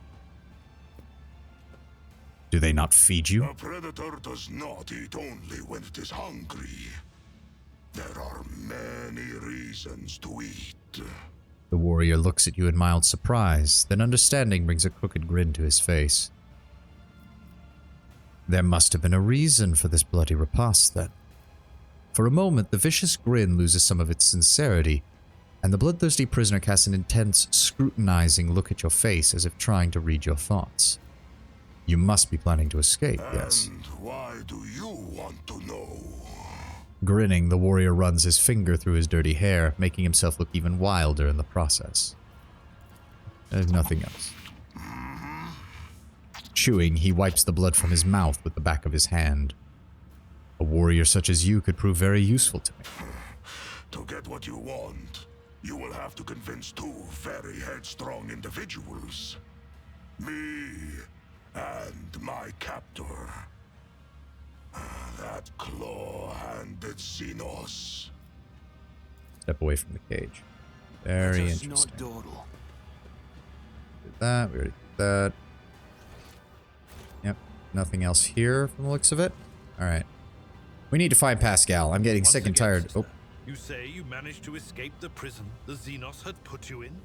Do they not feed you? A predator does not eat only when it is hungry. There are many reasons to eat. The warrior looks at you in mild surprise, then understanding brings a crooked grin to his face. There must have been a reason for this bloody repast, then. For a moment, the vicious grin loses some of its sincerity, and the bloodthirsty prisoner casts an intense, scrutinizing look at your face as if trying to read your thoughts. You must be planning to escape, yes? And why do you want to know? Grinning, the warrior runs his finger through his dirty hair, making himself look even wilder in the process. There's nothing else. Chewing, he wipes the blood from his mouth with the back of his hand. A warrior such as you could prove very useful to me. To get what you want, you will have to convince two very headstrong individuals. Me and my captor. That claw-handed Xenos. Step away from the cage. Very interesting. Did that, we already did that. Yep, nothing else here from the looks of it. Alright. We need to find Pascal. I'm getting sick and tired. Oh. You say you managed to escape the prison the Xenos had put you in?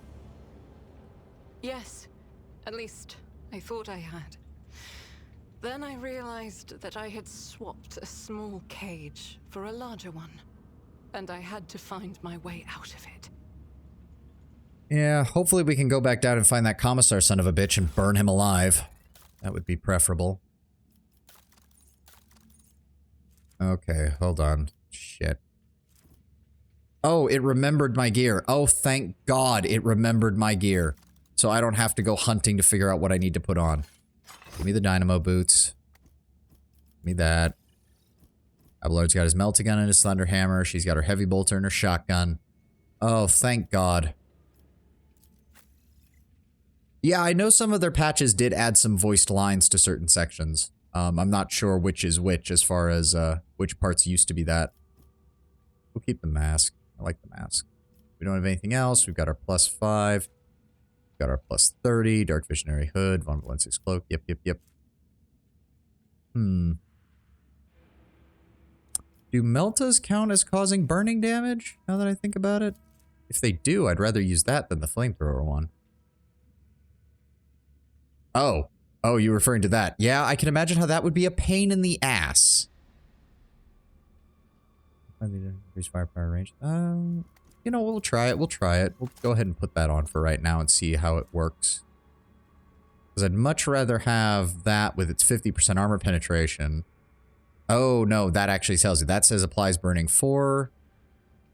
Yes. At least, I thought I had. Then I realized that I had swapped a small cage for a larger one, and I had to find my way out of it. Yeah, hopefully we can go back down and find that commissar son of a bitch and burn him alive. That would be preferable. Okay, hold on. Shit. Oh, it remembered my gear. Oh, thank God it remembered my gear. So I don't have to go hunting to figure out what I need to put on. Give me the dynamo boots. Give me that. Abelard's got his melta gun and his thunder hammer. She's got her heavy bolter and her shotgun. Oh, thank God. Yeah, I know some of their patches did add some voiced lines to certain sections. I'm not sure which is which as far as which parts used to be that. We'll keep the mask. I like the mask. We don't have anything else. We've got our +5. Got our +30, Dark Visionary Hood, Von Valencia's Cloak, yep. Do meltas count as causing burning damage, now that I think about it? If they do, I'd rather use that than the flamethrower one. Oh, you're referring to that. Yeah, I can imagine how that would be a pain in the ass. Increase firepower range. You know, we'll try it. We'll go ahead and put that on for right now and see how it works. Because I'd much rather have that with its 50% armor penetration. Oh, no, that actually tells you. That says applies burning 4,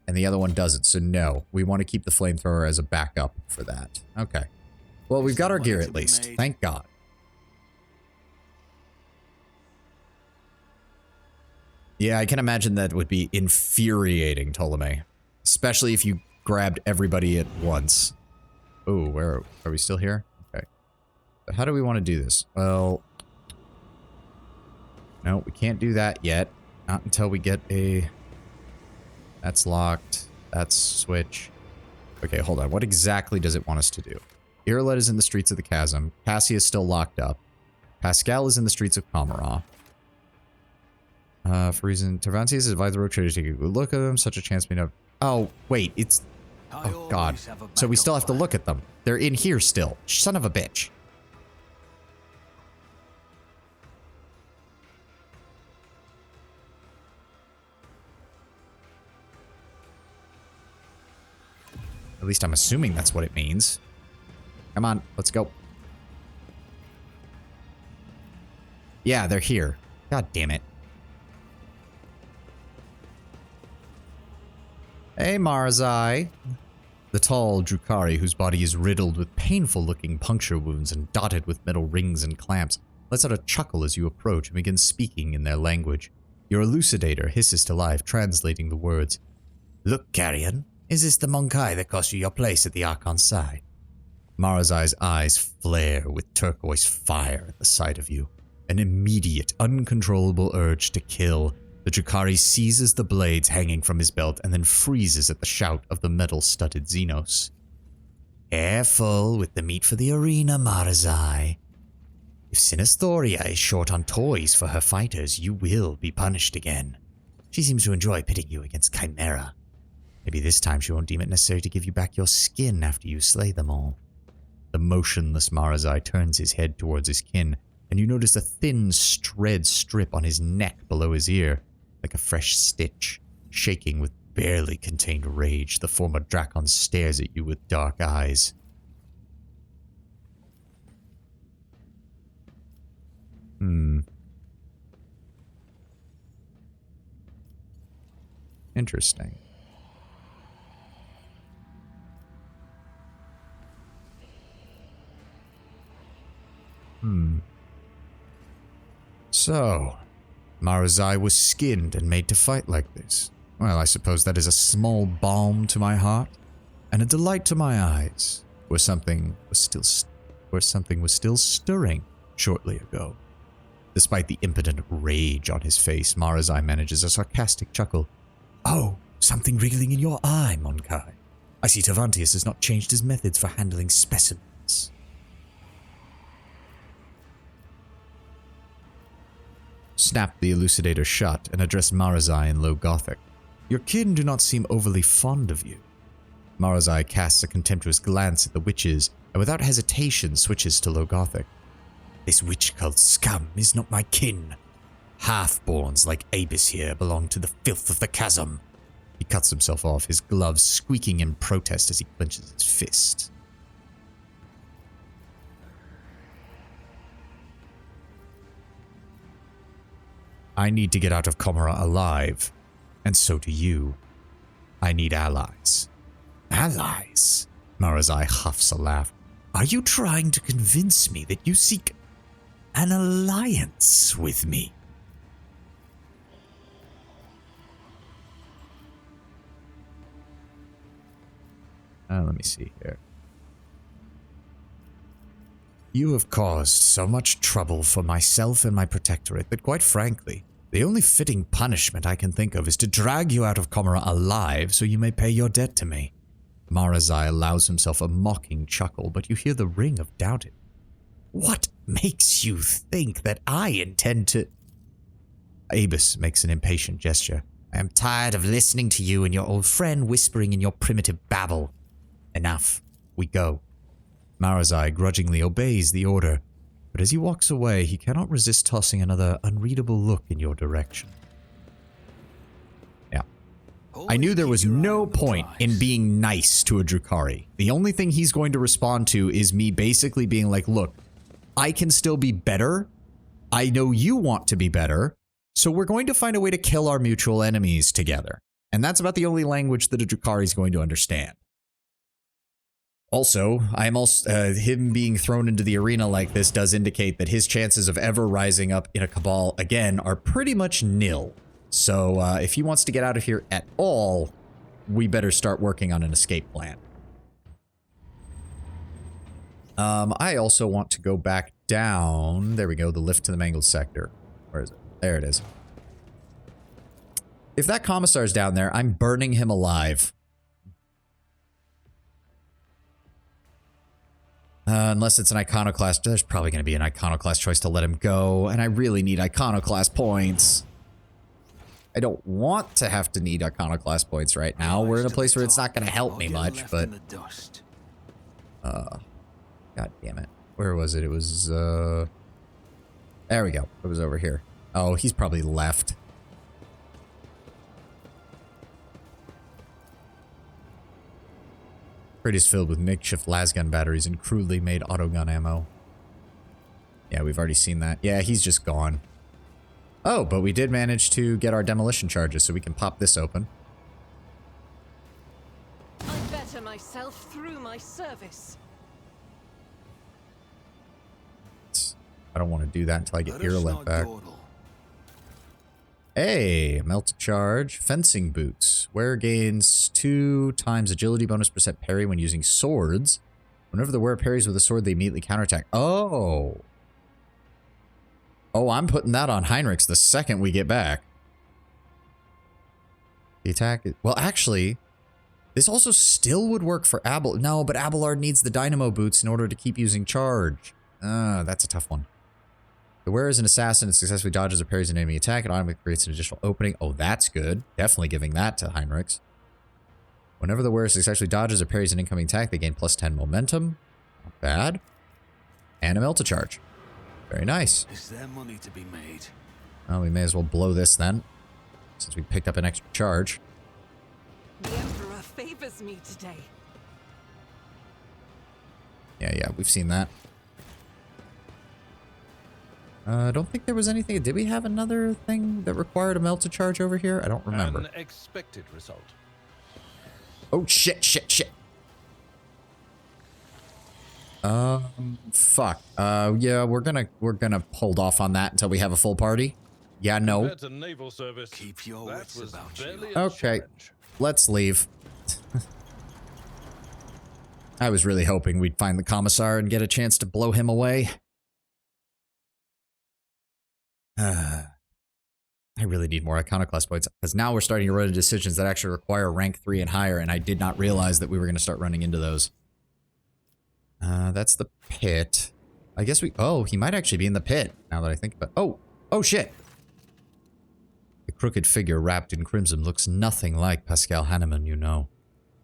and the other one doesn't. So, no, we want to keep the flamethrower as a backup for that. Okay. Well, we've got our gear at least. Thank God. Yeah, I can imagine that would be infuriating, Ptolemy. Especially if you grabbed everybody at once. Oh, where are we still here? Okay. But how do we want to do this? Well, no, we can't do that yet. Not until we get a... That's locked. That's switch. Okay, hold on. What exactly does it want us to do? Irolet is in the streets of the chasm. Cassia is still locked up. Pascal is in the streets of Kamara. For reason, Tervancius has advised the road trader to take a good look at them. Such a chance may not... Oh, wait, it's... Oh, God. So we still have to look at them. They're in here still. Son of a bitch. At least I'm assuming that's what it means. Come on, let's go. Yeah, they're here. God damn it. Hey, Marzai. The tall Drukhari, whose body is riddled with painful-looking puncture wounds and dotted with metal rings and clamps, lets out a chuckle as you approach and begins speaking in their language. Your elucidator hisses to life, translating the words. Look, Carrion, is this the Monkai that cost you your place at the Archon's side? Marazai's eyes flare with turquoise fire at the sight of you. An immediate, uncontrollable urge to kill. The Drukhari seizes the blades hanging from his belt and then freezes at the shout of the metal-studded Xenos. Careful with the meat for the arena, Marazai. If Sinisthoria is short on toys for her fighters, you will be punished again. She seems to enjoy pitting you against Chimera. Maybe this time she won't deem it necessary to give you back your skin after you slay them all. The motionless Marazai turns his head towards his kin, and you notice a thin red strip on his neck below his ear, like a fresh stitch. Shaking with barely contained rage, the former Drakon stares at you with dark eyes. Interesting. So, Marazai was skinned and made to fight like this. Well, I suppose that is a small balm to my heart, and a delight to my eyes, where something was still stirring shortly ago. Despite the impotent rage on his face, Marazai manages a sarcastic chuckle. Oh, something wriggling in your eye, Monkai. I see Tavantius has not changed his methods for handling specimens. Snapped the elucidator shut and addressed Marazai in low Gothic. Your kin do not seem overly fond of you. Marazai casts a contemptuous glance at the witches and without hesitation switches to low Gothic. This witch cult scum is not my kin. Half-borns like Abis here belong to the filth of the chasm. He cuts himself off, his gloves squeaking in protest as he clenches his fist. I need to get out of Komara alive, and so do you. I need allies. Allies? Marazai huffs a laugh. Are you trying to convince me that you seek an alliance with me? Let me see here. You have caused so much trouble for myself and my protectorate that, quite frankly, the only fitting punishment I can think of is to drag you out of Komara alive so you may pay your debt to me. Marazai allows himself a mocking chuckle, but you hear the ring of doubt. What makes you think that I intend to... Abis makes an impatient gesture. I am tired of listening to you and your old friend whispering in your primitive babble. Enough. We go. Marazai grudgingly obeys the order, but as he walks away, he cannot resist tossing another unreadable look in your direction. Yeah. I knew there was no point in being nice to a Drukhari. The only thing he's going to respond to is me basically being like, look, I can still be better. I know you want to be better. So we're going to find a way to kill our mutual enemies together. And that's about the only language that a Drukhari is going to understand. Also, him being thrown into the arena like this does indicate that his chances of ever rising up in a cabal again are pretty much nil. So if he wants to get out of here at all, we better start working on an escape plan. I also want to go back down. There we go, the lift to the mangled sector. Where is it? There it is. If that commissar's down there, I'm burning him alive. Unless it's an iconoclast. There's probably going to be an iconoclast choice to let him go, and I really need iconoclast points. I don't want to have to need iconoclast points right now. We're in a place where it's not going to help me much, but... God damn it. Where was it? It was, there we go. It was over here. Oh, he's probably left. Crate is filled with makeshift lasgun batteries and crudely made autogun ammo. Yeah, we've already seen that. Yeah, he's just gone. Oh, but we did manage to get our demolition charges, so we can pop this open. I better myself through my service. I don't want to do that until I get Irrelent back. Hey, melted charge, fencing boots. Wearer gains 2 times agility bonus % parry when using swords. Whenever the wearer parries with a sword, they immediately counterattack. Oh. Oh, I'm putting that on Heinrichs the second we get back. The attack is... Well, actually, this also still would work for Abel. No, but Abelard needs the dynamo boots in order to keep using charge. That's a tough one. The wearer is an assassin and successfully dodges or parries an enemy attack. It automatically creates an additional opening. Oh, that's good. Definitely giving that to Heinrichs. Whenever the wearer successfully dodges or parries an incoming attack, they gain +10 momentum. Not bad. And a melta charge. Very nice. Is there money to be made? Well, we may as well blow this then, since we picked up an extra charge. The Emperor favors me today. Yeah, we've seen that. I don't think there was anything. Did we have another thing that required a melta charge over here? I don't remember. An expected result. Oh, shit. Fuck. Yeah, we're gonna hold off on that until we have a full party. Yeah, no. Compared to naval service, keep your wits about you. Okay, let's leave. I was really hoping we'd find the commissar and get a chance to blow him away. I really need more iconoclast points, because now we're starting to run into decisions that actually require rank 3 and higher, and I did not realize that we were going to start running into those. That's the pit. I guess we... Oh, he might actually be in the pit, now that I think about... Oh, shit! The crooked figure wrapped in crimson looks nothing like Pascal Hanneman, you know.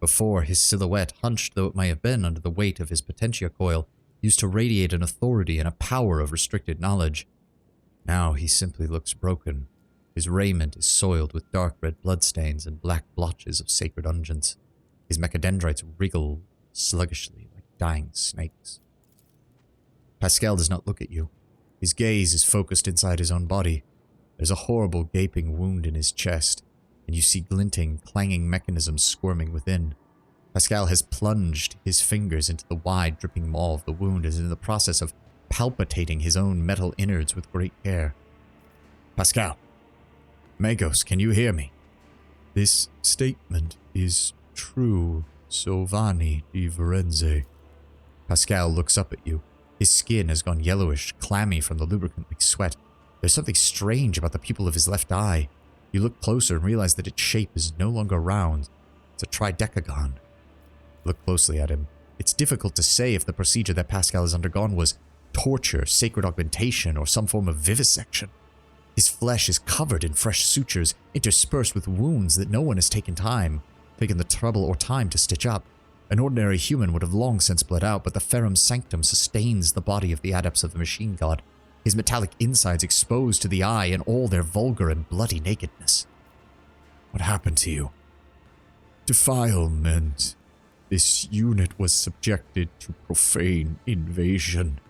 Before, his silhouette, hunched though it may have been under the weight of his potentia coil, used to radiate an authority and a power of restricted knowledge. Now he simply looks broken. His raiment is soiled with dark red bloodstains and black blotches of sacred unguents. His mechadendrites wriggle sluggishly like dying snakes. Pascal does not look at you. His gaze is focused inside his own body. There's a horrible gaping wound in his chest, and you see glinting, clanging mechanisms squirming within. Pascal has plunged his fingers into the wide, dripping maw of the wound and is in the process of palpitating his own metal innards with great care. Pascal. Magos, can you hear me? This statement is true, Sovani di Varenze. Pascal looks up at you. His skin has gone yellowish, clammy from the lubricant like sweat. There's something strange about the pupil of his left eye. You look closer and realize that its shape is no longer round. It's a tridecagon. Look closely at him. It's difficult to say if the procedure that Pascal has undergone was torture, sacred augmentation, or some form of vivisection. His flesh is covered in fresh sutures, interspersed with wounds that no one has taken the trouble or time to stitch up. An ordinary human would have long since bled out, but the Ferrum Sanctum sustains the body of the adepts of the machine god, his metallic insides exposed to the eye in all their vulgar and bloody nakedness. What happened to you? Defilement. This unit was subjected to profane invasion.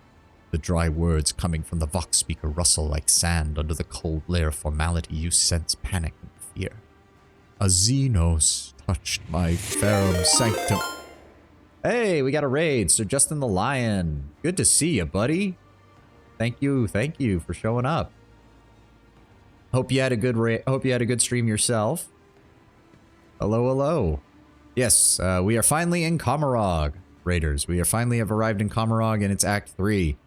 The dry words coming from the Vox speaker rustle like sand under the cold layer of formality. You sense panic and fear. A Xenos touched my Ferrum Sanctum. Hey, we got a raid, Sir Justin the Lion. Good to see you, buddy. Thank you for showing up. Hope you had a good stream yourself. Hello. Yes, we are finally in Komarog, Raiders. We are finally have arrived in Komarog, and it's Act 3.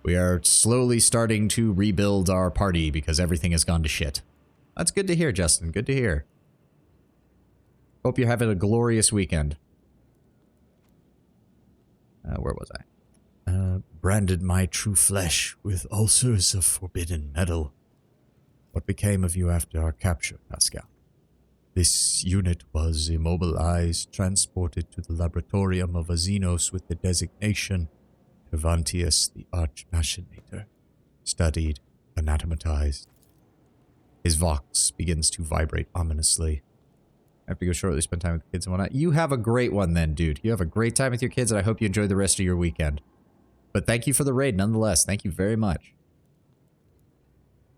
We are slowly starting to rebuild our party because everything has gone to shit. That's good to hear, Justin. Good to hear. Hope you're having a glorious weekend. Where was I? Branded my true flesh with ulcers of forbidden metal. What became of you after our capture, Pascal? This unit was immobilized, transported to the laboratorium of a Xenos with the designation Cervantius the Arch-Machinator. Studied, anatomized. His vox begins to vibrate ominously. I have to go shortly, spend time with the kids and whatnot. You have a great one then, dude. You have a great time with your kids, and I hope you enjoy the rest of your weekend. But thank you for the raid, nonetheless. Thank you very much.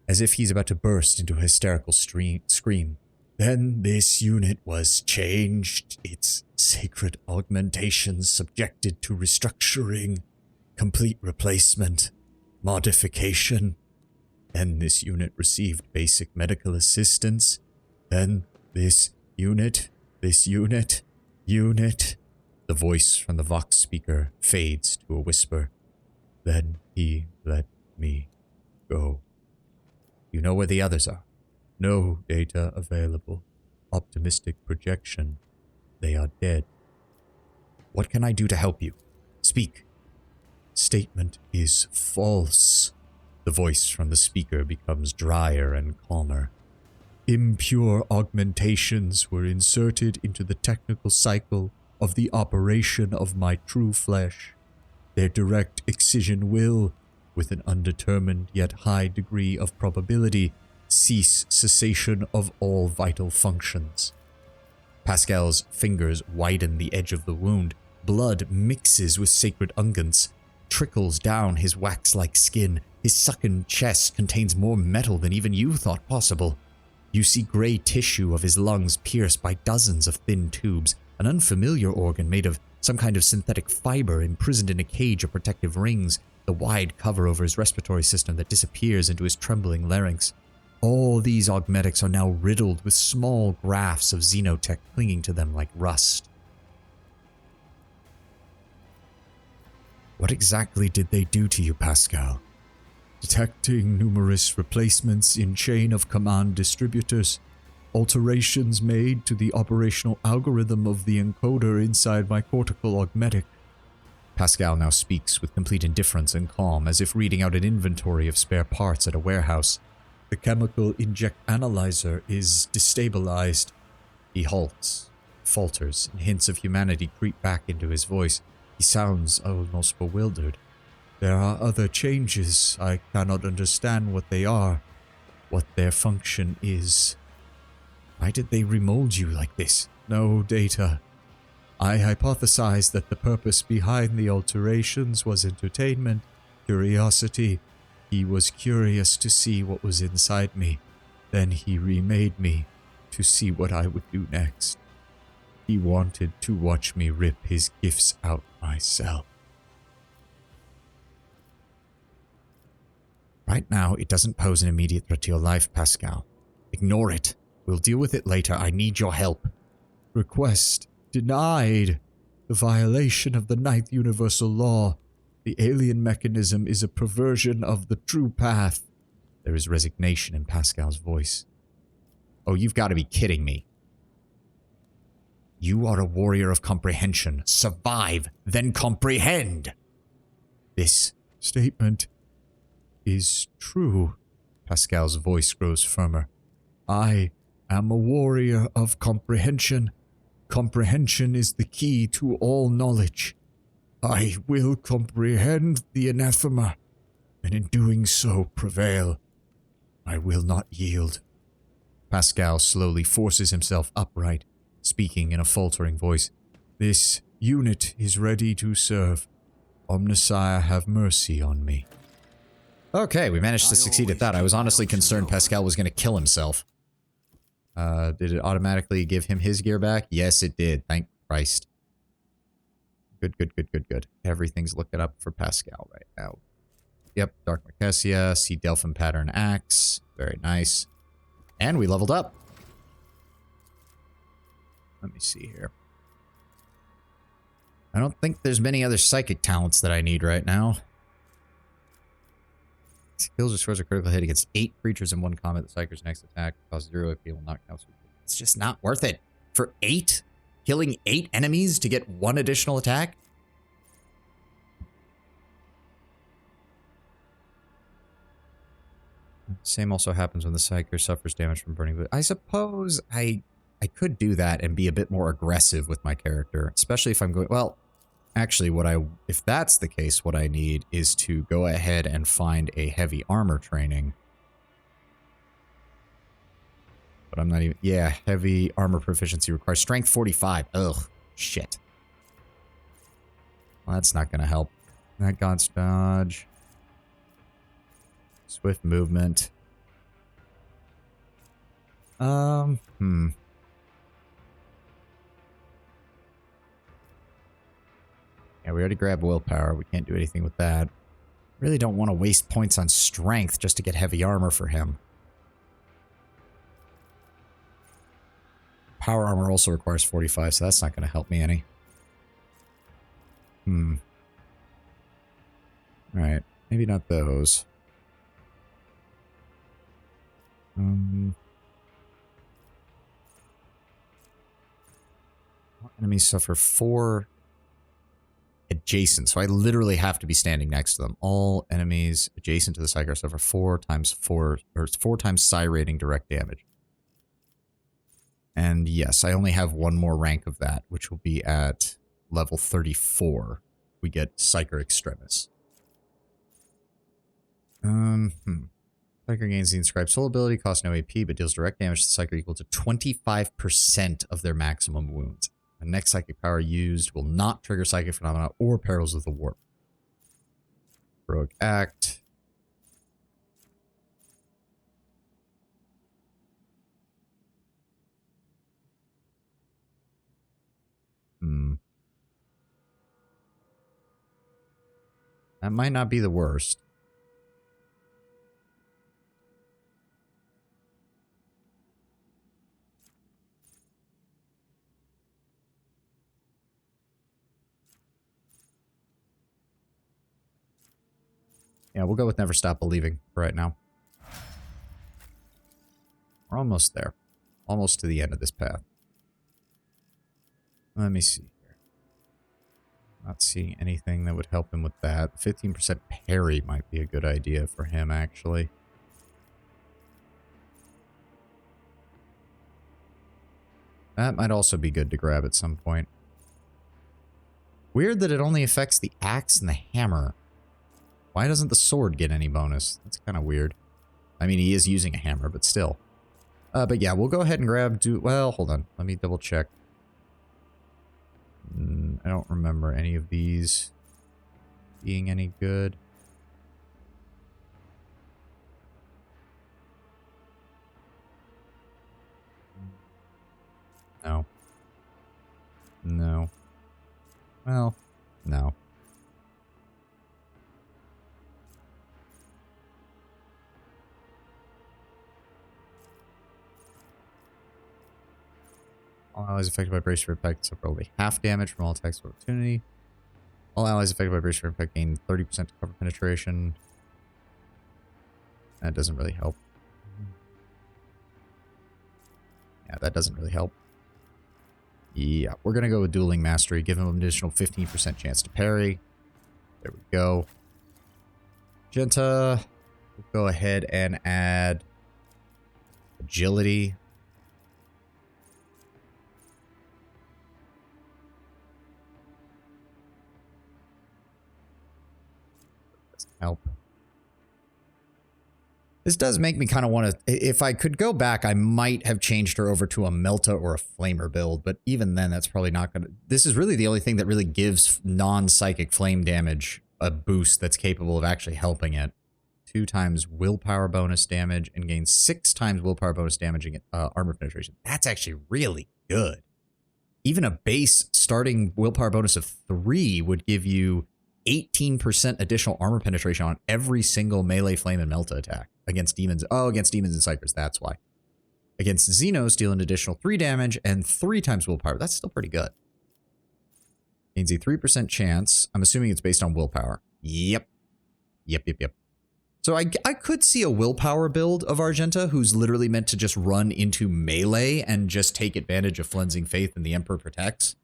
As if he's about to burst into a hysterical scream. Then this unit was changed, its sacred augmentations subjected to restructuring, complete replacement, modification. Then this unit received basic medical assistance. Then this unit. The voice from the Vox speaker fades to a whisper. Then he let me go. You know where the others are. No data available. Optimistic projection. They are dead. What can I do to help you? Speak. Statement is false. The voice from the speaker becomes drier and calmer. Impure augmentations were inserted into the technical cycle of the operation of my true flesh. Their direct excision will, with an undetermined yet high degree of probability, cease cessation of all vital functions. Pascal's fingers widen the edge of the wound. Blood mixes with sacred unguents, trickles down his wax-like skin. His sunken chest contains more metal than even you thought possible. You see gray tissue of his lungs pierced by dozens of thin tubes, an unfamiliar organ made of some kind of synthetic fiber imprisoned in a cage of protective rings, the wide cover over his respiratory system that disappears into his trembling larynx. All these augmetics are now riddled with small grafts of xenotech clinging to them like rust. What exactly did they do to you, Pascal? Detecting numerous replacements in chain of command distributors, alterations made to the operational algorithm of the encoder inside my cortical augmetic. Pascal now speaks with complete indifference and calm, as if reading out an inventory of spare parts at a warehouse. The chemical inject analyzer is destabilized. He halts, falters, and hints of humanity creep back into his voice. He sounds almost bewildered. There are other changes. I cannot understand what they are, what their function is. Why did they remold you like this? No data. I hypothesized that the purpose behind the alterations was entertainment, curiosity. He was curious to see what was inside me. Then he remade me to see what I would do next. He wanted to watch me rip his gifts out myself. Right now, it doesn't pose an immediate threat to your life, Pascal. Ignore it. We'll deal with it later. I need your help. Request denied. The violation of the Ninth Universal Law. The alien mechanism is a perversion of the true path. There is resignation in Pascal's voice. Oh, you've got to be kidding me. You are a warrior of comprehension. Survive, then comprehend. This statement is true. Pascal's voice grows firmer. I am a warrior of comprehension. Comprehension is the key to all knowledge. I will comprehend the anathema, and in doing so prevail. I will not yield. Pascal slowly forces himself upright, speaking in a faltering voice. This unit is ready to serve. Omnissiah, have mercy on me. Okay, we managed to succeed at that. I was honestly concerned Pascal was going to kill himself. Did it automatically give him his gear back? Yes, it did. Thank Christ. Good. Everything's looking up for Pascal right now. Yep, Dark Marquesia, see Delphin Pattern Axe. Very nice. And we leveled up. Let me see here. I don't think there's many other psychic talents that I need right now. Skills restores a critical hit against 8 creatures in one combat. The Psyker's next attack costs 0 AP will not count. It's just not worth it. For 8? Killing 8 enemies to get 1 additional attack? Same also happens when the Psyker suffers damage from burning. I suppose I could do that and be a bit more aggressive with my character. Especially if I'm going... Well... Actually, if that's the case, what I need is to go ahead and find a heavy armor training. But but I'm not even... Yeah, heavy armor proficiency requires strength 45. Ugh, shit. Well, that's not going to help. That God's dodge. Swift movement. Yeah, we already grabbed willpower. We can't do anything with that. Really don't want to waste points on strength just to get heavy armor for him. Power armor also requires 45, so that's not going to help me any. Alright, maybe not those. Enemies suffer 4 adjacent, so I literally have to be standing next to them. All enemies adjacent to the Psyker suffer 4 times 4, or 4 times psi rating direct damage. And yes, I only have one more rank of that, which will be at level 34. We get Psyker Extremis. Psyker gains the inscribed soul ability, costs no AP, but deals direct damage to the Psyker equal to 25% of their maximum wounds. The next psychic power used will not trigger psychic phenomena or perils of the warp. Heroic Act. That might not be the worst. Yeah, we'll go with Never Stop Believing for right now. We're almost there. Almost to the end of this path. Let me see here. Not seeing anything that would help him with that. 15% parry might be a good idea for him, actually. That might also be good to grab at some point. Weird that it only affects the axe and the hammer. Why doesn't the sword get any bonus? That's kind of weird. I mean, he is using a hammer, but still. But yeah, we'll go ahead and grab... Well, hold on. Let me double check. I don't remember any of these being any good. No. No. Well, no. All allies affected by brace for impact suffer only half damage from all attacks of opportunity. All allies affected by brace for impact gain 30% to cover penetration. That doesn't really help. Yeah, that doesn't really help. Yeah, we're going to go with Dueling Mastery. Give him an additional 15% chance to parry. There we go. Genta, we'll go ahead and add Agility. Doesn't help. This does make me kind of want to... If I could go back, I might have changed her over to a Melta or a Flamer build, but even then, that's probably not going to... This is really the only thing that really gives non-psychic flame damage a boost that's capable of actually helping it. 2 times willpower bonus damage and gains 6 times willpower bonus damage and armor penetration. That's actually really good. Even a base starting willpower bonus of 3 would give you 18% additional armor penetration on every single melee flame and Melta attack against demons. Oh, against demons and psychers. That's why. Against Xenos, deal an additional 3 damage and 3 times willpower. That's still pretty good. Gains a 3% chance. I'm assuming it's based on willpower. Yep. Yep. So I could see a willpower build of Argenta who's literally meant to just run into melee and just take advantage of Flensing Faith and the Emperor Protects.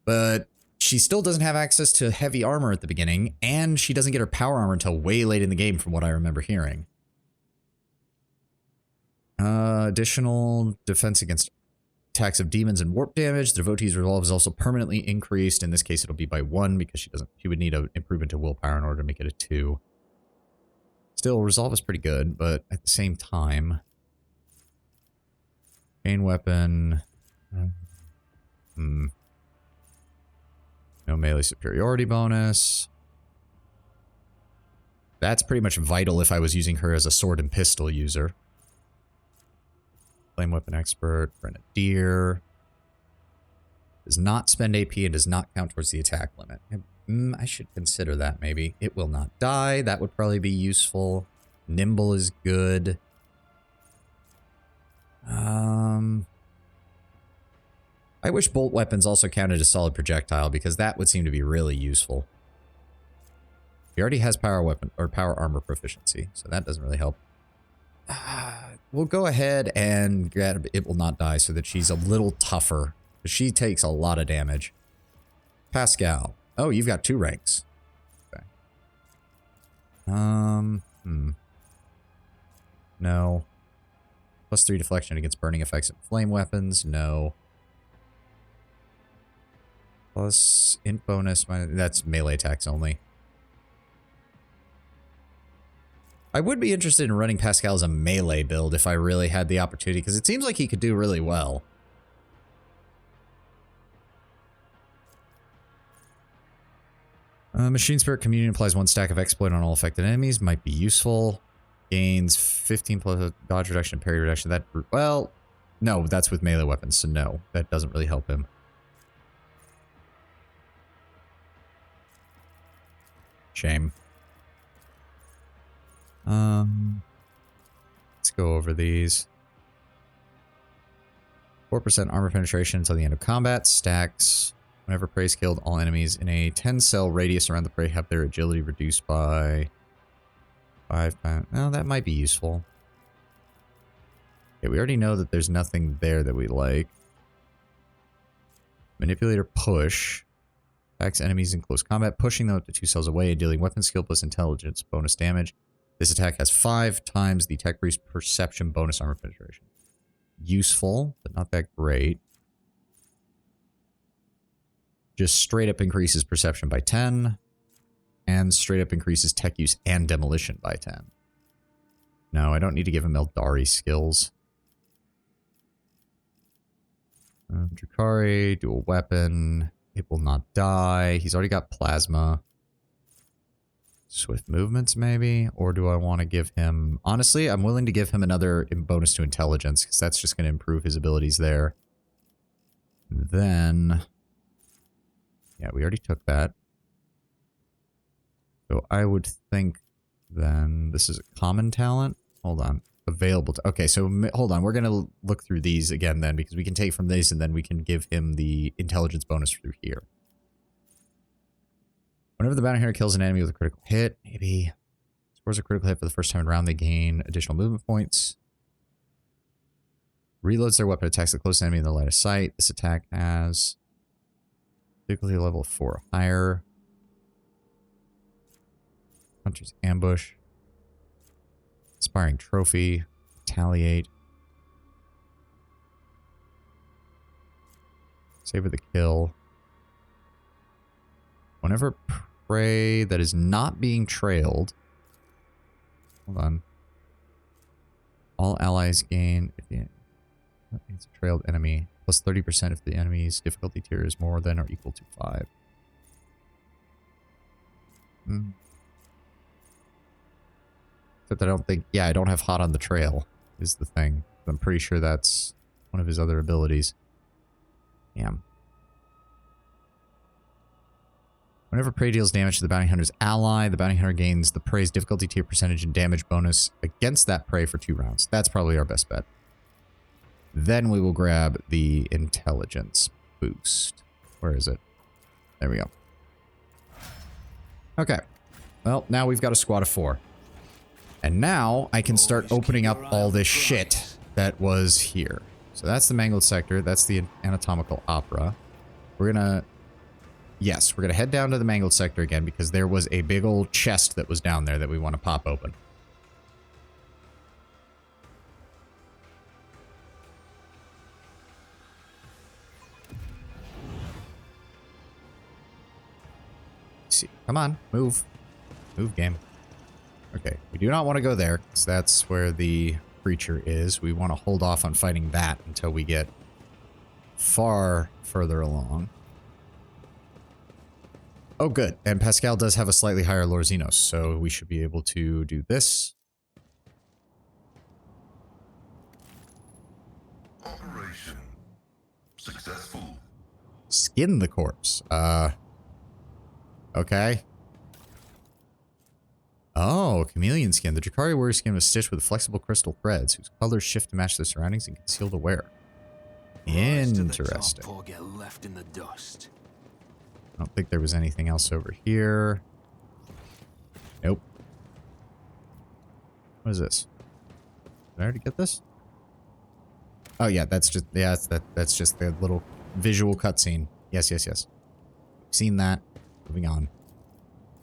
But she still doesn't have access to heavy armor at the beginning, and she doesn't get her power armor until way late in the game from what I remember hearing. Additional defense against attacks of demons and warp damage. The devotee's resolve is also permanently increased. In this case, it'll be by 1 because she would need an improvement to willpower in order to make it a 2. Still, resolve is pretty good, but at the same time, Chain weapon. No melee superiority bonus. That's pretty much vital if I was using her as a sword and pistol user. Flame weapon expert. Grenadier. Does not spend AP and does not count towards the attack limit. I should consider that maybe. It will not die. That would probably be useful. Nimble is good. I wish bolt weapons also counted as solid projectile because that would seem to be really useful. He already has power weapon or power armor proficiency, so that doesn't really help. We'll go ahead and get it will not die so that she's a little tougher. She takes a lot of damage. Pascal. Oh, you've got 2 ranks. Okay. No. +3 deflection against burning effects and flame weapons. No. Plus int bonus. That's melee attacks only. I would be interested in running Pascal as a melee build if I really had the opportunity, because it seems like he could do really well. Machine Spirit Communion applies 1 stack of exploit on all affected enemies. Might be useful. Gains 15 plus dodge reduction and parry reduction. That, well, no, that's with melee weapons, so no. That doesn't really help him. Shame. Let's go over these. 4% armor penetration until the end of combat. Stacks. Whenever prey is killed, all enemies in a 10-cell radius around the prey have their agility reduced by 5 pounds. Oh, that might be useful. Okay, we already know that there's nothing there that we like. Manipulator push. Attacks enemies in close combat, pushing them up to 2 cells away and dealing weapon skill plus intelligence bonus damage. This attack has 5 times the tech priest perception bonus armor penetration. Useful, but not that great. Just straight up increases perception by 10. And straight up increases tech use and demolition by 10. No, I don't need to give him Eldari skills. Drakari, dual weapon. It will not die. He's already got plasma. Swift movements, maybe? Or do I want to give him... Honestly, I'm willing to give him another bonus to intelligence, because that's just going to improve his abilities there. Then... Yeah, we already took that. So I would think then... This is a common talent? Hold on. Available to... Okay, so hold on. We're going to look through these again then, because we can take from these and then we can give him the intelligence bonus through here. Whenever the bounty hunter kills an enemy with a critical hit, maybe scores a critical hit for the first time around, they gain additional movement points. Reloads their weapon, attacks the closest enemy in the line of sight. This attack has difficulty level 4 or higher. Hunter's ambush. Inspiring trophy. Retaliate. Savor the kill. Whenever prey that is not being trailed. Hold on. All allies gain. It's a trailed enemy. Plus 30% if the enemy's difficulty tier is more than or equal to 5. Except I don't think... Yeah, I don't have hot on the trail is the thing. I'm pretty sure that's one of his other abilities. Damn. Whenever prey deals damage to the bounty hunter's ally, the bounty hunter gains the prey's difficulty tier percentage and damage bonus against that prey for 2 rounds. That's probably our best bet. Then we will grab the intelligence boost. Where is it? There we go. Okay. Well, now we've got a squad of 4. And now I can start opening up all this shit that was here. So that's the mangled sector. That's the anatomical opera. We're gonna... Yes, we're gonna head down to the mangled sector again because there was a big old chest that was down there that we want to pop open. See, come on, move. Move, game. Okay, we do not want to go there, because that's where the creature is. We want to hold off on fighting that until we get far further along. Oh, good. And Pascal does have a slightly higher Lore Xenos, so we should be able to do this. Operation successful. Skin the corpse. Okay. Oh, chameleon skin. The Drakari warrior skin was stitched with flexible crystal threads whose colors shift to match their surroundings and conceal the wearer. Interesting. Or get left in the dust. I don't think there was anything else over here. Nope. What is this? Did I already get this? Oh yeah, that's just that's just the little visual cutscene. Yes. Seen that. Moving on.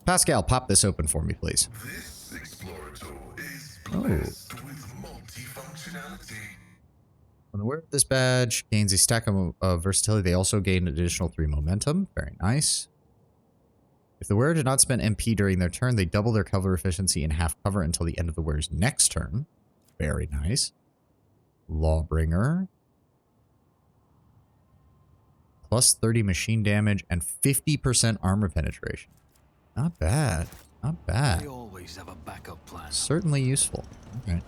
Pascal, pop this open for me, please. This explorator is blessed with multifunctionality. When the wearer of this badge gains a stack of versatility, they also gain an additional 3 momentum. Very nice. If the wearer did not spend MP during their turn, they double their cover efficiency and half cover until the end of the wearer's next turn. Very nice. Lawbringer. Plus 30 machine damage and 50% armor penetration. Not bad. Not bad. I always have a backup plan. Certainly useful. Okay.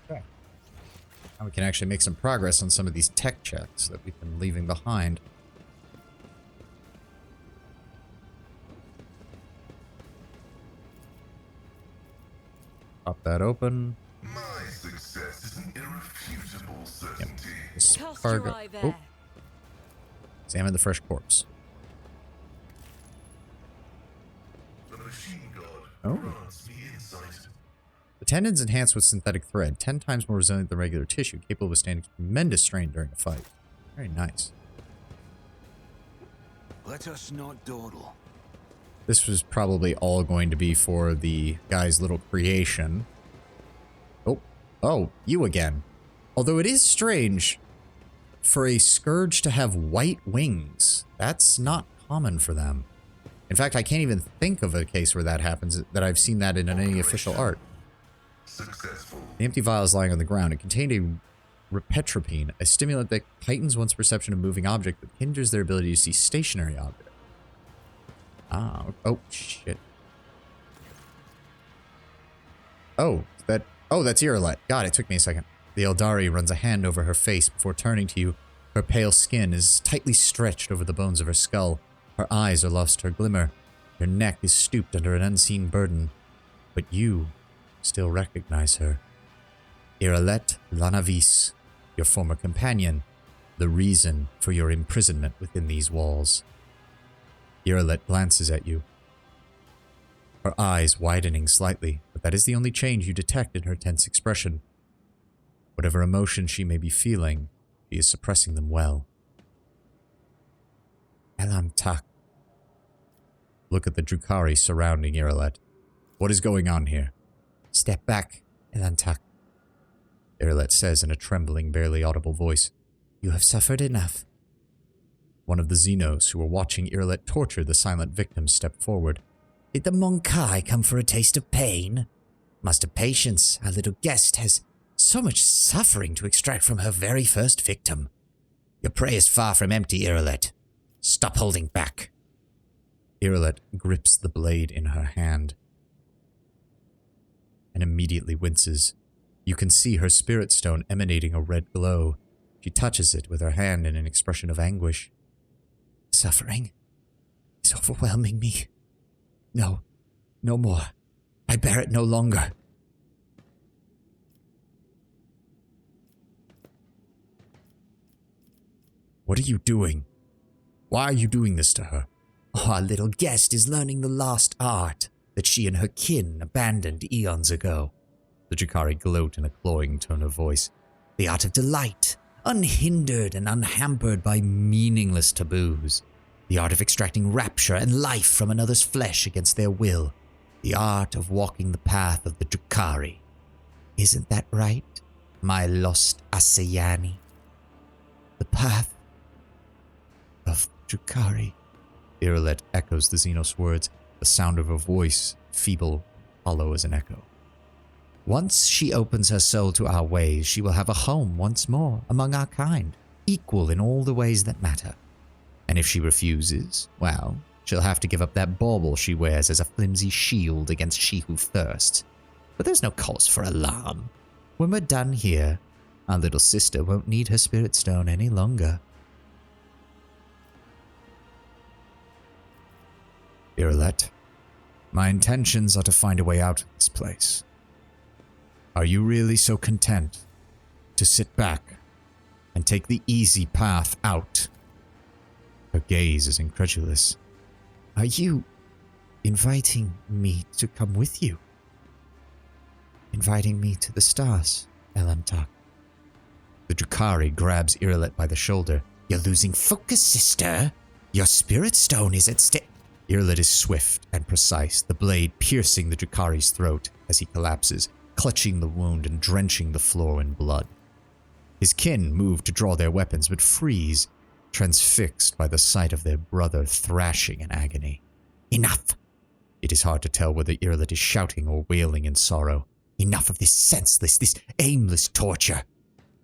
Okay. Now we can actually make some progress on some of these tech checks that we've been leaving behind. Pop that open. My success is an irrefutable certainty. This Cast cargo. your eye there. Oh. Examine the fresh corpse. The machine god Oh. grants me insight. The tendons enhanced with synthetic thread, 10 times more resilient than regular tissue, capable of withstanding tremendous strain during a fight. Very nice. Let us not dawdle. This was probably all going to be for the guy's little creation. Oh, you again. Although it is strange for a Scourge to have white wings. That's not common for them. In fact, I can't even think of a case where that happens, that I've seen that in any official art. Successful. The empty vial is lying on the ground. It contained a repetropine, a stimulant that heightens one's perception of moving objects but hinders their ability to see stationary objects. Oh, shit. That's Irelet. God, it took me a second. The Eldari runs a hand over her face before turning to you. Her pale skin is tightly stretched over the bones of her skull. Her eyes are lost her glimmer. Her neck is stooped under an unseen burden. But you still recognize her. Irelet Lanavis, your former companion, the reason for your imprisonment within these walls. Irelet glances at you, her eyes widening slightly, but that is the only change you detect in her tense expression. Whatever emotion she may be feeling, she is suppressing them well. Elam Tak. Look at the Drukhari surrounding Irelet. What is going on here? Step back, Elam Tak. Irelet says in a trembling, barely audible voice. You have suffered enough. One of the Xenos who were watching Irelet torture the silent victim stepped forward. Did the Monkai come for a taste of pain? Must have patience. Our little guest has so much suffering to extract from her very first victim. Your prey is far from empty, Irelet. Stop holding back. Irelet grips the blade in her hand and immediately winces. You can see her spirit stone emanating a red glow. She touches it with her hand in an expression of anguish. Suffering is overwhelming me. No more. I bear it no longer. What are you doing? Why are you doing this to her? Our little guest is learning the lost art that she and her kin abandoned eons ago. The Drukhari gloat in a cloying tone of voice. The art of delight, unhindered and unhampered by meaningless taboos. The art of extracting rapture and life from another's flesh against their will. The art of walking the path of the Drukhari. Isn't that right? my lost Asayani. The path of Drukhari. Iralet echoes the Xenos words, the sound of her voice, feeble, hollow as an echo. Once she opens her soul to our ways, she will have a home once more among our kind, equal in all the ways that matter. And if she refuses, well, she'll have to give up that bauble she wears as a flimsy shield against she who thirsts. But there's no cause for alarm. When we're done here, our little sister won't need her spirit stone any longer. Iralet, my intentions are to find a way out of this place. Are you really so content to sit back and take the easy path out? Her gaze is incredulous. Are you inviting me to come with you? Inviting me to the stars, Elantak? The Drukhari grabs Iralet by the shoulder. You're losing focus, sister. Your spirit stone is at stake. Iralet is swift and precise, the blade piercing the Drukhari's throat as he collapses, clutching the wound and drenching the floor in blood. His kin move to draw their weapons, but freeze, transfixed by the sight of their brother thrashing in agony. Enough! It is hard to tell whether Iralet is shouting or wailing in sorrow. Enough of this senseless, this aimless torture.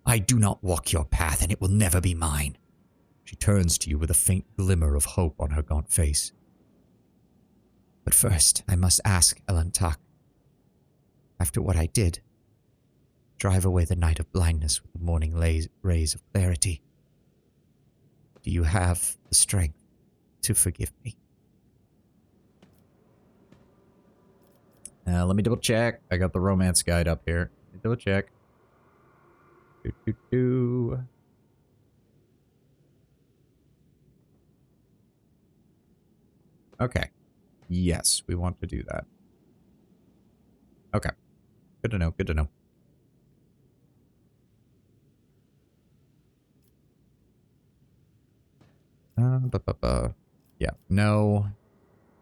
I do not walk your path, and it will never be mine. She turns to you with a faint glimmer of hope on her gaunt face. But first, I must ask Elantak. After what I did, drive away the night of blindness with the morning rays of clarity. Do you have the strength to forgive me? Let me double check. I got the romance guide up here. Double check. Okay. Yes, we want to do that. Okay. Good to know, good to know. Yeah, no.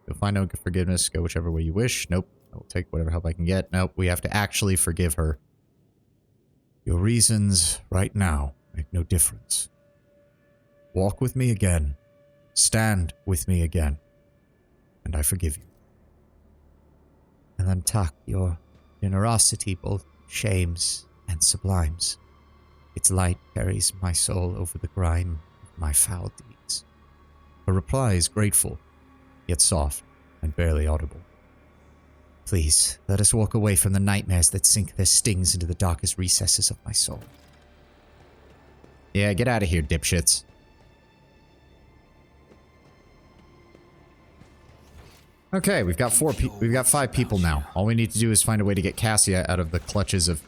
You'll find no forgiveness. Go whichever way you wish. Nope. I will take whatever help I can get. Nope, we have to actually forgive her. Your reasons right now make no difference. Walk with me again. Stand with me again. And I forgive you. Elantak, your generosity both shames and sublimes. Its light carries my soul over the grime of my foul deeds. Her reply is grateful, yet soft and barely audible. Please, let us walk away from the nightmares that sink their stings into the darkest recesses of my soul. Yeah, get out of here, dipshits. Okay, we've got we've got 5 people now. All we need to do is find a way to get Cassia out of the clutches of...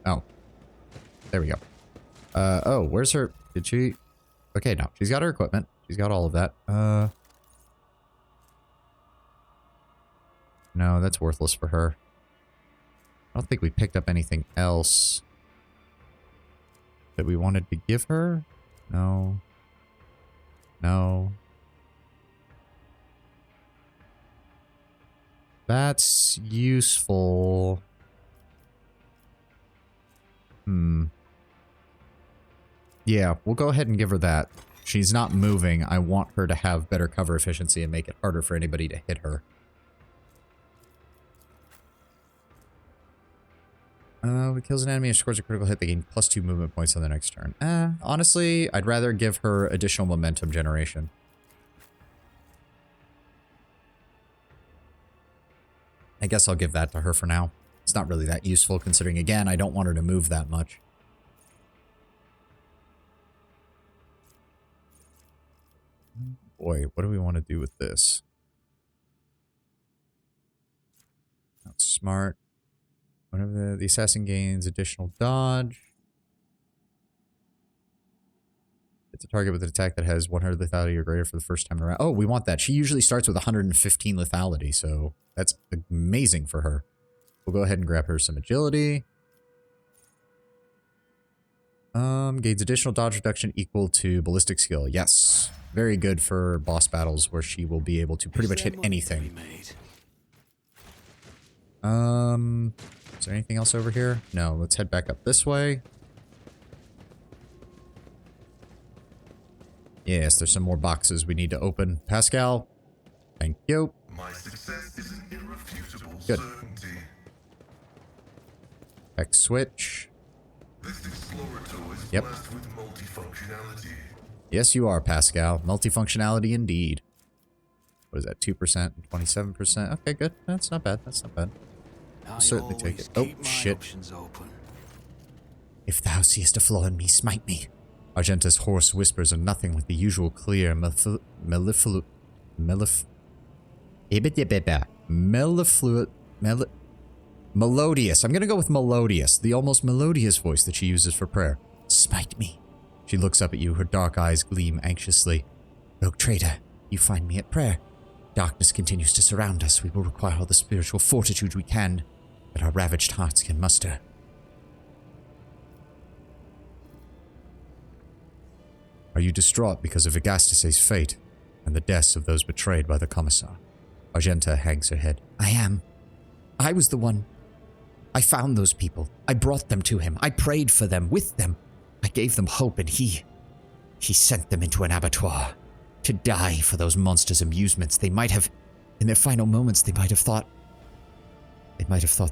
Oh. There we go. Oh, where's her... Did she... Okay, no. She's got her equipment. She's got all of that. No, that's worthless for her. I don't think we picked up anything else that we wanted to give her. No. No. That's useful. Yeah, we'll go ahead and give her that. She's not moving. I want her to have better cover efficiency and make it harder for anybody to hit her. When it kills an enemy and scores a critical hit, they gain +2 movement points on the next turn. Honestly, I'd rather give her additional momentum generation. I guess I'll give that to her for now. It's not really that useful considering, again, I don't want her to move that much. Boy, what do we want to do with this? That's smart. Whenever the assassin gains additional dodge. It's a target with an attack that has 100 lethality or greater for the first time around. Oh, we want that. She usually starts with 115 lethality, so that's amazing for her. We'll go ahead and grab her some agility. Gains additional dodge reduction equal to ballistic skill. Yes. Very good for boss battles where she will be able to pretty much hit anything. Is there anything else over here? No, let's head back up this way. Yes, there's some more boxes we need to open. Pascal, thank you. My success is an irrefutable Good. certainty. X switch. This explorator is Yep. blessed with multifunctionality. Yes, you are, Pascal. Multifunctionality indeed. What is that, 2% and 27%? Okay, good. That's not bad. That's not bad. I'll certainly take it. Oh, shit. If thou seest a flaw in me, smite me. Argenta's hoarse whispers are nothing like the usual clear melodious. I'm gonna go with melodious. The almost melodious voice that she uses for prayer. Smite me. She looks up at you, her dark eyes gleam anxiously. Rogue trader, you find me at prayer. Darkness continues to surround us. We will require all the spiritual fortitude we can, that our ravaged hearts can muster. Are you distraught because of Agastase's fate and the deaths of those betrayed by the Commissar? Argenta hangs her head. I am. I was the one. I found those people. I brought them to him. I prayed for them, with them. I gave them hope, and he sent them into an abattoir to die for those monsters' amusements. They might have, in their final moments, they might have thought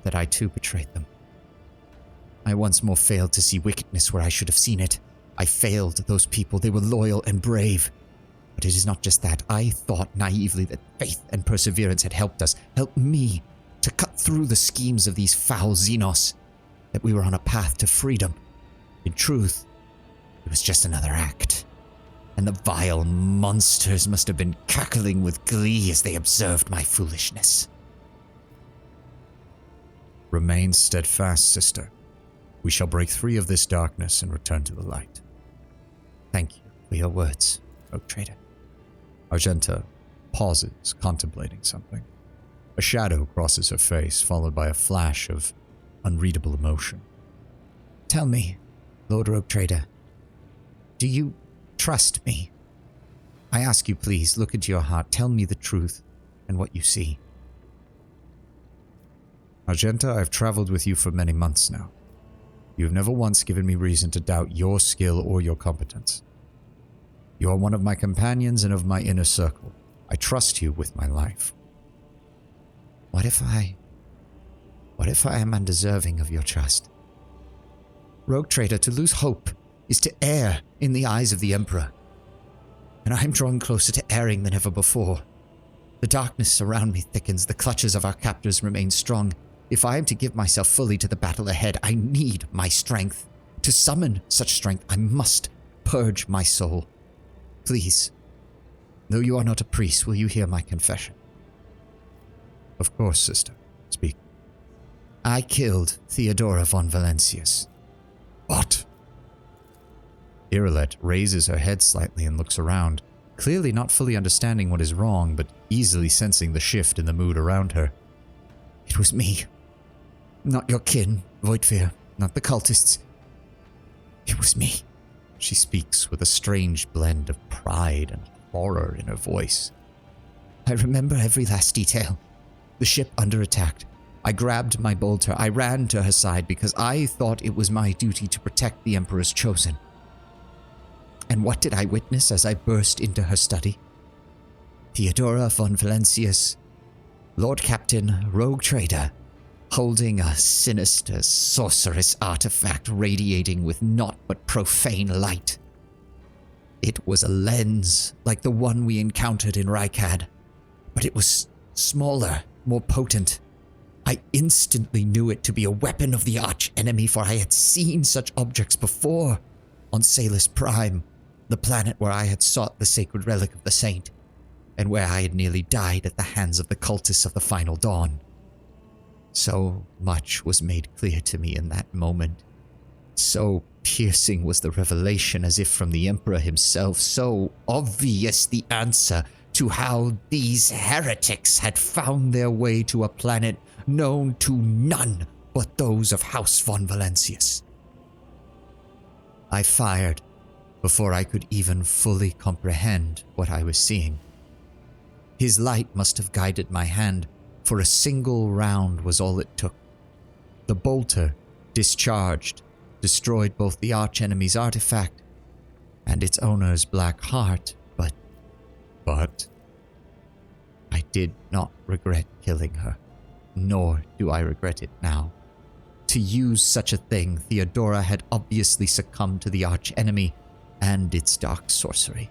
that I too betrayed them. I once more failed to see wickedness where I should have seen it. I failed those people. They were loyal and brave. But it is not just that. I thought naively that faith and perseverance had helped us, helped me to cut through the schemes of these foul Xenos, that we were on a path to freedom. In truth, it was just another act. And the vile monsters must have been cackling with glee as they observed my foolishness. Remain steadfast, sister. We shall break free of this darkness and return to the light. Thank you for your words, Rogue Trader. Argenta pauses, contemplating something. A shadow crosses her face, followed by a flash of unreadable emotion. Tell me, Lord Rogue Trader, do you trust me? I ask you, please, look into your heart. Tell me the truth and what you see. Argenta, I've traveled with you for many months now. You have never once given me reason to doubt your skill or your competence. You are one of my companions and of my inner circle. I trust you with my life. What if I am undeserving of your trust? Rogue Trader, to lose hope is to err in the eyes of the Emperor. And I am drawn closer to erring than ever before. The darkness around me thickens, the clutches of our captors remain strong. If I am to give myself fully to the battle ahead, I need my strength. To summon such strength, I must purge my soul. Please, though you are not a priest, will you hear my confession? Of course, sister. Speak. I killed Theodora von Valancius. What? Irilette raises her head slightly and looks around, clearly not fully understanding what is wrong, but easily sensing the shift in the mood around her. It was me. Not your kin, Voidfear, not the cultists. It was me. She speaks with a strange blend of pride and horror in her voice. I remember every last detail. The ship under attack. I grabbed my bolter. I ran to her side because I thought it was my duty to protect the Emperor's chosen. And what did I witness as I burst into her study? Theodora von Valancius, Lord Captain, Rogue Trader, holding a sinister, sorcerous artifact radiating with naught but profane light. It was a lens like the one we encountered in Rykad, but it was smaller, more potent. I instantly knew it to be a weapon of the arch-enemy, for I had seen such objects before on Salus Prime, the planet where I had sought the sacred relic of the saint, and where I had nearly died at the hands of the cultists of the Final Dawn. So much was made clear to me in that moment. So piercing was the revelation, as if from the Emperor himself, so obvious the answer to how these heretics had found their way to a planet known to none but those of House von Valancius. I fired before I could even fully comprehend what I was seeing. His light must have guided my hand, for a single round was all it took. The bolter, discharged, destroyed both the archenemy's artifact and its owner's black heart, but I did not regret killing her, nor do I regret it now. To use such a thing, Theodora had obviously succumbed to the archenemy and its dark sorcery.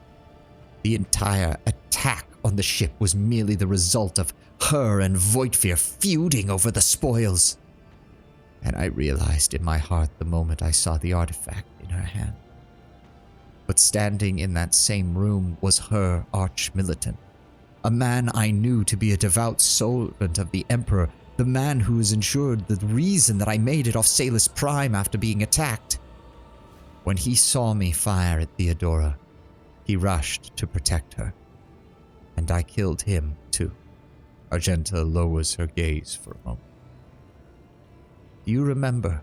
The entire attack on the ship was merely the result of her and Voidfear feuding over the spoils. And I realized in my heart the moment I saw the artifact in her hand. But standing in that same room was her arch-militant, a man I knew to be a devout servant of the Emperor, the man who has ensured the reason that I made it off Salus Prime after being attacked. When he saw me fire at Theodora, he rushed to protect her, and I killed him too. Argenta lowers her gaze for a moment. Do you remember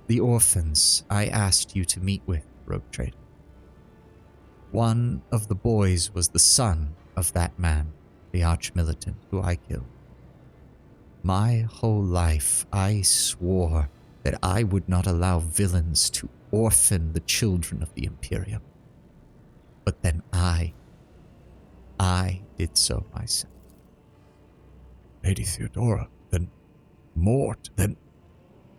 the orphans I asked you to meet with, Rogue Trader? One of the boys was the son of that man, the arch-militant who I killed. My whole life I swore that I would not allow villains to orphan the children of the Imperium. But then I did so myself. Lady Theodora, then Mort, then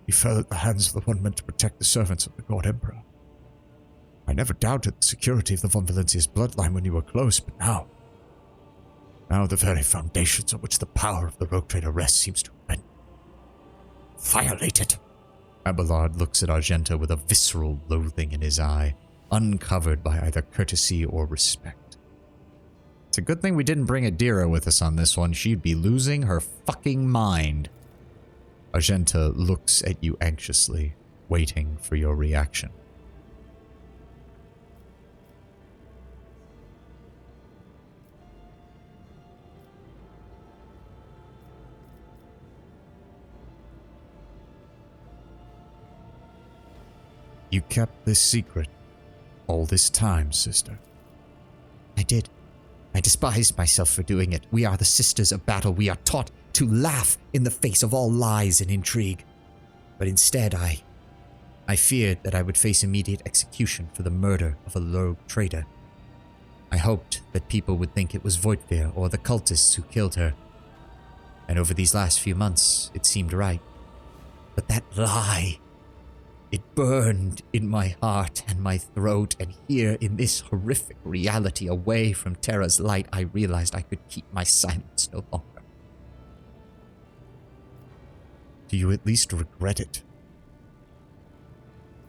he fell at the hands of the one meant to protect the servants of the God Emperor. I never doubted the security of the von Valencia's bloodline when you were close, but now the very foundations on which the power of the Rogue Trader rests seems to have been violated. Abelard looks at Argenta with a visceral loathing in his eye, uncovered by either courtesy or respect. It's a good thing we didn't bring Adira with us on this one. She'd be losing her fucking mind. Argenta looks at you anxiously, waiting for your reaction. You kept this secret all this time, sister. I did. I despised myself for doing it. We are the Sisters of Battle. We are taught to laugh in the face of all lies and intrigue. But instead, I feared that I would face immediate execution for the murder of a rogue trader. I hoped that people would think it was Voidfear or the cultists who killed her. And over these last few months, it seemed right. But that lie, it burned in my heart and my throat, and here in this horrific reality away from Terra's light, I realized I could keep my silence no longer. Do you at least regret it?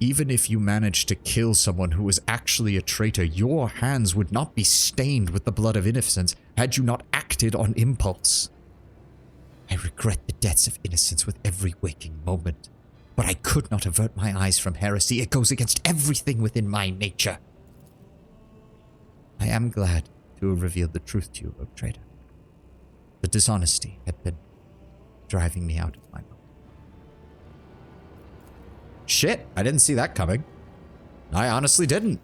Even if you managed to kill someone who was actually a traitor, your hands would not be stained with the blood of innocents had you not acted on impulse. I regret the deaths of innocents with every waking moment. But I could not avert my eyes from heresy. It goes against everything within my nature. I am glad to have revealed the truth to you, Rogue Trader. The dishonesty had been driving me out of my mind. Shit, I didn't see that coming. I honestly didn't.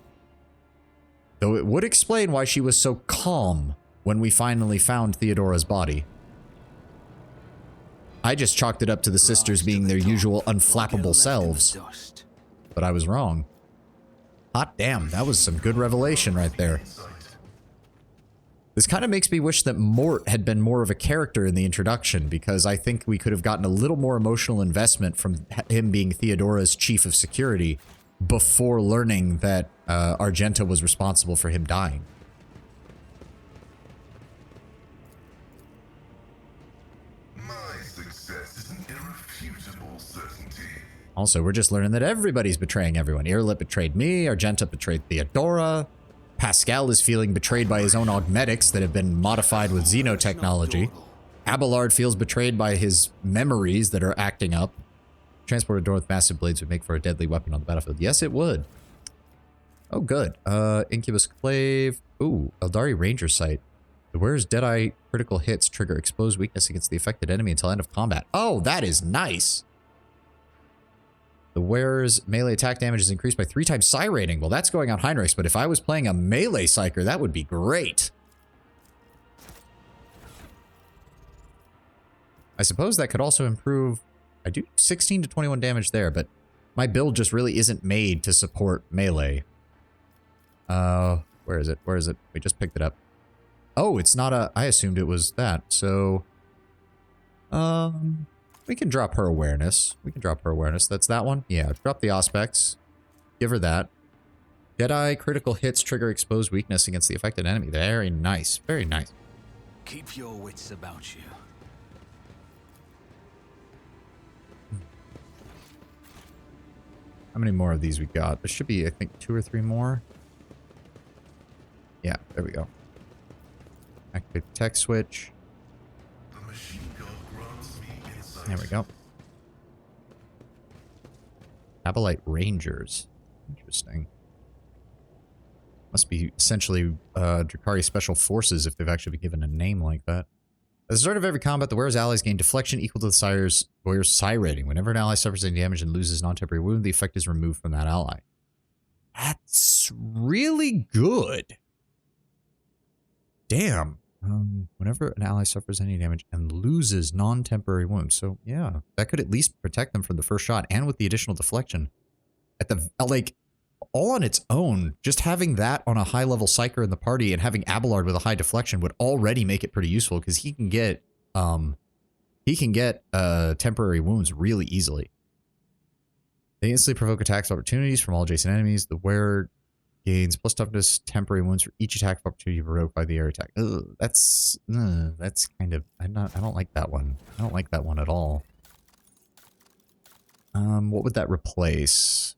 Though it would explain why she was so calm when we finally found Theodora's body. I just chalked it up to the sisters being their usual unflappable selves. But I was wrong. Hot damn, that was some good revelation right there. This kind of makes me wish that Mort had been more of a character in the introduction, because I think we could have gotten a little more emotional investment from him being Theodora's chief of security before learning that Argenta was responsible for him dying. Also, we're just learning that everybody's betraying everyone. Irlit betrayed me, Argenta betrayed Theodora, Pascal is feeling betrayed by his own augmetics that have been modified with xenotechnology. Abelard feels betrayed by his memories that are acting up. Transported door with massive blades would make for a deadly weapon on the battlefield. Yes, it would. Oh, good. Incubus Clave. Ooh, Eldari Ranger Sight. The wearer's Deadeye critical hits trigger exposed weakness against the affected enemy until end of combat. Oh, that is nice. The wearer's melee attack damage is increased by 3 times psi rating. Well, that's going on Heinrichs, but if I was playing a melee psyker, that would be great. I suppose that could also improve I do 16 to 21 damage there, but my build just really isn't made to support melee. Where is it? Where is it? We just picked it up. Oh, it's not a... I assumed it was that, so... we can drop her awareness. We can drop her awareness. That's that one? Yeah, drop the Auspex. Give her that. Deadeye critical hits trigger exposed weakness against the affected enemy. Very nice. Very nice. Keep your wits about you. How many more of these we got? There should be, I think, 2 or 3 more. Yeah, there we go. Activate the tech switch. There we go. Abolite Rangers. Interesting. Must be essentially Drakari Special Forces if they've actually been given a name like that. At the start of every combat, the wearer's allies gain deflection equal to the wearer's psi rating. Whenever an ally suffers any damage and loses non-temporary wound, the effect is removed from that ally. That's really good. Damn. Whenever an ally suffers any damage and loses non-temporary wounds. So, yeah, that could at least protect them from the first shot. And with the additional deflection, at the, like, all on its own, just having that on a high-level Psyker in the party and having Abelard with a high deflection would already make it pretty useful because he can get temporary wounds really easily. They instantly provoke attacks opportunities from all adjacent enemies. The wearer gains plus toughness temporary wounds for each attack opportunity provoked by the air attack. Ugh, that's kind of I don't like that one. I don't like that one at all. What would that replace?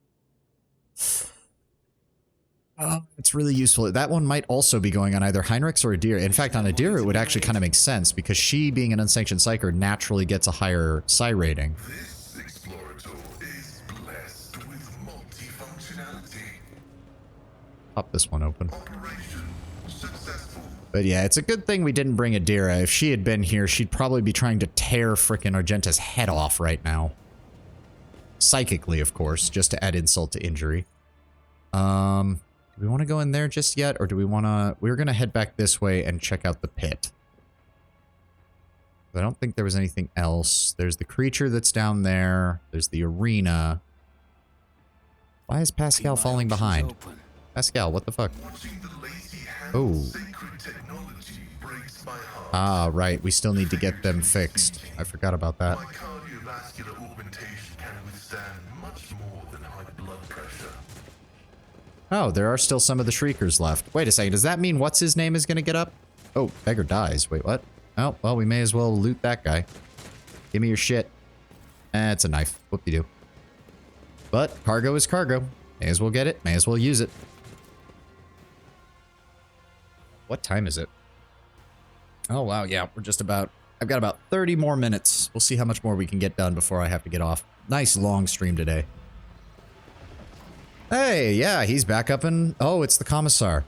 It's really useful. That one might also be going on either Heinrichs or Adira. In fact, on Adira, it would actually kind of make sense because she, being an unsanctioned Psyker, naturally gets a higher psi rating. This Explorator is blessed with multifunctionality. Pop this one open. But yeah, it's a good thing we didn't bring Adira. If she had been here, she'd probably be trying to tear frickin' Argenta's head off right now. Psychically, of course, just to add insult to injury. Do we want to go in there just yet, or do we want to... We're going to head back this way and check out the pit. I don't think there was anything else. There's the creature that's down there. There's the arena. Why is Pascal falling behind? Pascal, what the fuck? Oh. Ah, right. We still need to get them fixed. I forgot about that. Oh, there are still some of the Shriekers left. Wait a second, does that mean what's his name is going to get up? Oh, beggar dies. Wait, what? Oh, well, we may as well loot that guy. Give me your shit. It's a knife. Whoop-de-doo. But cargo is cargo. May as well get it. May as well use it. What time is it? Oh, wow, yeah, we're just about... I've got about 30 more minutes. We'll see how much more we can get done before I have to get off. Nice long stream today. Hey, yeah, he's back up in... Oh, it's the Commissar.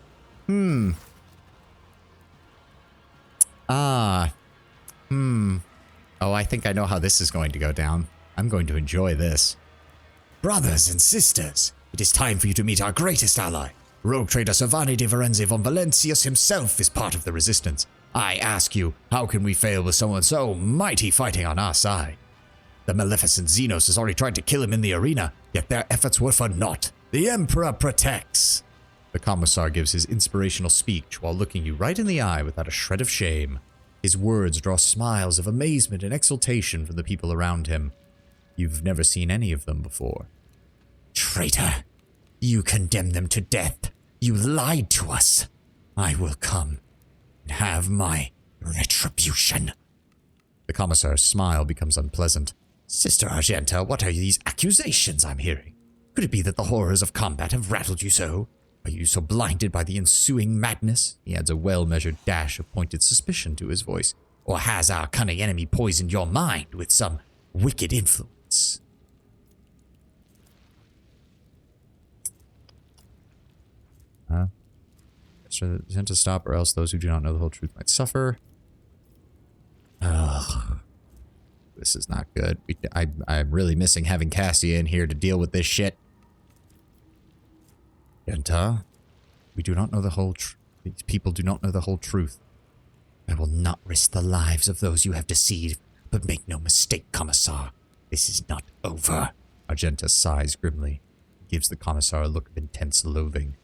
Oh, I think I know how this is going to go down. I'm going to enjoy this. Brothers and sisters, it is time for you to meet our greatest ally. Rogue trader Savani de Varenze von Valencius himself is part of the resistance. I ask you, how can we fail with someone so mighty fighting on our side? The maleficent Xenos has already tried to kill him in the arena, yet their efforts were for naught. The Emperor protects. The Commissar gives his inspirational speech while looking you right in the eye without a shred of shame. His words draw smiles of amazement and exultation from the people around him. You've never seen any of them before. Traitor, you condemned them to death. You lied to us. I will come and have my retribution. The Commissar's smile becomes unpleasant. Sister Argenta, what are these accusations I'm hearing? Could it be that the horrors of combat have rattled you so? Are you so blinded by the ensuing madness? He adds a well-measured dash of pointed suspicion to his voice. Or has our cunning enemy poisoned your mind with some wicked influence? Sent to stop, or else those who do not know the whole truth might suffer. Ugh. This is not good. I'm really missing having Cassia in here to deal with this shit. Genta, we do not know the whole truth. These people do not know the whole truth. I will not risk the lives of those you have deceived, but make no mistake, Commissar. This is not over. Argenta sighs grimly, gives the Commissar a look of intense loathing.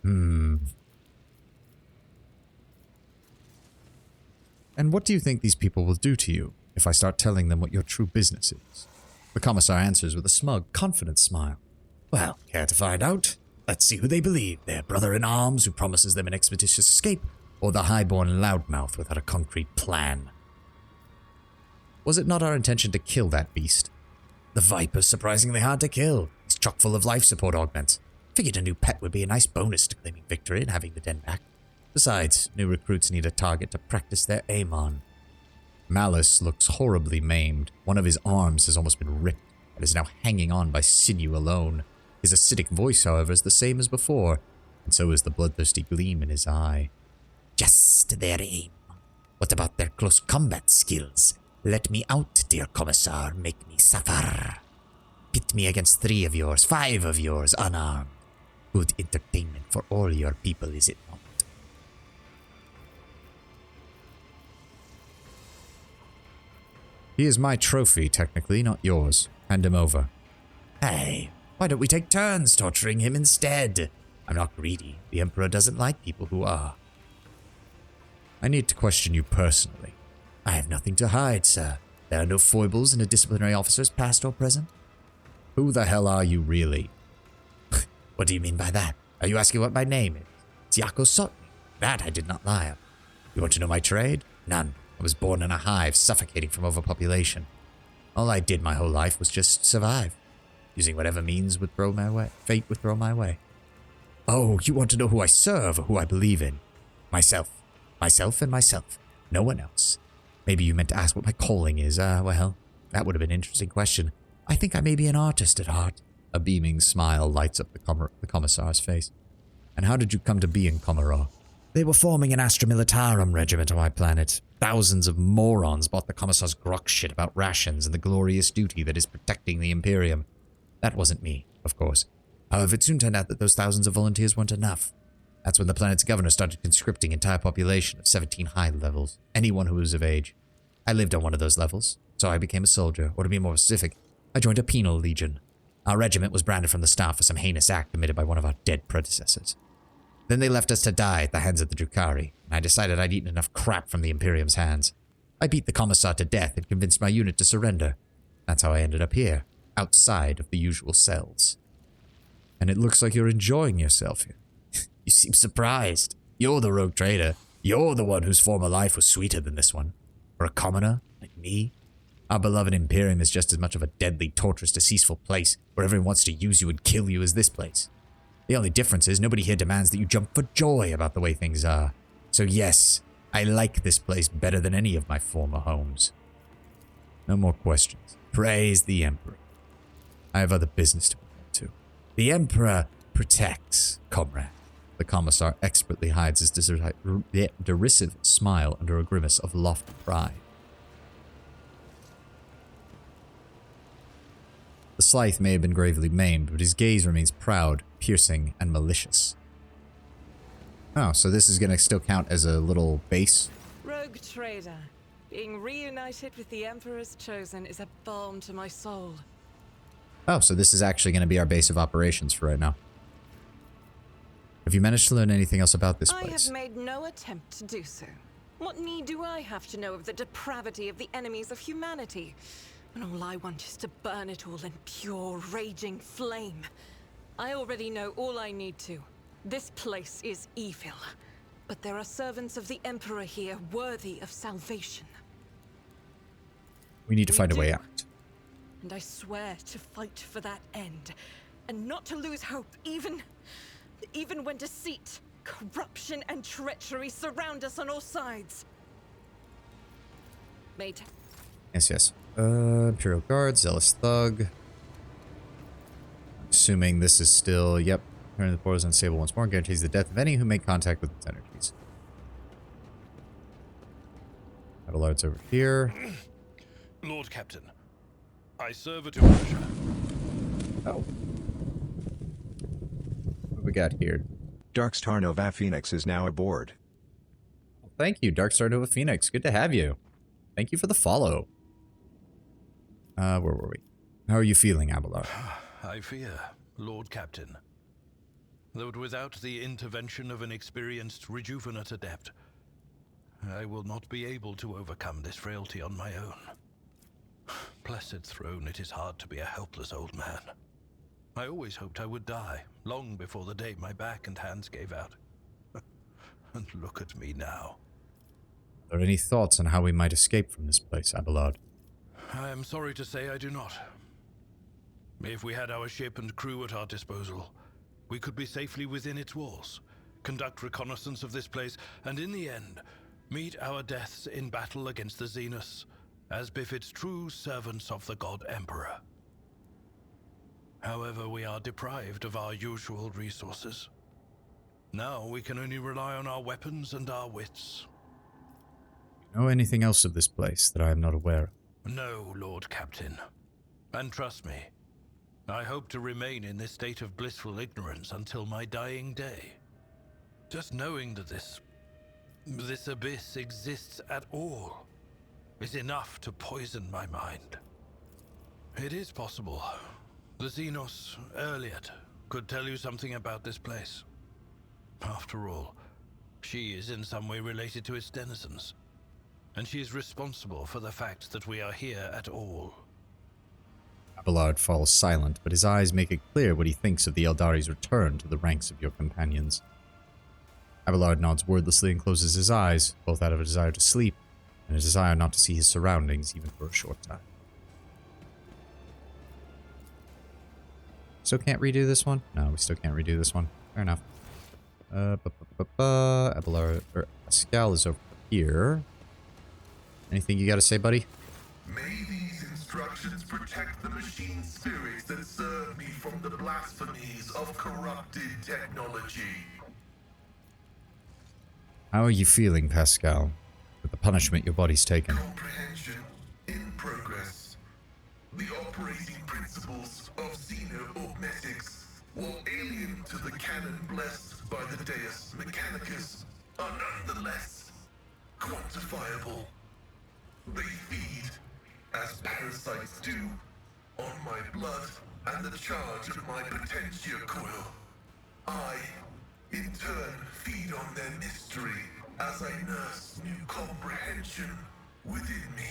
And what do you think these people will do to you if I start telling them what your true business is? The Commissar answers with a smug, confident smile. Well, care to find out? Let's see who they believe. Their brother-in-arms who promises them an expeditious escape, or the high-born loudmouth without a concrete plan. Was it not our intention to kill that beast? The Viper's surprisingly hard to kill. He's chock full of life support augments. Figured a new pet would be a nice bonus to claiming victory and having the den back. Besides, new recruits need a target to practice their aim on. Malice looks horribly maimed. One of his arms has almost been ripped and is now hanging on by sinew alone. His acidic voice, however, is the same as before, and so is the bloodthirsty gleam in his eye. Just their aim. What about their close combat skills? Let me out, dear Commissar. Make me suffer. Pit me against 3 of yours, 5 of yours, unarmed. Good entertainment for all your people, is it not? He is my trophy, technically, not yours. Hand him over. Hey, why don't we take turns torturing him instead? I'm not greedy. The Emperor doesn't like people who are. I need to question you personally. I have nothing to hide, sir. There are no foibles in a disciplinary officer's past or present. Who the hell are you really? What do you mean by that? Are you asking what my name is? It's Yako Sotni. That I did not lie of. You want to know my trade? None. I was born in a hive, suffocating from overpopulation. All I did my whole life was just survive, using whatever means would throw my way. Fate would throw my way. Oh, you want to know who I serve or who I believe in? Myself. Myself and myself. No one else. Maybe you meant to ask what my calling is. Well, that would have been an interesting question. I think I may be an artist at heart. A beaming smile lights up the Commissar's face. And how did you come to be in Commorragh? They were forming an Astra Militarum regiment on my planet. Thousands of morons bought the Commissar's grok shit about rations and the glorious duty that is protecting the Imperium. That wasn't me, of course. However, it soon turned out that those thousands of volunteers weren't enough. That's when the planet's governor started conscripting entire population of 17 high levels, anyone who was of age. I lived on one of those levels, so I became a soldier, or to be more specific, I joined a penal legion. Our regiment was branded from the start for some heinous act committed by one of our dead predecessors. Then they left us to die at the hands of the Drukhari, and I decided I'd eaten enough crap from the Imperium's hands. I beat the Commissar to death and convinced my unit to surrender. That's how I ended up here, outside of the usual cells. And it looks like you're enjoying yourself here. You seem surprised. You're the rogue trader. You're the one whose former life was sweeter than this one. For a commoner, like me, our beloved Imperium is just as much of a deadly, torturous, deceitful place where everyone wants to use you and kill you as this place. The only difference is nobody here demands that you jump for joy about the way things are. So yes, I like this place better than any of my former homes. No more questions. Praise the Emperor. I have other business to attend to. The Emperor protects, comrade. The Commissar expertly hides his derisive smile under a grimace of lofty pride. The Scythe may have been gravely maimed, but his gaze remains proud, piercing, and malicious. Oh, so this is going to still count as a little base? Rogue trader, being reunited with the Emperor's Chosen is a balm to my soul. Oh, so this is actually going to be our base of operations for right now. Have you managed to learn anything else about this place? I have made no attempt to do so. What need do I have to know of the depravity of the enemies of humanity, when all I want is to burn it all in pure, raging flame? I already know all I need to. This place is evil, but there are servants of the Emperor here worthy of salvation. We need to find a way out. And I swear to fight for that end, and not to lose hope, even when deceit, corruption, and treachery surround us on all sides. Mate. Yes. Imperial Guard, Zealous Thug. Assuming this is still, yep. Turn the portals unstable once more, guarantees the death of any who make contact with its energies. Battle Arts over here. Lord Captain, I serve at your pleasure. Oh. What we got here? Darkstar Nova Phoenix is now aboard. thank you, Darkstar Nova Phoenix. Good to have you. Thank you for the follow. Where were we? How are you feeling, Abelard? I fear, Lord Captain, that without the intervention of an experienced rejuvenate adept, I will not be able to overcome this frailty on my own. Blessed throne, it is hard to be a helpless old man. I always hoped I would die, long before the day my back and hands gave out. And look at me now. Are there any thoughts on how we might escape from this place, Abelard? I am sorry to say I do not. If we had our ship and crew at our disposal, we could be safely within its walls, conduct reconnaissance of this place, and in the end, meet our deaths in battle against the Xenos, as befits true servants of the God Emperor. However, we are deprived of our usual resources. Now we can only rely on our weapons and our wits. Know anything else of this place that I am not aware of? No, Lord Captain. And trust me, I hope to remain in this state of blissful ignorance until my dying day. Just knowing that this abyss exists at all is enough to poison my mind. It is possible the Xenos, Erliot, could tell you something about this place. After all, she is in some way related to its denizens, and she is responsible for the fact that we are here at all. Abelard falls silent, but his eyes make it clear what he thinks of the Eldari's return to the ranks of your companions. Abelard nods wordlessly and closes his eyes, both out of a desire to sleep and a desire not to see his surroundings even for a short time. Still can't redo this one? No, we still can't redo this one. Fair enough. Abelard, or Pascal is over here. Anything you gotta say, buddy? May these instructions protect the machine spirits that serve me from the blasphemies of corrupted technology. How are you feeling, Pascal, with the punishment your body's taken? Comprehension in progress. The operating principles of xeno-augmetics, while alien to the canon blessed by the Deus Mechanicus, are nonetheless quantifiable. They feed, as parasites do, on my blood and the charge of my potentia coil. I, in turn, feed on their mystery as I nurse new comprehension within me.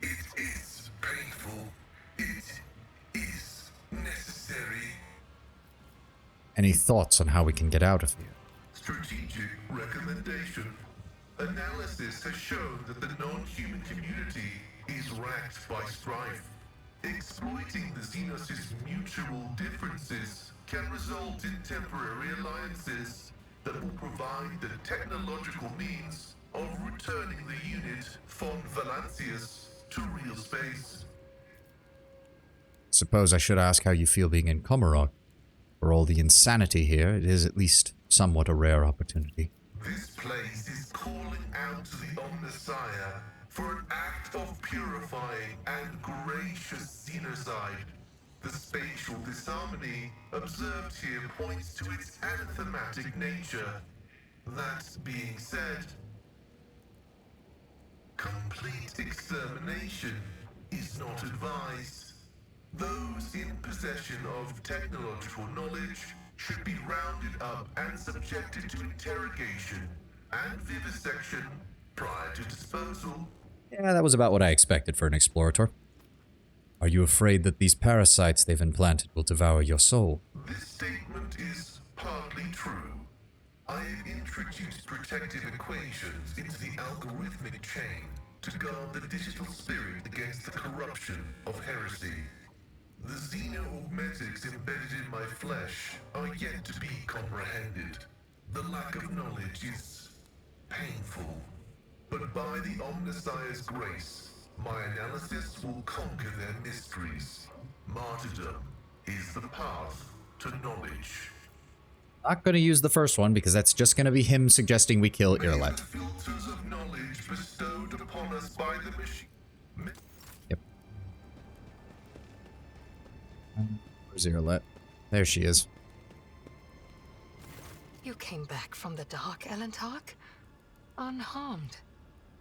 It is painful. It is necessary. Any thoughts on how we can get out of here? Strategic recommendation. Analysis has shown that the non-human community is racked by strife. Exploiting the Xenos' mutual differences can result in temporary alliances that will provide the technological means of returning the unit von Valancius to real space. Suppose I should ask how you feel being in Komarok. For all the insanity here, it is at least somewhat a rare opportunity. This place is calling out to the Omnissiah for an act of purifying and gracious xenocide. The spatial disharmony observed here points to its anathematic nature. That being said, complete extermination is not advised. Those in possession of technological knowledge should be rounded up and subjected to interrogation and vivisection prior to disposal. Yeah, that was about what I expected for an explorator. Are you afraid that these parasites they've implanted will devour your soul? This statement is partly true. I have introduced protective equations into the algorithmic chain to guard the digital spirit against the corruption of heresy. The xeno-augmetics embedded in my flesh are yet to be comprehended. The lack of knowledge is painful. But by the Omnissiah's grace, my analysis will conquer their mysteries. Martyrdom is the path to knowledge. Not going to use the first one because that's just going to be him suggesting we kill Irlet. The filters of knowledge bestowed upon us by the machine. Yep. Where's Irlet? There she is. You came back from the dark, Elentark? unharmed.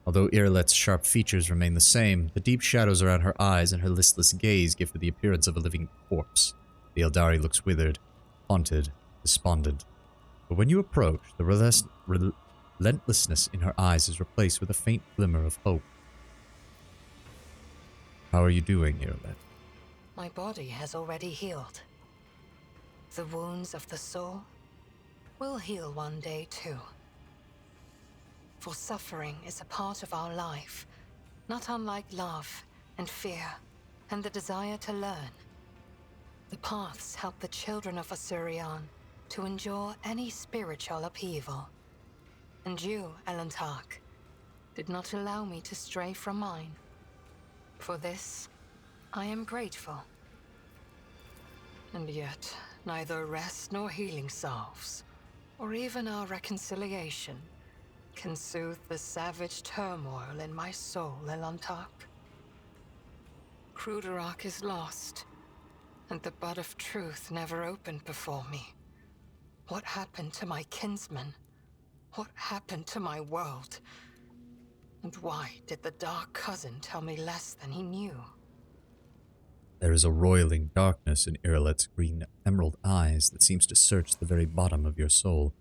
Although Irlet's sharp features remain the same, the deep shadows around her eyes and her listless gaze give her the appearance of a living corpse. The Eldari looks withered, haunted, despondent. But when you approach, the relentlessness in her eyes is replaced with a faint glimmer of hope. How are you doing, Irlet? My body has already healed. The wounds of the soul will heal one day too. For suffering is a part of our life, not unlike love and fear and the desire to learn. The paths help the children of Asurion to endure any spiritual upheaval. And you, Elantark, did not allow me to stray from mine. For this, I am grateful. And yet, neither rest nor healing salves, or even our reconciliation, can soothe the savage turmoil in my soul, Elantark. Kruderak is lost, and the bud of truth never opened before me. What happened to my kinsmen? What happened to my world? And why did the Dark Cousin tell me less than he knew? There is a roiling darkness in Irlet's green emerald eyes that seems to search the very bottom of your soul.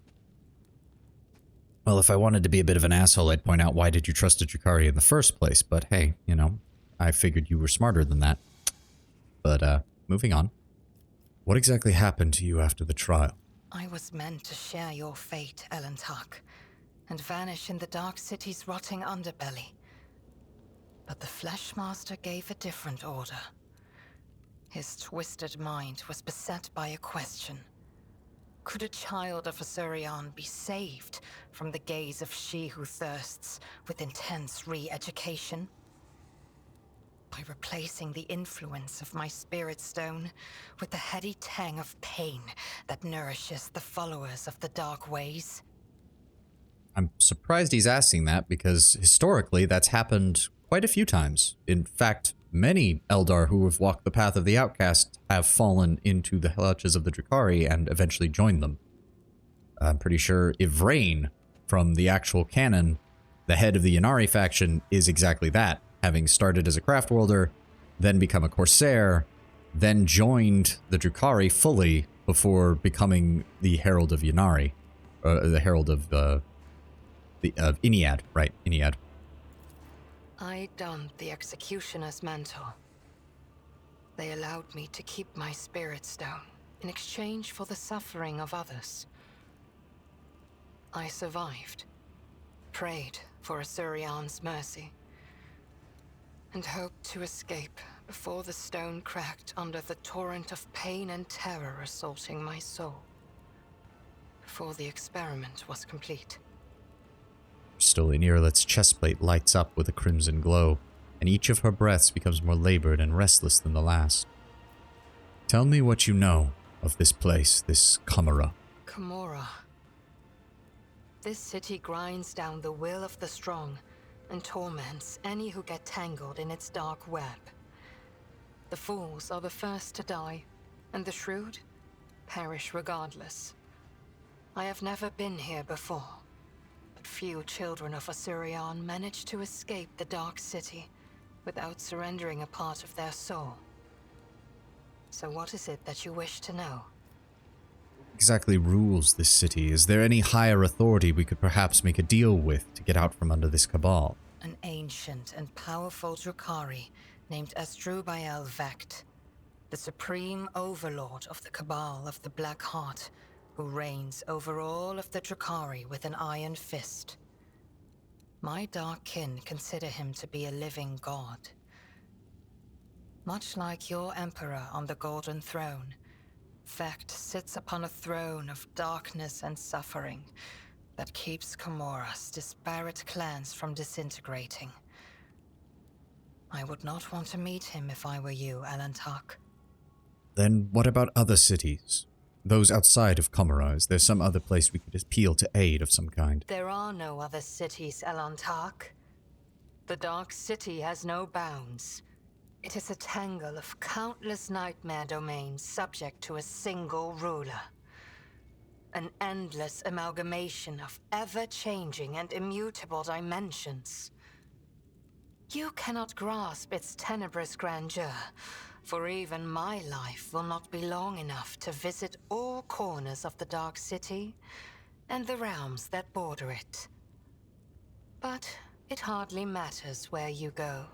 Well, if I wanted to be a bit of an asshole, I'd point out why did you trust a Drukhari in the first place, but hey, you know, I figured you were smarter than that. But, moving on. What exactly happened to you after the trial? I was meant to share your fate, Elantark, and vanish in the Dark City's rotting underbelly. But the Fleshmaster gave a different order. His twisted mind was beset by a question. Could a child of Asurion be saved from the gaze of she who thirsts with intense re-education? By replacing the influence of my spirit stone with the heady tang of pain that nourishes the followers of the dark ways? I'm surprised he's asking that because historically that's happened quite a few times. In fact, many Eldar who have walked the path of the outcast have fallen into the clutches of the Drukhari and eventually joined them. I'm pretty sure Ivrain, from the actual canon, the head of the Yanari faction, is exactly that. Having started as a craft worlder, then become a Corsair, then joined the Drukhari fully before becoming the Herald of Yanari. The Herald of Iniad, right, Iniad. I donned the Executioner's mantle. They allowed me to keep my spirit stone in exchange for the suffering of others. I survived, prayed for Asurion's mercy, and hoped to escape before the stone cracked under the torrent of pain and terror assaulting my soul. Before the experiment was complete. Still, in Irlet's chestplate lights up with a crimson glow, and each of her breaths becomes more labored and restless than the last. Tell me what you know of this place, this Kamara. Kamora. This city grinds down the will of the strong and torments any who get tangled in its dark web. The fools are the first to die, and the shrewd perish regardless. I have never been here before. Few children of Asurion manage to escape the Dark City without surrendering a part of their soul. So what is it that you wish to know? Exactly rules this city? Is there any higher authority we could perhaps make a deal with to get out from under this cabal? An ancient and powerful Drukhari named Asdrubael Vecht, the supreme overlord of the Cabal of the Black Heart, who reigns over all of the Drukhari with an iron fist. My dark kin consider him to be a living god. Much like your emperor on the Golden Throne, Vecht sits upon a throne of darkness and suffering that keeps Comora's disparate clans from disintegrating. I would not want to meet him if I were you, Elantark. Then what about other cities? Those outside of Kamara, is there some other place we could appeal to aid of some kind? There are no other cities, Elantark. The Dark City has no bounds. It is a tangle of countless nightmare domains subject to a single ruler. an endless amalgamation of ever-changing and immutable dimensions. You cannot grasp its tenebrous grandeur, for even my life will not be long enough to visit all corners of the Dark City and the realms that border it. But it hardly matters where you go,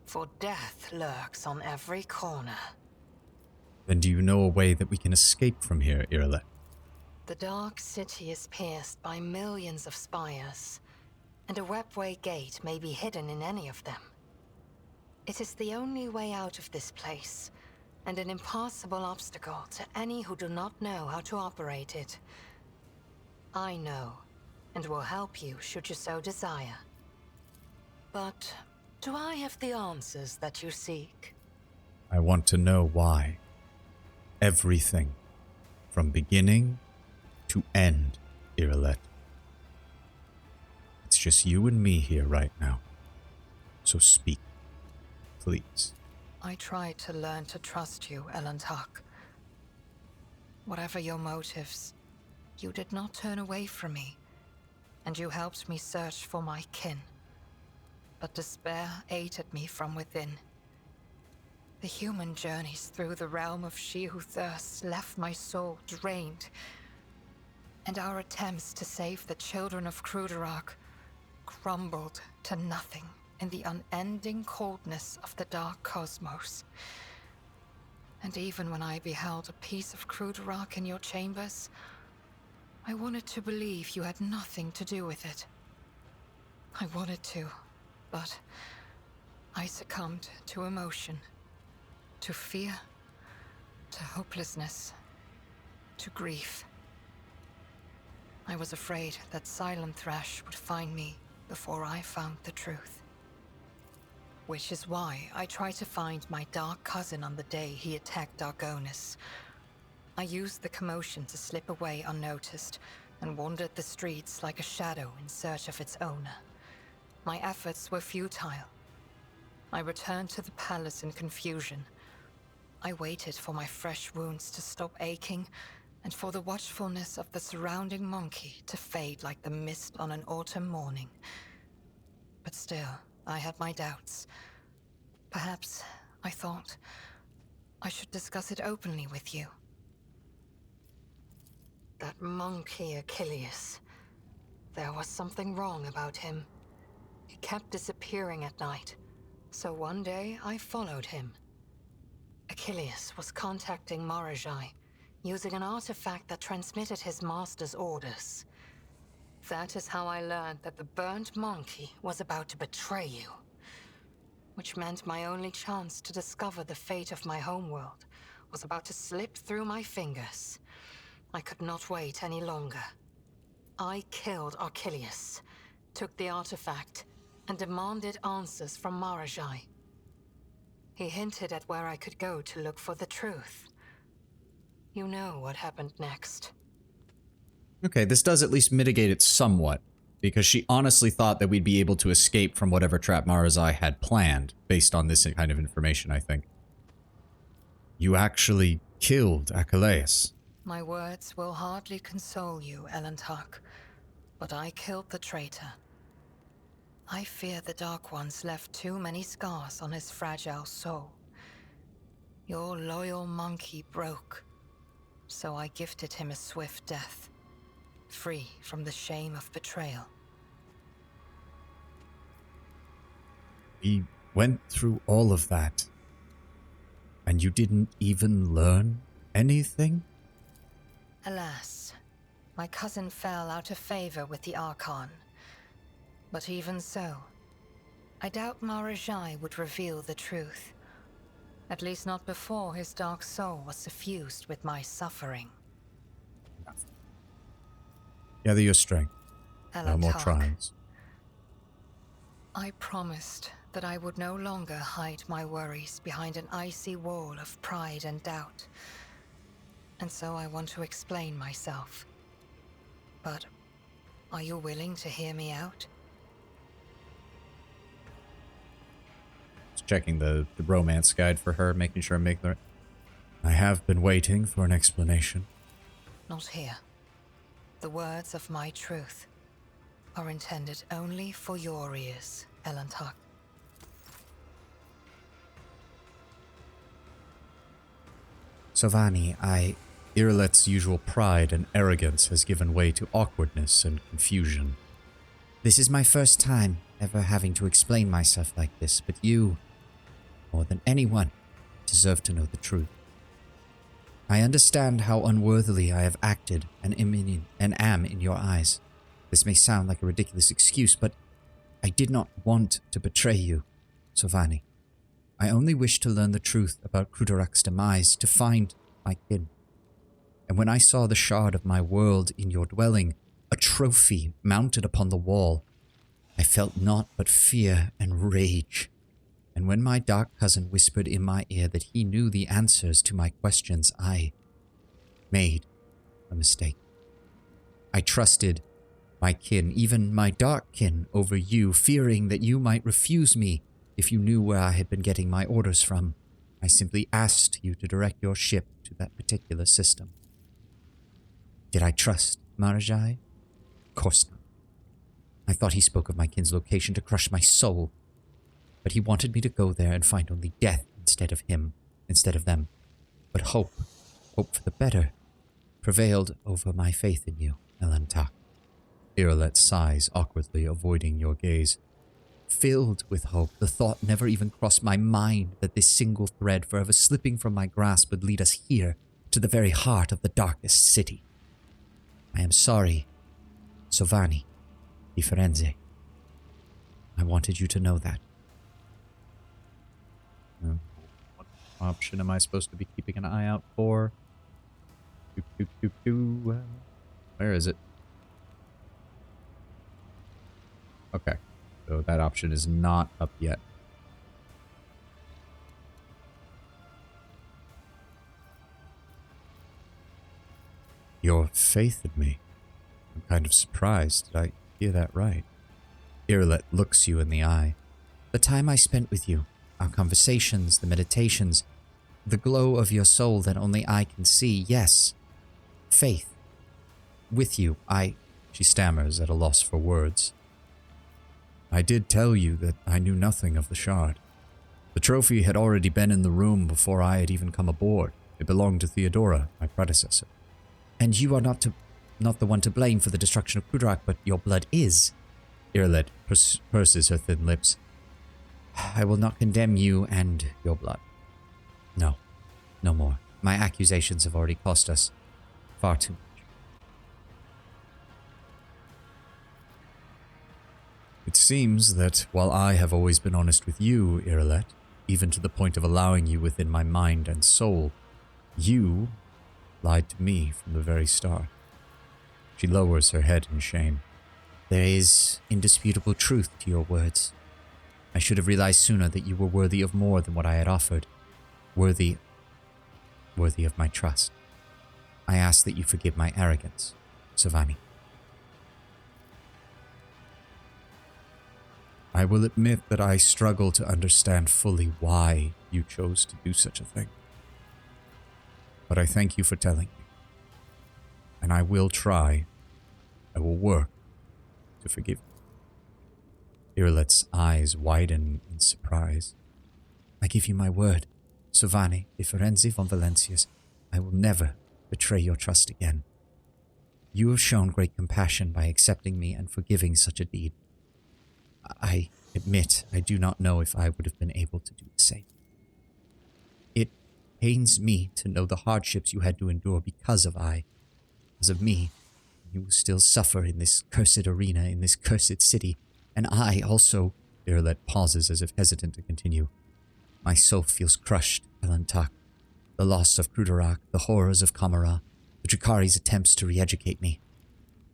for death lurks on every corner. Then do you know a way that we can escape from here, Irileth? The Dark City is pierced by millions of spires, and a webway gate may be hidden in any of them. It is the only way out of this place, and an impassable obstacle to any who do not know how to operate it. I know, and will help you should you so desire. But do I have the answers that you seek? I want to know why. Everything. From beginning to end, Irileth. It's just you and me here right now. So speak, please. I tried to learn to trust you, Elantak. Whatever your motives, you did not turn away from me, and you helped me search for my kin. But despair ate at me from within. The human journeys through the realm of She Who Thirsts left my soul drained, and our attempts to save the children of Kruderak crumbled to nothing in the unending coldness of the dark cosmos. And even when I beheld a piece of Kruderak in your chambers, I wanted to believe you had nothing to do with it. I wanted to, but I succumbed to emotion, to fear, to hopelessness, to grief. I was afraid that Silent Thrash would find me before I found the truth. Which is why I tried to find my dark cousin on the day he attacked Argonis. I used the commotion to slip away unnoticed and wandered the streets like a shadow in search of its owner. My efforts were futile. I returned to the palace in confusion. I waited for my fresh wounds to stop aching and for the watchfulness of the surrounding monkey to fade like the mist on an autumn morning. But still, I had my doubts. Perhaps, I thought, I should discuss it openly with you. That monkey Achilles. There was something wrong about him. He kept disappearing at night, so one day I followed him. Achilles was contacting Marajai, using an artifact that transmitted his master's orders. That is how I learned that the burnt monkey was about to betray you. Which meant my only chance to discover the fate of my homeworld was about to slip through my fingers. I could not wait any longer. I killed Achilles, took the artifact, and demanded answers from Marajai. He hinted at where I could go to look for the truth. You know what happened next. Okay, this does at least mitigate it somewhat, because she honestly thought that we'd be able to escape from whatever trap Marazai had planned, based on this kind of information, I think. You actually killed Achilles. My words will hardly console you, Elantak, but I killed the traitor. I fear the Dark Ones left too many scars on his fragile soul. Your loyal monkey broke, so I gifted him a swift death, free from the shame of betrayal. We went through all of that, and you didn't even learn anything? Alas, my cousin fell out of favor with the Archon. But even so, I doubt Marajai would reveal the truth. At least not before his dark soul was suffused with my suffering. Gather your strength. No more Elantak, trials. I promised that I would no longer hide my worries behind an icy wall of pride and doubt. And so I want to explain myself. But are you willing to hear me out? Just checking the romance guide for her, making sure I'm making the right. I have been waiting for an explanation. Not here. The words of my truth are intended only for your ears, Elantak. Sovani, Irilet's usual pride and arrogance has given way to awkwardness and confusion. This is my first time ever having to explain myself like this, but you, more than anyone, deserve to know the truth. I understand how unworthily I have acted and am in your eyes. This may sound like a ridiculous excuse, but I did not want to betray you, Sovani. I only wished to learn the truth about Krudarak's demise, to find my kin. And when I saw the shard of my world in your dwelling, a trophy mounted upon the wall, I felt naught but fear and rage. And when my dark cousin whispered in my ear that he knew the answers to my questions, I made a mistake. I trusted my kin, even my dark kin, over you, fearing that you might refuse me if you knew where I had been getting my orders from. I simply asked you to direct your ship to that particular system. Did I trust Marajai? Of course not. I thought he spoke of my kin's location to crush my soul, but he wanted me to go there and find only death instead of them. But hope for the better, prevailed over my faith in you, Elantak. Irilet sighs awkwardly, avoiding your gaze. Filled with hope, the thought never even crossed my mind that this single thread forever slipping from my grasp would lead us here, to the very heart of the darkest city. I am sorry, Sovani di Firenze. I wanted you to know that. What option am I supposed to be keeping an eye out for? Where is it? Okay, so that option is not up yet. Your faith in me. I'm kind of surprised. Did I hear that right? Irilet looks you in the eye. The time I spent with you, our conversations, the meditations, the glow of your soul that only I can see, yes. Faith. With you, She stammers at a loss for words. I did tell you that I knew nothing of the shard. The trophy had already been in the room before I had even come aboard. It belonged to Theodora, my predecessor. And you are not the one to blame for the destruction of Krudarak, but your blood is. Irilet purses her thin lips. I will not condemn you and your blood. No, no more. My accusations have already cost us far too much. It seems that while I have always been honest with you, Irilet, even to the point of allowing you within my mind and soul, you lied to me from the very start. She lowers her head in shame. There is indisputable truth to your words. I should have realized sooner that you were worthy of more than what I had offered. Worthy of my trust. I ask that you forgive my arrogance, Sovani. I will admit that I struggle to understand fully why you chose to do such a thing. But I thank you for telling me. And I will work to forgive you. Irilet's eyes widen in surprise. I give you my word, Sovani di Firenze von Valencius, I will never betray your trust again. You have shown great compassion by accepting me and forgiving such a deed. I admit I do not know if I would have been able to do the same. It pains me to know the hardships you had to endure because of me. You will still suffer in this cursed arena, in this cursed city, and I also... Irilet pauses as if hesitant to continue. My soul feels crushed, Elantak. The loss of Krudarak, the horrors of Kamara, the Drakari's attempts to re-educate me.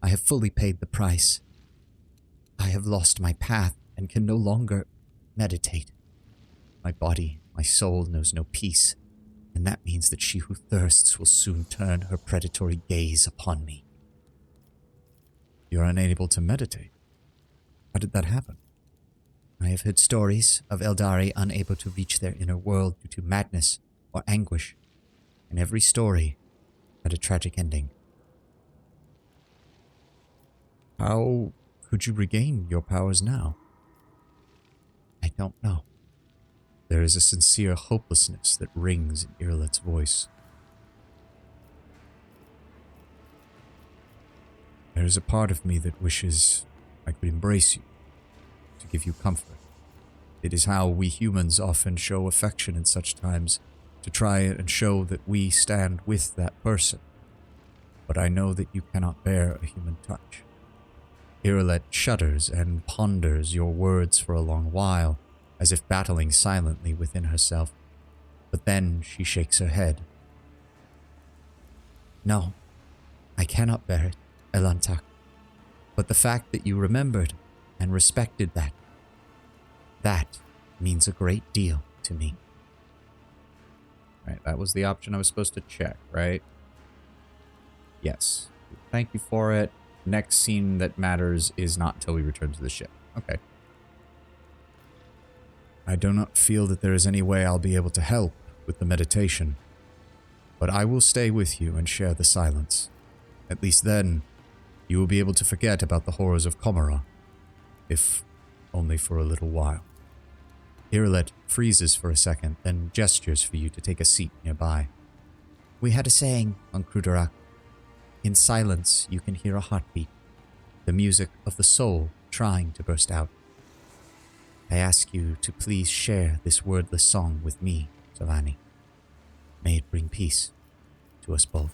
I have fully paid the price. I have lost my path and can no longer meditate. My body, my soul knows no peace, and that means that she who thirsts will soon turn her predatory gaze upon me. You're unable to meditate. How did that happen? I have heard stories of Eldari unable to reach their inner world due to madness or anguish, and every story had a tragic ending. How could you regain your powers now? I don't know. There is a sincere hopelessness that rings in Irlet's voice. There is a part of me that wishes I could embrace you, to give you comfort. It is how we humans often show affection in such times, to try and show that we stand with that person. But I know that you cannot bear a human touch. Irlet shudders and ponders your words for a long while, as if battling silently within herself. But then she shakes her head. No, I cannot bear it, Elantak. But the fact that you remembered and respected that means a great deal to me. Right, that was the option I was supposed to check, right? Yes. Thank you for it. Next scene that matters is not until we return to the ship. Okay. I do not feel that there is any way I'll be able to help with the meditation, but I will stay with you and share the silence. At least then, you will be able to forget about the horrors of Komara, if only for a little while. Irlet freezes for a second, then gestures for you to take a seat nearby. We had a saying on Krudarak. In silence, you can hear a heartbeat, the music of the soul trying to burst out. I ask you to please share this wordless song with me, Savani. May it bring peace to us both.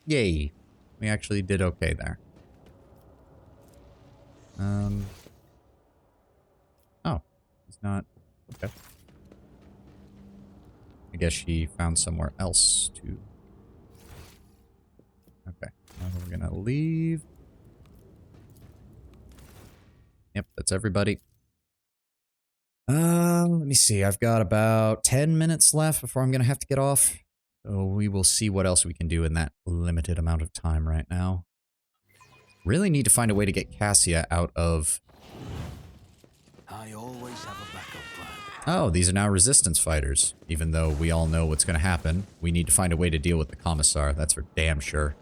Yay. We actually did okay there. Oh, it's not... Okay. I guess she found somewhere else to... Okay. Now we're gonna leave. Yep, that's everybody. Let me see. I've got about 10 minutes left before I'm gonna have to get off. So we will see what else we can do in that limited amount of time right now. Really need to find a way to get Cassia out of... I always have a backup plan. Oh, these are now resistance fighters. Even though we all know what's going to happen, we need to find a way to deal with the Commissar. That's for damn sure.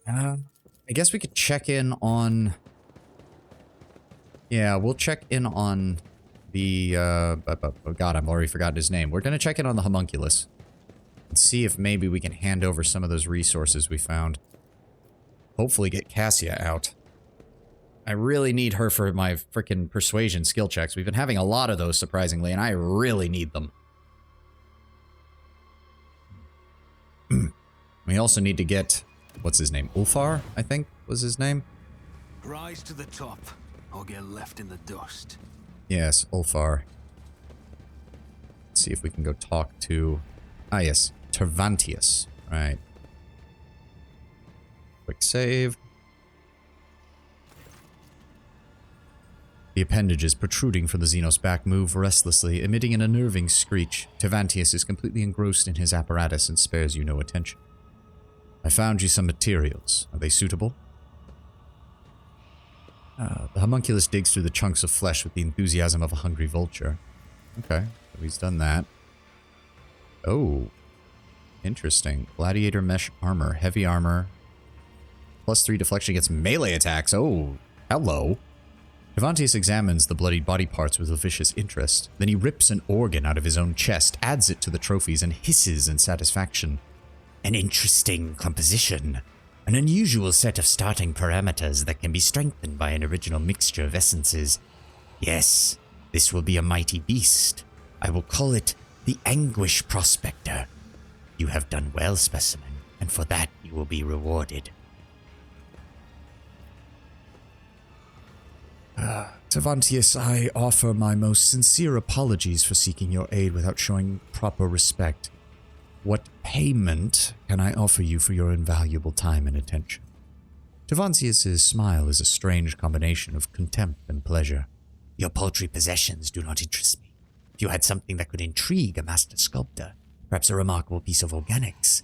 I guess we could check in on... Yeah, we'll check in on the... oh god, I've already forgotten his name. We're going to check in on the homunculus. And see if maybe we can hand over some of those resources we found. Hopefully get Cassia out. I really need her for my frickin' persuasion skill checks. We've been having a lot of those, surprisingly, and I really need them. We also need to get... What's his name? Ulfar, I think, was his name? Rise to the top, or get left in the dust. Yes, Ulfar. Let's see if we can go talk to... Ah, yes. Tervantius. Right. Quick save. The appendages protruding from the Xenos back move restlessly, emitting an unnerving screech. Tervantius is completely engrossed in his apparatus and spares you no attention. I found you some materials. Are they suitable? The homunculus digs through the chunks of flesh with the enthusiasm of a hungry vulture. Okay, so he's done that. Oh. Interesting. Gladiator mesh armor. Heavy armor. +3 deflection against melee attacks. Oh, hello. Tervantius examines the bloodied body parts with a vicious interest. Then he rips an organ out of his own chest, adds it to the trophies, and hisses in satisfaction. An interesting composition. An unusual set of starting parameters that can be strengthened by an original mixture of essences. Yes, this will be a mighty beast. I will call it the Anguish Prospector. You have done well, Specimen, and for that you will be rewarded. Tervantius, I offer my most sincere apologies for seeking your aid without showing proper respect. What payment can I offer you for your invaluable time and attention? Tervantius' smile is a strange combination of contempt and pleasure. Your paltry possessions do not interest me. If you had something that could intrigue a master sculptor, perhaps a remarkable piece of organics,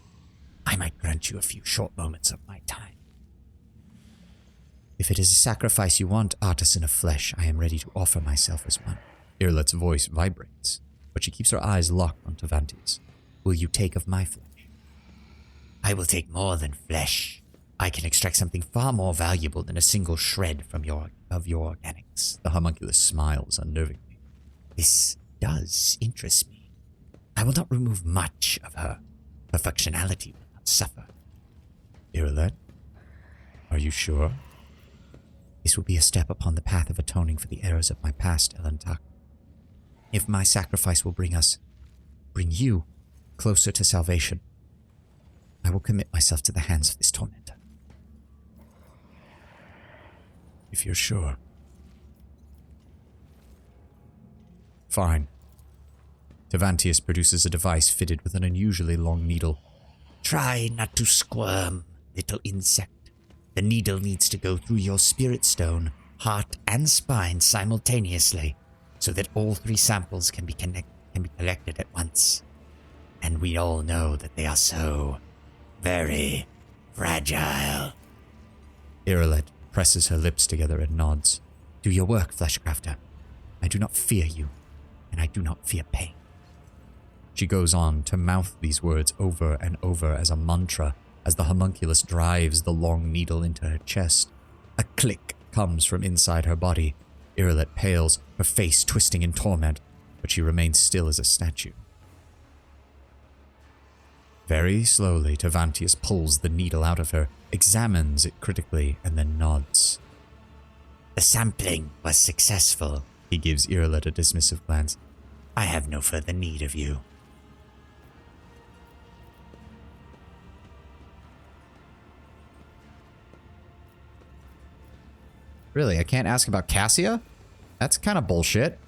I might grant you a few short moments of my time. If it is a sacrifice you want, artisan of flesh, I am ready to offer myself as one. Irlet's voice vibrates, but she keeps her eyes locked on Tavantes. Will you take of my flesh? I will take more than flesh. I can extract something far more valuable than a single shred from your organics. The homunculus smiles unnervingly. This does interest me. I will not remove much of her. Her functionality will not suffer. Irlet, are you sure? This will be a step upon the path of atoning for the errors of my past, Elantak. If my sacrifice will bring you, closer to salvation, I will commit myself to the hands of this tormentor. If you're sure. Fine. Tavantes produces a device fitted with an unusually long needle. Try not to squirm, little insect. The needle needs to go through your spirit stone, heart, and spine simultaneously, so that all 3 samples can be collected at once. And we all know that they are so very fragile. Irlet presses her lips together and nods. Do your work, Fleshcrafter. I do not fear you, and I do not fear pain. She goes on to mouth these words over and over as a mantra as the homunculus drives the long needle into her chest. A click comes from inside her body. Irlet pales, her face twisting in torment, but she remains still as a statue. Very slowly, Tavantes pulls the needle out of her, examines it critically, and then nods. The sampling was successful. He gives Irlet a dismissive glance. I have no further need of you. Really, I can't ask about Cassia? That's kind of bullshit.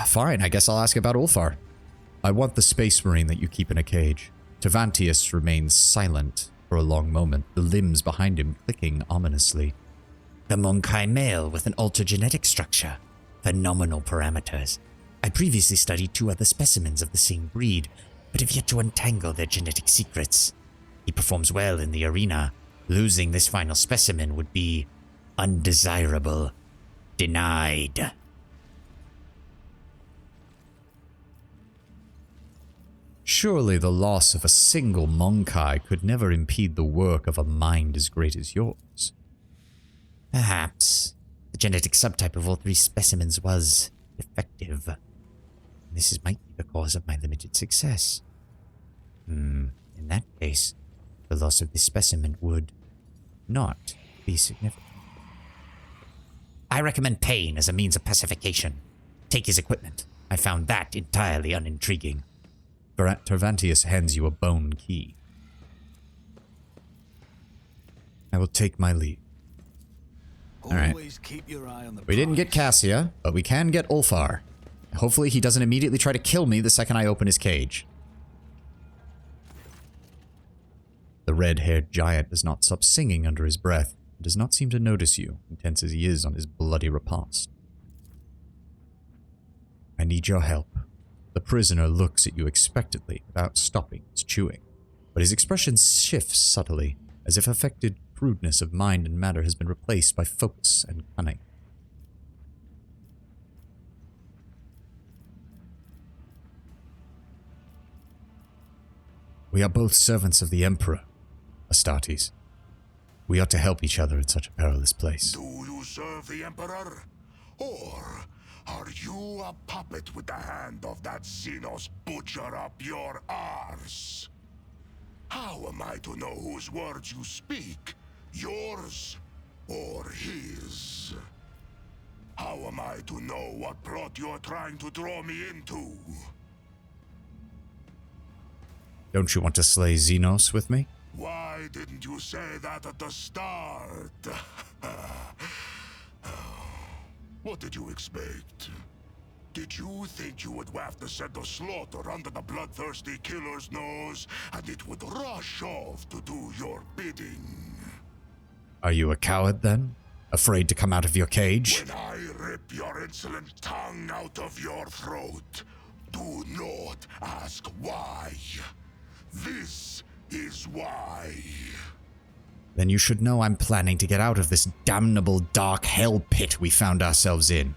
Fine, I guess I'll ask about Ulfar. I want the space marine that you keep in a cage. Tavantes remains silent for a long moment, the limbs behind him clicking ominously. The Monkai male with an altered genetic structure. Phenomenal parameters. I previously studied 2 other specimens of the same breed, but have yet to untangle their genetic secrets. He performs well in the arena. Losing this final specimen would be undesirable. Denied. Surely the loss of a single Monkai could never impede the work of a mind as great as yours. Perhaps. The genetic subtype of all 3 specimens was defective. This might be the cause of my limited success. In that case, the loss of this specimen would not be significant. I recommend pain as a means of pacification. Take his equipment. I found that entirely unintriguing. Tavantes hands you a bone key. I will take my leave. Alright. Keep your eye on the We didn't get Cassia, but we can get Ulfar. Hopefully he doesn't immediately try to kill me the second I open his cage. The red-haired giant does not stop singing under his breath and does not seem to notice you, intense as he is on his bloody repast. I need your help. The prisoner looks at you expectantly without stopping his chewing, but his expression shifts subtly, as if affected crudeness of mind and matter has been replaced by focus and cunning. We are both servants of the Emperor, Astartes. We ought to help each other in such a perilous place. Do you serve the Emperor? Or are you a puppet with the hand of that Xenos butcher up your arse? How am I to know whose words you speak? Yours or his? How am I to know what plot you're trying to draw me into? Don't you want to slay Xenos with me? Why didn't you say that at the start? What did you expect? Did you think you would have to set the slaughter under the bloodthirsty killer's nose, and it would rush off to do your bidding? Are you a coward, then? Afraid to come out of your cage? When I rip your insolent tongue out of your throat, do not ask why. This is why. then you should know I'm planning to get out of this damnable dark hell pit we found ourselves in.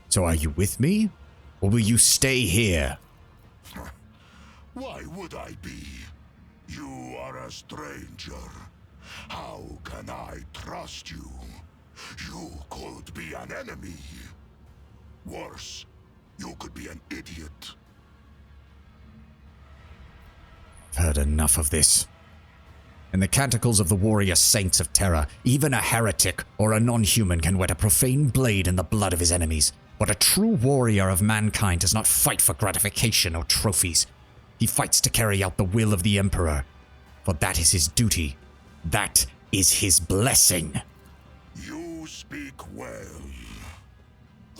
So are you with me? Or will you stay here? Why would I be? You are a stranger. How can I trust you? You could be an enemy. Worse, you could be an idiot. I've heard enough of this. In the canticles of the warrior saints of Terra, even a heretic or a non-human can wet a profane blade in the blood of his enemies. But a true warrior of mankind does not fight for gratification or trophies. He fights to carry out the will of the Emperor, for that is his duty. That is his blessing. You speak well.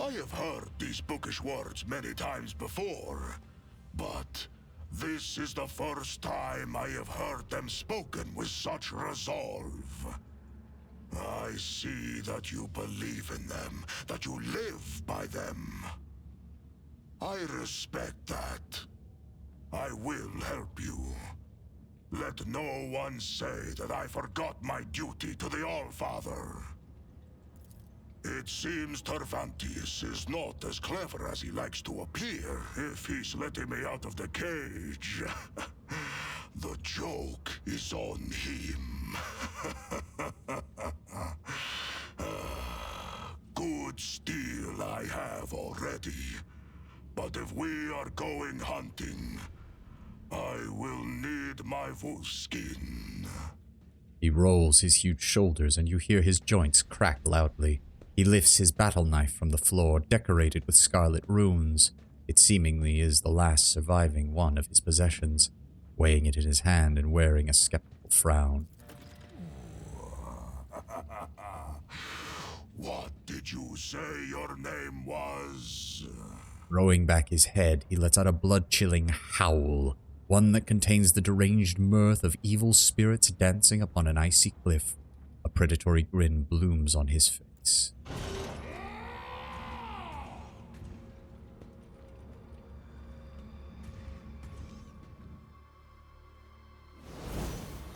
I have heard these bookish words many times before, but this is the first time I have heard them spoken with such resolve. I see that you believe in them, that you live by them. I respect that. I will help you. Let no one say that I forgot my duty to the Allfather. It seems Tervantius is not as clever as he likes to appear if he's letting me out of the cage. The joke is on him. Good steel I have already. But if we are going hunting, I will need my wolf skin. He rolls his huge shoulders and you hear his joints crack loudly. He lifts his battle knife from the floor, decorated with scarlet runes. It seemingly is the last surviving one of his possessions, weighing it in his hand and wearing a skeptical frown. What did you say your name was? Throwing back his head, he lets out a blood-chilling howl, one that contains the deranged mirth of evil spirits dancing upon an icy cliff. A predatory grin blooms on his face.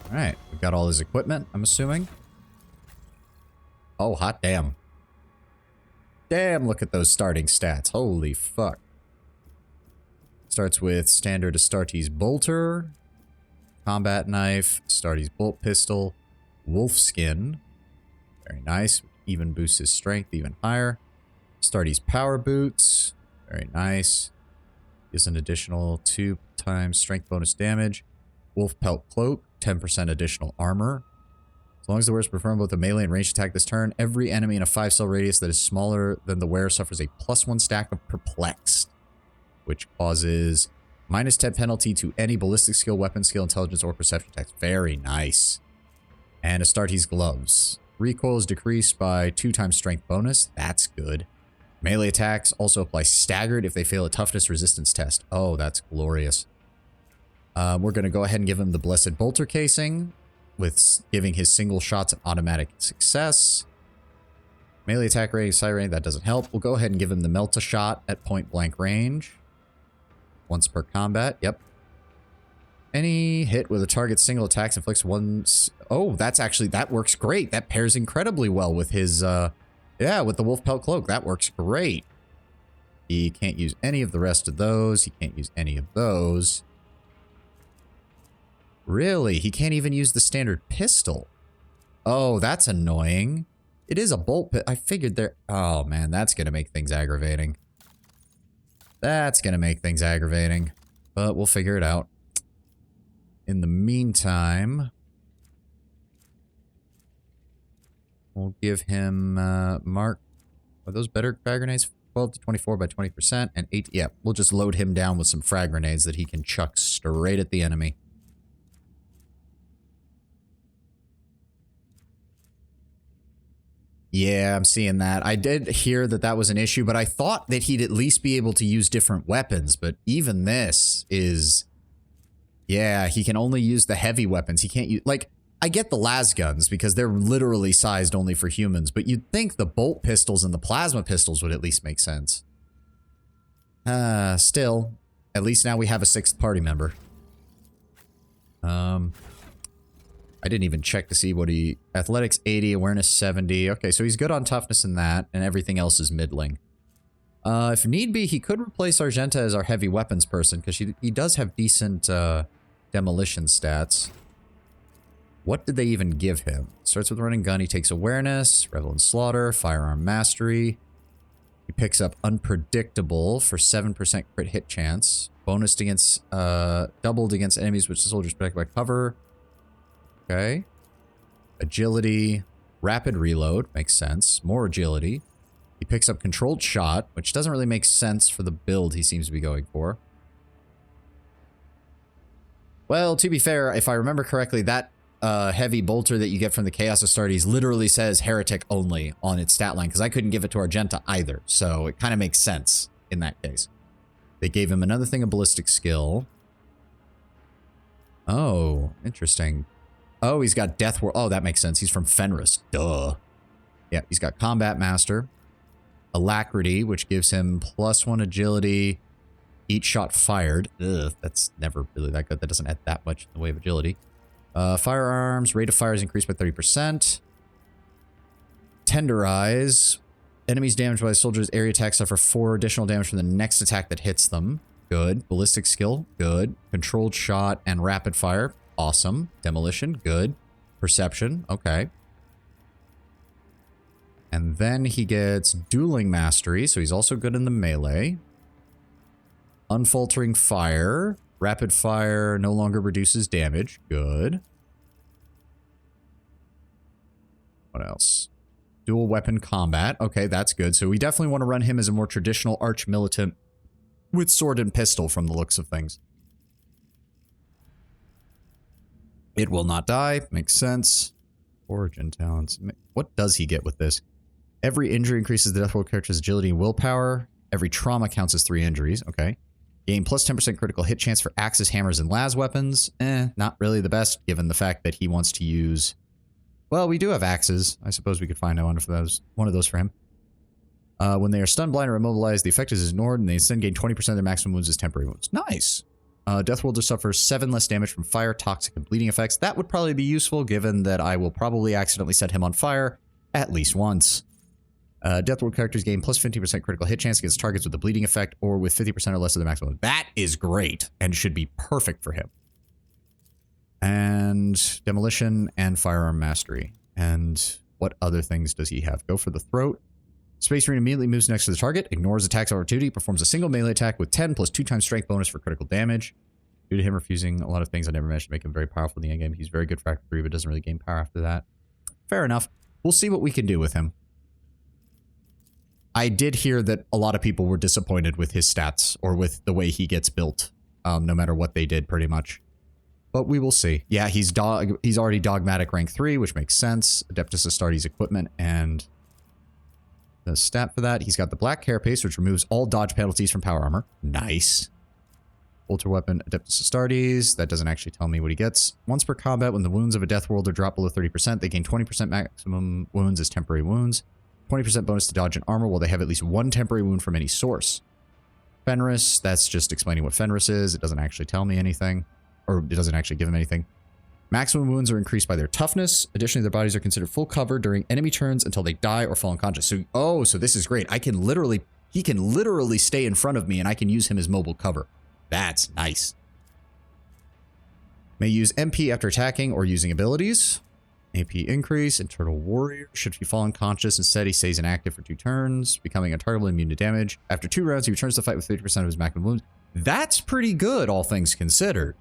Alright, we've got all his equipment, I'm assuming. Oh, hot damn. Damn, look at those starting stats. Holy fuck. Starts with standard Astartes bolter, combat knife, Astartes bolt pistol, wolf skin. Very nice. Even boosts his strength even higher. Astartes power boots. Very nice. Gives an additional 2 times strength bonus damage. Wolf pelt cloak, 10% additional armor. As long as the wearer performs both a melee and ranged attack this turn, every enemy in a 5-cell radius that is smaller than the wearer suffers a +1 stack of perplexed, which causes -10 penalty to any ballistic skill, weapon skill, intelligence, or perception attacks. Very nice. And Astartes gloves. Recoil is decreased by 2 times strength bonus. That's good. Melee attacks also apply staggered if they fail a toughness resistance test. Oh, that's glorious. We're going to go ahead and give him the Blessed Bolter casing, with giving his single shots an automatic success. Melee attack rating, sight rating, that doesn't help. We'll go ahead and give him the Melt-A shot at point blank range. Once per combat, yep. Any hit with a target single attacks inflicts one... Oh, that's actually... That works great. That pairs incredibly well with his... Yeah, with the Wolf Pelt Cloak. That works great. He can't use any of the rest of those. He can't use any of those. Really? He can't even use the standard pistol. Oh, that's annoying. It is a bolt pit. I figured there... Oh, man, that's going to make things aggravating. That's going to make things aggravating. But we'll figure it out. In the meantime... We'll give him, Mark... Are those better frag grenades? 12 to 24 by 20% and 8... Yeah, we'll just load him down with some frag grenades that he can chuck straight at the enemy. Yeah, I'm seeing that. I did hear that that was an issue, but I thought that he'd at least be able to use different weapons. But even this is... Yeah, he can only use the heavy weapons. He can't use... Like, I get the las guns because they're literally sized only for humans, but you'd think the bolt pistols and the plasma pistols would at least make sense. Still, at least now we have a 6th party member. I didn't even check to see what he... Athletics 80, awareness 70. Okay, so he's good on toughness in that, and everything else is middling. If need be, he could replace Argenta as our heavy weapons person, because he does have decent demolition stats. What did they even give him? Starts with running gun, he takes awareness, revel in slaughter, firearm mastery. He picks up unpredictable for 7% crit hit chance. Bonus against, doubled against enemies which the soldiers protect by cover. Okay. Agility, rapid reload, makes sense. More agility. He picks up controlled shot, which doesn't really make sense for the build he seems to be going for. Well, to be fair, if I remember correctly, that heavy bolter that you get from the Chaos Astartes literally says heretic only on its stat line, because I couldn't give it to Argenta either, so it kind of makes sense in that case. They gave him another thing of ballistic skill. Oh, interesting. Oh, he's got Death Whirl. Oh, that makes sense. He's from Fenris. Duh. Yeah, he's got Combat Master. Alacrity, which gives him +1 agility. Each shot fired. Ugh, that's never really that good. That doesn't add that much in the way of agility. Firearms. Rate of fire is increased by 30%. Tenderize. Enemies damaged by the soldier's area attack suffer 4 additional damage from the next attack that hits them. Good. Ballistic skill. Good. Controlled shot and rapid fire. Awesome. Demolition. Good. Perception. Okay. And then he gets dueling mastery, so he's also good in the melee. Unfaltering fire. Rapid fire no longer reduces damage. Good. What else? Dual weapon combat. Okay, that's good. So we definitely want to run him as a more traditional arch militant with sword and pistol from the looks of things. It will not die. Makes sense. Origin talents. What does he get with this? Every injury increases the Deathworld character's agility and willpower. Every trauma counts as 3 injuries. Okay. Gain plus 10% critical hit chance for axes, hammers, and las weapons. Not really the best, given the fact that he wants to use... Well, we do have axes. I suppose we could find one of those for him. When they are stunned, blind, or immobilized, the effect is ignored, and they instead gain 20% of their maximum wounds as temporary wounds. Nice. Deathworld just suffers 7 less damage from fire, toxic, and bleeding effects. That would probably be useful, given that I will probably accidentally set him on fire at least once. Deathworld characters gain plus 15% critical hit chance against targets with a bleeding effect or with 50% or less of their maximum. That is great and should be perfect for him. And demolition and firearm mastery. And what other things does he have? Go for the throat. Space Marine immediately moves next to the target, ignores attacks of opportunity, performs a single melee attack with 10 plus 2 times strength bonus for critical damage. Due to him refusing a lot of things, I never managed to make him very powerful in the endgame. He's very good for Act 3, but doesn't really gain power after that. Fair enough. We'll see what we can do with him. I did hear that a lot of people were disappointed with his stats, or with the way he gets built, no matter what they did, pretty much. But we will see. Yeah, he's already Dogmatic rank 3, which makes sense. Adeptus Astartes equipment, and the stat for that, he's got the Black Carapace, which removes all dodge penalties from power armor. Nice. Bolter weapon, Adeptus Astartes. That doesn't actually tell me what he gets. Once per combat, when the wounds of a Death World are dropped below 30%, they gain 20% maximum wounds as temporary wounds. 20% bonus to dodge and armor while they have at least 1 temporary wound from any source. Fenris, that's just explaining what Fenris is. It doesn't actually tell me anything. Or it doesn't actually give him anything. Maximum wounds are increased by their toughness. Additionally, their bodies are considered full cover during enemy turns until they die or fall unconscious. So this is great. He can literally stay in front of me and I can use him as mobile cover. That's nice. May use MP after attacking or using abilities. AP increase. Internal Warrior. Should he fall unconscious, instead he stays inactive for 2 turns, becoming untargetable and immune to damage. After 2 rounds, he returns to the fight with 50% of his maximum wounds. That's pretty good, all things considered.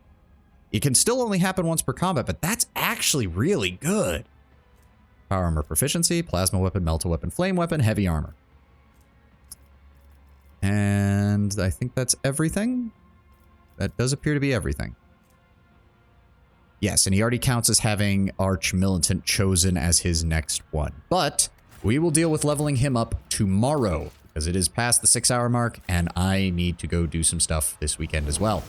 It can still only happen once per combat, but that's actually really good. Power armor proficiency, plasma weapon, melta weapon, flame weapon, heavy armor. And I think that's everything. That does appear to be everything. Yes, and he already counts as having Arch Militant chosen as his next one. But we will deal with leveling him up tomorrow, because it is past the 6-hour mark, and I need to go do some stuff this weekend as well.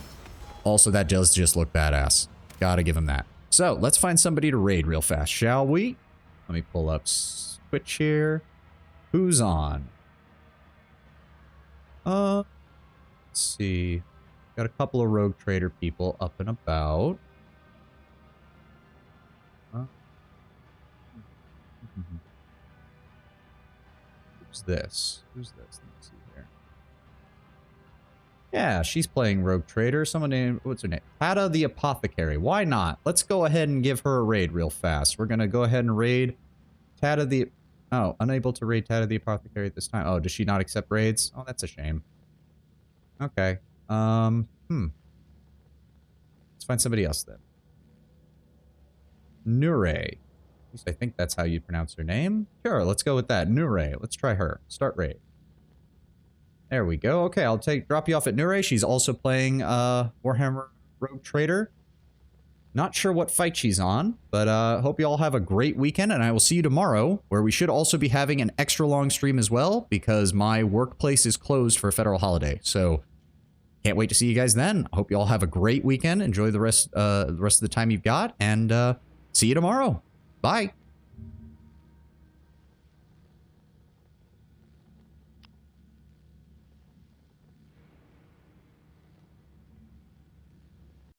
Also, that does just look badass. Gotta give him that. So, let's find somebody to raid real fast, shall we? Let me pull up Switch here. Who's on? Let's see. Got a couple of Rogue Trader people up and about. Who's this? Who's this? Let me see here. Yeah, she's playing Rogue Trader. Someone named, what's her name? Tata the Apothecary. Why not? Let's go ahead and give her a raid real fast. We're going to go ahead and raid Tata the... Oh, unable to raid Tata the Apothecary at this time. Oh, does she not accept raids? Oh, that's a shame. Okay. Let's find somebody else then. Nure. At least I think that's how you pronounce her name. Sure, let's go with that. Nure. Let's try her. Start raid. There we go. Okay, I'll drop you off at Nure. She's also playing Warhammer Rogue Trader. Not sure what fight she's on, but hope you all have a great weekend, and I will see you tomorrow, where we should also be having an extra long stream as well, because my workplace is closed for a federal holiday. So can't wait to see you guys then. I hope you all have a great weekend. Enjoy the rest of the time you've got, and see you tomorrow. Bye.